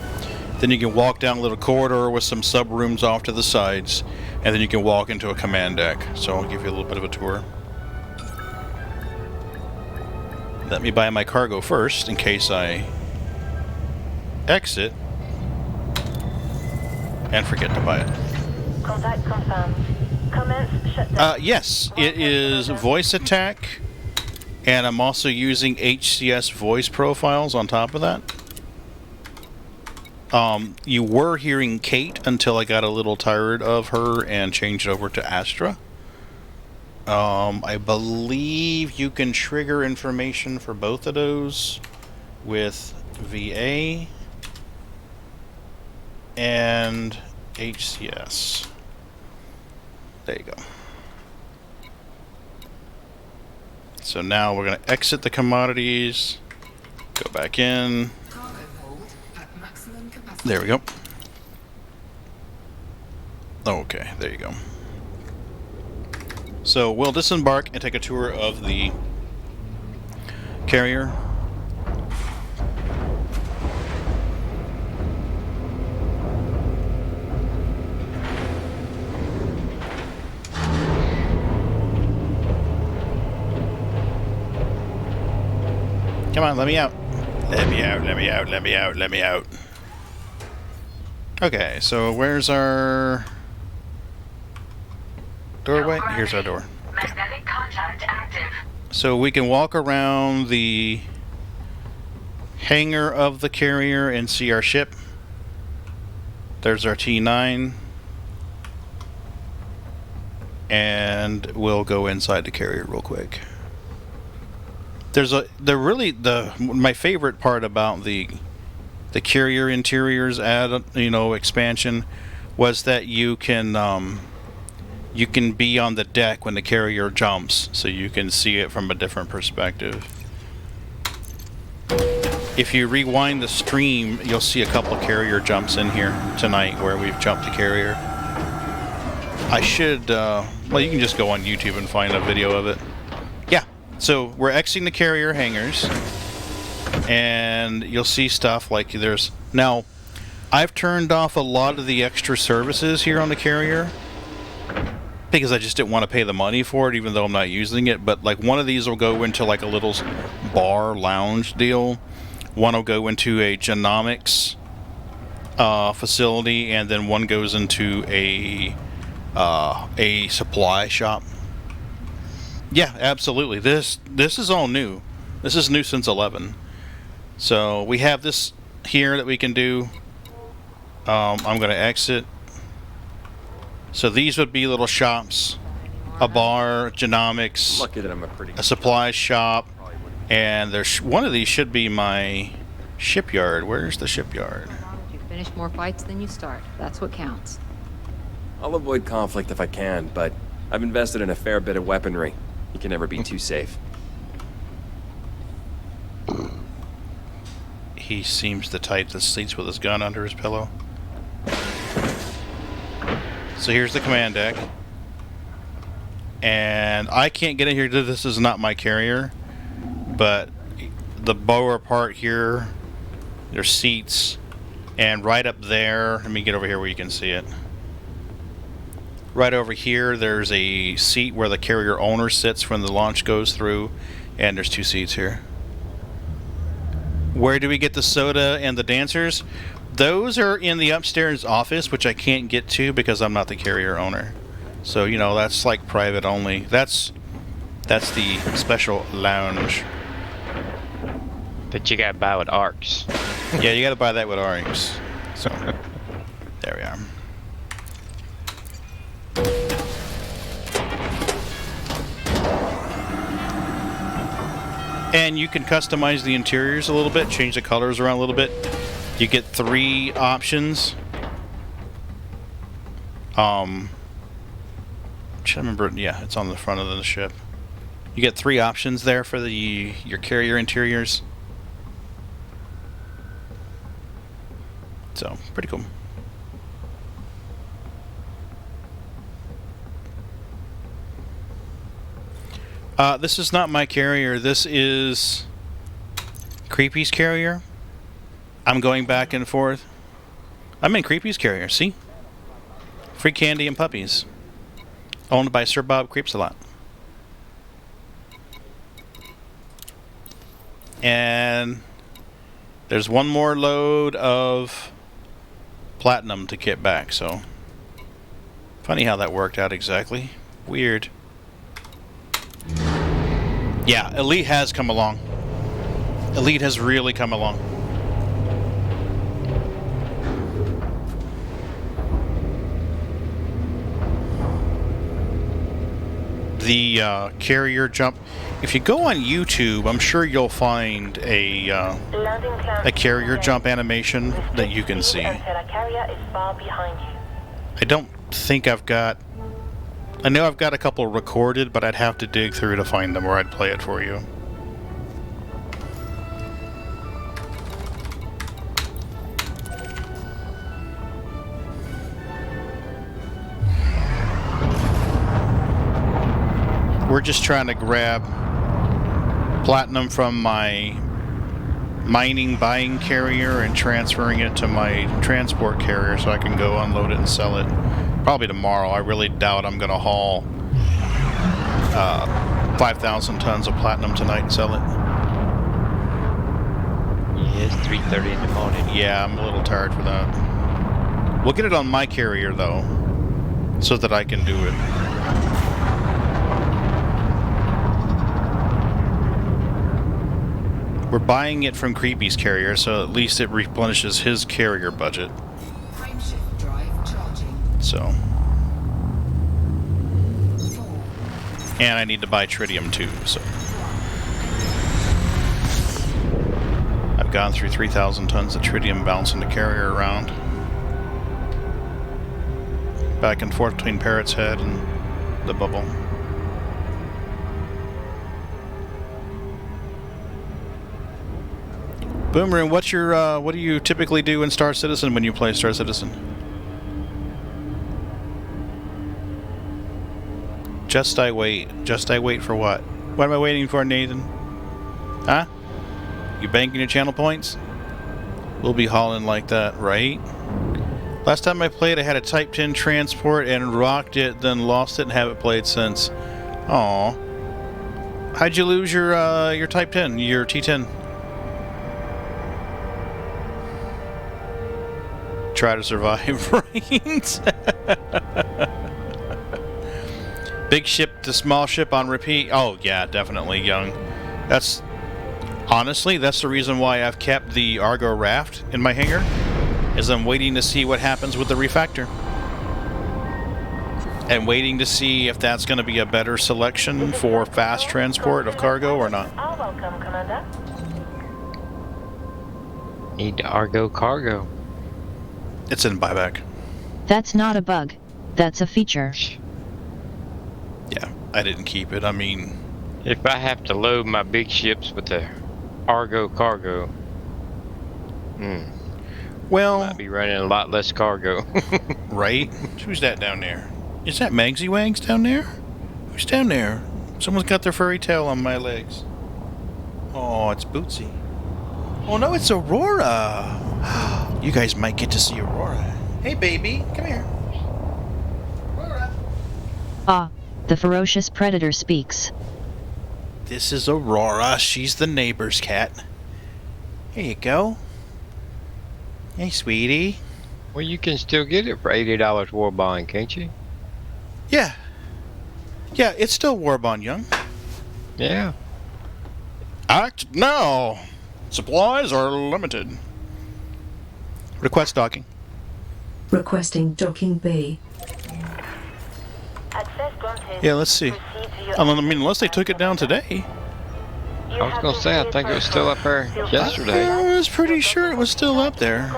then you can walk down a little corridor with some sub rooms off to the sides, and then you can walk into a command deck. So I'll give you a little bit of a tour. Let me buy my cargo first in case I exit and forget to buy it. Contact confirmed. Commence shutdown. Yes, it is voice attack. And I'm also using HCS voice profiles on top of that. You were hearing Kate until I got a little tired of her and changed over to Astra. I believe you can trigger information for both of those with VA and HCS. There you go. So now we're going to exit the commodities, go back in. There we go. Okay, there you go. So we'll disembark and take a tour of the carrier. Come on, let me out. Let me out, let me out, let me out, let me out. Okay, so where's our doorway? Here's our door. Okay. Magnetic contact active. So we can walk around the hangar of the carrier and see our ship. There's our T9. And we'll go inside the carrier real quick. My favorite part about the carrier interiors expansion was that you can be on the deck when the carrier jumps, so you can see it from a different perspective. If you rewind the stream, you'll see a couple of carrier jumps in here tonight where we've jumped the carrier. I should well, you can just go on YouTube and find a video of it. Yeah. So we're exiting the carrier hangars, and you'll see stuff like there's... Now, I've turned off a lot of the extra services here on the carrier because I just didn't want to pay the money for it, even though I'm not using it. But like one of these will go into like a little bar lounge deal. One will go into a genomics facility, and then one goes into a supply shop. Yeah, absolutely. This is all new. This is new since 11. So we have this here that we can do. I'm going to exit. So these would be little shops, a bar, genomics, Lucky that I'm a supply shop, and there's one of these should be my shipyard. Where's the shipyard? You finish more fights than you start. That's what counts. I'll avoid conflict if I can, but I've invested in a fair bit of weaponry. You can never be too safe. He seems the type that sleeps with his gun under his pillow. So here's the command deck. And I can't get in here. This is not my carrier. But the lower part here, there's seats. And right up there, let me get over here where you can see it. Right over here, there's a seat where the carrier owner sits when the launch goes through. And there's 2 seats here. Where do we get the soda and the dancers? Those are in the upstairs office, which I can't get to because I'm not the carrier owner. So, you know, that's like private only. That's the special lounge. That you gotta buy with ARCs. Yeah, you gotta buy that with ARCs. So, there we are. And you can customize the interiors a little bit, change the colors around a little bit. You get 3 options. Should I remember? Yeah, it's on the front of the ship. You get 3 options there for your carrier interiors. So, pretty cool. This is not my carrier. This is Creepy's carrier. I'm going back and forth. I'm in Creepy's carrier, see? Free candy and puppies. Owned by Sir Bob Creeps-a-Lot. And there's one more load of platinum to get back, so funny how that worked out exactly. Weird. Yeah, Elite has come along. Elite has really come along. The carrier jump. If you go on YouTube, I'm sure you'll find a carrier jump animation that you can see. I don't think I've got... I know I've got a couple recorded, but I'd have to dig through to find them, or I'd play it for you. We're just trying to grab platinum from my mining buying carrier and transferring it to my transport carrier so I can go unload it and sell it. Probably tomorrow. I really doubt I'm going to haul 5,000 tons of platinum tonight and sell it. Yeah, it's 3:30 in the morning. Yeah, I'm a little tired for that. We'll get it on my carrier, though, so that I can do it. We're buying it from Creepy's carrier, so at least it replenishes his carrier budget. So. And I need to buy tritium too, so. I've gone through 3,000 tons of tritium bouncing the carrier around. Back and forth between Parrot's Head and the bubble. Boomerang, what's your what do you typically do in Star Citizen when you play Star Citizen? Just I wait. Just I wait for what? What am I waiting for, Nathan? Huh? You banking your channel points? We'll be hauling like that, right? Last time I played, I had a Type 10 transport and rocked it, then lost it and haven't played since. Aww. How'd you lose your Type 10, your T10? Try to survive, right? Big ship to small ship on repeat. Oh yeah, definitely, Young. That's honestly, that's the reason why I've kept the Argo raft in my hangar, is I'm waiting to see what happens with the refactor. And waiting to see if that's going to be a better selection for fast transport of cargo or not. Welcome, Commander. Need Argo cargo. It's in buyback. That's not a bug. That's a feature. Yeah, I didn't keep it. I mean... If I have to load my big ships with the Argo cargo... Well, might be running a lot less cargo. right? Who's that down there? Is that Magsy Wags down there? Who's down there? Someone's got their furry tail on my legs. Oh, it's Bootsy. Oh no, it's Aurora. You guys might get to see Aurora. Hey, baby, come here. Aurora. Ah, the ferocious predator speaks. This is Aurora. She's the neighbor's cat. Here you go. Hey, sweetie. Well, you can still get it for $80 war bond, can't you? Yeah. Yeah, it's still war bond, young. Yeah. Act now. Supplies are limited. Request docking. Requesting docking bay. Access granted. Yeah, let's see. I mean, unless they took it down today. I was gonna say, I think it was still up there yesterday. I was pretty sure it was still up there.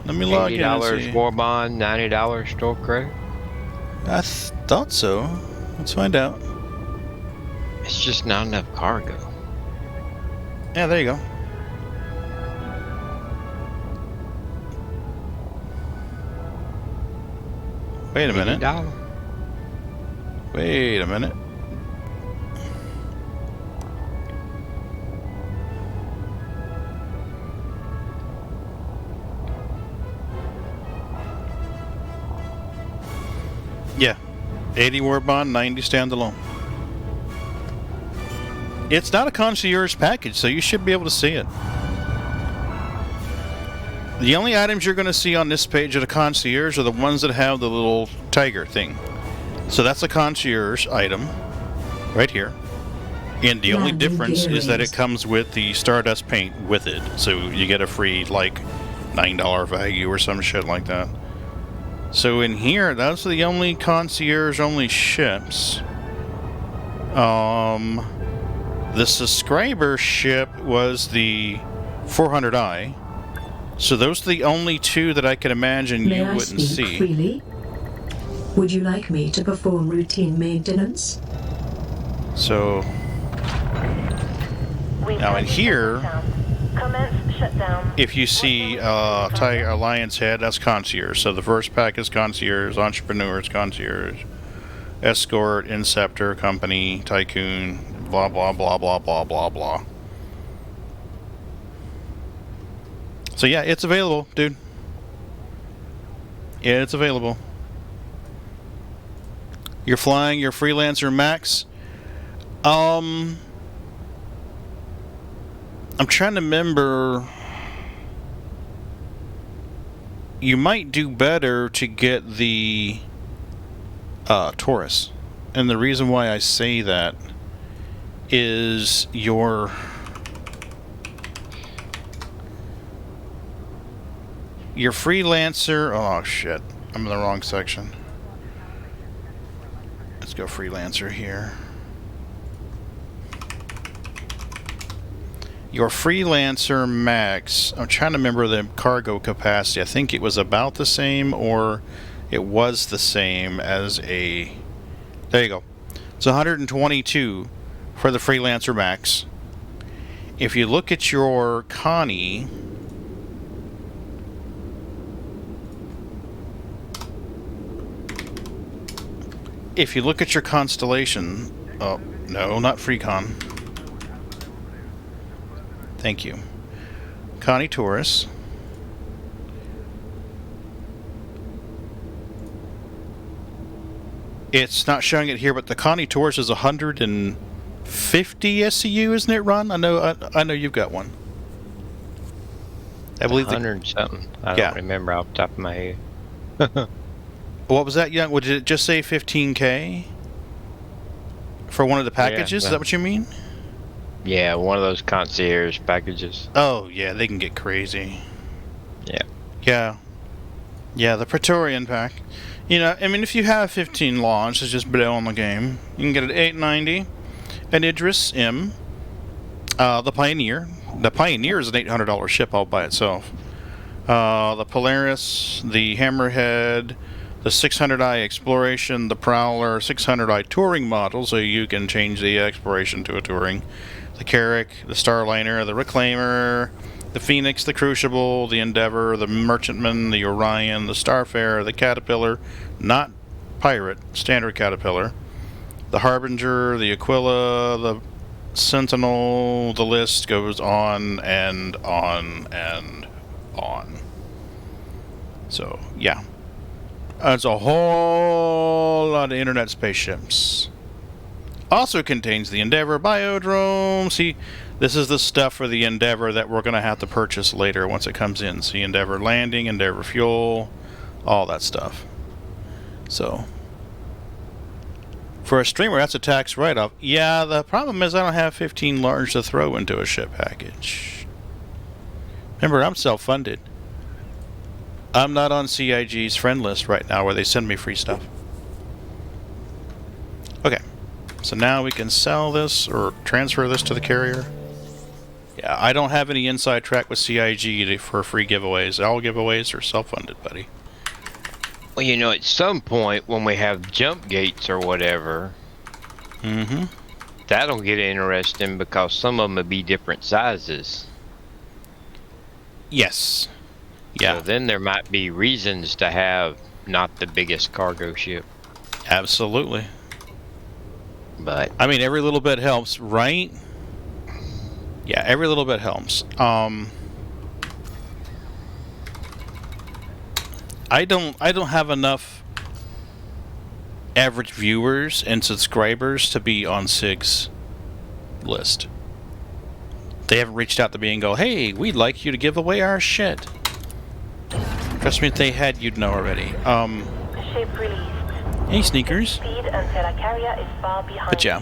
Let me log in and see. $80 war bond, $90 store credit. I thought so. Let's find out. It's just not enough cargo. Yeah, there you go. Wait a minute. $80. Wait a minute. Yeah. 80 war bond, 90 standalone. It's not a concierge package, so you should be able to see it. The only items you're going to see on this page of the concierge are the ones that have the little tiger thing. So that's a concierge item right here. And the only difference is that it comes with the Stardust paint with it. So you get a free, like, $9 value or some shit like that. So in here, those are the only concierge-only ships. The subscriber ship was the 400i. So those are the only two that I can imagine you wouldn't see. Freely? Would you like me to perform routine maintenance? So now in here, if you see Tiger Lion's Head, that's concierge. So the first pack is concierge, entrepreneurs, concierge, escort, inceptor, company, tycoon, blah blah blah blah blah blah blah. So yeah, it's available, dude. Yeah, it's available. You're flying your Freelancer Max. I'm trying to remember. You might do better to get the Taurus. And the reason why I say that is your Freelancer. Oh shit, I'm in the wrong section. Let's go Freelancer here. Your Freelancer Max, I'm trying to remember the cargo capacity. I think it was about the same, or it was the same as a... There you go. It's 122 for the Freelancer Max. If you look at your Connie... If you look at your Constellation... Oh, no, not Freecon. Thank you. Connie Taurus. It's not showing it here, but the Connie Taurus is 150 SCU, isn't it, Ron? I know you've got one. I believe 100 something. I don't remember off the top of my head. What was that, Young? Did it just say 15K for one of the packages? Is that what you mean? Yeah, one of those concierge packages. Oh, yeah, they can get crazy. Yeah. Yeah. Yeah, the Praetorian pack. You know, I mean, if you have 15 launch, it's just below on the game. You can get an 890, an Idris M, the Pioneer. The Pioneer is an $800 ship all by itself. The Polaris, the Hammerhead, the 600i Exploration, the Prowler, 600i Touring model, so you can change the Exploration to a Touring. The Carrack, the Starliner, the Reclaimer, The Phoenix, the Crucible, the Endeavor, the Merchantman, the Orion, the Starfarer, the Caterpillar, not Pirate, standard Caterpillar, the Harbinger, the Aquila, the Sentinel, the list goes on and on and on. So, yeah. It's a whole lot of internet spaceships. Also contains the Endeavor Biodrome. See, this is the stuff for the Endeavor that we're going to have to purchase later once it comes in. See, Endeavor Landing, Endeavor Fuel, all that stuff. So, for a streamer, that's a tax write-off. Yeah, the problem is I don't have 15 large to throw into a ship package. Remember, I'm self-funded. I'm not on CIG's friend list right now where they send me free stuff. Okay, so now we can sell this or transfer this to the carrier. Yeah, I don't have any inside track with CIG for free giveaways. All giveaways are self-funded, buddy. Well, you know, at some point when we have jump gates or whatever, that'll get interesting because some of them will be different sizes. Yes. Yeah. So then there might be reasons to have not the biggest cargo ship. Absolutely. But I mean, every little bit helps, right? Yeah, every little bit helps. I don't have enough average viewers and subscribers to be on SIG's list. They haven't reached out to me and go, "Hey, we'd like you to give away our shit." Trust me, if they had, you'd know already. Ship released. Hey, Sneakers. Speed until a carrier is far behind. But yeah,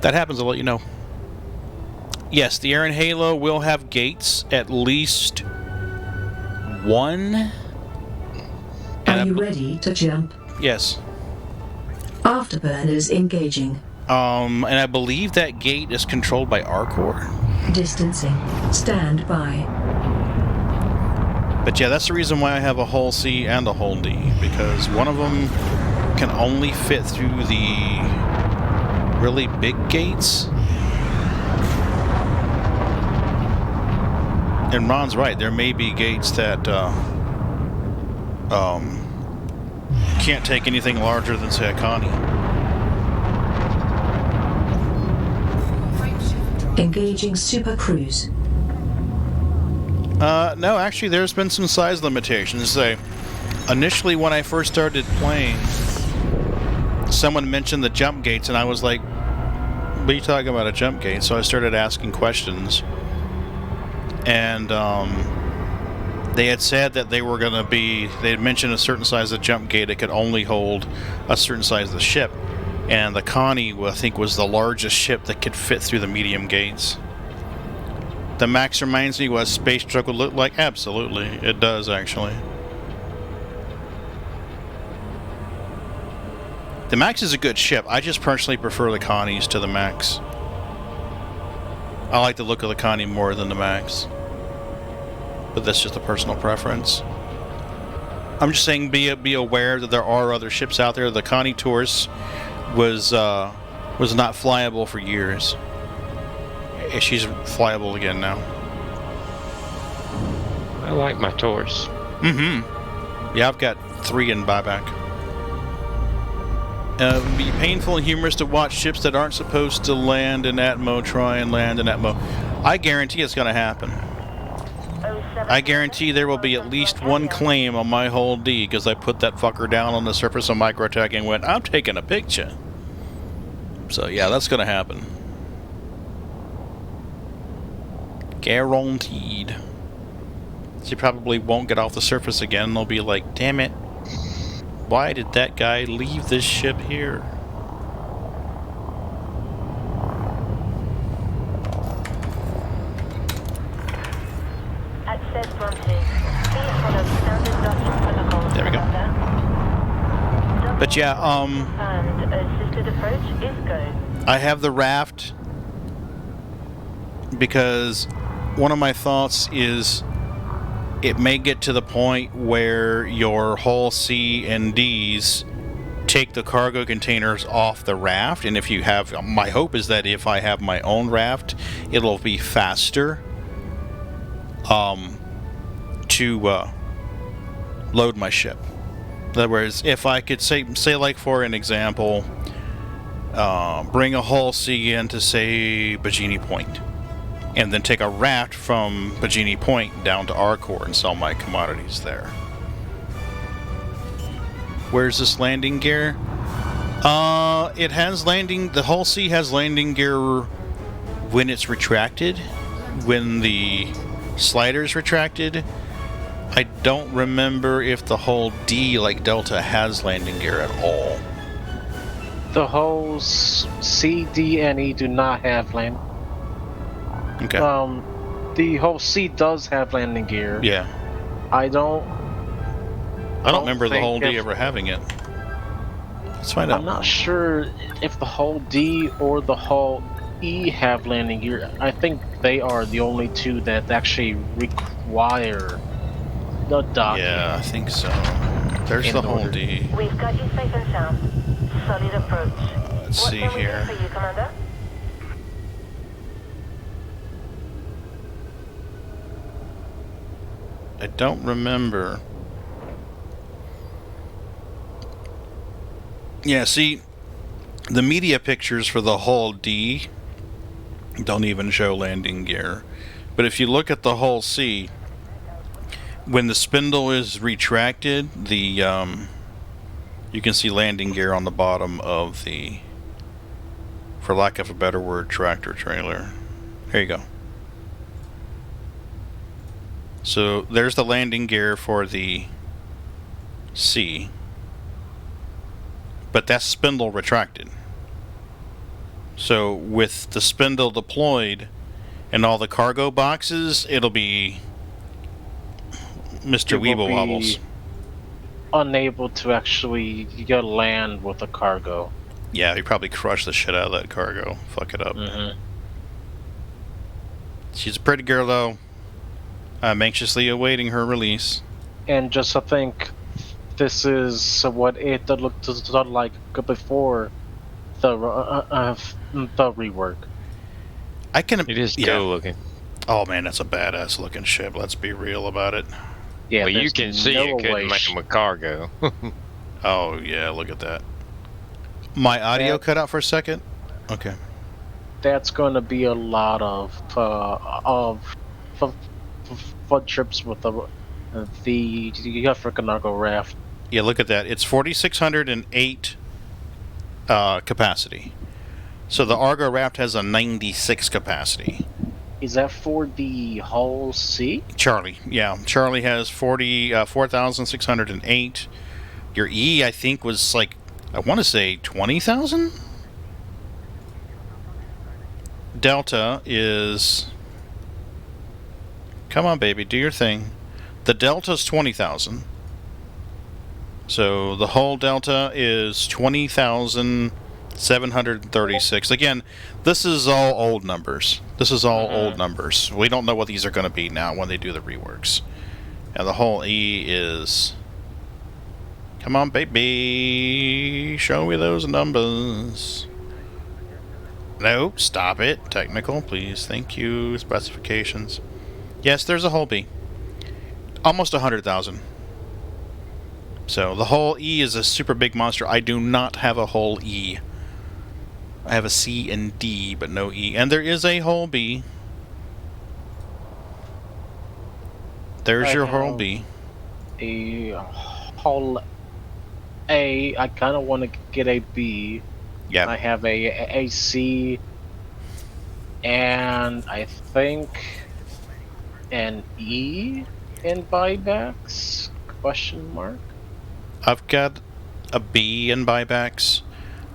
that happens, I'll let you know. Yes, the Aaron Halo will have gates, at least one. Are you ready to jump? Yes. Afterburners engaging. And I believe that gate is controlled by Arcor. Distancing. Stand by. But yeah, that's the reason why I have a hull C and a hull D, because one of them can only fit through the really big gates. And Ron's right, there may be gates that can't take anything larger than, say, a Connie. Engaging Super Cruise. No, actually, there's been some size limitations. Initially, when I first started playing, someone mentioned the jump gates, and I was like, what are you talking about, a jump gate? So I started asking questions. And they had said that they were going to be, they had mentioned a certain size of jump gate. It could only hold a certain size of the ship. And the Connie, I think, was the largest ship that could fit through the medium gates. The Max reminds me what a space truck would look like. Absolutely, it does, actually. The Max is a good ship. I just personally prefer the Connies to the Max. I like the look of the Connie more than the Max. But that's just a personal preference. I'm just saying, be aware that there are other ships out there. The Connie Taurus was not flyable for years. She's flyable again now. I like my Taurus. Yeah, I've got 3 in buyback. It would be painful and humorous to watch ships that aren't supposed to land in Atmo try and land in Atmo. I guarantee it's going to happen. I guarantee there will be at least one claim on my whole D because I put that fucker down on the surface of Microtech and went, I'm taking a picture. So yeah, that's going to happen. Guaranteed. She probably won't get off the surface again. They'll be like, damn it. Why did that guy leave this ship here? Access granted. Please follow standard docking protocols. There we go. But yeah, And assisted approach is go. I have the raft because one of my thoughts is it may get to the point where your hull C and Ds take the cargo containers off the raft, and if you have, my hope is that if I have my own raft, it'll be faster. to load my ship. In other words, if I could say like for an example, bring a Hull C into say Bajini Point, and then take a raft from Bajini Point down to Arcor and sell my commodities there. Where's this landing gear? It has landing. The Hull C has landing gear when it's retracted, when the slider's retracted. I don't remember if the Hull D, like Delta, has landing gear at all. The hulls C, D, and E do not have land. Okay. The Hull C does have landing gear. Yeah. I don't remember the Hull D ever having it. Let's find out. I'm not sure if the Hull D or the Hull E have landing gear. I think they are the only two that actually require the dock. Yeah, I think so. There's the Hull D. We've got you safe and sound. Solid approach. Let's see here. For you, Commander? I don't remember. Yeah, see, the media pictures for the Hull D don't even show landing gear. But if you look at the Hull C, when the spindle is retracted, the you can see landing gear on the bottom of the, for lack of a better word, tractor trailer. There you go. So there's the landing gear for the C, but that's spindle retracted. So with the spindle deployed and all the cargo boxes, it'll be Mr. Weeble Wobbles. Unable to actually land with the cargo. Yeah, you probably crush the shit out of that cargo. Fuck it up. Mm-hmm. She's a pretty girl, though. I'm anxiously awaiting her release. And just to think, this is what it looked like before the rework. I can. It is still looking. Oh man, that's a badass looking ship. Let's be real about it. Yeah, well, you can see it couldn't make them with cargo. Oh yeah, look at that. My audio cut out for a second. Okay. That's going to be a lot of fun trips with the African Argo raft. Yeah, look at that. It's 4,608 capacity. So the Argo raft has a 96 capacity. Is that for the Hull C? Charlie, yeah. Charlie has 4,608. Your E, I think, was like, I want to say 20,000? Delta is... Come on, baby, do your thing. The Delta's 20,000. So the whole Delta is 20,736. Again, this is all old numbers. This is all old numbers. We don't know what these are going to be now when they do the reworks. And the whole E is... Come on, baby. Show me those numbers. No, stop it. Technical, please. Thank you. Specifications. Yes, there's a whole B. Almost 100,000. So the whole E is a super big monster. I do not have a whole E. I have a C and D, but no E. And there is a whole B. There's your whole B. A whole A. I kind of want to get a B. Yeah. I have a C, and I think an E in buybacks? Question mark. I've got a B in buybacks.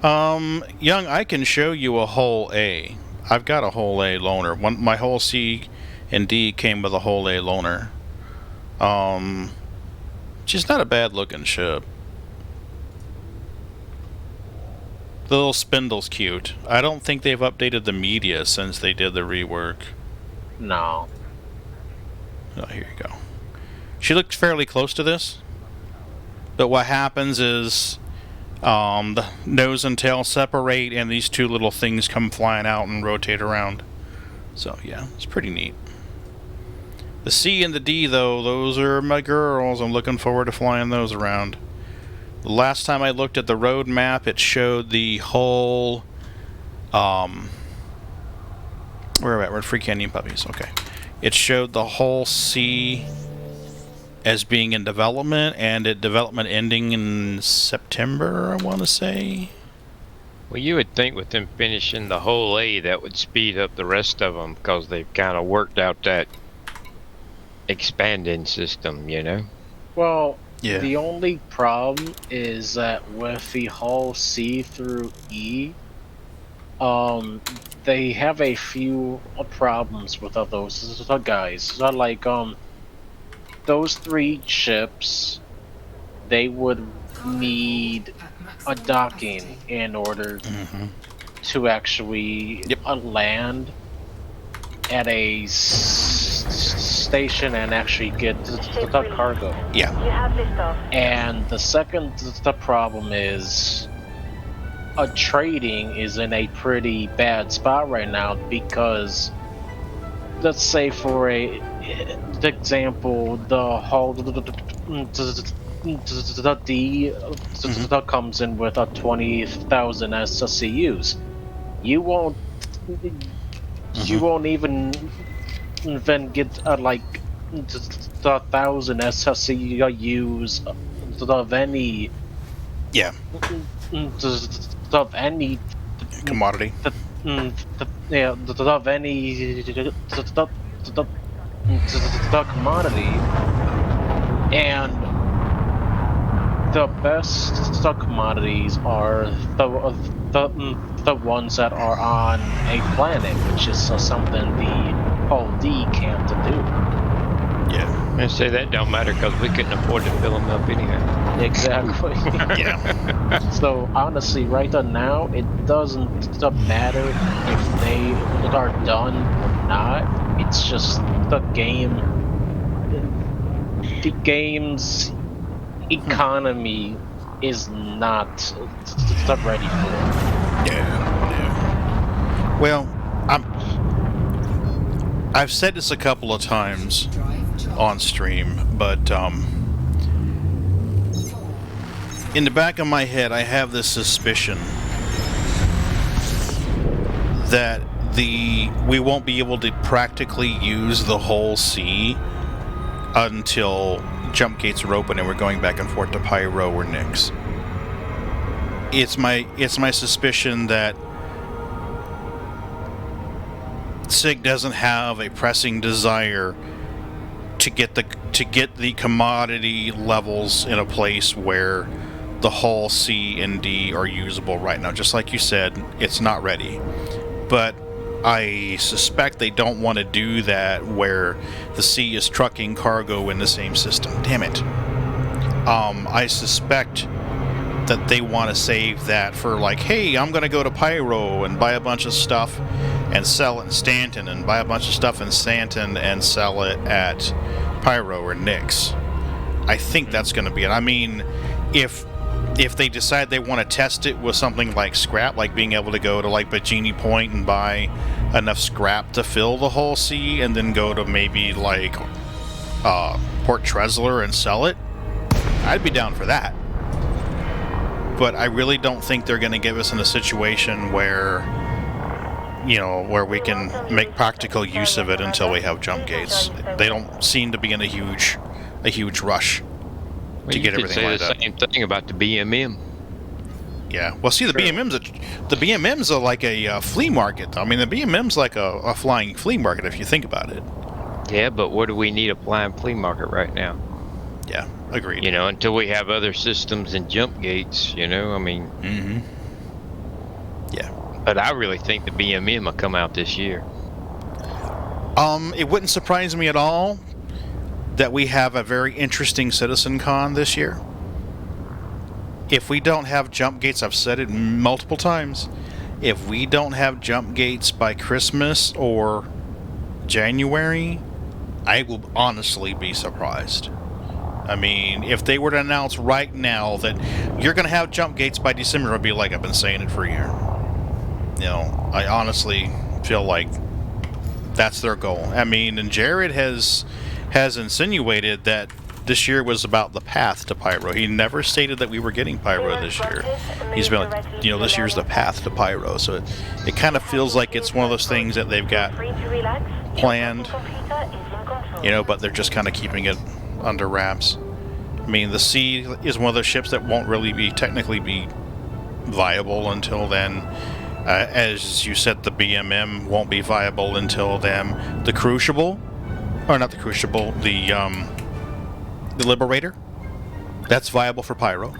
Young, I can show you a whole A. I've got a whole A loaner. My whole C and D came with a whole A loaner. She's not a bad looking ship. The little spindle's cute. I don't think they've updated the media since they did the rework. No. Oh, here you go. She looks fairly close to this. But what happens is the nose and tail separate and these two little things come flying out and rotate around. So yeah, it's pretty neat. The C and the D, though, those are my girls. I'm looking forward to flying those around. The last time I looked at the road map, it showed the whole... where are we at? We're at Free Canyon Puppies. Okay. It showed the whole C as being in development, and development ending in September, I want to say. Well, you would think with them finishing the whole A, that would speed up the rest of them, because they've kind of worked out that expanding system, you know? Well, yeah. The only problem is that with the whole C through E, they have a few problems with those guys. So like, those 3 ships, they would need a docking in order to actually land at a station and actually get the cargo. Yeah. You have liftoff. And the second problem is trading is in a pretty bad spot right now, because let's say for example, the whole the D comes in with 20,000 SCUs. You won't even get like 1,000 SCUs of any of any commodity. Of any commodity, and the best commodities are the ones that are on a planet, which is something the whole D can't do. Yeah. And say that don't matter because we couldn't afford to fill them up anyhow. Exactly. Yeah. So honestly, right now, it doesn't matter if they are done or not. It's just the game's economy is not ready for it. Yeah. Well, I've said this a couple of times on stream, but in the back of my head, I have this suspicion that we won't be able to practically use the whole sea until jump gates are open and we're going back and forth to Pyro or Nyx. It's my suspicion that SIG doesn't have a pressing desire to get the commodity levels in a place where the whole C and D are usable right now. Just like you said, it's not ready. But I suspect they don't want to do that where the C is trucking cargo in the same system. Damn it. I suspect that they want to save that for like, hey, I'm going to go to Pyro and buy a bunch of stuff and sell it in Stanton, and buy a bunch of stuff in Stanton and sell it at Pyro or Nyx. I think that's going to be it. I mean, if they decide they want to test it with something like scrap, like being able to go to like Bikini Point and buy enough scrap to fill the whole sea, and then go to maybe like Port Trezler and sell it, I'd be down for that. But I really don't think they're going to get us in a situation where, you know, where we can make practical use of it until we have jump gates. They don't seem to be in a huge rush to get everything lined up. You could say the same thing about the BMM. Yeah. Well, see, the BMM's are like a flea market. I mean, the BMM's like a flying flea market if you think about it. Yeah, but what do we need a flying flea market right now? Yeah, agreed. You know, until we have other systems and jump gates, you know, I mean. Mm-hmm. Yeah. But I really think the BMM will come out this year. It wouldn't surprise me at all that we have a very interesting Citizen Con this year. If we don't have jump gates, I've said it multiple times, if we don't have jump gates by Christmas or January, I will honestly be surprised. I mean, if they were to announce right now that you're going to have jump gates by December, I'd be like, I've been saying it for a year. You know, I honestly feel like that's their goal. I mean, and Jared has has insinuated that this year was about the path to Pyro. He never stated that we were getting Pyro this year. He's been like, this year's the path to Pyro. So it kind of feels like it's one of those things that they've got planned, but they're just kind of keeping it under wraps. I mean, the Sea is one of those ships that won't really technically be viable until then. As you said, the BMM won't be viable until then. The Crucible, or not the Crucible, the Liberator, that's viable for Pyro.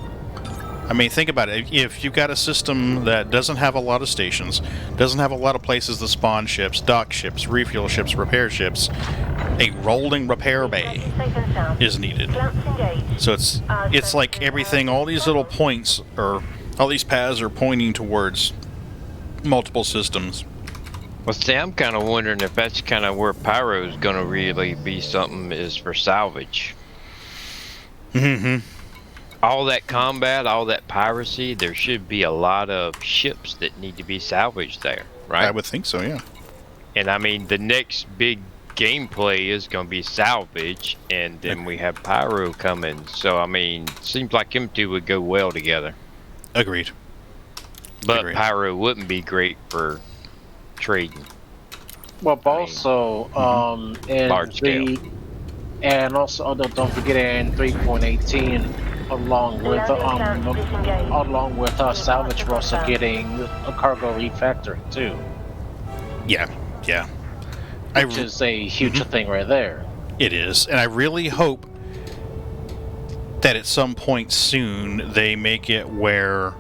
I mean, think about it. If you've got a system that doesn't have a lot of stations, doesn't have a lot of places to spawn ships, dock ships, refuel ships, repair ships, a rolling repair bay is needed. So it's like everything, all these little points, or all these paths are pointing towards multiple systems. Well, see, I'm kind of wondering if that's kind of where Pyro's going to really be something is for salvage. Mm-hmm. All that combat, all that piracy, there should be a lot of ships that need to be salvaged there, right? I would think so, yeah. And I mean, the next big gameplay is going to be salvage, and then we have Pyro coming. So, I mean, seems like them two would go well together. Agreed. But Pyro wouldn't be great for trading. Well, also, in large scale. And also, don't forget in 3.18, along with salvage, we're also getting a cargo refactoring too. Yeah. Which is a huge thing right there. It is, and I really hope that at some point soon they make it where,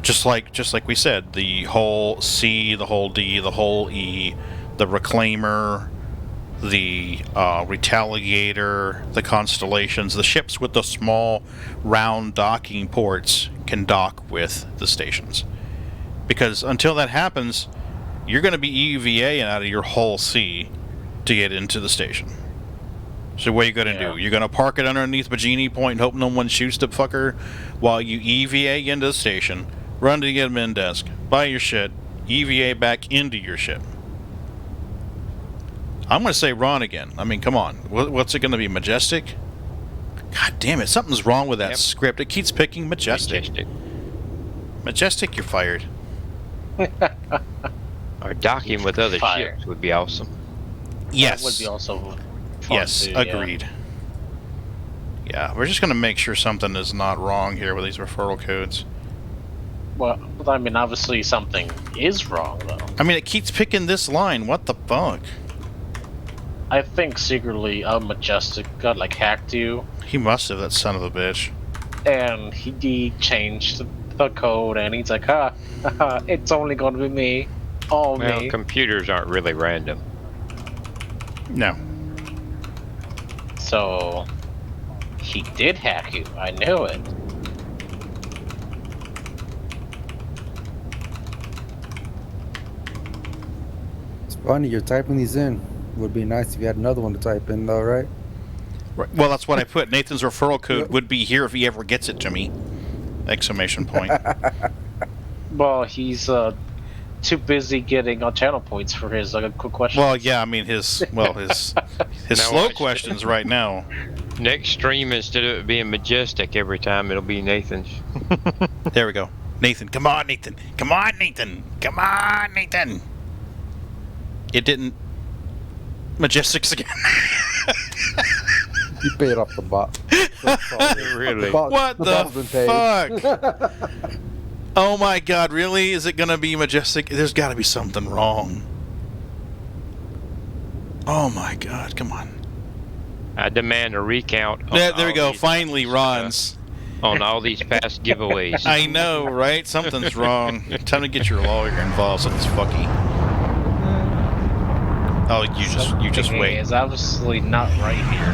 just like we said, the whole C, the whole D, the whole E, the Reclaimer, the Retaliator, the Constellations, the ships with the small round docking ports can dock with the stations. Because until that happens, you're going to be EVAing out of your whole C to get into the station. So what are you going to do? You're going to park it underneath Bajini Point and hope no one shoots the fucker while you EVA into the station, run to the admin desk, buy your shit, EVA back into your ship. I'm going to say Ron again. I mean, come on. What's it going to be? Majestic? God damn it. Something's wrong with that script. It keeps picking Majestic. Majestic, you're fired. Or docking with other ships would be awesome. Yes. That would be also fun yes, too, agreed. Yeah, we're just going to make sure something is not wrong here with these referral codes. Well, I mean, obviously something is wrong, though. I mean, it keeps picking this line. What the fuck? I think secretly Majestic got, hacked you. He must have, that son of a bitch. And he changed the code, and he's like, it's only going to be me. All me. Computers aren't really random. No. So, he did hack you. I knew it. It's funny, you're typing these in. Would be nice if you had another one to type in, though, right? Right. Well, that's what I put. Nathan's referral code would be here if he ever gets it to me! Exclamation point. Well, he's too busy getting channel points for his quick questions. Well, yeah, I mean his slow questions right now. Next stream, instead of it being Majestic every time, it'll be Nathan's. There we go. Nathan, come on, Nathan. Come on, Nathan. Come on, Nathan. It didn't. Majestic's again. You paid off the bot. Really? What the fuck? Oh my god, really? Is it gonna be Majestic? There's gotta be something wrong. Oh my god, come on. I demand a recount. There we go, finally Ron's. On all these past giveaways. I know, right? Something's wrong. Time to get your lawyer involved so it's fucky. Oh, you just wait. It's obviously not right here.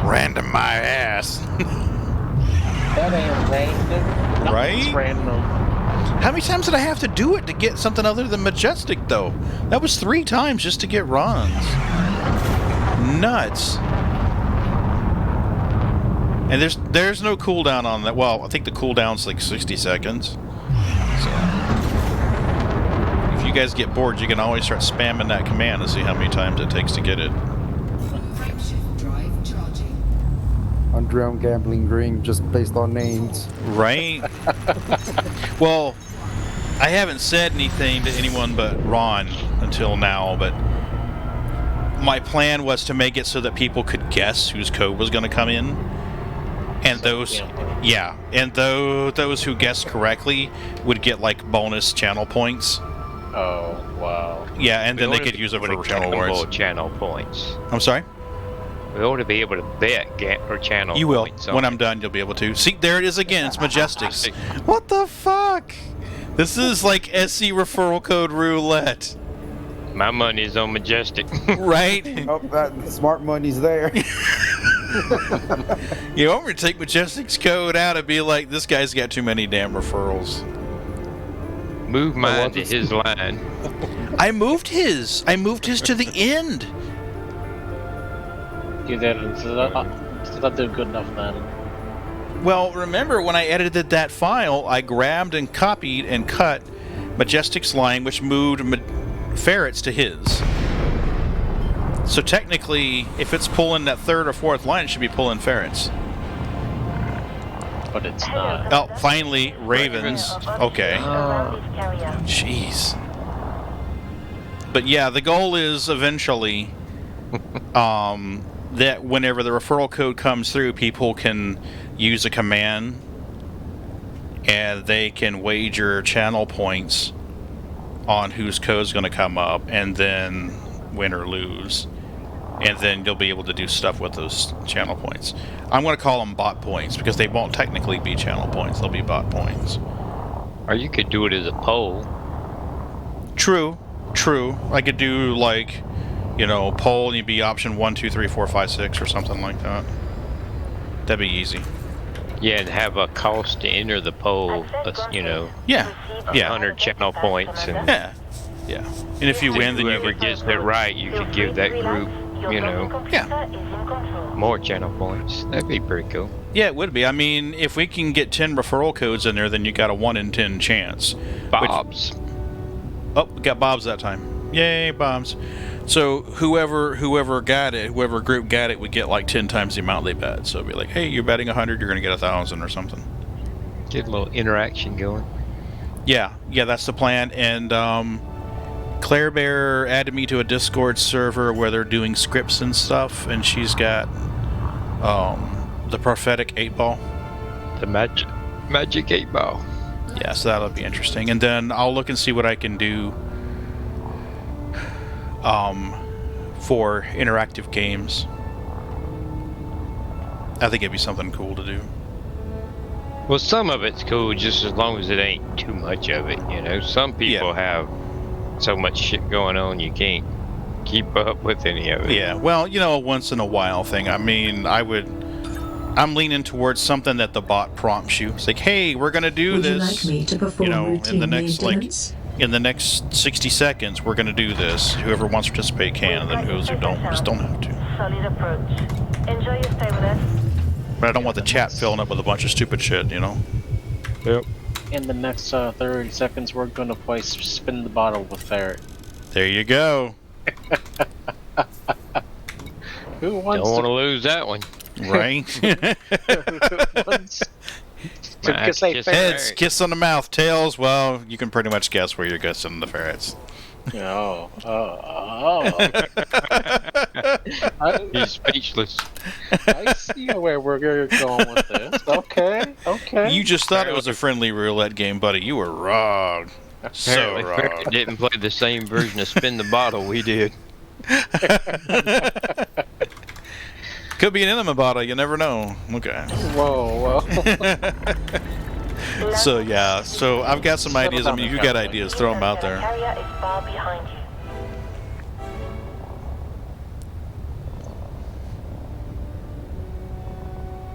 Random my ass. That ain't random. Right? It's random. How many times did I have to do it to get something other than Majestic, though? That was 3 times just to get Ron's. Nuts. And there's no cooldown on that. Well, I think the cooldown's like 60 seconds. So if you guys get bored, you can always start spamming that command to see how many times it takes to get it. Underground gambling ring, just based on names. Right? Well, I haven't said anything to anyone but Ron until now, but my plan was to make it so that people could guess whose code was going to come in. And those, yeah, and those who guessed correctly would get like bonus channel points. Oh, wow. Yeah, and then they could use it for channel awards. Channel points. I'm sorry? We ought to be able to bet or channel You will. points. When I'm done, you'll be able to. See, there it is again. It's Majestics. What the fuck? This is like SC referral code roulette. My money's on Majestic. Right? Oh, that smart money's there. You want me to take Majestic's code out and be like, this guy's got too many damn referrals. Move mine to his line. I moved his. I moved his to the end. You didn't. So that did good enough then. Well, remember when I edited that file, I grabbed and copied and cut Majestic's line, which moved Ferret's to his. So technically, if it's pulling that third or fourth line, it should be pulling Ferret's. But it's not. Oh, finally, Ravens. Okay. Jeez. But yeah, the goal is eventually that whenever the referral code comes through, people can use a command and they can wager channel points on whose code's going to come up and then win or lose. And then you'll be able to do stuff with those channel points. I'm going to call them bot points because they won't technically be channel points. They'll be bot points. Or you could do it as a poll. True. I could do like, you know, poll and you'd be option 1, 2, 3, 4, 5, 6 or something like that. That'd be easy. Yeah, and have a cost to enter the poll, you know. Yeah. 100 channel points. And yeah. And if you win, then whoever gets it right, you could give that group, you know, more channel points. That'd be pretty cool. Yeah, it would be. I mean, if we can get 10 referral codes in there, then you got a 1 in 10 chance. Bob's. Oh, we got Bob's that time. Yay, Bob's. So whoever got it, whoever group got it, would get like 10 times the amount they bet. So it'd be like, hey, you're betting 100, you're going to get 1,000 or something. Get a little interaction going. Yeah, that's the plan. And Claire Bear added me to a Discord server where they're doing scripts and stuff, and she's got the prophetic 8-ball. The magic 8-ball. Yeah, so that'll be interesting. And then I'll look and see what I can do for interactive games. I think it'd be something cool to do. Well, some of it's cool just as long as it ain't too much of it, you know. Some people have so much shit going on you can't keep up with any of it. Yeah, well, you know, a once in a while thing. I mean, I'm leaning towards something that the bot prompts you. It's like, hey, we're gonna do this. Would you like me to perform in the next maintenance? in the next 60 seconds, we're gonna do this. Whoever wants to participate can, and then those who don't just don't have to. Solid approach. Enjoy your stay with us. But I don't want the chat filling up with a bunch of stupid shit, you know. Yep. In the next 30 seconds, we're gonna play Spin the Bottle with Ferret. There you go. Who wants Don't want to lose that one. Right? Heads, kiss on the mouth. Tails, well, you can pretty much guess where you're guessing the ferrets. Oh. He's speechless. I see where we're going with this. Okay. You just thought it was a friendly roulette game, buddy. You were wrong. So wrong. Ferret didn't play the same version of Spin the Bottle we did. Could be an enema bottle, you never know. Okay. Whoa. So yeah, so I've got some ideas. I mean, if you got ideas, throw them out there. Carrier is far behind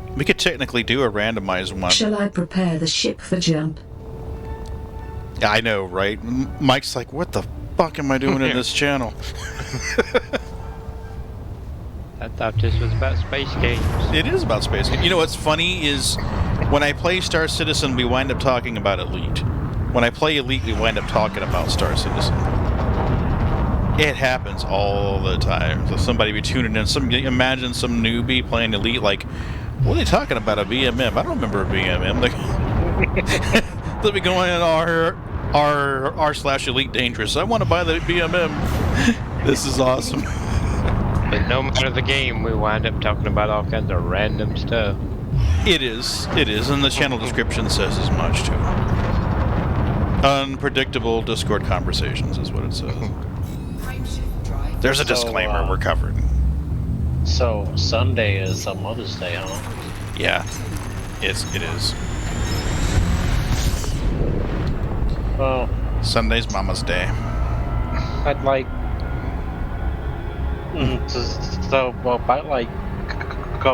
you. We could technically do a randomized one. Shall I prepare the ship for jump? Yeah, I know, right? Mike's like, what the fuck am I doing in this channel? I thought this was about space games. It is about space games. You know what's funny is when I play Star Citizen, we wind up talking about Elite. When I play Elite, we wind up talking about Star Citizen. It happens all the time. So somebody be tuning in. Imagine some newbie playing Elite, like, what are they talking about? A BMM? I don't remember a BMM. They'll be going in r/Elite Dangerous. I want to buy the BMM. This is awesome. But no matter the game, we wind up talking about all kinds of random stuff. It is, and the channel description says as much too. Unpredictable Discord conversations is what it says. There's a disclaimer we're covering. So Sunday is Mother's Day, huh? Yeah, it is. Well, Sunday's Mama's Day. I'd like I'd like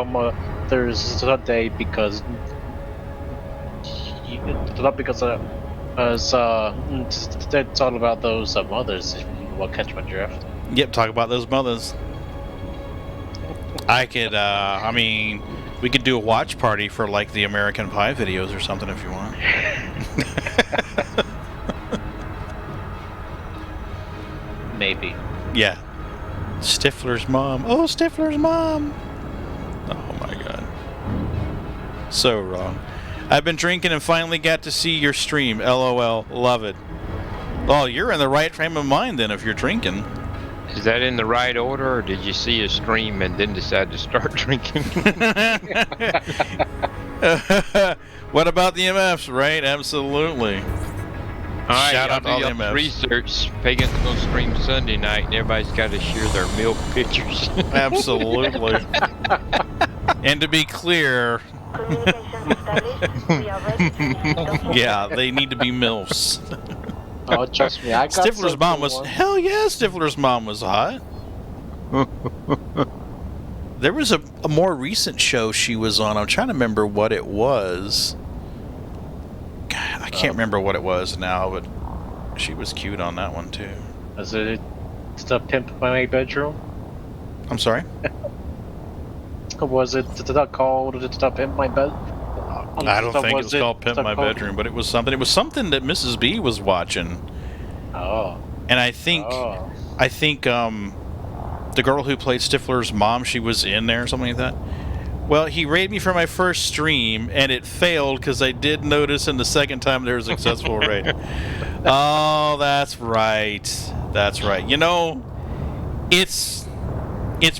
Mother's Day because not because it's all about those mothers. If you will catch my drift. Yep, talk about those mothers. I could, I mean, we could do a watch party for like the American Pie videos or something if you want. Maybe. Yeah. Stifler's mom. Oh, Stifler's mom. Oh my god. So wrong. I've been drinking and finally got to see your stream. LOL. Love it. Oh, you're in the right frame of mind then if you're drinking. Is that in the right order, or did you see a stream and then decide to start drinking? What about the MFs, right? Absolutely. Alright, Shout out to all the y'all MFs. research. Pagan's gonna stream Sunday night, and everybody's got to share their milk pictures. Absolutely. And to be clear, yeah, they need to be MILFs. Oh, trust me, I got Stifler's mom was... Hell yeah, Stifler's mom was hot. There was a more recent show she was on. I'm trying to remember what it was. God, I can't remember what it was now, but she was cute on that one, too. Is it the Pimp My Bedroom? I'm sorry? Was it called Pimp My Bed? I don't think it was called Pimp My Bedroom, but it was something. It was something that Mrs. B was watching. Oh. And I think the girl who played Stifler's mom, she was in there or something like that. Well, he raided me for my first stream, and it failed because I did notice in the second time there was a successful raid. Oh, that's right. That's right. You know, it's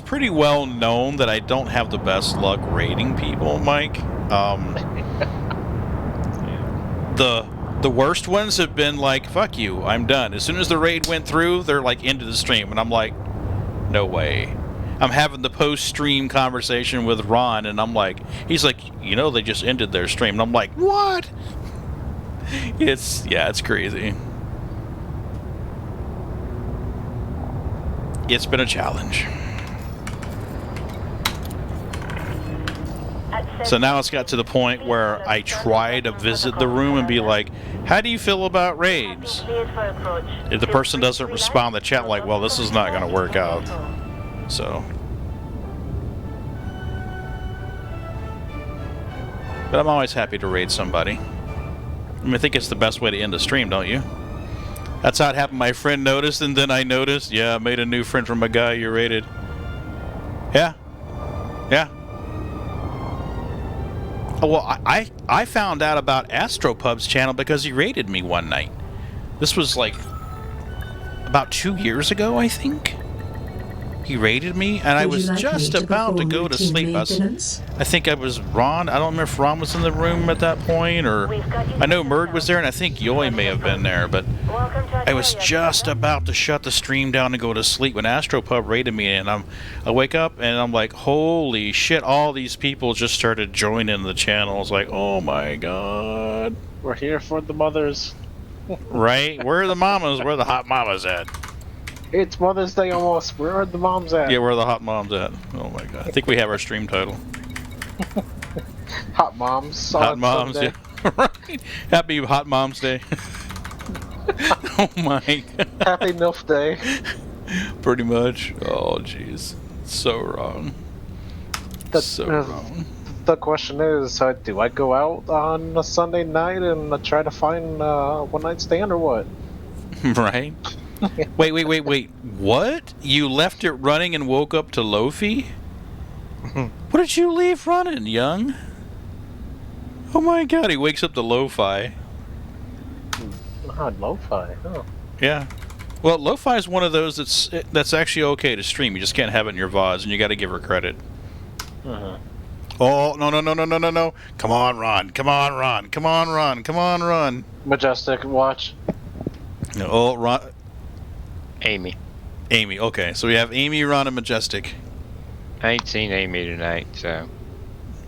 pretty well known that I don't have the best luck raiding people, Mike. The worst ones have been like, fuck you, I'm done. As soon as the raid went through, they're like into the stream, and I'm like, no way. I'm having the post-stream conversation with Ron, and I'm like, he's like, you know, they just ended their stream, and I'm like, what? It's crazy. It's been a challenge. So now it's got to the point where I try to visit the room and be like, how do you feel about raids? If the person doesn't respond in the chat, like, well, this is not going to work out. So. But I'm always happy to raid somebody. I mean, I think it's the best way to end a stream, don't you? That's how it happened. My friend noticed, and then I noticed. Yeah, I made a new friend from a guy you raided. Yeah. Yeah. Oh, well, I found out about Astropub's channel because he raided me one night. This was like about 2 years ago, I think. He raided me, and I was just about to go to sleep. I think I was Ron. I don't remember if Ron was in the room at that point, or I know Murd was there, and I think Yoy may have been there, but I was just about to shut the stream down and go to sleep when Astropub raided me, and I wake up, and I'm like, holy shit, all these people just started joining the channel. I was like, oh my god. We're here for the mothers. Right? Where are the mamas? Where are the hot mamas at? It's Mother's Day almost. Where are the moms at? Yeah, where are the hot moms at? Oh my god. I think we have our stream title. Hot Moms. Hot Moms, yeah. Right. Happy Hot Moms Day. Oh my god. Happy MILF Day. Pretty much. Oh jeez. So wrong. That's so wrong. the question is, do I go out on a Sunday night and try to find a one-night stand or what? Right? Wait. What? You left it running and woke up to Lofi? What did you leave running, young? Oh my god, he wakes up to lo-fi. Lo-fi, huh? Yeah. Well, lo-fi is one of those that's actually okay to stream. You just can't have it in your VODs, and you got to give her credit. Uh-huh. Oh, no. Come on, Ron. Majestic, watch. Oh, Ron. Amy. Okay. So we have Amy, Ron, and Majestic. I ain't seen Amy tonight, so...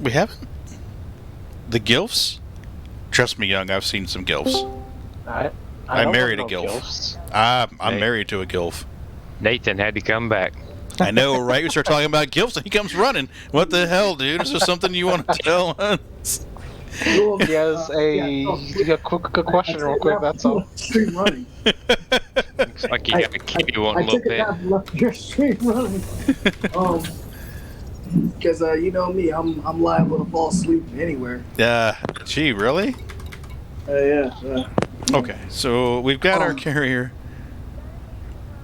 We haven't? The GILFs? Trust me, young, I've seen some GILFs. I married a GILF. I'm married to a GILF. Nathan had to come back. I know, right? We start talking about GILFs and he comes running. What the hell, dude? Is there something you want to tell us? He has a quick question real quick, that's all. Stream running. Looks like you got a kitty one a little bit. I left your stream running. Because you know me, I'm liable to fall asleep anywhere. Gee, really? Yeah. Okay, so we've got our carrier.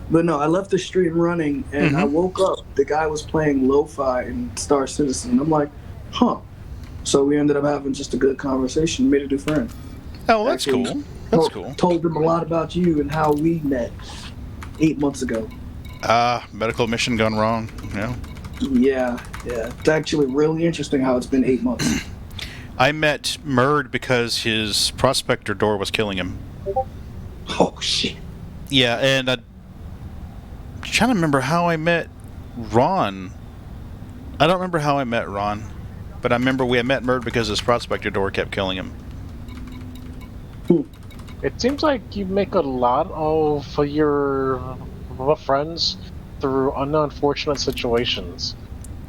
But no, I left the stream running, and I woke up. The guy was playing lo-fi in Star Citizen. I'm like, huh. So we ended up having just a good conversation. Made a new friend. Oh, that's cool. That's cool. Told him a lot about you and how we met 8 months ago. Medical mission gone wrong. Yeah. It's actually really interesting how it's been 8 months. I met Murd because his prospector door was killing him. Oh, shit. Yeah, and I'm trying to remember how I met Ron. I don't remember how I met Ron, but I remember we had met Murd because his prospector door kept killing him. It seems like you make a lot of your friends through unfortunate situations.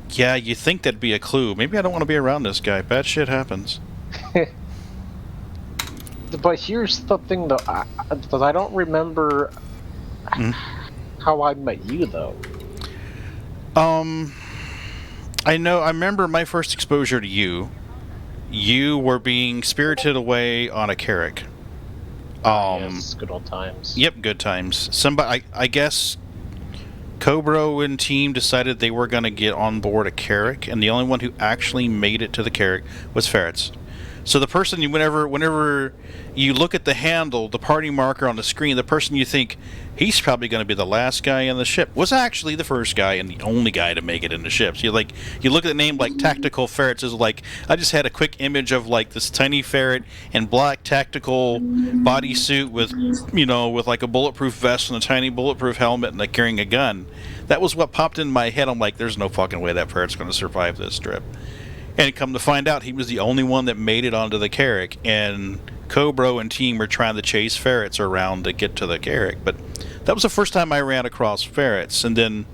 Yeah, you think that'd be a clue. Maybe I don't want to be around this guy. Bad shit happens. But here's the thing, though. I don't remember how I met you, though. I remember my first exposure to you. You were being spirited away on a Carrack. Yes, good old times. Yep, good times. I guess Cobro and team decided they were going to get on board a Carrack, and the only one who actually made it to the Carrack was Ferrets. So the person, whenever you look at the handle, the party marker on the screen, the person you think he's probably going to be the last guy in the ship was actually the first guy and the only guy to make it in the ship. So you look at the name like Tactical Ferrets is like, I just had a quick image of like this tiny ferret in black tactical bodysuit with like a bulletproof vest and a tiny bulletproof helmet and like carrying a gun. That was what popped in my head. I'm like, there's no fucking way that ferret's going to survive this trip. And come to find out, he was the only one that made it onto the Carrack, and Cobro and team were trying to chase ferrets around to get to the Carrack. But that was the first time I ran across ferrets, and then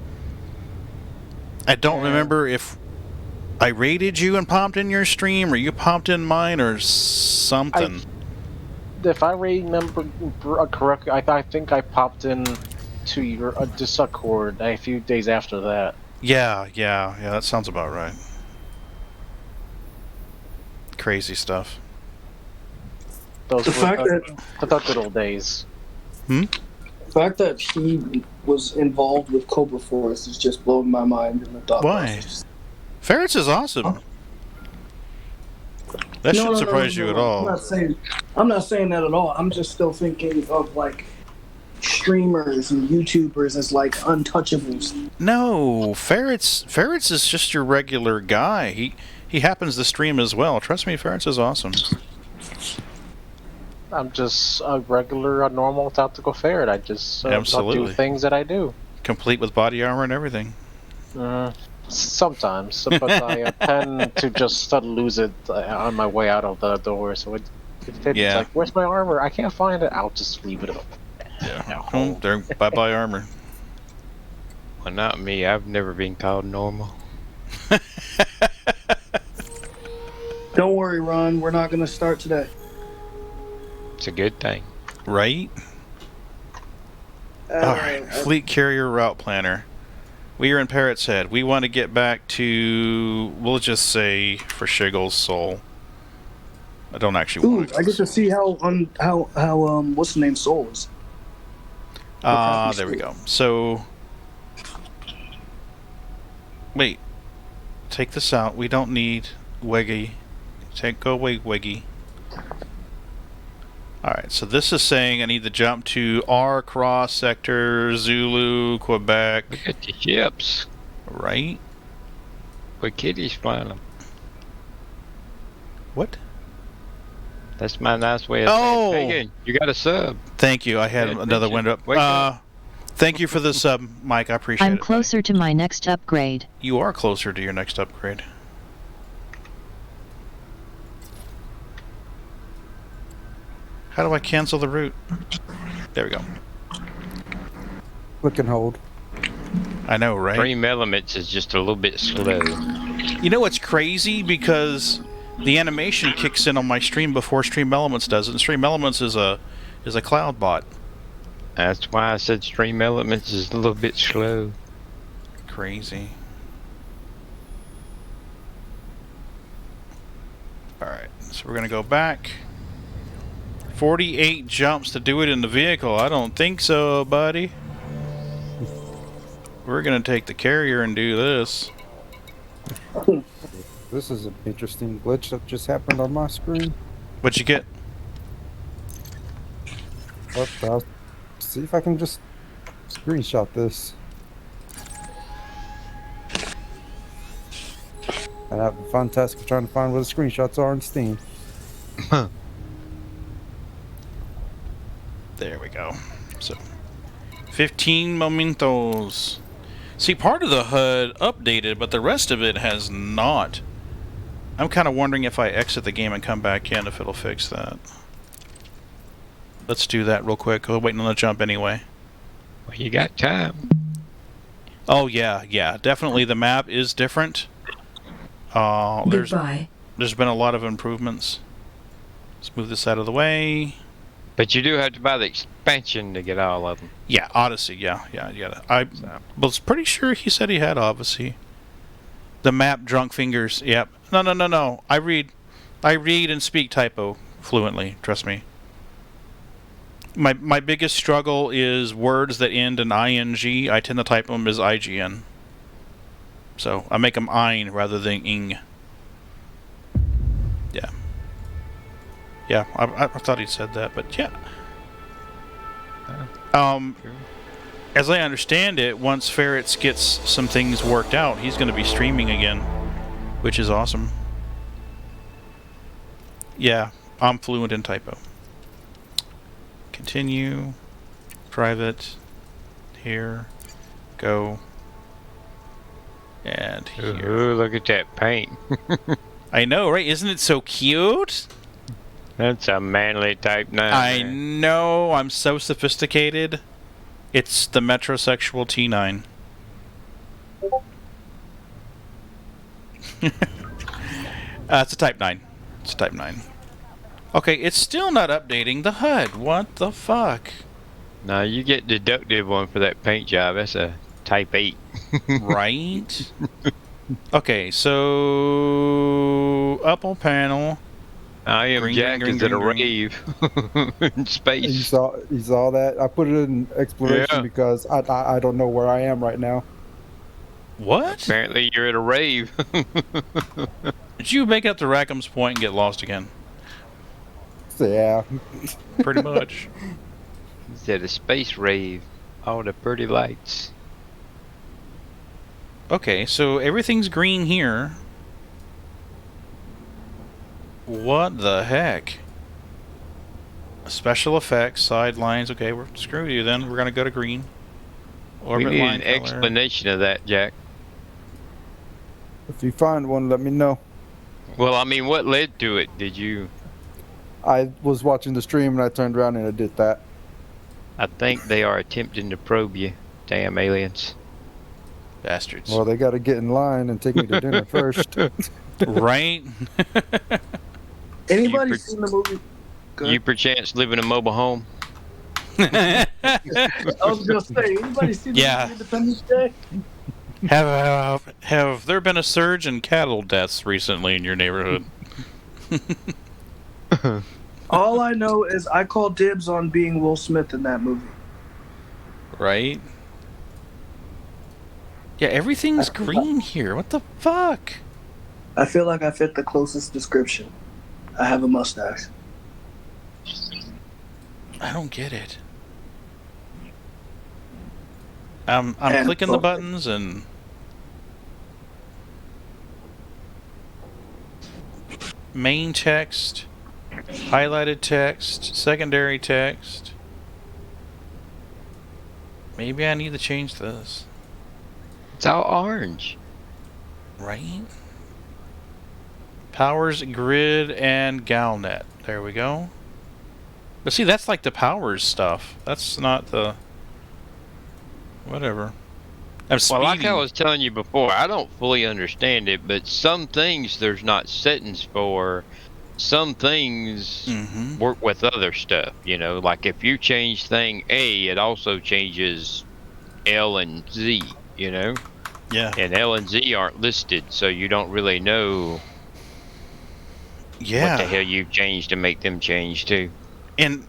I don't remember if I raided you and popped in your stream, or you popped in mine, or something. If I remember correctly, I think I popped in to your Discord a few days after that. Yeah, that sounds about right. Crazy stuff. Those were the good old days. The fact that he was involved with Cobra Force is just blowing my mind in the thought process. Ferrets is awesome. That shouldn't surprise you at all. I'm not saying that at all. I'm just still thinking of like streamers and YouTubers as like untouchables. No, Ferrets is just your regular guy. He happens to stream as well. Trust me, Ferrets is awesome. I'm just a regular, normal tactical ferret. I just do things that I do. Complete with body armor and everything. Sometimes, but I tend to just lose it on my way out of the door. So it's like, where's my armor? I can't find it. I'll just leave it up. Yeah. There, bye armor. Well, not me. I've never been called normal. Don't worry, Ron. We're not going to start today. It's a good thing. Right? Alright, Fleet Carrier Route Planner. We are in Parrot's Head. We want to get back to, we'll just say, for Shiggle's soul. I don't actually want to. I get to see how what's the name Soul is. There we go. So, wait. Take this out. We don't need Weggy. Go away, Weggy. Alright, so this is saying I need to jump to R cross sector, Zulu, Quebec. Look at the ships. Right? Where kitties flying them. What? That's my nice way of saying, Pagan, you got a sub. Thank you. I had another window up. Thank you for the sub, Mike. I appreciate it. I'm closer to my next upgrade. You are closer to your next upgrade. How do I cancel the route? There we go. Click and hold. I know, right? Stream Elements is just a little bit slow. You know what's crazy? Because the animation kicks in on my stream before Stream Elements does it. And Stream Elements is a cloud bot. That's why I said Stream Elements is a little bit slow. Crazy. Alright, so we're gonna go back. 48 jumps to do it in the vehicle. I don't think so, buddy. We're gonna take the carrier and do this. This is an interesting glitch that just happened on my screen. What'd you get? I'll see if I can just screenshot this. I have a fun task of trying to find where the screenshots are in Steam. There we go. So, 15 mementos. See, part of the HUD updated, but the rest of it has not. I'm kind of wondering if I exit the game and come back in, if it'll fix that. Let's do that real quick. We're waiting on the jump anyway. Well, you got time. Oh, yeah. Definitely the map is different. There's been a lot of improvements. Let's move this out of the way. But you do have to buy the expansion to get all of them. Yeah, Odyssey. Yeah. I was pretty sure he said he had Odyssey. The map, Drunk Fingers. Yep. No. I read and speak typo fluently. Trust me. My biggest struggle is words that end in ing. I tend to type them as ign. So I make them ein rather than ing. Yeah. Yeah, I thought he said that, but yeah. As I understand it, once Ferrets gets some things worked out, he's going to be streaming again, which is awesome. Yeah, I'm fluent in typo. Continue. Private. Here. Go. And here. Ooh, look at that paint. I know, right? Isn't it so cute? That's a manly type 9. I know. I'm so sophisticated. It's the metrosexual T9. It's a type 9. It's a type 9. Okay, it's still not updating the HUD. What the fuck? Now you get deductive one for that paint job. That's a type 8. Right? Okay, so upper panel. I am Jack is at a rave in space. You saw that? I put it in exploration because I don't know where I am right now. What? Apparently you're at a rave. Did you make up to Rackham's Point and get lost again? Yeah. Pretty much. He's at a space rave. All the pretty lights. Okay, so everything's green here. What the heck? Special effects, sidelines. Okay, we're screwed you then. We're gonna go to green. Orbit we need line an explanation of that, Jack. If you find one, let me know. Well, I mean, what led to it? Did you? I was watching the stream and I turned around and I did that. I think they are attempting to probe you. Damn aliens. Bastards. Well, they got to get in line and take me to dinner first. Right? Anybody seen the movie? You perchance live in a mobile home? I was gonna say, anybody seen the movie Independence Day? Have there been a surge in cattle deaths recently in your neighborhood? All I know is I call dibs on being Will Smith in that movie. Right? Yeah, everything's green here. What the fuck? I feel like I fit the closest description. I have a mustache. I don't get it. I'm clicking the buttons and main text, highlighted text, secondary text. Maybe I need to change this. It's all orange. Right? Powers, grid, and Galnet. There we go. But see, that's like the powers stuff. That's not the... Whatever. Well, like I was telling you before, I don't fully understand it, but some things there's not settings for. Some things work with other stuff, you know. Like if you change thing A, it also changes L and Z, you know. Yeah. And L and Z aren't listed, so you don't really know what the hell you've changed to make them change too. And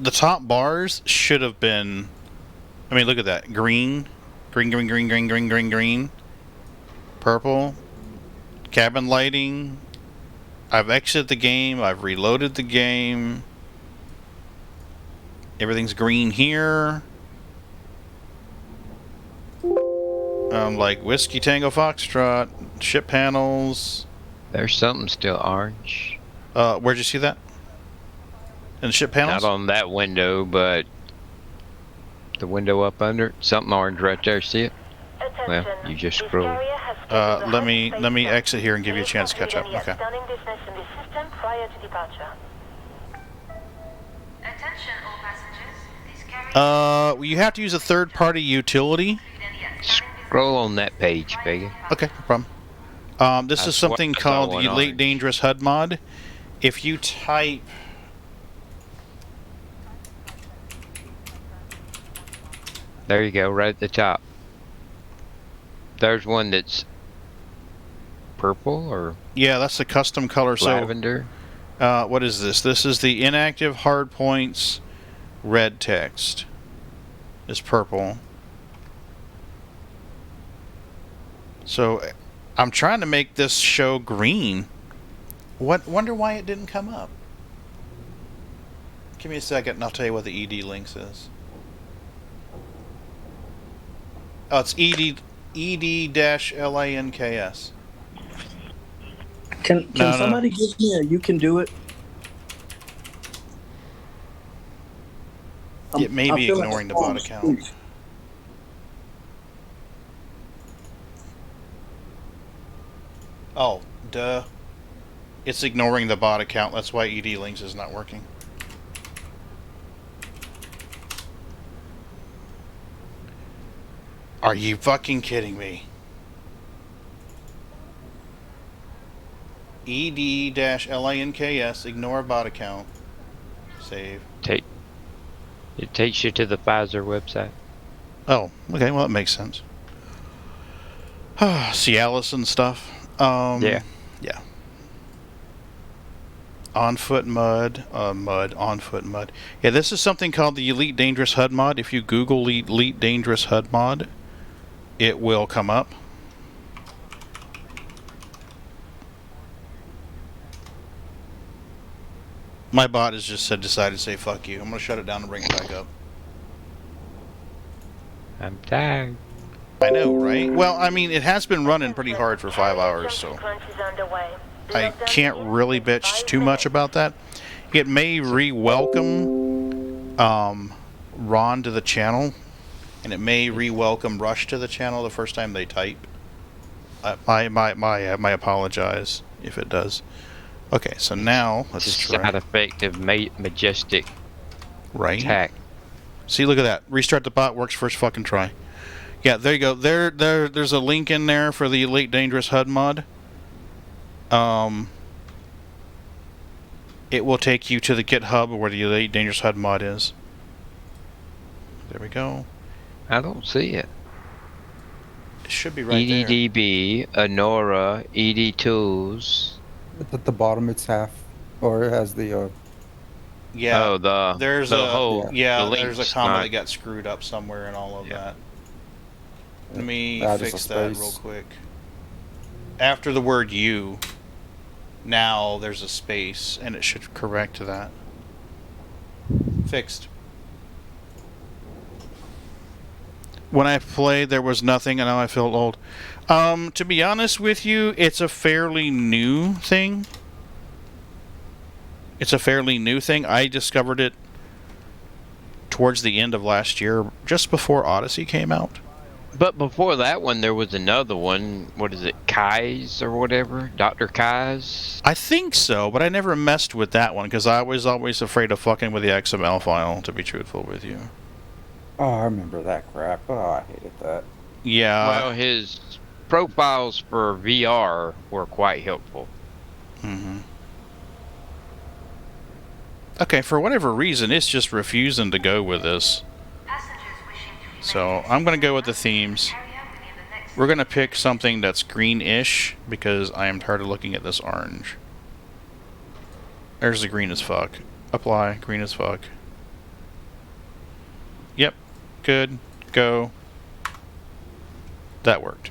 the top bars should have been... I mean, look at that. Green. Green. Purple. Cabin lighting. I've exited the game. I've reloaded the game. Everything's green here. Like Whiskey Tango Foxtrot. Ship panels. There's something still orange. Where'd you see that? In the ship panels? Not on that window, but... the window up under it, something orange right there. See it? Well, you just scroll. Let me exit here and give you a chance to catch up. Okay. You have to use a third-party utility. Scroll on that page, Peggy. Okay, no problem. This is something called the Elite Dangerous HUD mod. If you type... There you go, right at the top. There's one that's purple or... Yeah, that's the custom color. Lavender. So, what is this? This is the inactive hard points red text. Is purple. So, I'm trying to make this show green. Wonder why it didn't come up. Give me a second and I'll tell you what the ED links is. Oh, it's ED-LANKS. Can somebody give me a you can do it? It may be ignoring the bot account. Oh, duh. It's ignoring the bot account. That's why ED links is not working. Are you fucking kidding me? ED-LANKS, ignore bot account. Save. It takes you to the Pfizer website. Oh, okay, well that makes sense. Cialis and stuff. Yeah. Yeah. On foot mud. On foot mud. Yeah, this is something called the Elite Dangerous HUD mod. If you Google Elite Dangerous HUD mod, it will come up. My bot has just decided to say fuck you. I'm going to shut it down and bring it back up. I'm tired. I know, right? Well, I mean, it has been running pretty hard for 5 hours, so I can't really bitch too much about that. It may re-welcome Ron to the channel, and it may re-welcome Rush to the channel the first time they type. I apologize if it does. Okay, so now let's try. Side effect of majestic attack. See, look at that. Restart the bot works first fucking try. Yeah, there you go. There's a link in there for the Elite Dangerous HUD mod. It will take you to the GitHub where the Elite Dangerous HUD mod is. There we go. I don't see it. should be right there. EDDB, Honora, ED Tools. At the bottom, it's half, or it has the. Yeah. Oh, there's the a whole. yeah. The There's a links, comma not- that got screwed up somewhere and all of that. Let me Just fix a that space. real quick. After the word "you," now there's a space, and it should correct that. Fixed. When I played, there was nothing, and now I feel old. To be honest with you, it's a fairly new thing. I discovered it towards the end of last year, just before Odyssey came out. But before that one, there was another one. What is it? Kai's or whatever? Dr. Kai's? I think so, but I never messed with that one because I was always afraid of fucking with the XML file, to be truthful with you. Oh, I remember that crap. Oh, I hated that. Yeah. Well, his profiles for VR were quite helpful. Mm-hmm. Okay, for whatever reason, it's just refusing to go with this. So I'm going to go with the themes. We're going to pick something that's greenish because I am tired of looking at this orange. There's the green as fuck. Apply, green as fuck. Yep, good, go. That worked.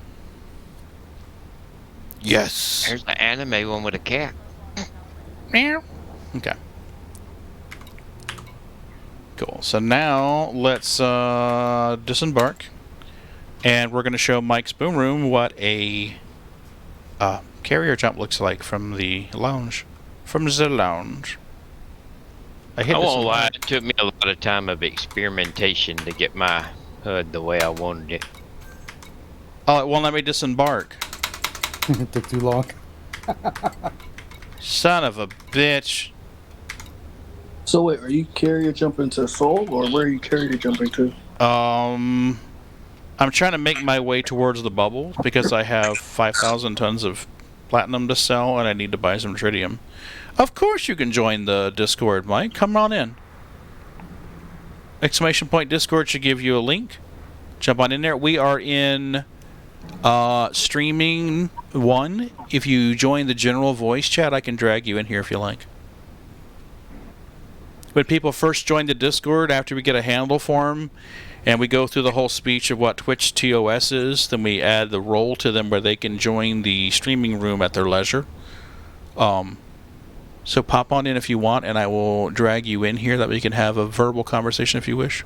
Yes. There's the anime one with a cat. Meow. Okay. Cool. So now let's disembark, and we're going to show Mike's Boom Room what a carrier jump looks like from the lounge. From the lounge. I won't lie, it took me a lot of time of experimentation to get my HUD the way I wanted it. Oh, it won't let me disembark. It took too long. Son of a bitch. So wait, are you carrier jumping to Seoul, or where are you carrier jumping to? I'm trying to make my way towards the bubble because I have 5,000 tons of platinum to sell and I need to buy some tritium. Of course you can join the Discord, Mike. Come on in. Exclamation point Discord should give you a link. Jump on in there. We are in streaming 1. If you join the general voice chat, I can drag you in here if you like. When people first join the Discord, after we get a handle for them, and we go through the whole speech of what Twitch TOS is, then we add the role to them where they can join the streaming room at their leisure. So pop on in if you want, and I will drag you in here that we can have a verbal conversation if you wish.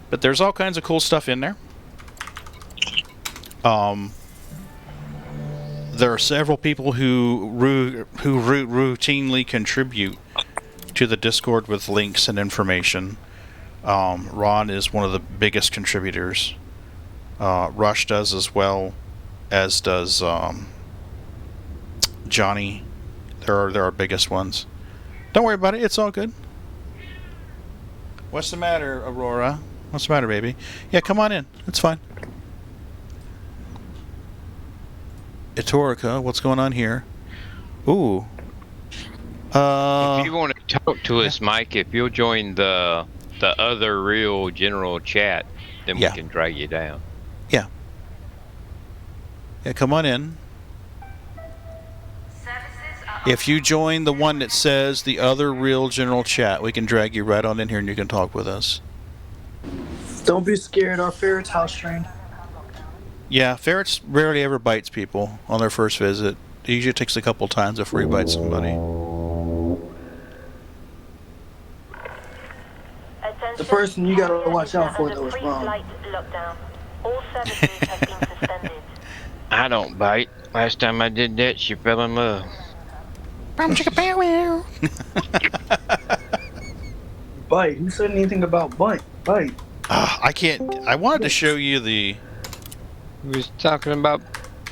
But there's all kinds of cool stuff in there. There are several people who routinely contribute to the Discord with links and information. Ron is one of the biggest contributors. Rush does as well, as does Jonny. They're our biggest ones. Don't worry about it, it's all good. What's the matter, Aurora? What's the matter, baby? Yeah, come on in. It's fine. Etorica, what's going on here? Ooh. If you want to talk to us, Mike, if you'll join the other real general chat, then we can drag you down. Yeah. Yeah, come on in. If you join the one that says the other real general chat, we can drag you right on in here and you can talk with us. Don't be scared, our ferret's house trained. Yeah, ferrets rarely ever bites people on their first visit. It usually takes a couple times before he bites somebody. The person you gotta watch out for though is Ron. I don't bite. Last time I did that, she fell in love. Bite? Who said anything about bite? Bite. I can't. I wanted to show you the. He was talking about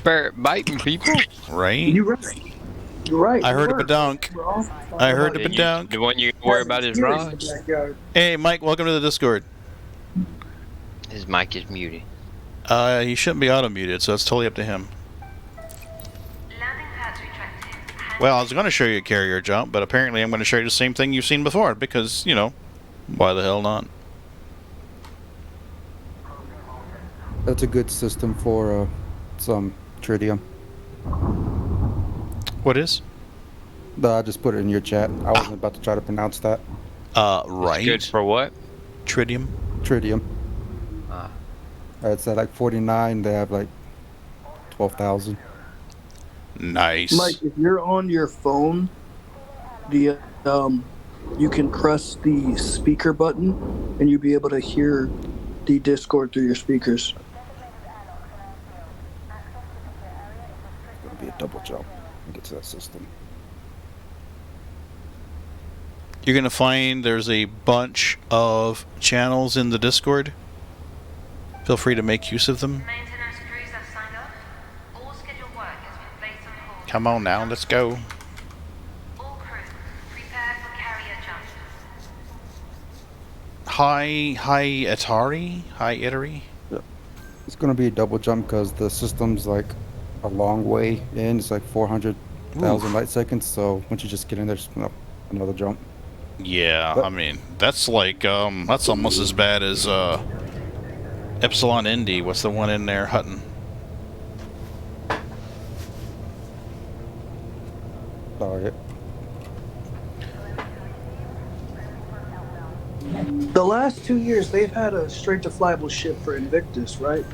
ferret biting people. Right? You're right. You're right. I heard a badunk. I heard a badunk. The one you can worry about is Ron. Hey, Mike, welcome to the Discord. His mic is muted. He shouldn't be auto-muted, so it's totally up to him. Well, I was going to show you a carrier jump, but apparently I'm going to show you the same thing you've seen before, because, you know, why the hell not? That's a good system for some tritium. What is? I just put it in your chat. I wasn't about to try to pronounce that. Right. It's good for what? Tritium. Tritium. It's at like 49. They have like 12,000. Nice. Mike, if you're on your phone, the you can press the speaker button, and you'll be able to hear the Discord through your speakers. It's gonna be a double jump to get to that system. You're going to find there's a bunch of channels in the Discord. Feel free to make use of them. Come on now, let's go. Hi Atari? Hi Italy? Yeah. It's going to be a double jump because the system's like a long way in. It's like 400,000 light seconds. So once you just get in there, just another jump. Yeah, I mean, that's like, that's almost as bad as, Epsilon Indy. What's the one in there? Hutton. Oh, yeah. The last 2 years, they've had a straight-to-flyable ship for Invictus, right?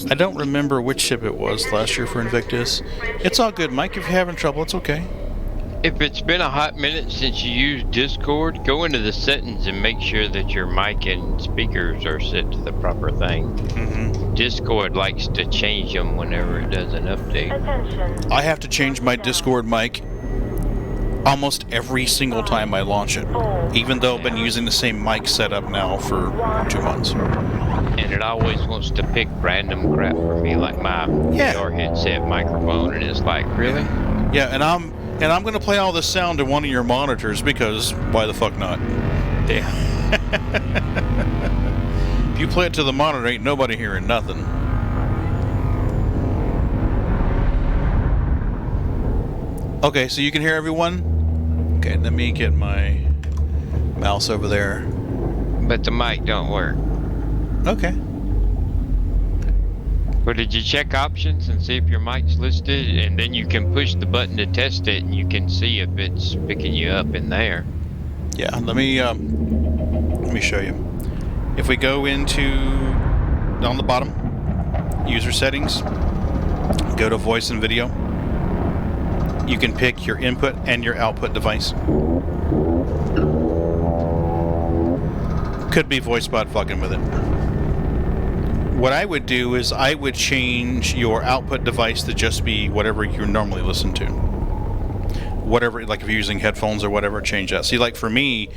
I don't remember which ship it was last year for Invictus. It's all good, Mike. If you're having trouble, it's okay. If it's been a hot minute since you used Discord, go into the settings and make sure that your mic and speakers are set to the proper thing. Discord likes to change them whenever it does an update. I have to change my Discord mic almost every single time I launch it, even though I've been using the same mic setup now for 2 months. And it always wants to pick random crap for me, like my VR headset microphone, and it's like, really? Yeah, and I'm gonna play all this sound to one of your monitors because why the fuck not? Yeah. If you play it to the monitor, ain't nobody hearing nothing. Okay, so you can hear everyone? Okay, let me get my mouse over there. But the mic don't work. Okay. But did you check options and see if your mic's listed? And then you can push the button to test it and you can see if it's picking you up in there. Yeah, let me show you. If we go into, down the bottom, user settings, go to voice and video, you can pick your input and your output device. Could be VoiceBot fucking with it. What I would do is I would change your output device to just be whatever you normally listen to. Whatever, like if you're using headphones or whatever, change that. See, like for me,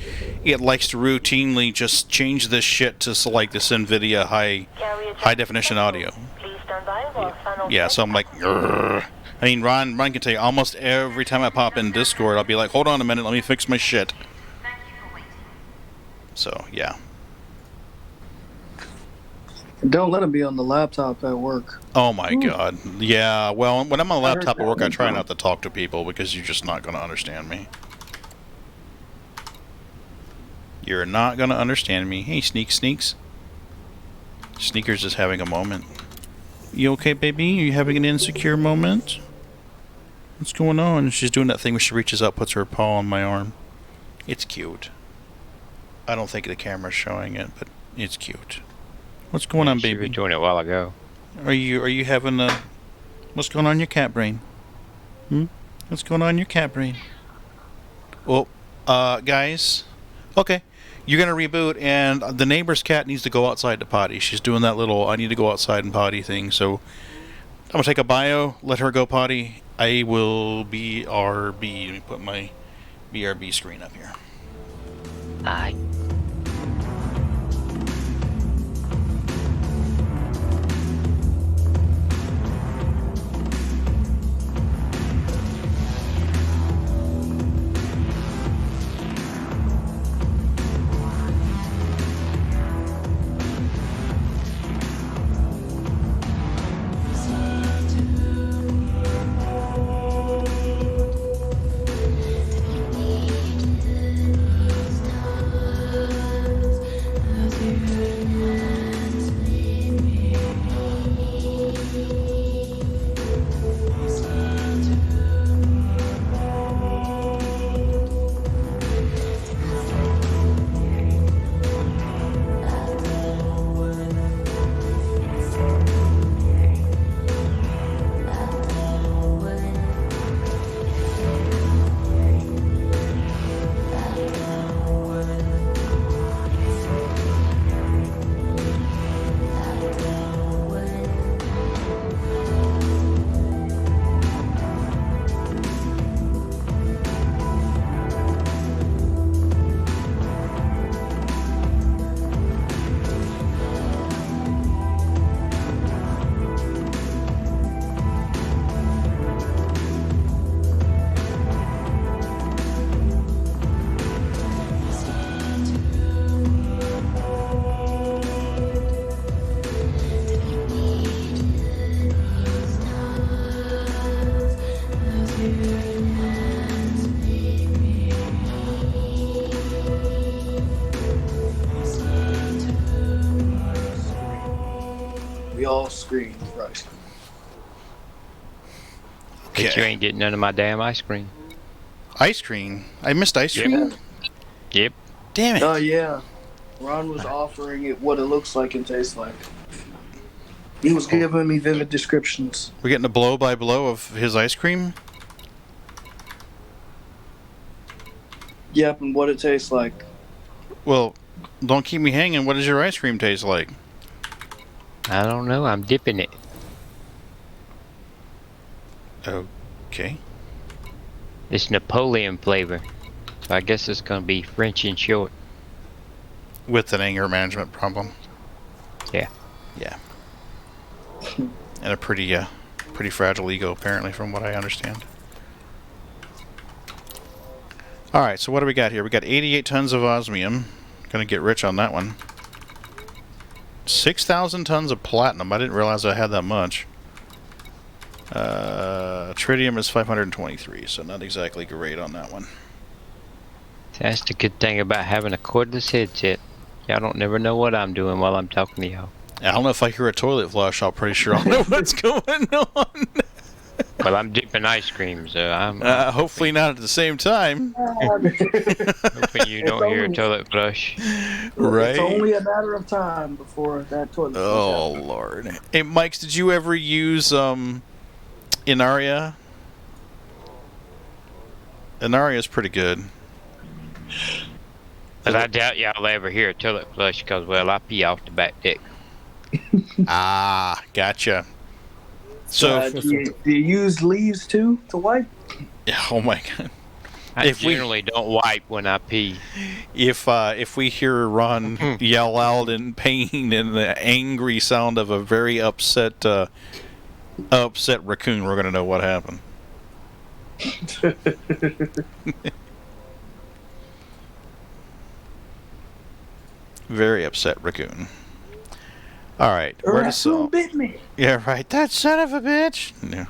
it likes to routinely just change this shit to select this NVIDIA high definition audio. Yeah, so I'm like, grrr. I mean, Ron can tell you almost every time I pop in Discord, I'll be like, hold on a minute, let me fix my shit. So, yeah. Don't let him be on the laptop at work. Oh my god. Yeah, well, when I'm on a laptop at work, I try not to talk to people because you're just not going to understand me. You're not going to understand me. Hey, Sneaks. Sneakers is having a moment. You okay, baby? Are you having an insecure moment? What's going on? She's doing that thing where she reaches out, puts her paw on my arm. It's cute. I don't think the camera's showing it, but it's cute. What's going on, baby? You were doing it a while ago. Are you having a... What's going on in your cat brain? What's going on in your cat brain? Well, guys... Okay. You're going to reboot, and the neighbor's cat needs to go outside to potty. She's doing that little, I need to go outside and potty thing, so... I'm going to take a bio, let her go potty. I will BRB. Let me put my BRB screen up here. Aye. all screen for ice cream. But you ain't getting none of my damn ice cream. Ice cream? I missed ice cream? Yep. Damn it. Oh, yeah. Ron was offering it what it looks like and tastes like. He was giving me vivid descriptions. We're getting a blow-by-blow of his ice cream? Yep, and what it tastes like. Well, don't keep me hanging. What does your ice cream taste like? I don't know. I'm dipping it. Okay. It's Napoleon flavor. So I guess it's going to be French and short. With an anger management problem. Yeah. Yeah. And a pretty fragile ego, apparently, from what I understand. Alright, so what do we got here? We got 88 tons of osmium. Gonna get rich on that one. 6,000 tons of platinum. I didn't realize I had that much. Tritium is 523, so not exactly great on that one. That's the good thing about having a cordless headset. Y'all don't never know what I'm doing while I'm talking to y'all. I don't know if I hear a toilet flush. I'm pretty sure I'll know what's going on. Well, I'm dipping ice cream, so I'm... hopefully not at the same time. hoping you don't hear a toilet flush. Right? It's only a matter of time before that toilet flush Oh, happens. Lord. Hey, Mikes, did you ever use Inaria? Inaria's pretty good. But I doubt y'all ever hear a toilet flush because, well, I pee off the back deck. Ah, gotcha. So, do you use leaves too to wipe? Oh my God! I generally don't wipe when I pee. If we hear Ron yell out in pain and the angry sound of a very upset raccoon, we're gonna know what happened. Very upset raccoon. All right, where to sell? Bit me. Yeah, right. That son of a bitch. Yeah.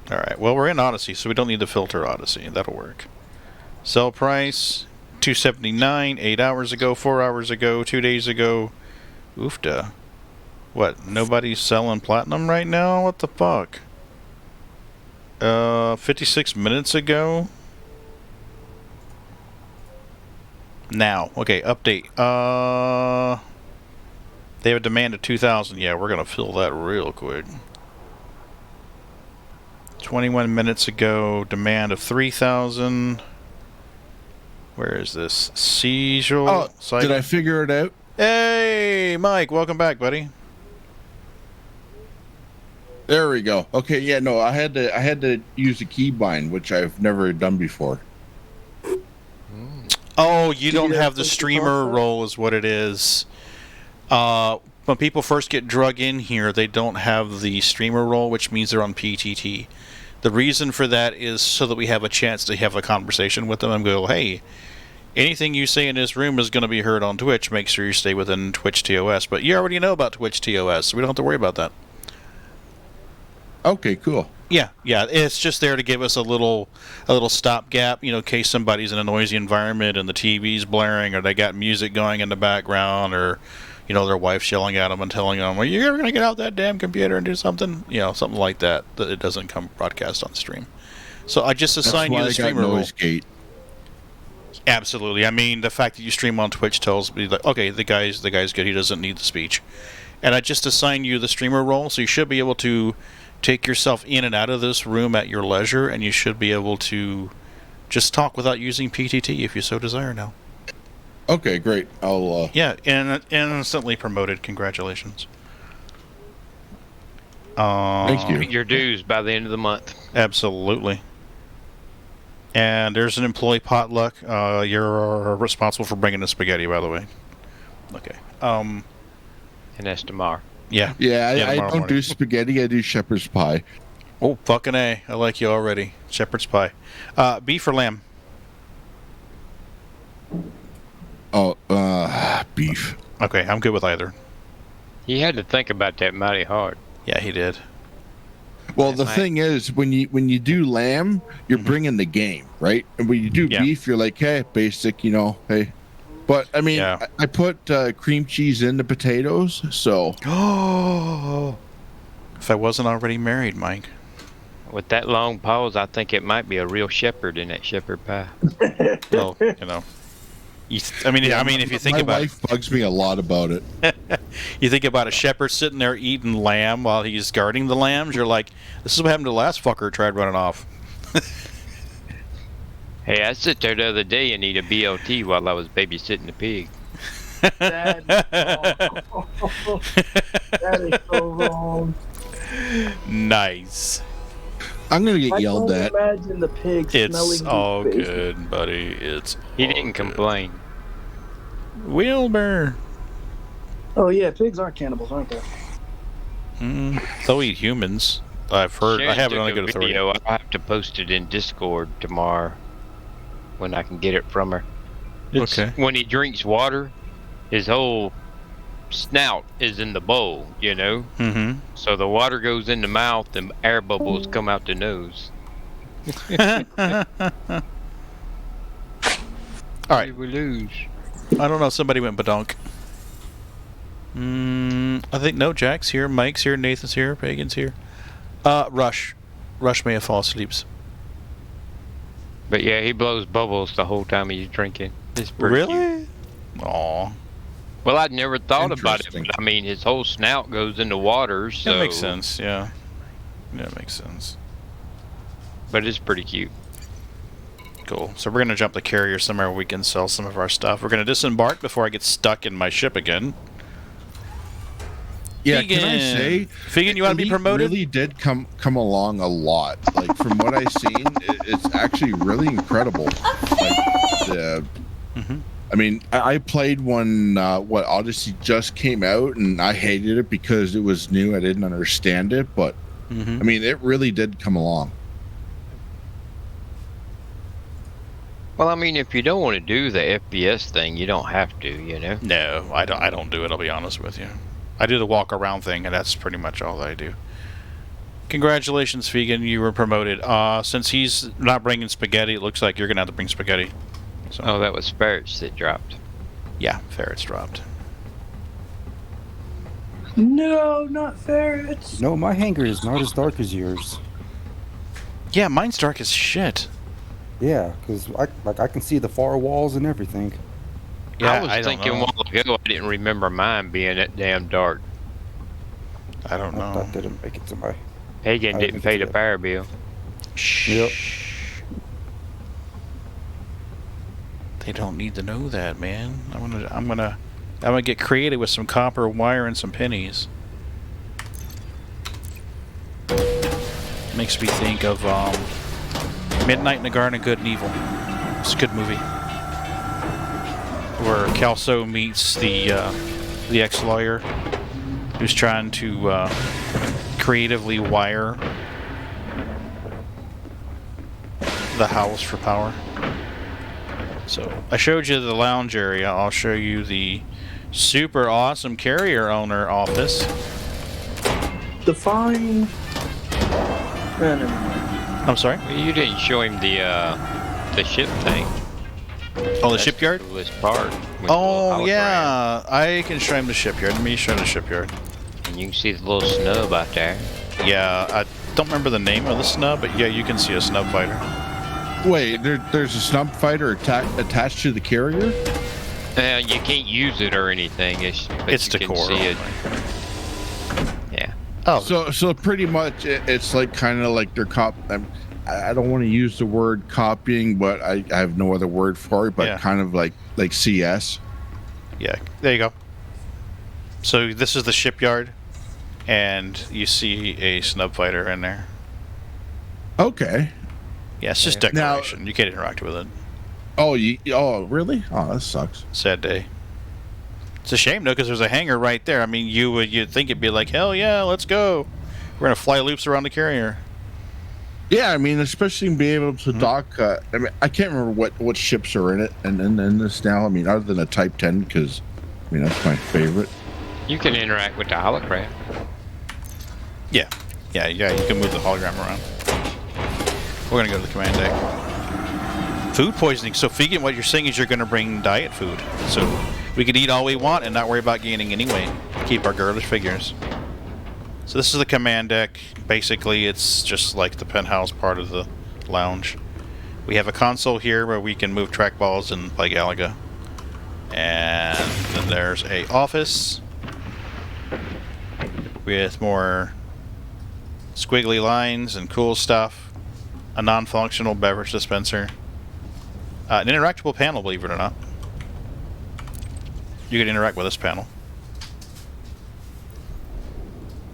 All right. Well, we're in Odyssey, so we don't need to filter Odyssey. That'll work. Sell price $279. 8 hours ago, 4 hours ago, 2 days ago. Oofda. What? Nobody's selling platinum right now? What the fuck? 56 minutes ago. Now, okay. Update. They have a demand of 2,000. Yeah, we're gonna fill that real quick. 21 minutes ago, demand of 3,000. Where is this? Seizure. Oh, did I figure it out? Hey, Mike, welcome back, buddy. There we go. Okay, yeah, no, I had to use a keybind, which I've never done before. Oh, you don't have the streamer role, is what it is. When people first get drug in here, they don't have the streamer role, which means they're on PTT. The reason for that is so that we have a chance to have a conversation with them and go, hey, anything you say in this room is going to be heard on Twitch. Make sure you stay within Twitch TOS. But you already know about Twitch TOS, so we don't have to worry about that. Okay, cool. Yeah, it's just there to give us a little stopgap, in case somebody's in a noisy environment and the TV's blaring, or they got music going in the background, or their wife's yelling at them and telling them, "Are you ever gonna get out that damn computer and do something?" Something like that. That it doesn't come broadcast on stream. So I just assign you the streamer role. Noise gate. Absolutely. I mean, the fact that you stream on Twitch tells me like, okay, the guy's good. He doesn't need the speech, and I just assign you the streamer role, so you should be able to take yourself in and out of this room at your leisure, and you should be able to just talk without using PTT if you so desire now. Okay, great. I'll Yeah, and instantly promoted. Congratulations. Thank you. Pay your dues by the end of the month. Absolutely. And there's an employee potluck. You're responsible for bringing the spaghetti, by the way. Okay. And that's tomorrow. Yeah. Yeah, I tomorrow don't morning. do spaghetti. I do shepherd's pie. Oh, fucking A. I like you already. Shepherd's pie. Beef or lamb? Oh, beef. Okay, I'm good with either. He had to think about that mighty hard. Yeah, he did. Well, the thing is, when you do lamb, you're bringing the game, right? And when you do beef, you're like, hey, basic, hey. But I mean, Yeah. I put cream cheese in the potatoes, so. Oh, if I wasn't already married, Mike. With that long pause, I think it might be a real shepherd in that shepherd pie. Well, you know. I mean, if you think my about wife bugs me a lot about it. You think about a shepherd sitting there eating lamb while he's guarding the lambs. You're like, this is what happened to the last fucker who tried running off. Hey, I sit there the other day and eat a BLT while I was babysitting the pig. That is so wrong. Nice. I'm gonna get yelled I at. can imagine the pig It's smelling all his face. good, buddy. It's He didn't complain. Wilbur. Oh yeah, pigs aren't cannibals, aren't they? They'll eat humans. I've heard. I haven't on a good authority. I'll have to post it in Discord tomorrow when I can get it from her. Okay. When he drinks water, his whole snout is in the bowl, you know? Mm-hmm. So the water goes in the mouth and air bubbles come out the nose. All right. We lose. I don't know. Somebody went badonk. I think no. Jack's here. Mike's here. Nathan's here. Pagan's here. Rush. Rush may have fallen asleep. But yeah, he blows bubbles the whole time he's drinking. It's pretty Really? Aw. Well, I'd never thought about it, but I mean, his whole snout goes into water, so... That makes sense, yeah. Yeah, it makes sense. But it's pretty cute. Cool. So we're going to jump the carrier somewhere where we can sell some of our stuff. We're going to disembark before I get stuck in my ship again. Yeah, Fegan. can I say, Fegan, you want to be promoted? Really did come along a lot. Like from what I've seen, it's actually really incredible. Like the, I mean, I played when Odyssey just came out, and I hated it because it was new. I didn't understand it, but I mean, it really did come along. Well, I mean, if you don't want to do the FPS thing, you don't have to, you know? No, I don't do it, I'll be honest with you. I do the walk around thing, and that's pretty much all I do. Congratulations, Fegan, you were promoted. Since he's not bringing spaghetti, it looks like you're going to have to bring spaghetti. So. Oh, that was ferrets that dropped. Yeah, ferrets dropped. No, not ferrets. No, my hangar is not as dark as yours. Yeah, mine's dark as shit. Yeah, because I can see the far walls and everything. Yeah, I was thinking a while ago, I didn't remember mine being that damn dark. I don't know. That didn't make it to my... Pagan didn't pay the power bill. Yep. They don't need to know that, man. I'm gonna get creative with some copper wire and some pennies. Makes me think of Midnight in the Garden of Good and Evil. It's a good movie where Kelso meets the ex-lawyer who's trying to creatively wire the house for power. So I showed you the lounge area. I'll show you the super awesome carrier owner office. Define. I'm sorry? Well, you didn't show him the ship thing. Oh, the shipyard? The coolest part. Oh, yeah. I can show him the shipyard. Let me show him the shipyard. And you can see the little snub out there. Yeah, I don't remember the name of the snub, but yeah, you can see a snub fighter. Wait, there's a snub fighter attached to the carrier? You can't use it or anything. It's decor. See it. Yeah. Oh. So pretty much it's like kind of like they're I don't want to use the word copying, but I have no other word for it, but yeah. Kind of like CS. Yeah, there you go. So this is the shipyard, and you see a snub fighter in there. Okay. Yeah, it's just decoration. Now, you can't interact with it. Oh, really? Oh, that sucks. Sad day. It's a shame though, because there's a hangar right there. I mean, you'd think it'd be like, hell yeah, let's go. We're gonna fly loops around the carrier. Yeah, I mean, especially being able to dock. I mean, I can't remember what ships are in it, and in this now. I mean, other than a Type 10, because I mean that's my favorite. You can interact with the holocraft. Yeah. You can move the hologram around. We're gonna go to the command deck. food poisoning. So vegan, what you're saying is you're going to bring diet food. So we could eat all we want and not worry about gaining any weight. Keep our girlish figures. So this is the command deck. Basically, it's just like the penthouse part of the lounge. We have a console here where we can move trackballs and play Galaga. And then there's a office with more squiggly lines and cool stuff. A non-functional beverage dispenser. An interactable panel, believe it or not. You can interact with this panel,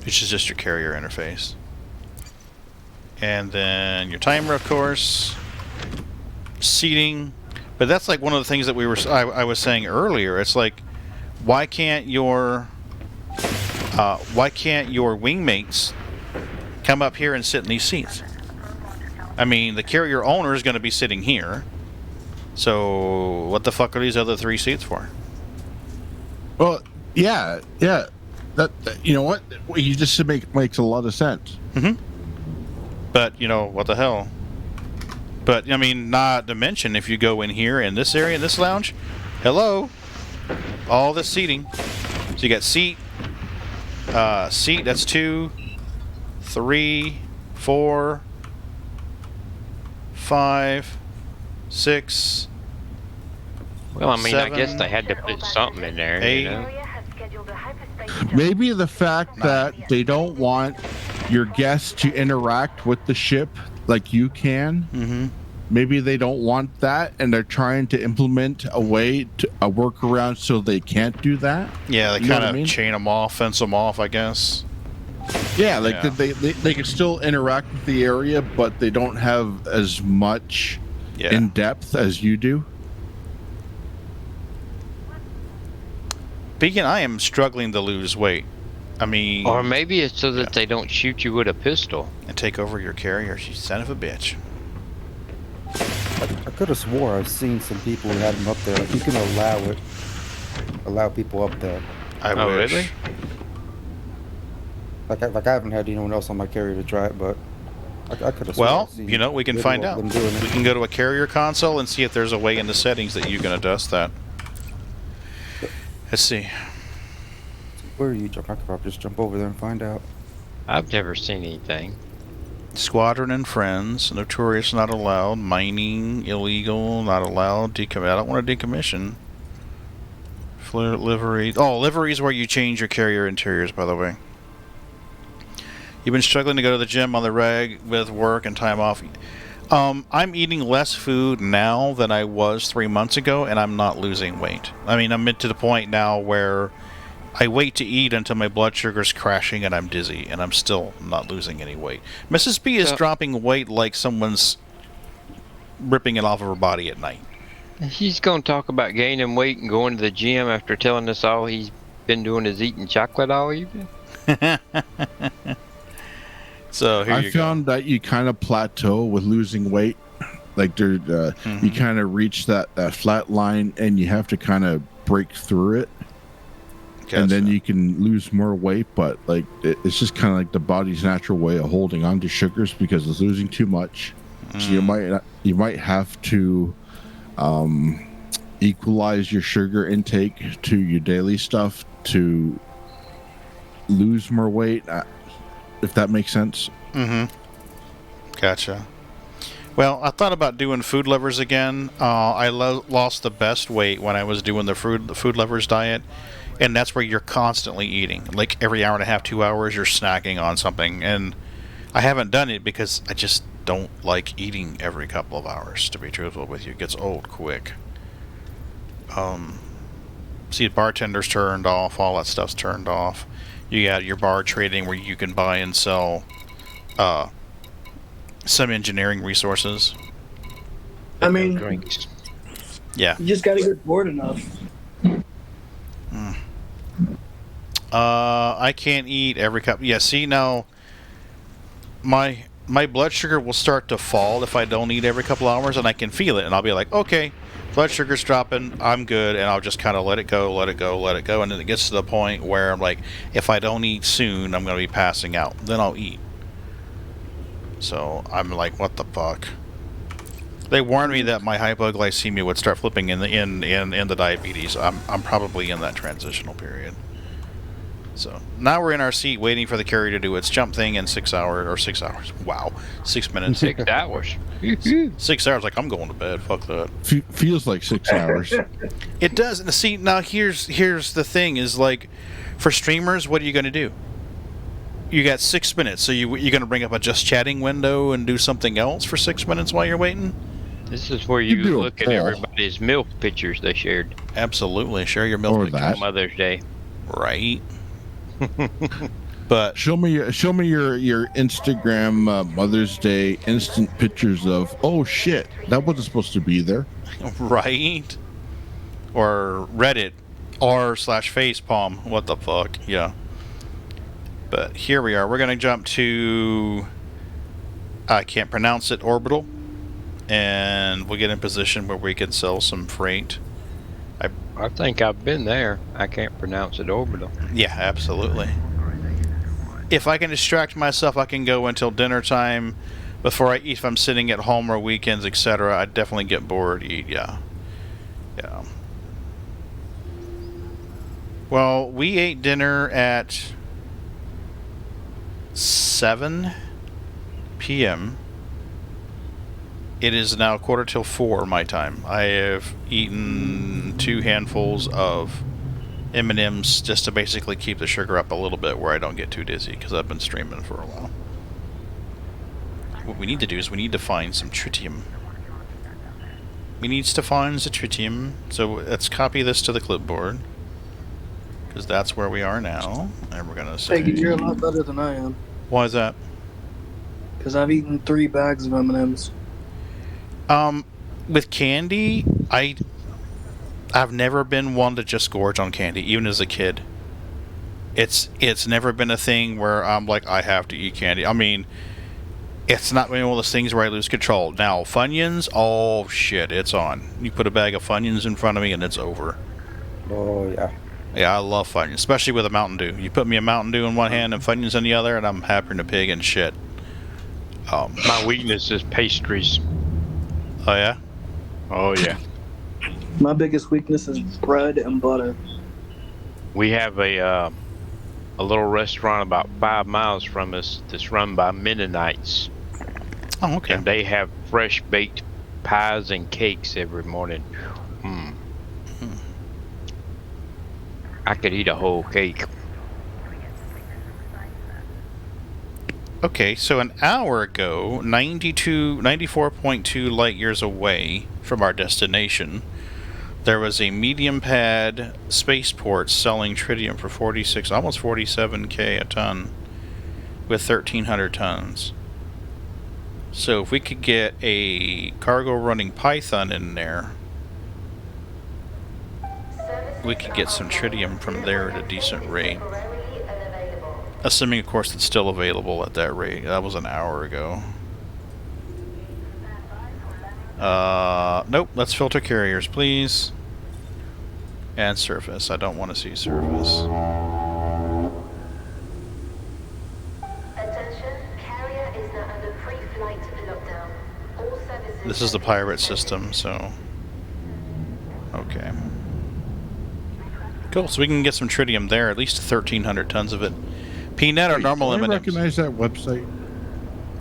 which is just your carrier interface. And then your timer, of course. Seating. But that's like one of the things that I was saying earlier. It's like, why can't your wingmates come up here and sit in these seats? I mean, the carrier owner is going to be sitting here. So what the fuck are these other 3 seats for? Well, yeah. That you know what you just makes a lot of sense. Mm-hmm. But you know what the hell? But I mean, not to mention if you go in here in this area, in this lounge, hello, all this seating. So you got seat. That's 2, 3, 4, 5, 6. Well, I mean, 7, I guess they had to put something in there. 8. You know? Maybe the fact that they don't want your guests to interact with the ship like you can. Mm-hmm. Maybe they don't want that, and they're trying to implement a workaround so they can't do that. Yeah, they You know kind what of I mean? chain them off, fence them off, I guess. Yeah, like Yeah. they can still interact with the area, but they don't have as much in depth as you do. Beacon, I am struggling to lose weight. I mean... Or maybe it's so that they don't shoot you with a pistol. And take over your carrier, you son of a bitch. I could have swore I've seen some people who had them up there. Like, you can allow people up there. I wish. Really? Like I haven't had anyone else on my carrier to try it, but I could have. Well, you know, we can find out. We can go to a carrier console and see if there's a way in the settings that you can adjust that. Let's see. Where are you, Chuck? I could probably just jump over there and find out. I've never seen anything. Squadron and friends. Notorious, not allowed. Mining, illegal, not allowed. I don't want to decommission. Liveries. Oh, liveries where you change your carrier interiors, by the way. You've been struggling to go to the gym on the reg with work and time off. I'm eating less food now than I was 3 months ago, and I'm not losing weight. I mean, I'm to the point now where I wait to eat until my blood sugar's crashing and I'm dizzy, and I'm still not losing any weight. Mrs. B is dropping weight like someone's ripping it off of her body at night. He's going to talk about gaining weight and going to the gym after telling us all he's been doing is eating chocolate all evening. So here I found that you kind of plateau with losing weight. Like you kind of reach that flat line, and you have to kind of break through it. And then you can lose more weight, but like it's just kind of like the body's natural way of holding on to sugars because it's losing too much. So you might have to equalize your sugar intake to your daily stuff to lose more weight, if that makes sense. Mm-hmm. Gotcha. Well, I thought about doing Food Lovers again. I lost the best weight when I was doing the Food Lovers diet. And that's where you're constantly eating. Like every hour and a half, 2 hours, you're snacking on something. And I haven't done it because I just don't like eating every couple of hours, to be truthful with you. It gets old quick. See, the bartender's turned off. All that stuff's turned off. You got your bar trading where you can buy and sell some engineering resources. I mean, yeah. You just gotta get bored enough. I can't eat every cup. Yeah, see now, my blood sugar will start to fall if I don't eat every couple hours, and I can feel it, and I'll be like, okay, blood sugar's dropping, I'm good, and I'll just kind of let it go, and then it gets to the point where I'm like, if I don't eat soon, I'm going to be passing out. Then I'll eat. So I'm like, what the fuck? They warned me that my hypoglycemia would start flipping in the diabetes. I'm probably in that transitional period. So now we're in our seat waiting for the carrier to do its jump thing in 6 hours or 6 hours. Wow, 6 minutes. 6 hours. 6 hours. Like I'm going to bed. Fuck that. Feels like 6 hours. It does. And see, now here's the thing: is like for streamers, what are you going to do? You got 6 minutes, so you're going to bring up a just chatting window and do something else for 6 minutes while you're waiting? This is where you look at everybody's MILF pictures they shared. Absolutely, share your MILF pictures. Mother's Day, right? But show me your Instagram Mother's Day instant pictures of, oh shit, that wasn't supposed to be there, right? Or Reddit r/facepalm. What the fuck? Yeah. But here we are. We're gonna jump to, I can't pronounce it, orbital, and we'll get in position where we can sell some freight. I think I've been there. I can't pronounce it, orbital. Yeah, absolutely. If I can distract myself, I can go until dinner time before I eat. If I'm sitting at home or weekends, etc., I definitely get bored. Eat, yeah. Well, we ate dinner at 7 p.m. It is now 4:45 my time. I have eaten 2 handfuls of M&Ms just to basically keep the sugar up a little bit where I don't get too dizzy, because I've been streaming for a while. What we need to do is we need to find some tritium. We need to find the tritium. So let's copy this to the clipboard, because that's where we are now. And we're going to say... Hey, you're a lot better than I am. Why is that? Because I've eaten 3 bags of M&Ms. With candy, I've never been one to just gorge on candy, even as a kid. It's never been a thing where I'm like, I have to eat candy. I mean, it's not one of those things where I lose control. Now, Funyuns, oh shit, it's on. You put a bag of Funyuns in front of me and it's over. Oh, yeah. Yeah, I love Funyuns, especially with a Mountain Dew. You put me a Mountain Dew in one hand and Funyuns in the other, and I'm happier than a pig and shit. My weakness is pastries. Oh, yeah? Oh, yeah. My biggest weakness is bread and butter. We have a little restaurant about 5 miles from us that's run by Mennonites. Oh, okay. And they have fresh baked pies and cakes every morning. I could eat a whole cake. Okay, so an hour ago, 94.2 light years away from our destination, there was a medium pad spaceport selling tritium for almost 47k a ton, with 1,300 tons. So if we could get a cargo running Python in there, we could get some tritium from there at a decent rate. Assuming, of course, it's still available at that rate. That was an hour ago. Nope. Let's filter carriers, please. And surface. I don't want to see surface. This is the pirate system, so... Okay. Cool, so we can get some tritium there, at least 1,300 tons of it. Peanut or normal M&Ms? I recognize that website.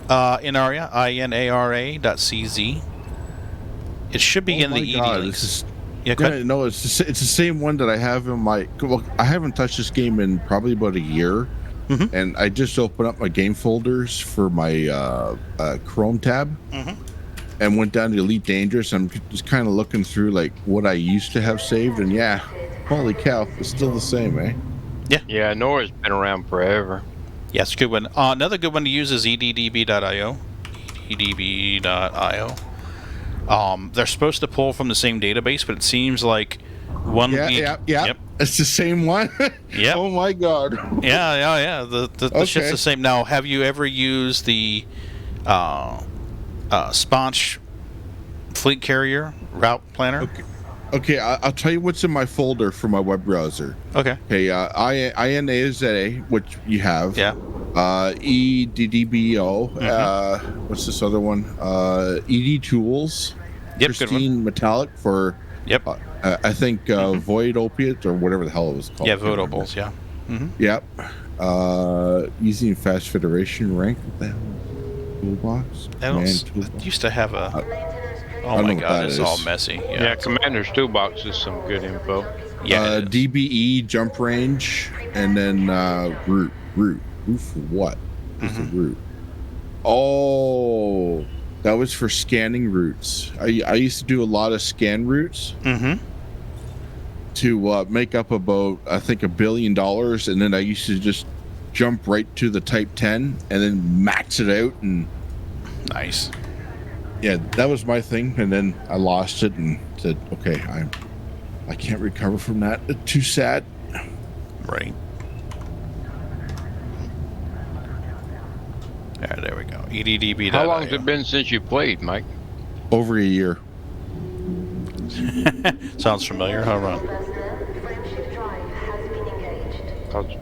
Inara, INARA.cz. It should be in the ED links. No, it's the same one that I have in my... Well, I haven't touched this game in probably about a year. And I just opened up my game folders for my Chrome tab. And went down to Elite Dangerous. I'm just kind of looking through like what I used to have saved. And yeah, holy cow, it's still the same, eh? Yeah, Nora's been around forever. Yeah, it's a good one. Another good one to use is eddb.io. eddb.io. They're supposed to pull from the same database, but it seems like one week... Yep. It's the same one? Yep. Oh my god. Yeah. The shit's the same. Now, have you ever used the Sponge Fleet Carrier Route Planner? Okay, I'll tell you what's in my folder for my web browser. Okay. INAZA, which you have. Yeah. EDDBO. What's this other one? ED Tools. pristine metallic for. Yep. I think void opiates or whatever the hell it was called. Yeah, votables. Yeah. Yep. Easy and fast federation rank. What the hell? Toolbox. That used to have a. Oh my god, it's all messy. Yeah, Commander's Toolbox is some good info. Yeah. DBE jump range, and then route. Route for what? What's the route? Oh, that was for scanning routes. I used to do a lot of scan routes. To make up about, I think, $1 billion, and then I used to just jump right to the Type 10 and then max it out. And nice. Yeah, that was my thing, and then I lost it and said, okay, I can't recover from that. Too sad. Right. Yeah, there we go. EDDB. How long has it been since you played, Mike? Over a year. Sounds familiar. How long?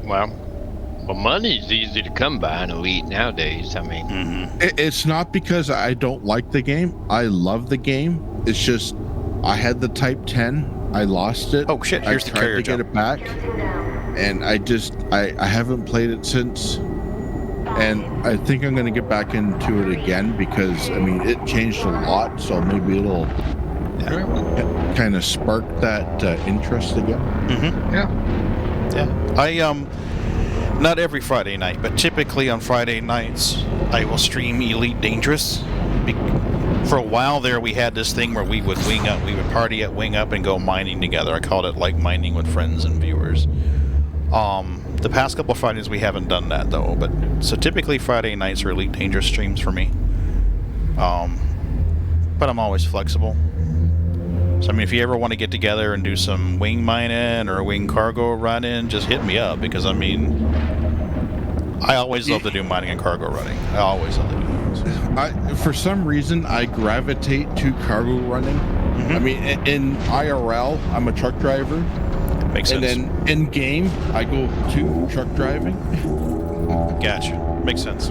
Well, money's easy to come by in Elite nowadays. I mean, it's not because I don't like the game. I love the game. It's just I had the Type 10. I lost it. Oh shit! Here's the carrier I tried to get it back, and I haven't played it since. And I think I'm going to get back into it again because I mean it changed a lot. So maybe it'll kind of spark that interest again. Yeah. I not every Friday night, but typically on Friday nights I will stream Elite Dangerous. For a while there, we had this thing where we would party at Wing Up and go mining together. I called it like mining with friends and viewers. The past couple of Fridays we haven't done that though, but so typically Friday nights are Elite Dangerous streams for me. But I'm always flexible. So I mean, if you ever want to get together and do some wing mining or wing cargo running, just hit me up because I mean, I always love to do mining and cargo running. I always love to do for some reason, I gravitate to cargo running. I mean, in IRL, I'm a truck driver. Makes sense. And then in game, I go to truck driving. Gotcha. Makes sense.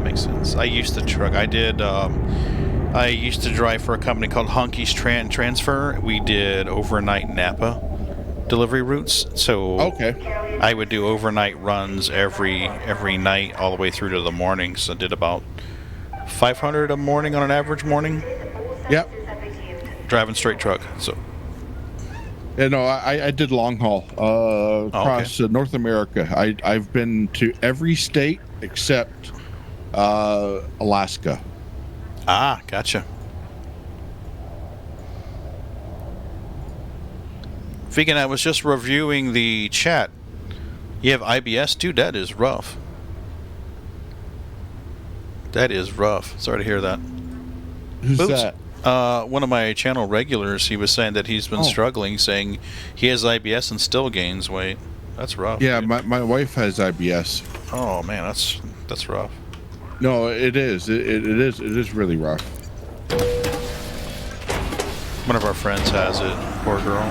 Makes sense. I used to truck. I used to drive for a company called Hunky's Transfer. We did overnight Napa delivery routes. So I would do overnight runs every night all the way through to the morning. So I did about 500 a morning on an average morning. Yep. Driving straight truck. So. Yeah, no, I did long haul across North America. I've been to every state except Alaska. Ah, gotcha. Vegan, I was just reviewing the chat. You have IBS? Dude, that is rough. That is rough. Sorry to hear that. Who's that? One of my channel regulars, he was saying that he's been struggling, saying he has IBS and still gains weight. That's rough. Yeah, my wife has IBS. Oh man, that's rough. No, it is. It is really rough. One of our friends has it. Poor girl.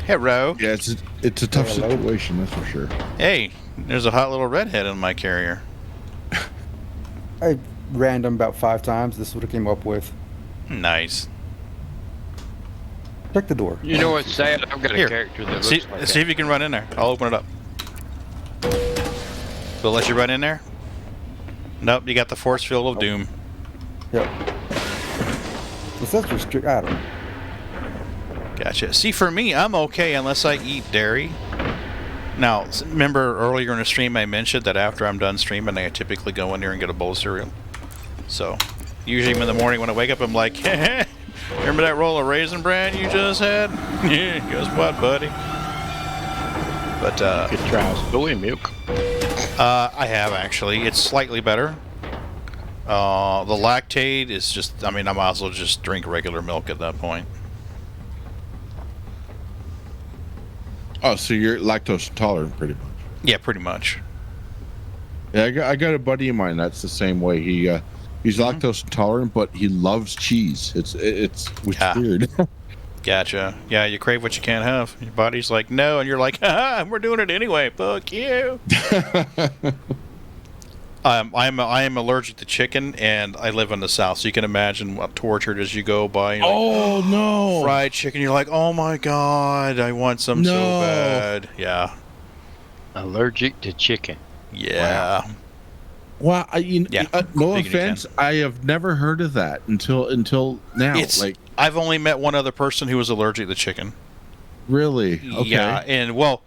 Hello. Yeah, it's a tough situation, that's for sure. Hey, there's a hot little redhead in my carrier. I ran them about 5 times. This is what I came up with. Nice. Check the door. You know what's sad? I've got a character that looks like that. See if you can run in there. I'll open it up. Will it let you run in there? Nope, you got the force field of doom. Yep. Well, that's restrict. I don't know. Gotcha. See, for me, I'm okay unless I eat dairy. Now, remember earlier in the stream I mentioned that after I'm done streaming, I typically go in there and get a bowl of cereal. So, usually in the morning when I wake up, I'm like, remember that roll of Raisin Bran you just had? Yeah, guess what, buddy? But, you could try soy milk. I have, actually. It's slightly better. The lactate is just, I mean, I might as well just drink regular milk at that point. Oh, so you're lactose intolerant, pretty much. Yeah, pretty much. Yeah, I got a buddy of mine that's the same way. He's lactose intolerant, but he loves cheese. It's weird. Gotcha. Yeah, you crave what you can't have. Your body's like, no, and you're like, ha, we're doing it anyway. Fuck you. I am allergic to chicken, and I live in the South, so you can imagine what tortured as you go by. Oh, no. Fried chicken. You're like, oh, my God, I want some so bad. Yeah. Allergic to chicken. Yeah. Wow. No offense, I have never heard of that until now. I've only met one other person who was allergic to chicken. Really? Okay. Yeah, and well,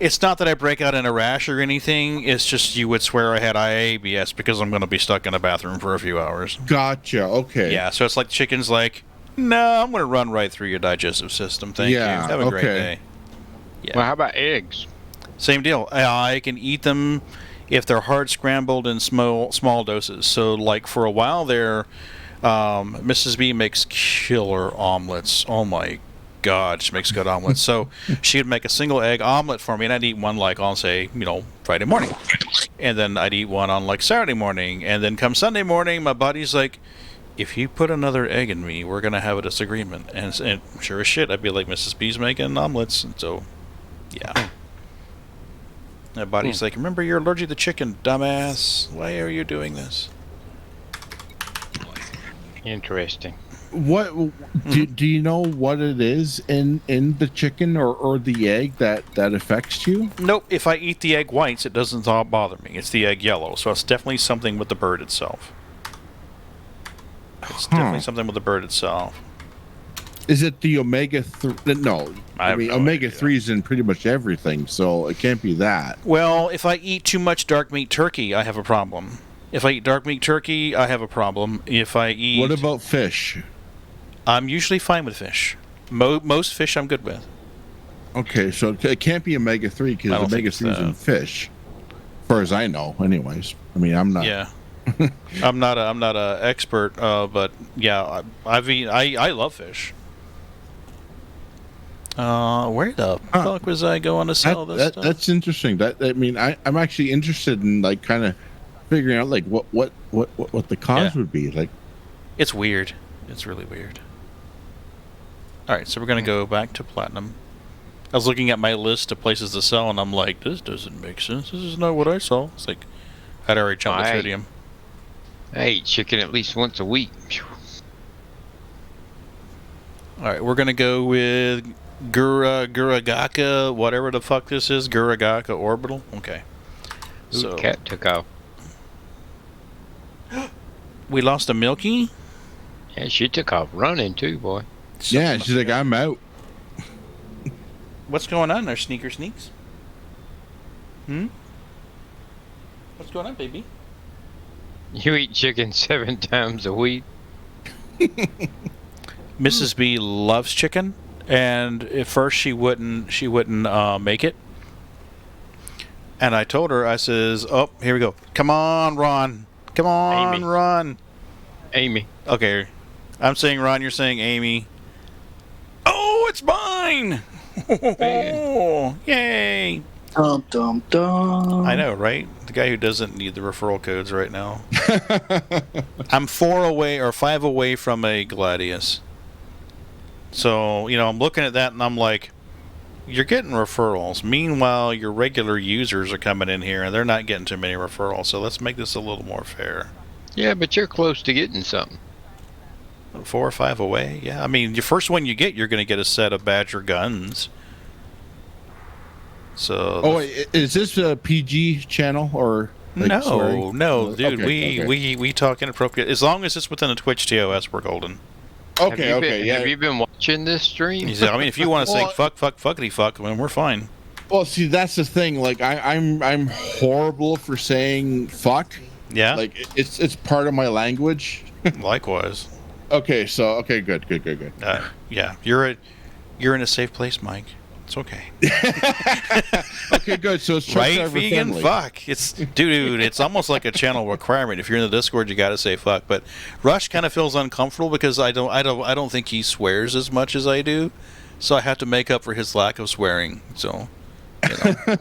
it's not that I break out in a rash or anything. It's just you would swear I had IABS because I'm going to be stuck in a bathroom for a few hours. Gotcha. Okay. Yeah, so it's like chicken's like, no, I'm going to run right through your digestive system. Thank you. Have a great day. Yeah. Well, how about eggs? Same deal. I can eat them if they're hard scrambled in small doses. So, like for a while there, Mrs. B makes killer omelets. Oh my God, she makes good omelets. So she would make a single egg omelet for me, and I'd eat one like on, say, Friday morning, and then I'd eat one on like Saturday morning, and then come Sunday morning, my buddy's like, if you put another egg in me, we're gonna have a disagreement. And sure as shit, I'd be like, Mrs. B's making omelets, and so yeah. My buddy's like, remember, you're allergic to chicken, dumbass. Why are you doing this? Interesting. What do you know what it is in the chicken or the egg that affects you? Nope. If I eat the egg whites, it doesn't bother me. It's the egg yellow, so it's definitely something with the bird itself. It's definitely something with the bird itself. Is it the omega-3? No. I mean, omega-3 is in pretty much everything, so it can't be that. Well, if I eat too much dark meat turkey, I have a problem. If I eat dark meat turkey, I have a problem. If I eat... What about fish? I'm usually fine with fish. Most fish I'm good with. Okay, so it can't be omega-3 because omega-3 is in fish. As far as I know, anyways. I mean, I'm not... Yeah. I'm not a expert, but yeah, I love fish. Where the fuck was I going to sell this stuff? That's interesting. I'm actually interested in like kind of figuring out like what the cause would be. Like, it's weird. It's really weird. All right, so we're gonna go back to platinum. I was looking at my list of places to sell, and I'm like, this doesn't make sense. This is not what I saw. It's like I'd already jumped to tritium. I eat chicken at least once a week. All right, we're gonna go with Guragaka, whatever the fuck this is, Guragaka orbital. Okay. So cat took off. We lost a Milky. Yeah, she took off running too, boy. Yeah, she's like, I'm out. What's going on there, Sneaker Sneaks? What's going on, baby? You eat chicken 7 times a week. Mrs. B loves chicken, and at first she wouldn't make it. And I told her, I says, "Oh, here we go. Come on, Ron. Come on, Amy. Ron." Amy. Okay, I'm saying Ron. You're saying Amy. Oh, it's mine! Oh, yay! Dum dum dum. I know, right? The guy who doesn't need the referral codes right now. I'm 5 away from a Gladius. So, I'm looking at that and I'm like, you're getting referrals. Meanwhile, your regular users are coming in here and they're not getting too many referrals. So let's make this a little more fair. Yeah, but you're close to getting something. 4 or 5 away? Yeah, I mean, the first one you get, you're going to get a set of Badger guns. So. Oh, is this a PG channel or? Like, no, dude. Okay, we talk inappropriate. As long as it's within a Twitch TOS, we're golden. Okay, Have you been watching this stream? I mean, if you want to say fuckity fuck, I mean, we're fine. Well, see, that's the thing. Like, I'm horrible for saying fuck. Yeah. Like, it's part of my language. Likewise. Okay, so good. Yeah, you're in a safe place, Mike. It's okay. Okay, good. So it's right, vegan fuck. It's dude. It's almost like a channel requirement. If you're in the Discord, you got to say fuck. But Rush kind of feels uncomfortable because I don't think he swears as much as I do, so I have to make up for his lack of swearing. So.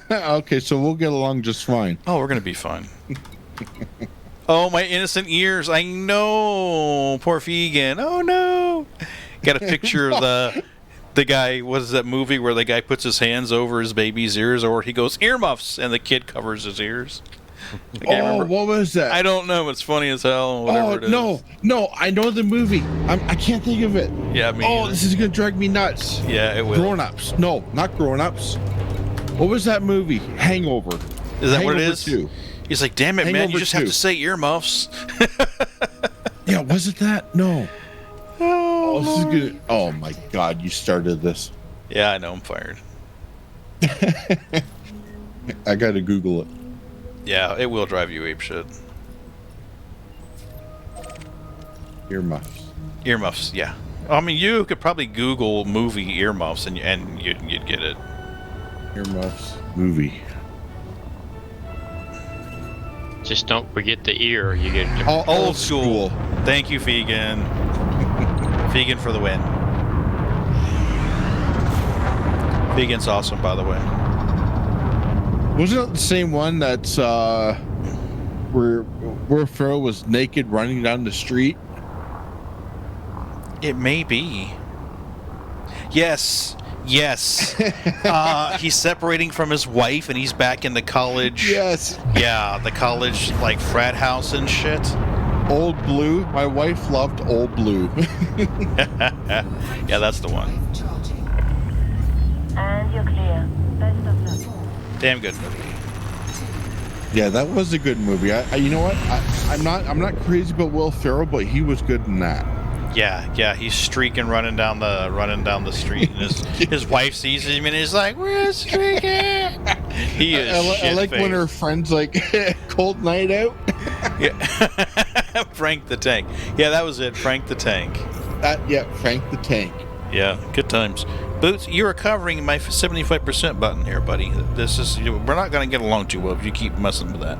Okay, so we'll get along just fine. Oh, we're gonna be fine. Oh, my innocent ears. I know. Poor vegan. Oh no. Got a picture of the. The guy, what is that movie where the guy puts his hands over his baby's ears, or he goes earmuffs, and the kid covers his ears? I can't remember. What was that? I don't know. It's funny as hell. Whatever it is. No, I know the movie. I can't think of it. Yeah, me either. This is gonna drag me nuts. Yeah, it will. Grown-ups. No, not grown-ups. What was that movie? Hangover. Is that Hangover what it is? 2. He's like, damn it, man! Hangover You just 2. have to say earmuffs. Yeah, was it that? No. Oh, this is good. Oh my God, you started this. Yeah, I know. I'm fired. I gotta Google it. Yeah, it will drive you apeshit. Earmuffs. Earmuffs, yeah. I mean, you could probably Google movie earmuffs and you'd get it. Earmuffs movie. Just don't forget the ear. You get it. Old school. Thank you, Vegan. Vegan for the win. Vegan's awesome, by the way. Wasn't it the same one that's where Pharaoh was naked running down the street? It may be. Yes. He's separating from his wife and he's back in the college. Yes. Yeah, the college like frat house and shit. Old Blue. My wife loved Old Blue. Yeah, that's the one. And you're clear. Best of luck. Damn good movie. Yeah, that was a good movie. You know what? I'm not crazy about Will Ferrell, but he was good in that. Yeah, he's streaking, running down the street, and his wife sees him, and he's like, "We're streaking." He is. I like when her friend's like, "Cold night out." Yeah, Frank the Tank. Yeah, that was it. Frank the Tank. Frank the Tank. Yeah, good times. Boots, you're covering my 75% button here, buddy. We're not going to get along too well if you keep messing with that.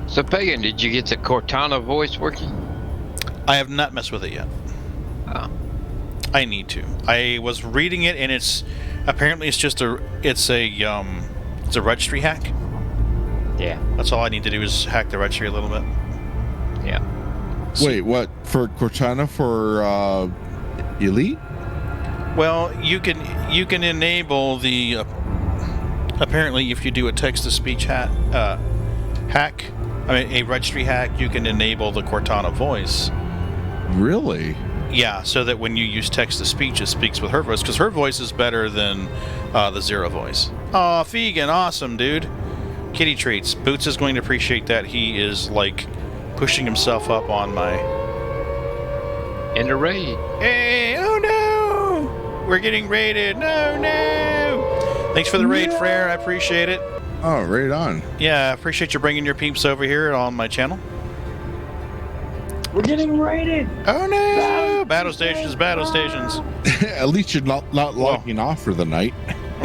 So, Pagan, did you get the Cortana voice working? I have not messed with it yet. Oh. I need to. I was reading it, and it's just a registry hack. Yeah. That's all I need to do is hack the registry a little bit. Yeah. Wait, what? For Cortana for Elite? Well, you can enable the apparently if you do a text-to-speech hack, a registry hack, you can enable the Cortana voice. Really? Yeah, so that when you use text-to-speech, it speaks with her voice, because her voice is better than the Zero voice. Aw, Vegan, awesome, dude. Kitty treats. Boots is going to appreciate that. He is, like, pushing himself up on my... In the raid. Hey, oh no! We're getting raided. No! Thanks for the raid, Frere. I appreciate it. Oh, right on. Yeah, I appreciate you bringing your peeps over here on my channel. We're getting raided. Oh no! Battle stations. At least you're not logging off for the night.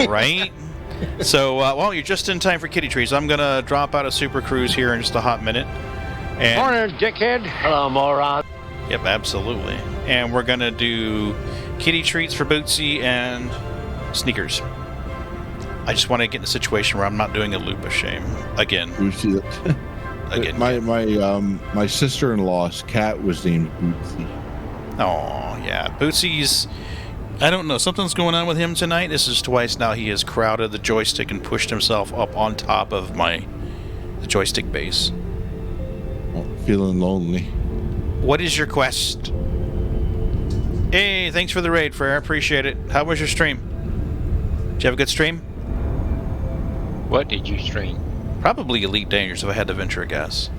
Right? So, well, you're just in time for kitty trees. I'm going to drop out of Super Cruise here in just a hot minute. Morning, dickhead. Hello, moron. Yep, absolutely. And we're going to do kitty treats for Bootsy and sneakers. I just want to get in a situation where I'm not doing a loop of shame again. Again. My sister-in-law's cat was named Bootsy. Oh, yeah. Bootsy's... I don't know. Something's going on with him tonight. This is twice now he has crowded the joystick and pushed himself up on top of the joystick base. Oh, feeling lonely. What is your quest? Hey, thanks for the raid, Frere. I appreciate it. How was your stream? Did you have a good stream? What did you stream? Probably Elite Dangerous, if I had to venture a guess.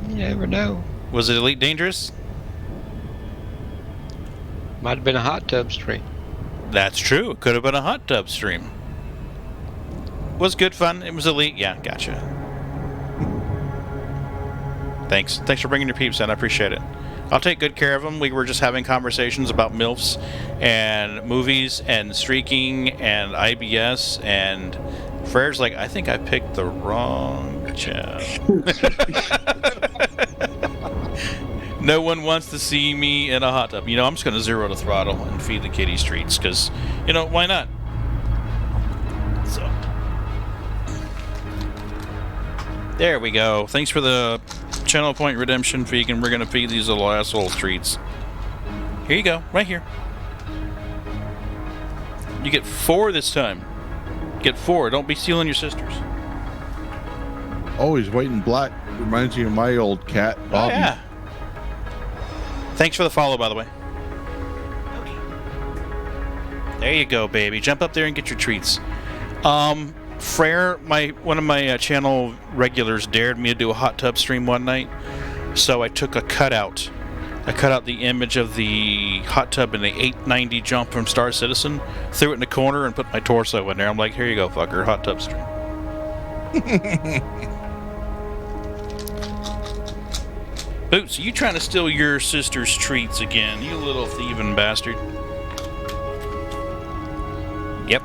You never know. Was it Elite Dangerous? Might have been a hot tub stream. That's true. It could have been a hot tub stream. Was good fun. It was Elite. Yeah, gotcha. Thanks for bringing your peeps in. I appreciate it. I'll take good care of them. We were just having conversations about MILFs and movies and streaking and IBS, and Frere's like, I think I picked the wrong channel. No one wants to see me in a hot tub. I'm just going to zero the throttle and feed the kitty treats because, why not? So, there we go. Thanks for the channel point redemption, Vegan. We're going to feed these little asshole treats. Here you go, right here. You get 4 this time. Get 4. Don't be stealing your sisters. Oh, he's white and black. Reminds me of my old cat, Bobby. Oh, yeah. Thanks for the follow, by the way. There you go, baby. Jump up there and get your treats. Frere, one of my channel regulars, dared me to do a hot tub stream one night, so I took a cutout. I cut out the image of the hot tub in the 890 jump from Star Citizen, threw it in the corner, and put my torso in there. I'm like, here you go, fucker, hot tub stream. Boots, you trying to steal your sister's treats again, you little thieving bastard. Yep.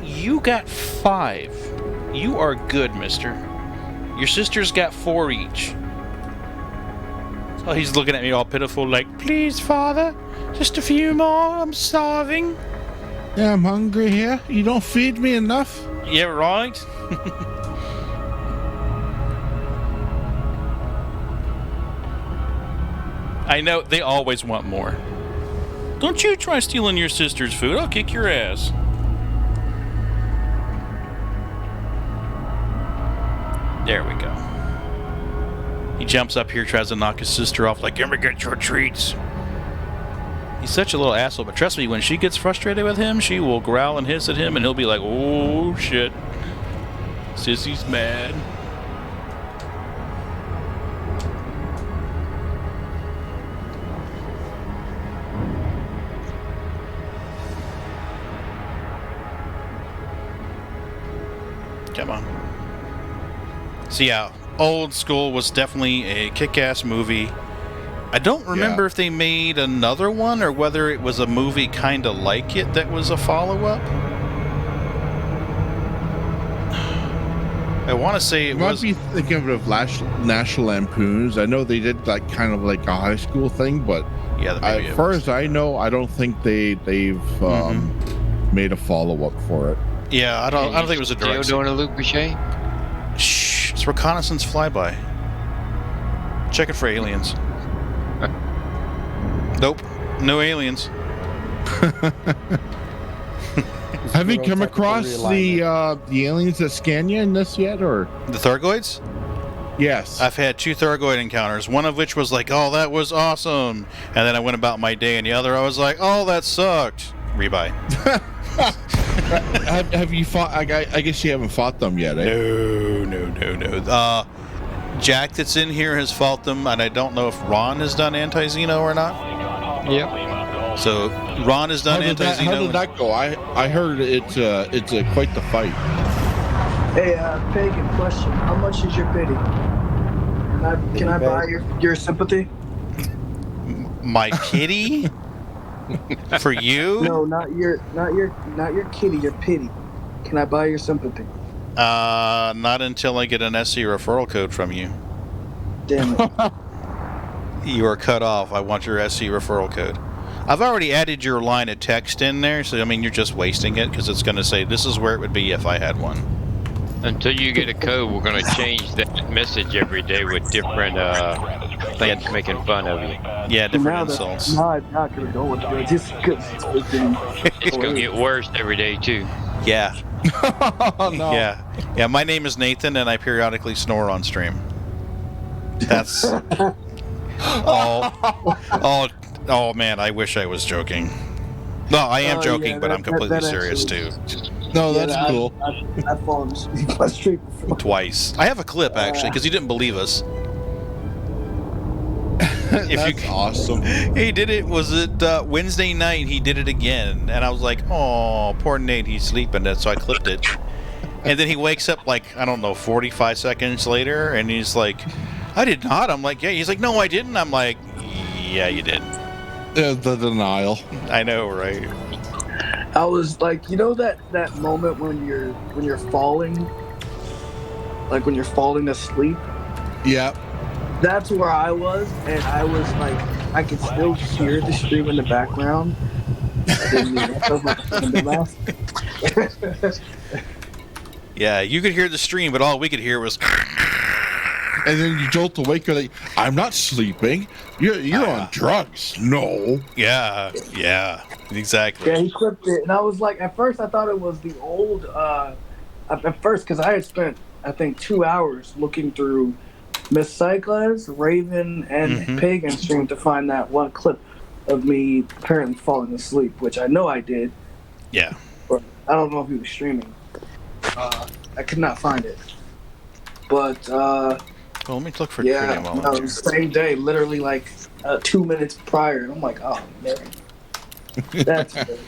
You got 5. You are good, mister. Your sister's got 4 each. So he's looking at me all pitiful like, please, father, just a few more, I'm starving. Yeah, I'm hungry here. You don't feed me enough. Yeah, right? I know, they always want more. Don't you try stealing your sister's food, I'll kick your ass. There we go. He jumps up here, tries to knock his sister off, like, let me get your treats. He's such a little asshole, but trust me, when she gets frustrated with him, she will growl and hiss at him, and he'll be like, oh, shit. Sissy's mad. Come on. So yeah, Old School was definitely a kick-ass movie. I don't remember if they made another one or whether it was a movie kind of like it that was a follow-up. I want to say it was... might be thinking of National Lampoons. I know they did like kind of like a high school thing, but yeah, as far as I know, I don't think they've made a follow-up for it. Yeah, I don't think it was a direct. Still doing a Luke Boucher? Shh, it's reconnaissance flyby. Check it for aliens. Nope, no aliens. Have you come across the aliens that scan you in this yet, or the Thargoids? Yes, I've had 2 Thargoid encounters. One of which was like, "Oh, that was awesome," and then I went about my day, and the other I was like, "Oh, that sucked." Rebuy. Have you fought? I guess you haven't fought them yet, eh? No. Jack that's in here has fought them, and I don't know if Ron has done anti-Xeno or not. Yep. So Ron has done anti-Xeno. How did that go? I heard it's quite the fight. Hey, Pagan, question: how much is your pity? Can I buy your sympathy? My kitty? For you? No, not your kitty, your pity. Can I buy your sympathy? Not until I get an SC referral code from you. Damn it. You are cut off. I want your SC referral code. I've already added your line of text in there, so I mean you're just wasting it because it's going to say this is where it would be if I had one. Until you get a code, we're going to change that message every day with different things making fun of you. Yeah, different insults. No, I'm not going to go with it. Just because it's going to get worse every day, too. Yeah. Oh, no. Yeah, my name is Nathan, and I periodically snore on stream. That's... Oh, man, I wish I was joking. No, I am joking, but I'm completely serious, too. No, that's cool. I've fallen asleep on stream before. Twice. I have a clip, actually, because you didn't believe us. That's awesome. He did it, was it Wednesday night, he did it again. And I was like, oh, poor Nate, he's sleeping. So I clipped it. And then he wakes up like, I don't know, 45 seconds later. And he's like, I did not. I'm like, yeah. He's like, no, I didn't. I'm like, yeah, you did. The denial. I know, right? I was like, you know that moment when you're falling, like when you're falling asleep. Yeah. That's where I was, and I was like, I could still hear the stream in the background. Yeah, you could hear the stream, but all we could hear was. and then you jolt awake. You're like, I'm not sleeping. You're on drugs. No. Yeah, exactly. Yeah, he clipped it, and I was like, at first I thought it was the old. At first, because I had spent, I think, 2 hours looking through Miss Cycles, Raven, and Pagan stream to find that one clip of me apparently falling asleep, which I know I did. Yeah. But I don't know if he was streaming. I could not find it. But well, let me look for Tritium while I'm here. Same day, literally like 2 minutes prior, and I'm like, oh man, that's good.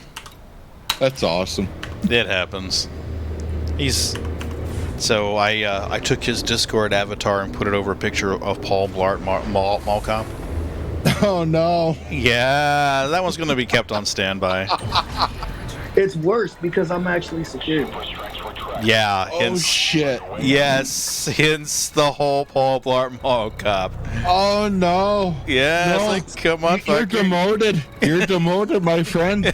That's awesome. It happens. So I took his Discord avatar and put it over a picture of Paul Blart Mall Cop. Oh no. Yeah, that one's going to be kept on standby. It's worse because I'm actually secure. Yeah. Oh shit. Yes, hence the whole Paul Blart Mall Cop. Oh no. Yeah, no. It's like, come on, You're demoted. You're demoted, my friend.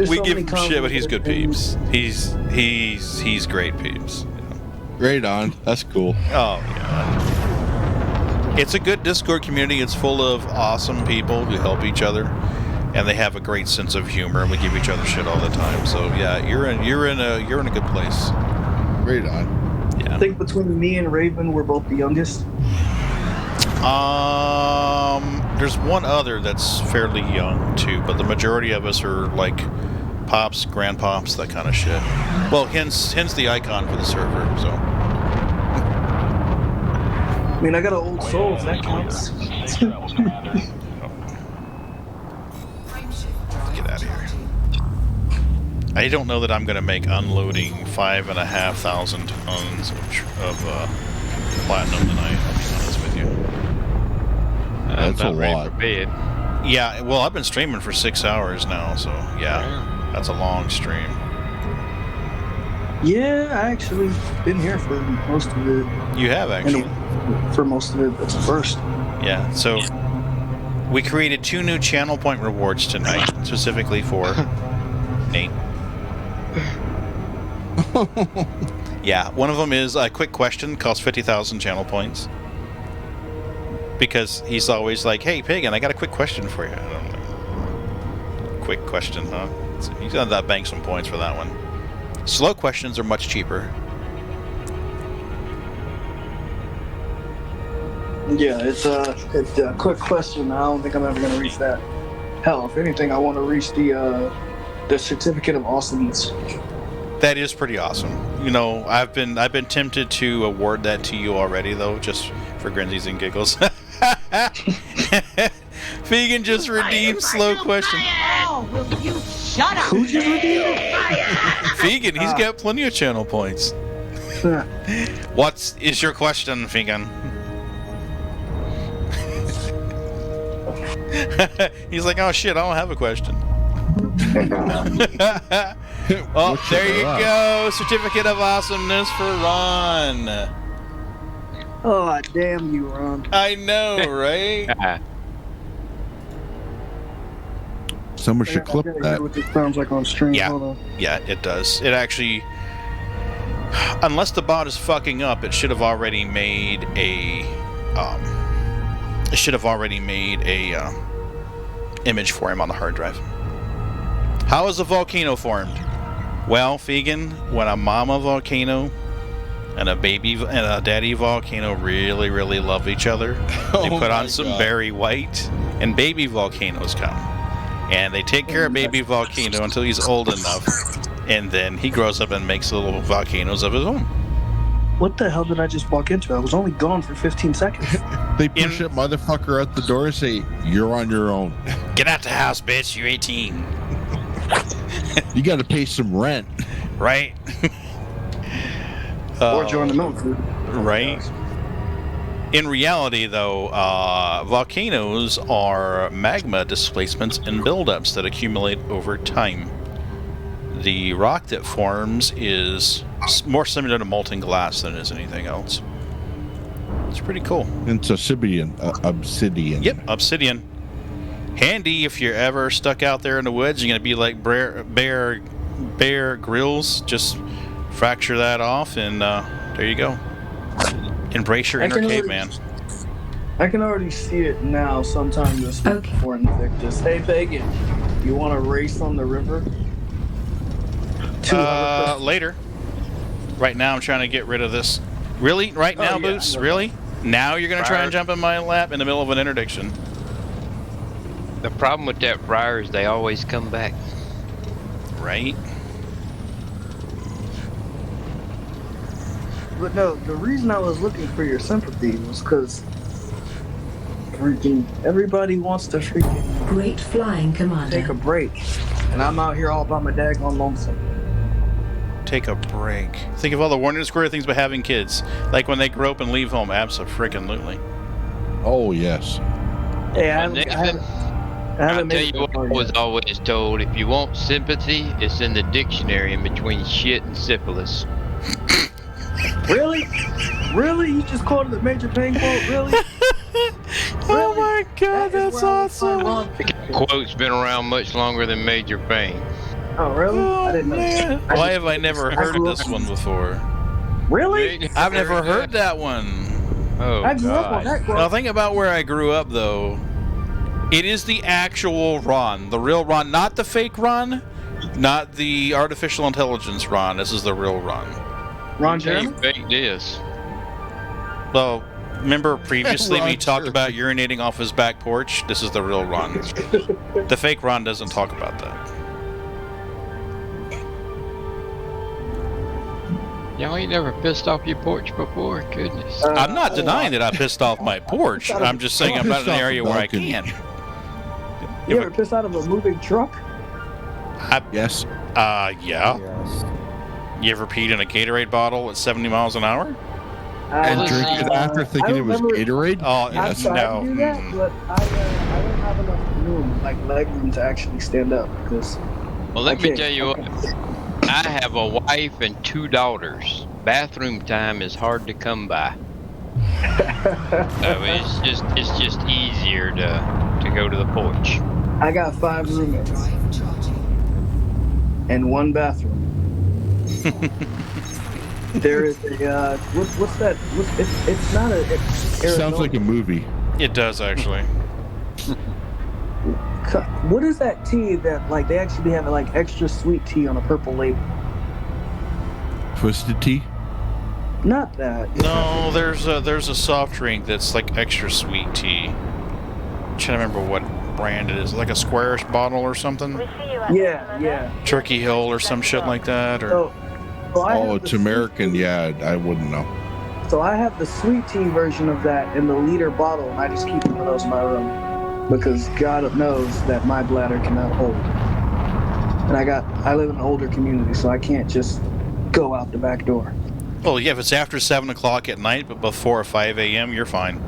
We give him shit, but he's good peeps. He's great peeps. Right on. That's cool. Oh yeah. It's a good Discord community. It's full of awesome people who help each other, and they have a great sense of humor, and we give each other shit all the time. So yeah, you're in a good place. Right on. Yeah. I think between me and Raven, we're both the youngest. There's one other that's fairly young too, but the majority of us are like pops, grandpops, that kind of shit. Well, hence the icon for the server. So. I mean, I got an old soul, if that counts. Get out of here. I don't know that I'm going to make unloading 5,500 tons of platinum tonight, I'll be honest with you. That's a lot. For bed. Yeah, well, I've been streaming for 6 hours now, so yeah, that's a long stream. Yeah, I actually been here for most of it. You have, actually. For most of it, that's the first. Yeah, so we created 2 new channel point rewards tonight, specifically for Nate. Yeah, one of them is a quick question, costs 50,000 channel points. Because he's always like, hey, Pagan, I got a quick question for you. And I'm like, quick question, huh? So he's going to bank some points for that one. Slow questions are much cheaper. Yeah, it's a quick question. I don't think I'm ever going to reach that. Hell, if anything, I want to reach the certificate of awesomeness. That is pretty awesome. You know, I've been tempted to award that to you already, though, just for grinsies and giggles. Vegan just redeemed slow question. Oh, will you shut up? Who just redeemed? Vegan, he's got plenty of channel points. What is your question, Vegan? He's like, oh shit, I don't have a question. Oh, there you go. Certificate of awesomeness for Ron. Oh, damn you, Ron. I know, right? Someone should clip that. What this sounds like on stream. Yeah. Hold on. Yeah, it does. It actually, unless the bot is fucking up, it should have already made a image for him on the hard drive. How is a volcano formed? Well, Vegan, when a mama volcano and a baby and a daddy volcano really, really love each other, they put on some berry white, and baby volcanoes come. And they take care of baby volcano until he's old enough, and then he grows up and makes little volcanoes of his own. What the hell did I just walk into? I was only gone for 15 seconds. They push that motherfucker out the door and say, you're on your own. Get out the house, bitch. You're 18. You got to pay some rent. Right? Or join the military. Right? In reality, though, volcanoes are magma displacements and buildups that accumulate over time. The rock that forms is more similar to molten glass than it is anything else. It's pretty cool. It's obsidian. Yep, obsidian. Handy if you're ever stuck out there in the woods. You're going to be like Bear Grylls, just fracture that off, and there you go. Embrace your inner caveman. I can already see it now. Sometime this week before Invictus. Hey, Pagan, you want to race on the river? Later. Right now, I'm trying to get rid of this. Really? Right now, Boots? Really? Now you're going to try and jump in my lap in the middle of an interdiction? The problem with that Friar is they always come back. Right? But no, the reason I was looking for your sympathy was because freaking everybody wants to freaking Great flying, Commander. take a break, and I'm out here all by my daggone lonesome. Take a break. Think of all the warning square things about having kids, like when they grow up and leave home. Abso-freaking-lutely. Oh yes. Hey, I'll tell you what I was always told: if you want sympathy, it's in the dictionary in between shit and syphilis. Really? Really? You just quoted the Major Payne quote? Really? Oh my God, that's awesome. The quote's been around much longer than Major Payne. Oh, really? I didn't know. Why have I never heard this one before? Really? I've never heard that one. Oh, I grew up on that quote. Now think about where I grew up, though. It is the actual Ron, the real Ron, not the fake Ron, not the artificial intelligence Ron. This is the real Ron. Ron Jeremy? Fake this. Well, remember previously we talked about urinating off his back porch? This is the real Ron. The fake Ron doesn't talk about that. Y'all ain't never pissed off your porch before, goodness. I'm not denying that I pissed off my porch. I'm just saying I'm not in an area where I can. You ever pissed out of a moving truck? Yes. Yeah. Yes. You ever peed in a Gatorade bottle at 70 miles an hour? And drink it after thinking it was Gatorade? Oh, yes. I tried to do that, but I don't have enough room, like leg room, to actually stand up. Well, let me tell you what. I have a wife and 2 daughters. Bathroom time is hard to come by. So it's just easier to go to the porch. I got 5 roommates and 1 bathroom. There is a what's that? It's not a. It's sounds like a movie. It does actually. What is that tea that like they actually have like extra sweet tea on a purple label? Twisted tea? Not that. No, there's a soft drink that's like extra sweet tea. I'm trying to remember what brand it is. Like a squarish bottle or something? Yeah. Turkey Hill or some shit like that, or It's American. Yeah, I wouldn't know. So I have the sweet tea version of that in the liter bottle, and I just keep one of those in my room because God knows that my bladder cannot hold. And I live in an older community, so I can't just go out the back door. Well, yeah, if it's after 7 o'clock at night, but before 5 a.m., you're fine.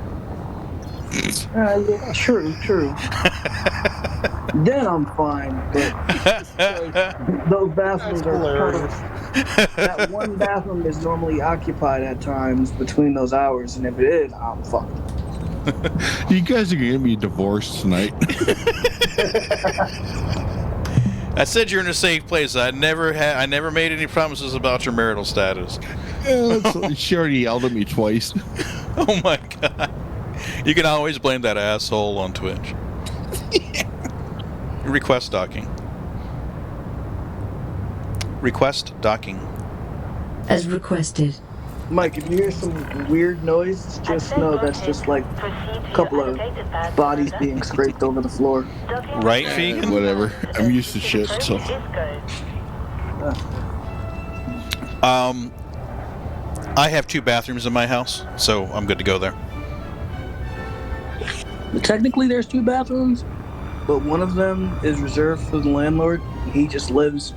Yeah, true. Then I'm fine, but those bathrooms are perfect. That one bathroom is normally occupied at times between those hours, and if it is, I'm fucked. You guys are gonna get me divorced tonight. I said you're in a safe place. I never made any promises about your marital status. She already yelled at me twice. Oh my God. You can always blame that asshole on Twitch. Request docking. Request docking. As requested. Mike, if you hear some weird noise, just know that's just like a couple of bodies being scraped over the floor. Right, Vegan? Whatever. I'm used to shit, so. I have 2 bathrooms in my house, so I'm good to go there. Technically, there's 2 bathrooms, but one of them is reserved for the landlord. He just lives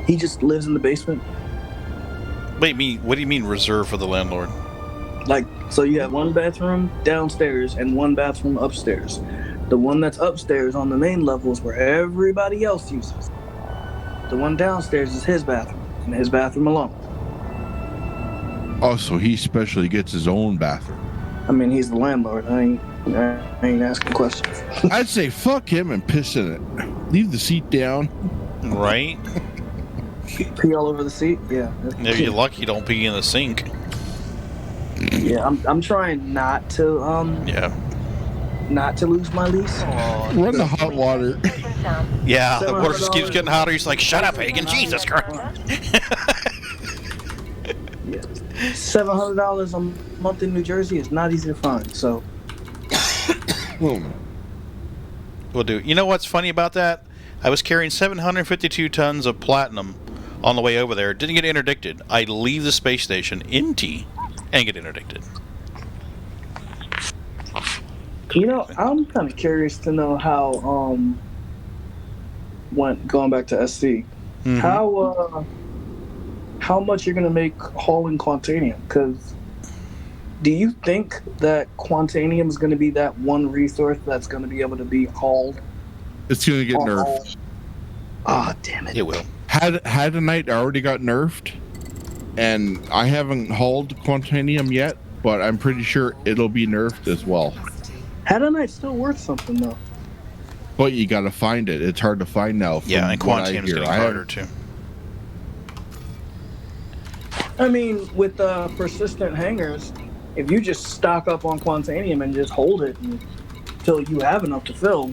in the basement. Wait, what do you mean reserved for the landlord? Like, so you have 1 bathroom downstairs and 1 bathroom upstairs. The one that's upstairs on the main level is where everybody else uses. The one downstairs is his bathroom, and his bathroom alone. Oh, so he specially gets his own bathroom. I mean, he's the landlord. I ain't asking questions. I'd say fuck him and piss in it. Leave the seat down. Right? Pee all over the seat? Yeah. If you're lucky, you don't pee in the sink. Yeah, I'm trying not to not to lose my lease. Run the hot water. Yeah, the water just keeps getting hotter. He's like, shut up, Hagen, Jesus Christ. Yeah. $700 a month in New Jersey is not easy to find, so. We'll do. You know what's funny about that? I was carrying 752 tons of platinum on the way over there. Didn't get interdicted. I leave the space station empty and get interdicted. You know, I'm kind of curious to know how, going back to SC, how much you're going to make hauling Quantanium? Because do you think that Quantanium is going to be that one resource that's going to be able to be hauled? It's going to get nerfed. Ah, damn it. It will. Hadanite already got nerfed, and I haven't hauled Quantanium yet, but I'm pretty sure it'll be nerfed as well. Hadanite's still worth something, though. But you got to find it. It's hard to find now. Yeah, and Quantanium's getting harder, too. I mean, with persistent hangers, if you just stock up on Quantanium and just hold it until you have enough to fill.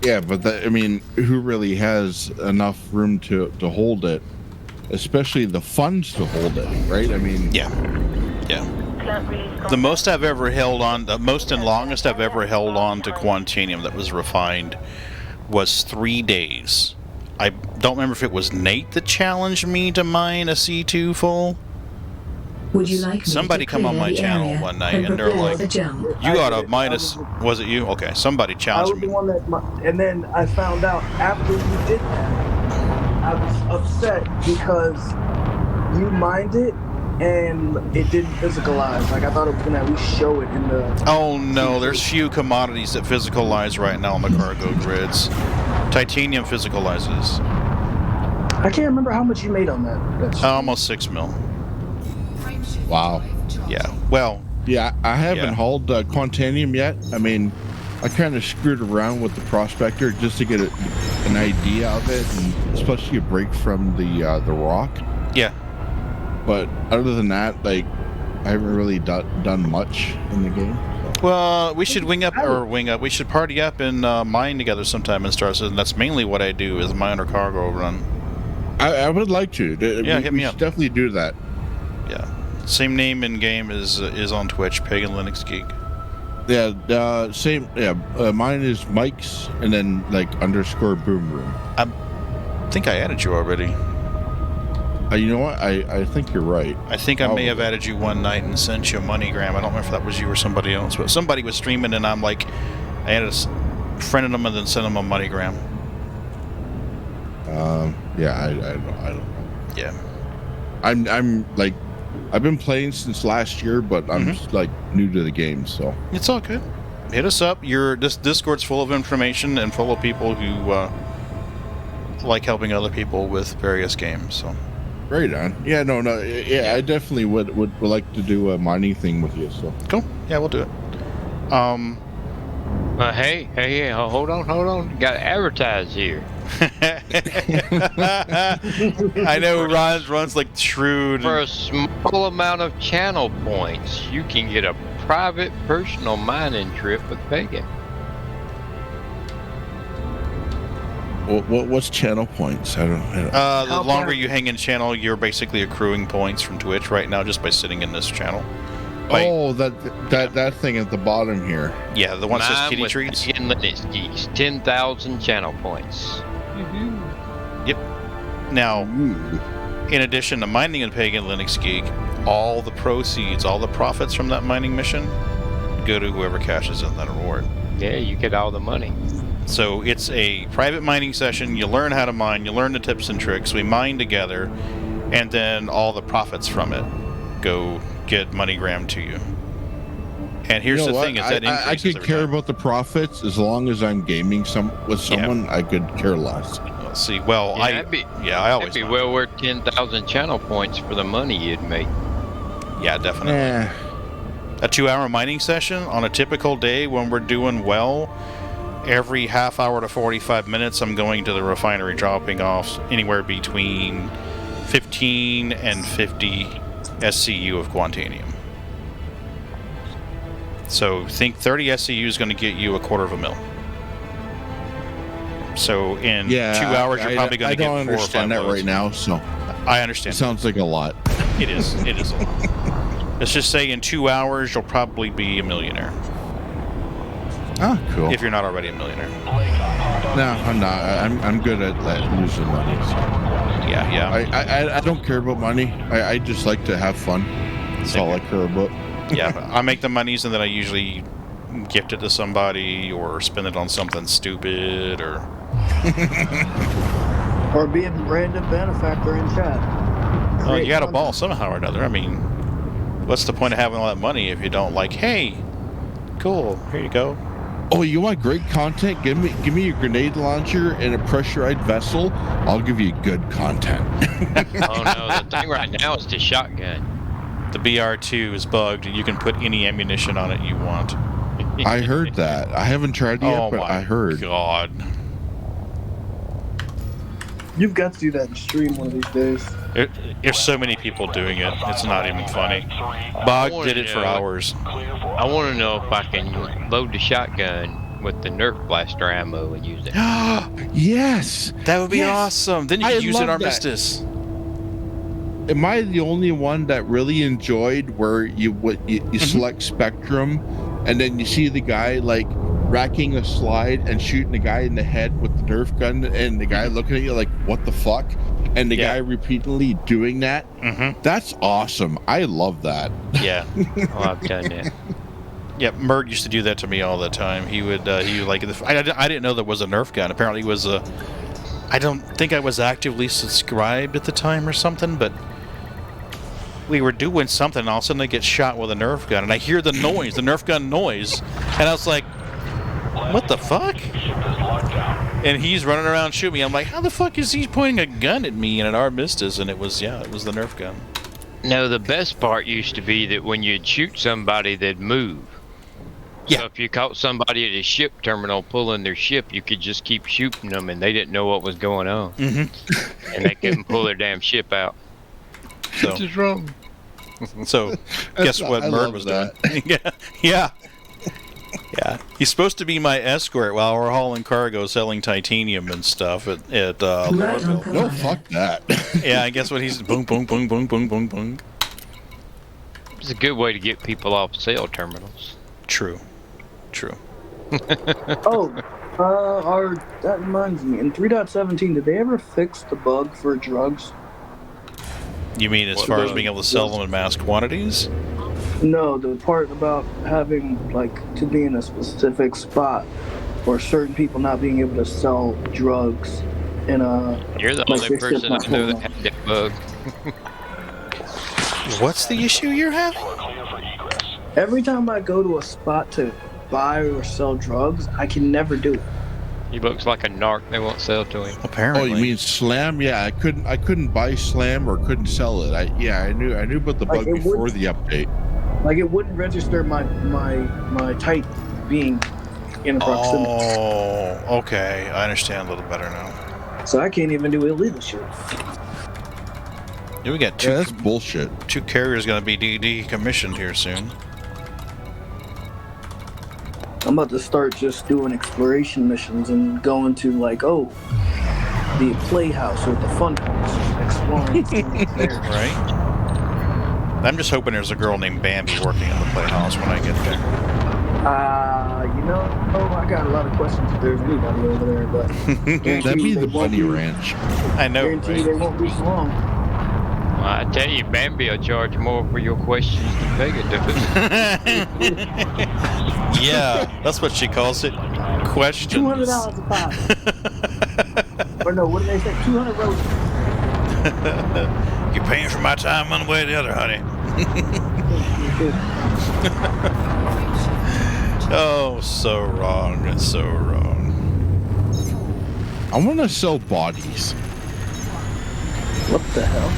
Yeah, but I mean, who really has enough room to hold it? Especially the funds to hold it, right? I mean... Yeah. The most I've ever held on, the most and longest I've ever held on to Quantanium that was refined was 3 days. I don't remember if it was Nate that challenged me to mine a C2 full. Would you like somebody come on my channel one night and they're like, you got a minus, was it you? Okay, somebody challenged me. I was the one that, and then I found out after you did that, I was upset because you mined it and it didn't physicalize. Like, I thought it was going to at least show it in the... Oh no, there's few commodities that physicalize right now on the cargo grids. Titanium physicalizes. I can't remember how much you made on that. Almost 6 mil. Wow. Yeah. Well. Yeah, I haven't hauled Quantanium yet. I mean, I kind of screwed around with the prospector just to get an idea of it, and especially a break from the rock. Yeah. But other than that, like, I haven't really done much in the game. So. Well, we should wing up. We should party up and mine together sometime in Star Citizen. That's mainly what I do is mine or cargo run. I would like to. Yeah, hit me up. Definitely do that. Yeah. Same name in game is on Twitch, Pagan Linux Geek. Yeah, same. Yeah, mine is Mike's and then like _ Boom Room. I think I added you already. You know what? I think you're right. I think I may have added you one night and sent you a MoneyGram. I don't remember if that was you or somebody else, but somebody was streaming and I'm like, I added friended them and then sent them a MoneyGram. Yeah, I don't know. Yeah. I'm like, I've been playing since last year, but I'm just like new to the game, so. It's all good. Hit us up. This Discord's full of information and full of people who like helping other people with various games, so. Right on. Yeah, no. Yeah, I definitely would like to do a mining thing with you, so. Cool. Yeah, we'll do it. Hey, hold on. You got to advertise here. I know runs like shrewd. For a small amount of channel points, you can get a private personal mining trip with Pagan. What's channel points? I don't know. The longer you hang in channel, you're basically accruing points from Twitch right now just by sitting in this channel. That thing at the bottom here. Yeah, the one that says kitty treats. 10,000 channel points. Yep. Now, in addition to mining and Pagan Linux Geek, all the proceeds, all the profits from that mining mission go to whoever cashes in that reward. Yeah, you get all the money. So it's a private mining session. You learn how to mine. You learn the tips and tricks. We mine together, and then all the profits from it go get MoneyGram to you. And here's the thing: is that I could care about the profits as long as I'm gaming with someone. I could care less. Let's see. Well, I always it'd be well worth 10,000 channel points for the money you'd make. Yeah, definitely. A 2-hour mining session on a typical day when we're doing well. every half hour to 45 minutes, I'm going to the refinery dropping off anywhere between 15 and 50 SCU of Quantanium. So think 30 SCU is going to get you $250,000. So in 2 hours, you're probably going to get 4 or 5 I don't understand that right now, so I understand. It sounds like a lot. It is. It is a lot. Let's just say in 2 hours, you'll probably be a millionaire. Oh, cool. If you're not already a millionaire. No, I'm not. I'm good at losing money. So. Yeah. I don't care about money. I just like to have fun. That's all I care about. Yeah, I make the monies and then I usually gift it to somebody or spend it on something stupid or... or be a random benefactor in chat. Well, you got a ball somehow or another. I mean, what's the point of having all that money if you don't like, hey, cool, here you go. Oh, you want great content? Give me a grenade launcher and a pressurized vessel. I'll give you good content. Oh no, the thing right now is the shotgun. The BR2 is bugged and you can put any ammunition on it you want. I heard that. I haven't tried it yet, but I heard. God. You've got to do that in stream one of these days. There's so many people doing it. It's not even funny. Bog did it for hours. I want to know if I can load the shotgun with the Nerf blaster ammo and use it. Yes! That would be awesome. Then you could use it Armistice. Am I the only one that really enjoyed where you select Spectrum and then you see the guy like racking a slide and shooting the guy in the head with the Nerf gun and the guy looking at you like, what the fuck? And the guy repeatedly doing that? That's awesome. I love that. Yeah. Oh, I've done that. Yeah, Mert used to do that to me all the time. He would like... I didn't know there was a Nerf gun. Apparently it was a... I don't think I was actively subscribed at the time or something, but we were doing something, and all of a sudden I get shot with a Nerf gun, and I hear the noise, the Nerf gun noise, and I was like, what the fuck? And he's running around shooting me. I'm like, how the fuck is he pointing a gun at me in an Armistice? And it was the Nerf gun. No, the best part used to be that when you'd shoot somebody, they'd move. Yeah. So if you caught somebody at a ship terminal pulling their ship, you could just keep shooting them, and they didn't know what was going on. And they couldn't pull their damn ship out. So, what is wrong? So, guess what Mert was doing? Yeah. He's supposed to be my escort while we're hauling cargo, selling titanium and stuff at Lorville. No, fuck that. Yeah, I guess what he's boom, boom, boom, boom, boom, boom, boom. It's a good way to get people off sale terminals. True. That reminds me. In 3.17, did they ever fix the bug for drugs? You mean as far as being able to sell them in mass quantities? No, the part about having, like, to be in a specific spot or certain people not being able to sell drugs in a... You're the only person I know that had that bug. What's the issue you're having? Every time I go to a spot to buy or sell drugs, I can never do it. He looks like a narc they won't sell to him. Apparently. Oh, you mean Slam? Yeah, I couldn't buy Slam or couldn't sell it. I knew about the bug before the update. Like, it wouldn't register my type being in proximity. Oh, okay. I understand a little better now. So I can't even do illegal shit. Yeah, we got two. Yeah, that's bullshit. 2 carriers going to be decommissioned here soon. I'm about to start just doing exploration missions and going to, like, the playhouse or the fun house, exploring things there. Right? I'm just hoping there's a girl named Bambi working at the playhouse when I get there. I got a lot of questions if there's anybody over there, but that'd be the Bunny Ranch. I know, guarantee they won't be so long. Well, I tell you, Bambi will charge more for your questions than Vega does. Yeah, that's what she calls it. Questions. $200 a pop. Or no, what do they say? 200 roses. You're paying for my time one way or the other, honey. Oh, so wrong. It's so wrong. I want to sell bodies. What the hell?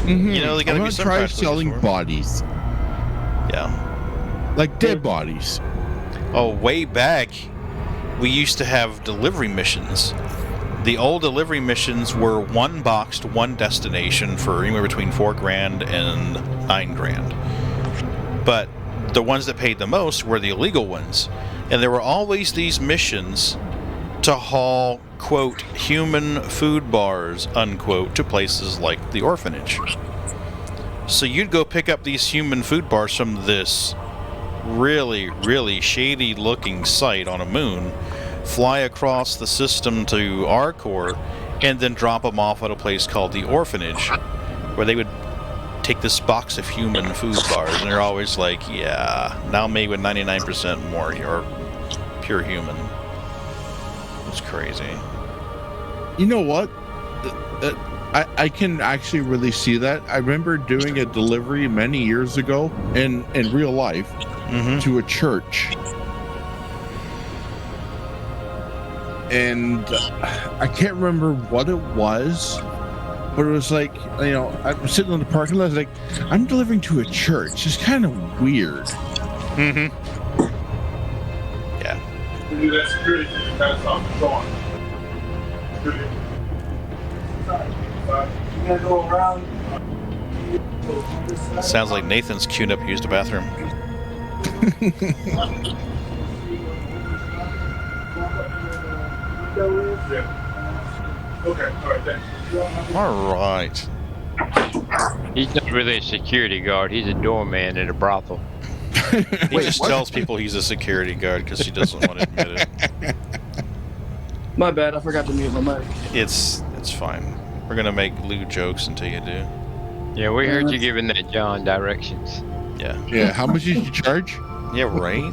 You know, they gotta be some try selling bodies. Yeah. Like dead bodies. Oh, way back, we used to have delivery missions. The old delivery missions were one box to one destination for anywhere between $4,000 and $9,000. But the ones that paid the most were the illegal ones. And there were always these missions to haul, quote, human food bars, unquote, to places like the orphanage. So you'd go pick up these human food bars from this really, really shady looking site on a moon, fly across the system to our core, and then drop them off at a place called the orphanage, where they would take this box of human food bars, and they're always like, yeah, now made with 99% more, or pure human. It's crazy. You know what? I can actually really see that. I remember doing a delivery many years ago in real life to a church. And I can't remember what it was, but it was like, you know, I'm sitting in the parking lot, I was like, I'm delivering to a church. It's kind of weird. Yeah. That's security. That's off the door. You gotta go around. Sounds like Nathan's queued up to use the bathroom. Okay, alright, thanks. Alright. He's not really a security guard. He's a doorman at a brothel. He just tells people he's a security guard because he doesn't want to admit it. My bad, I forgot to mute my mic. It's fine. We're gonna make Lou jokes until you do. Yeah, we heard you giving that John directions. Yeah. Yeah, how much did you charge? Yeah, right?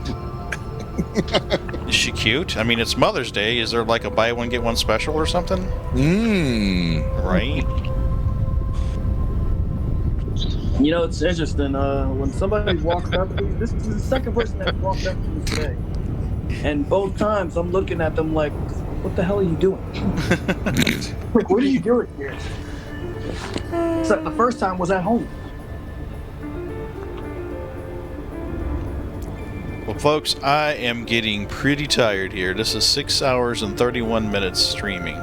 Is she cute? I mean, it's Mother's Day. Is there like a buy one, get one special or something? Right? You know, it's interesting. When somebody walks up to me, this is the second person that walked up to me today. And both times I'm looking at them like, what the hell are you doing? Like, what are you doing here? Except the first time was at home. Well, folks, I am getting pretty tired here. This is 6 hours and 31 minutes streaming.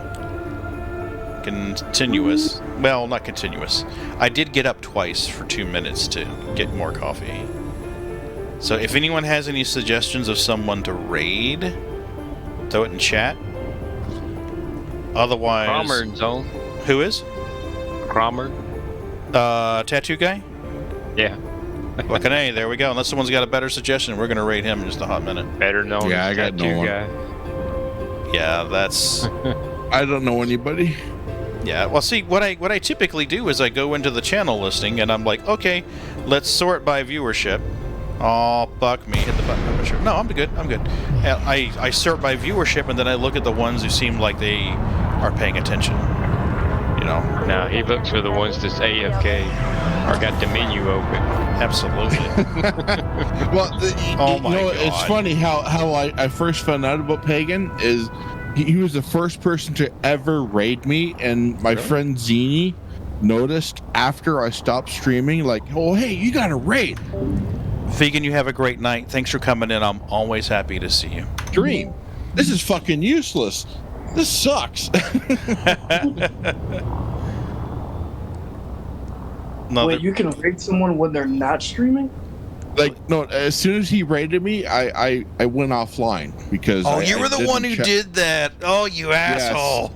Continuous. Well, not continuous. I did get up twice for 2 minutes to get more coffee. So if anyone has any suggestions of someone to raid, throw it in chat. Otherwise... Cromer zone. Who is? Cromer. Tattoo guy? Yeah. Fucking A, there we go. Unless someone's got a better suggestion, we're going to raid him in just a hot minute. Better known Yeah, as I got no tattoo one. guy. Yeah, that's... I don't know anybody. Yeah, well, see, what I typically do is I go into the channel listing and I'm like, okay, let's sort by viewership. Oh, fuck me, hit the button. I'm not sure. No, I'm good. I'm good. And I sort by viewership and then I look at the ones who seem like they are paying attention. You know? No, he looks for the ones that's AFK or got the menu open. Absolutely. Well, oh my God. It's funny how I first found out about Pagan is he was the first person to ever raid me, and my friend Zini noticed after I stopped streaming, like, oh, hey, you got a raid. Vegan, you have a great night. Thanks for coming in. I'm always happy to see you. Dream, this is fucking useless. This sucks. Wait, you can raid someone when they're not streaming? Like, no, as soon as he raided me, I went offline because you were the one who did that. Oh, you asshole.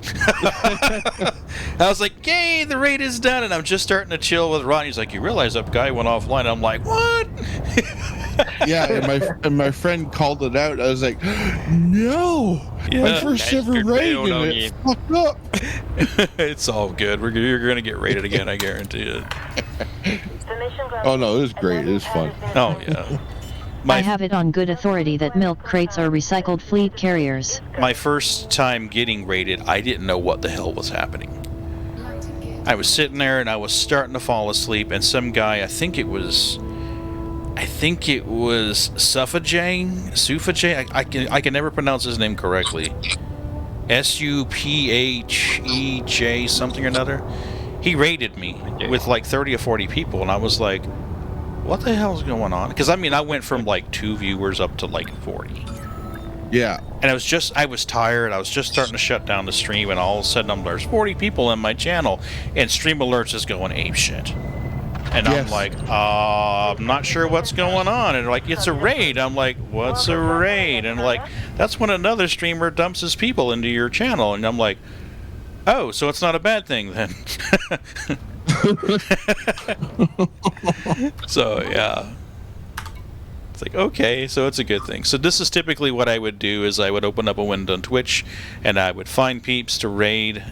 I was like, yay, the raid is done. And I'm just starting to chill with Ron. He's like, you realize that guy went offline? I'm like, what? Yeah, and my friend called it out. I was like, no. Yeah. My first ever raid and it fucked up. It's all good. You're going to get raided again, I guarantee it. Oh, no, it was great. It was fun. Oh, yeah. I have it on good authority that milk crates are recycled fleet carriers. My first time getting raided, I didn't know what the hell was happening. I was sitting there and I was starting to fall asleep, and some guy, I think it was Sufajay. I can never pronounce his name correctly. Suphej something or another. He raided me with like 30 or 40 people, and I was like, what the hell's going on? Because I mean, I went from like 2 viewers up to like 40. Yeah. And I was tired. I was just starting to shut down the stream, and all of a sudden, there's 40 people in my channel, and Stream Alerts is going ape shit. And I'm like, I'm not sure what's going on. And like, it's a raid. I'm like, what's a raid? And like, that's when another streamer dumps his people into your channel. And I'm like, oh, so it's not a bad thing then. So, yeah. It's like, okay, so it's a good thing. So this is typically what I would do is I would open up a window on Twitch, and I would find peeps to raid.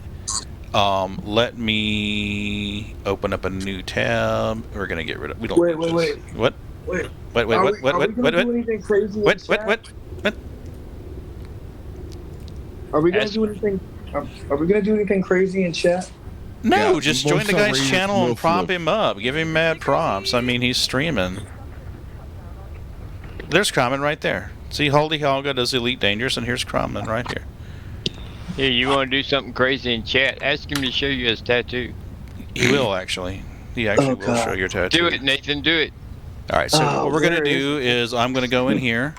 Let me open up a new tab. We're gonna get rid of. We don't. Wait. What? Wait. What? Are we gonna do anything crazy? What? Are we gonna do anything? Are we gonna do anything crazy in chat? No, just join the guy's channel and prop him up. Give him mad props. I mean, he's streaming. There's Cromman right there. See, Huldy Helga does Elite Dangerous, and here's Cromman right here. Yeah, you want to do something crazy in chat? Ask him to show you his tattoo. He will, actually. He actually will show your tattoo. Do it, Nathan, do it. Alright, so what we're going to do is I'm going to go in here,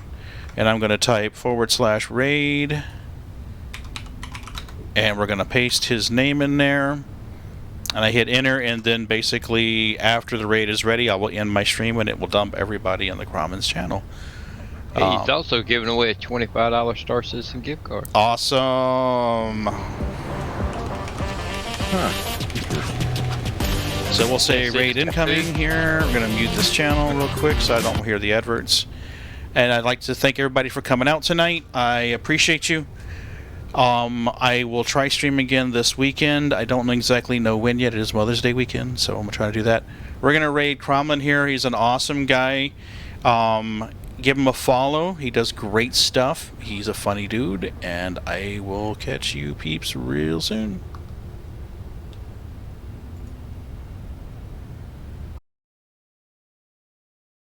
and I'm going to type /raid, and we're going to paste his name in there, and I hit enter, and then basically after the raid is ready, I will end my stream, and it will dump everybody on the Cromman's channel. Hey, he's also giving away a $25 Star Citizen gift card. Awesome. So we'll say raid incoming here. We're going to mute this channel real quick so I don't hear the adverts. And I'd like to thank everybody for coming out tonight. I appreciate you. I will try stream again this weekend. I don't exactly know when yet. It is Mother's Day weekend, so I'm going to try to do that. We're going to raid Cromlin here. He's an awesome guy. Give him a follow. He does great stuff. He's a funny dude, and I will catch you peeps real soon.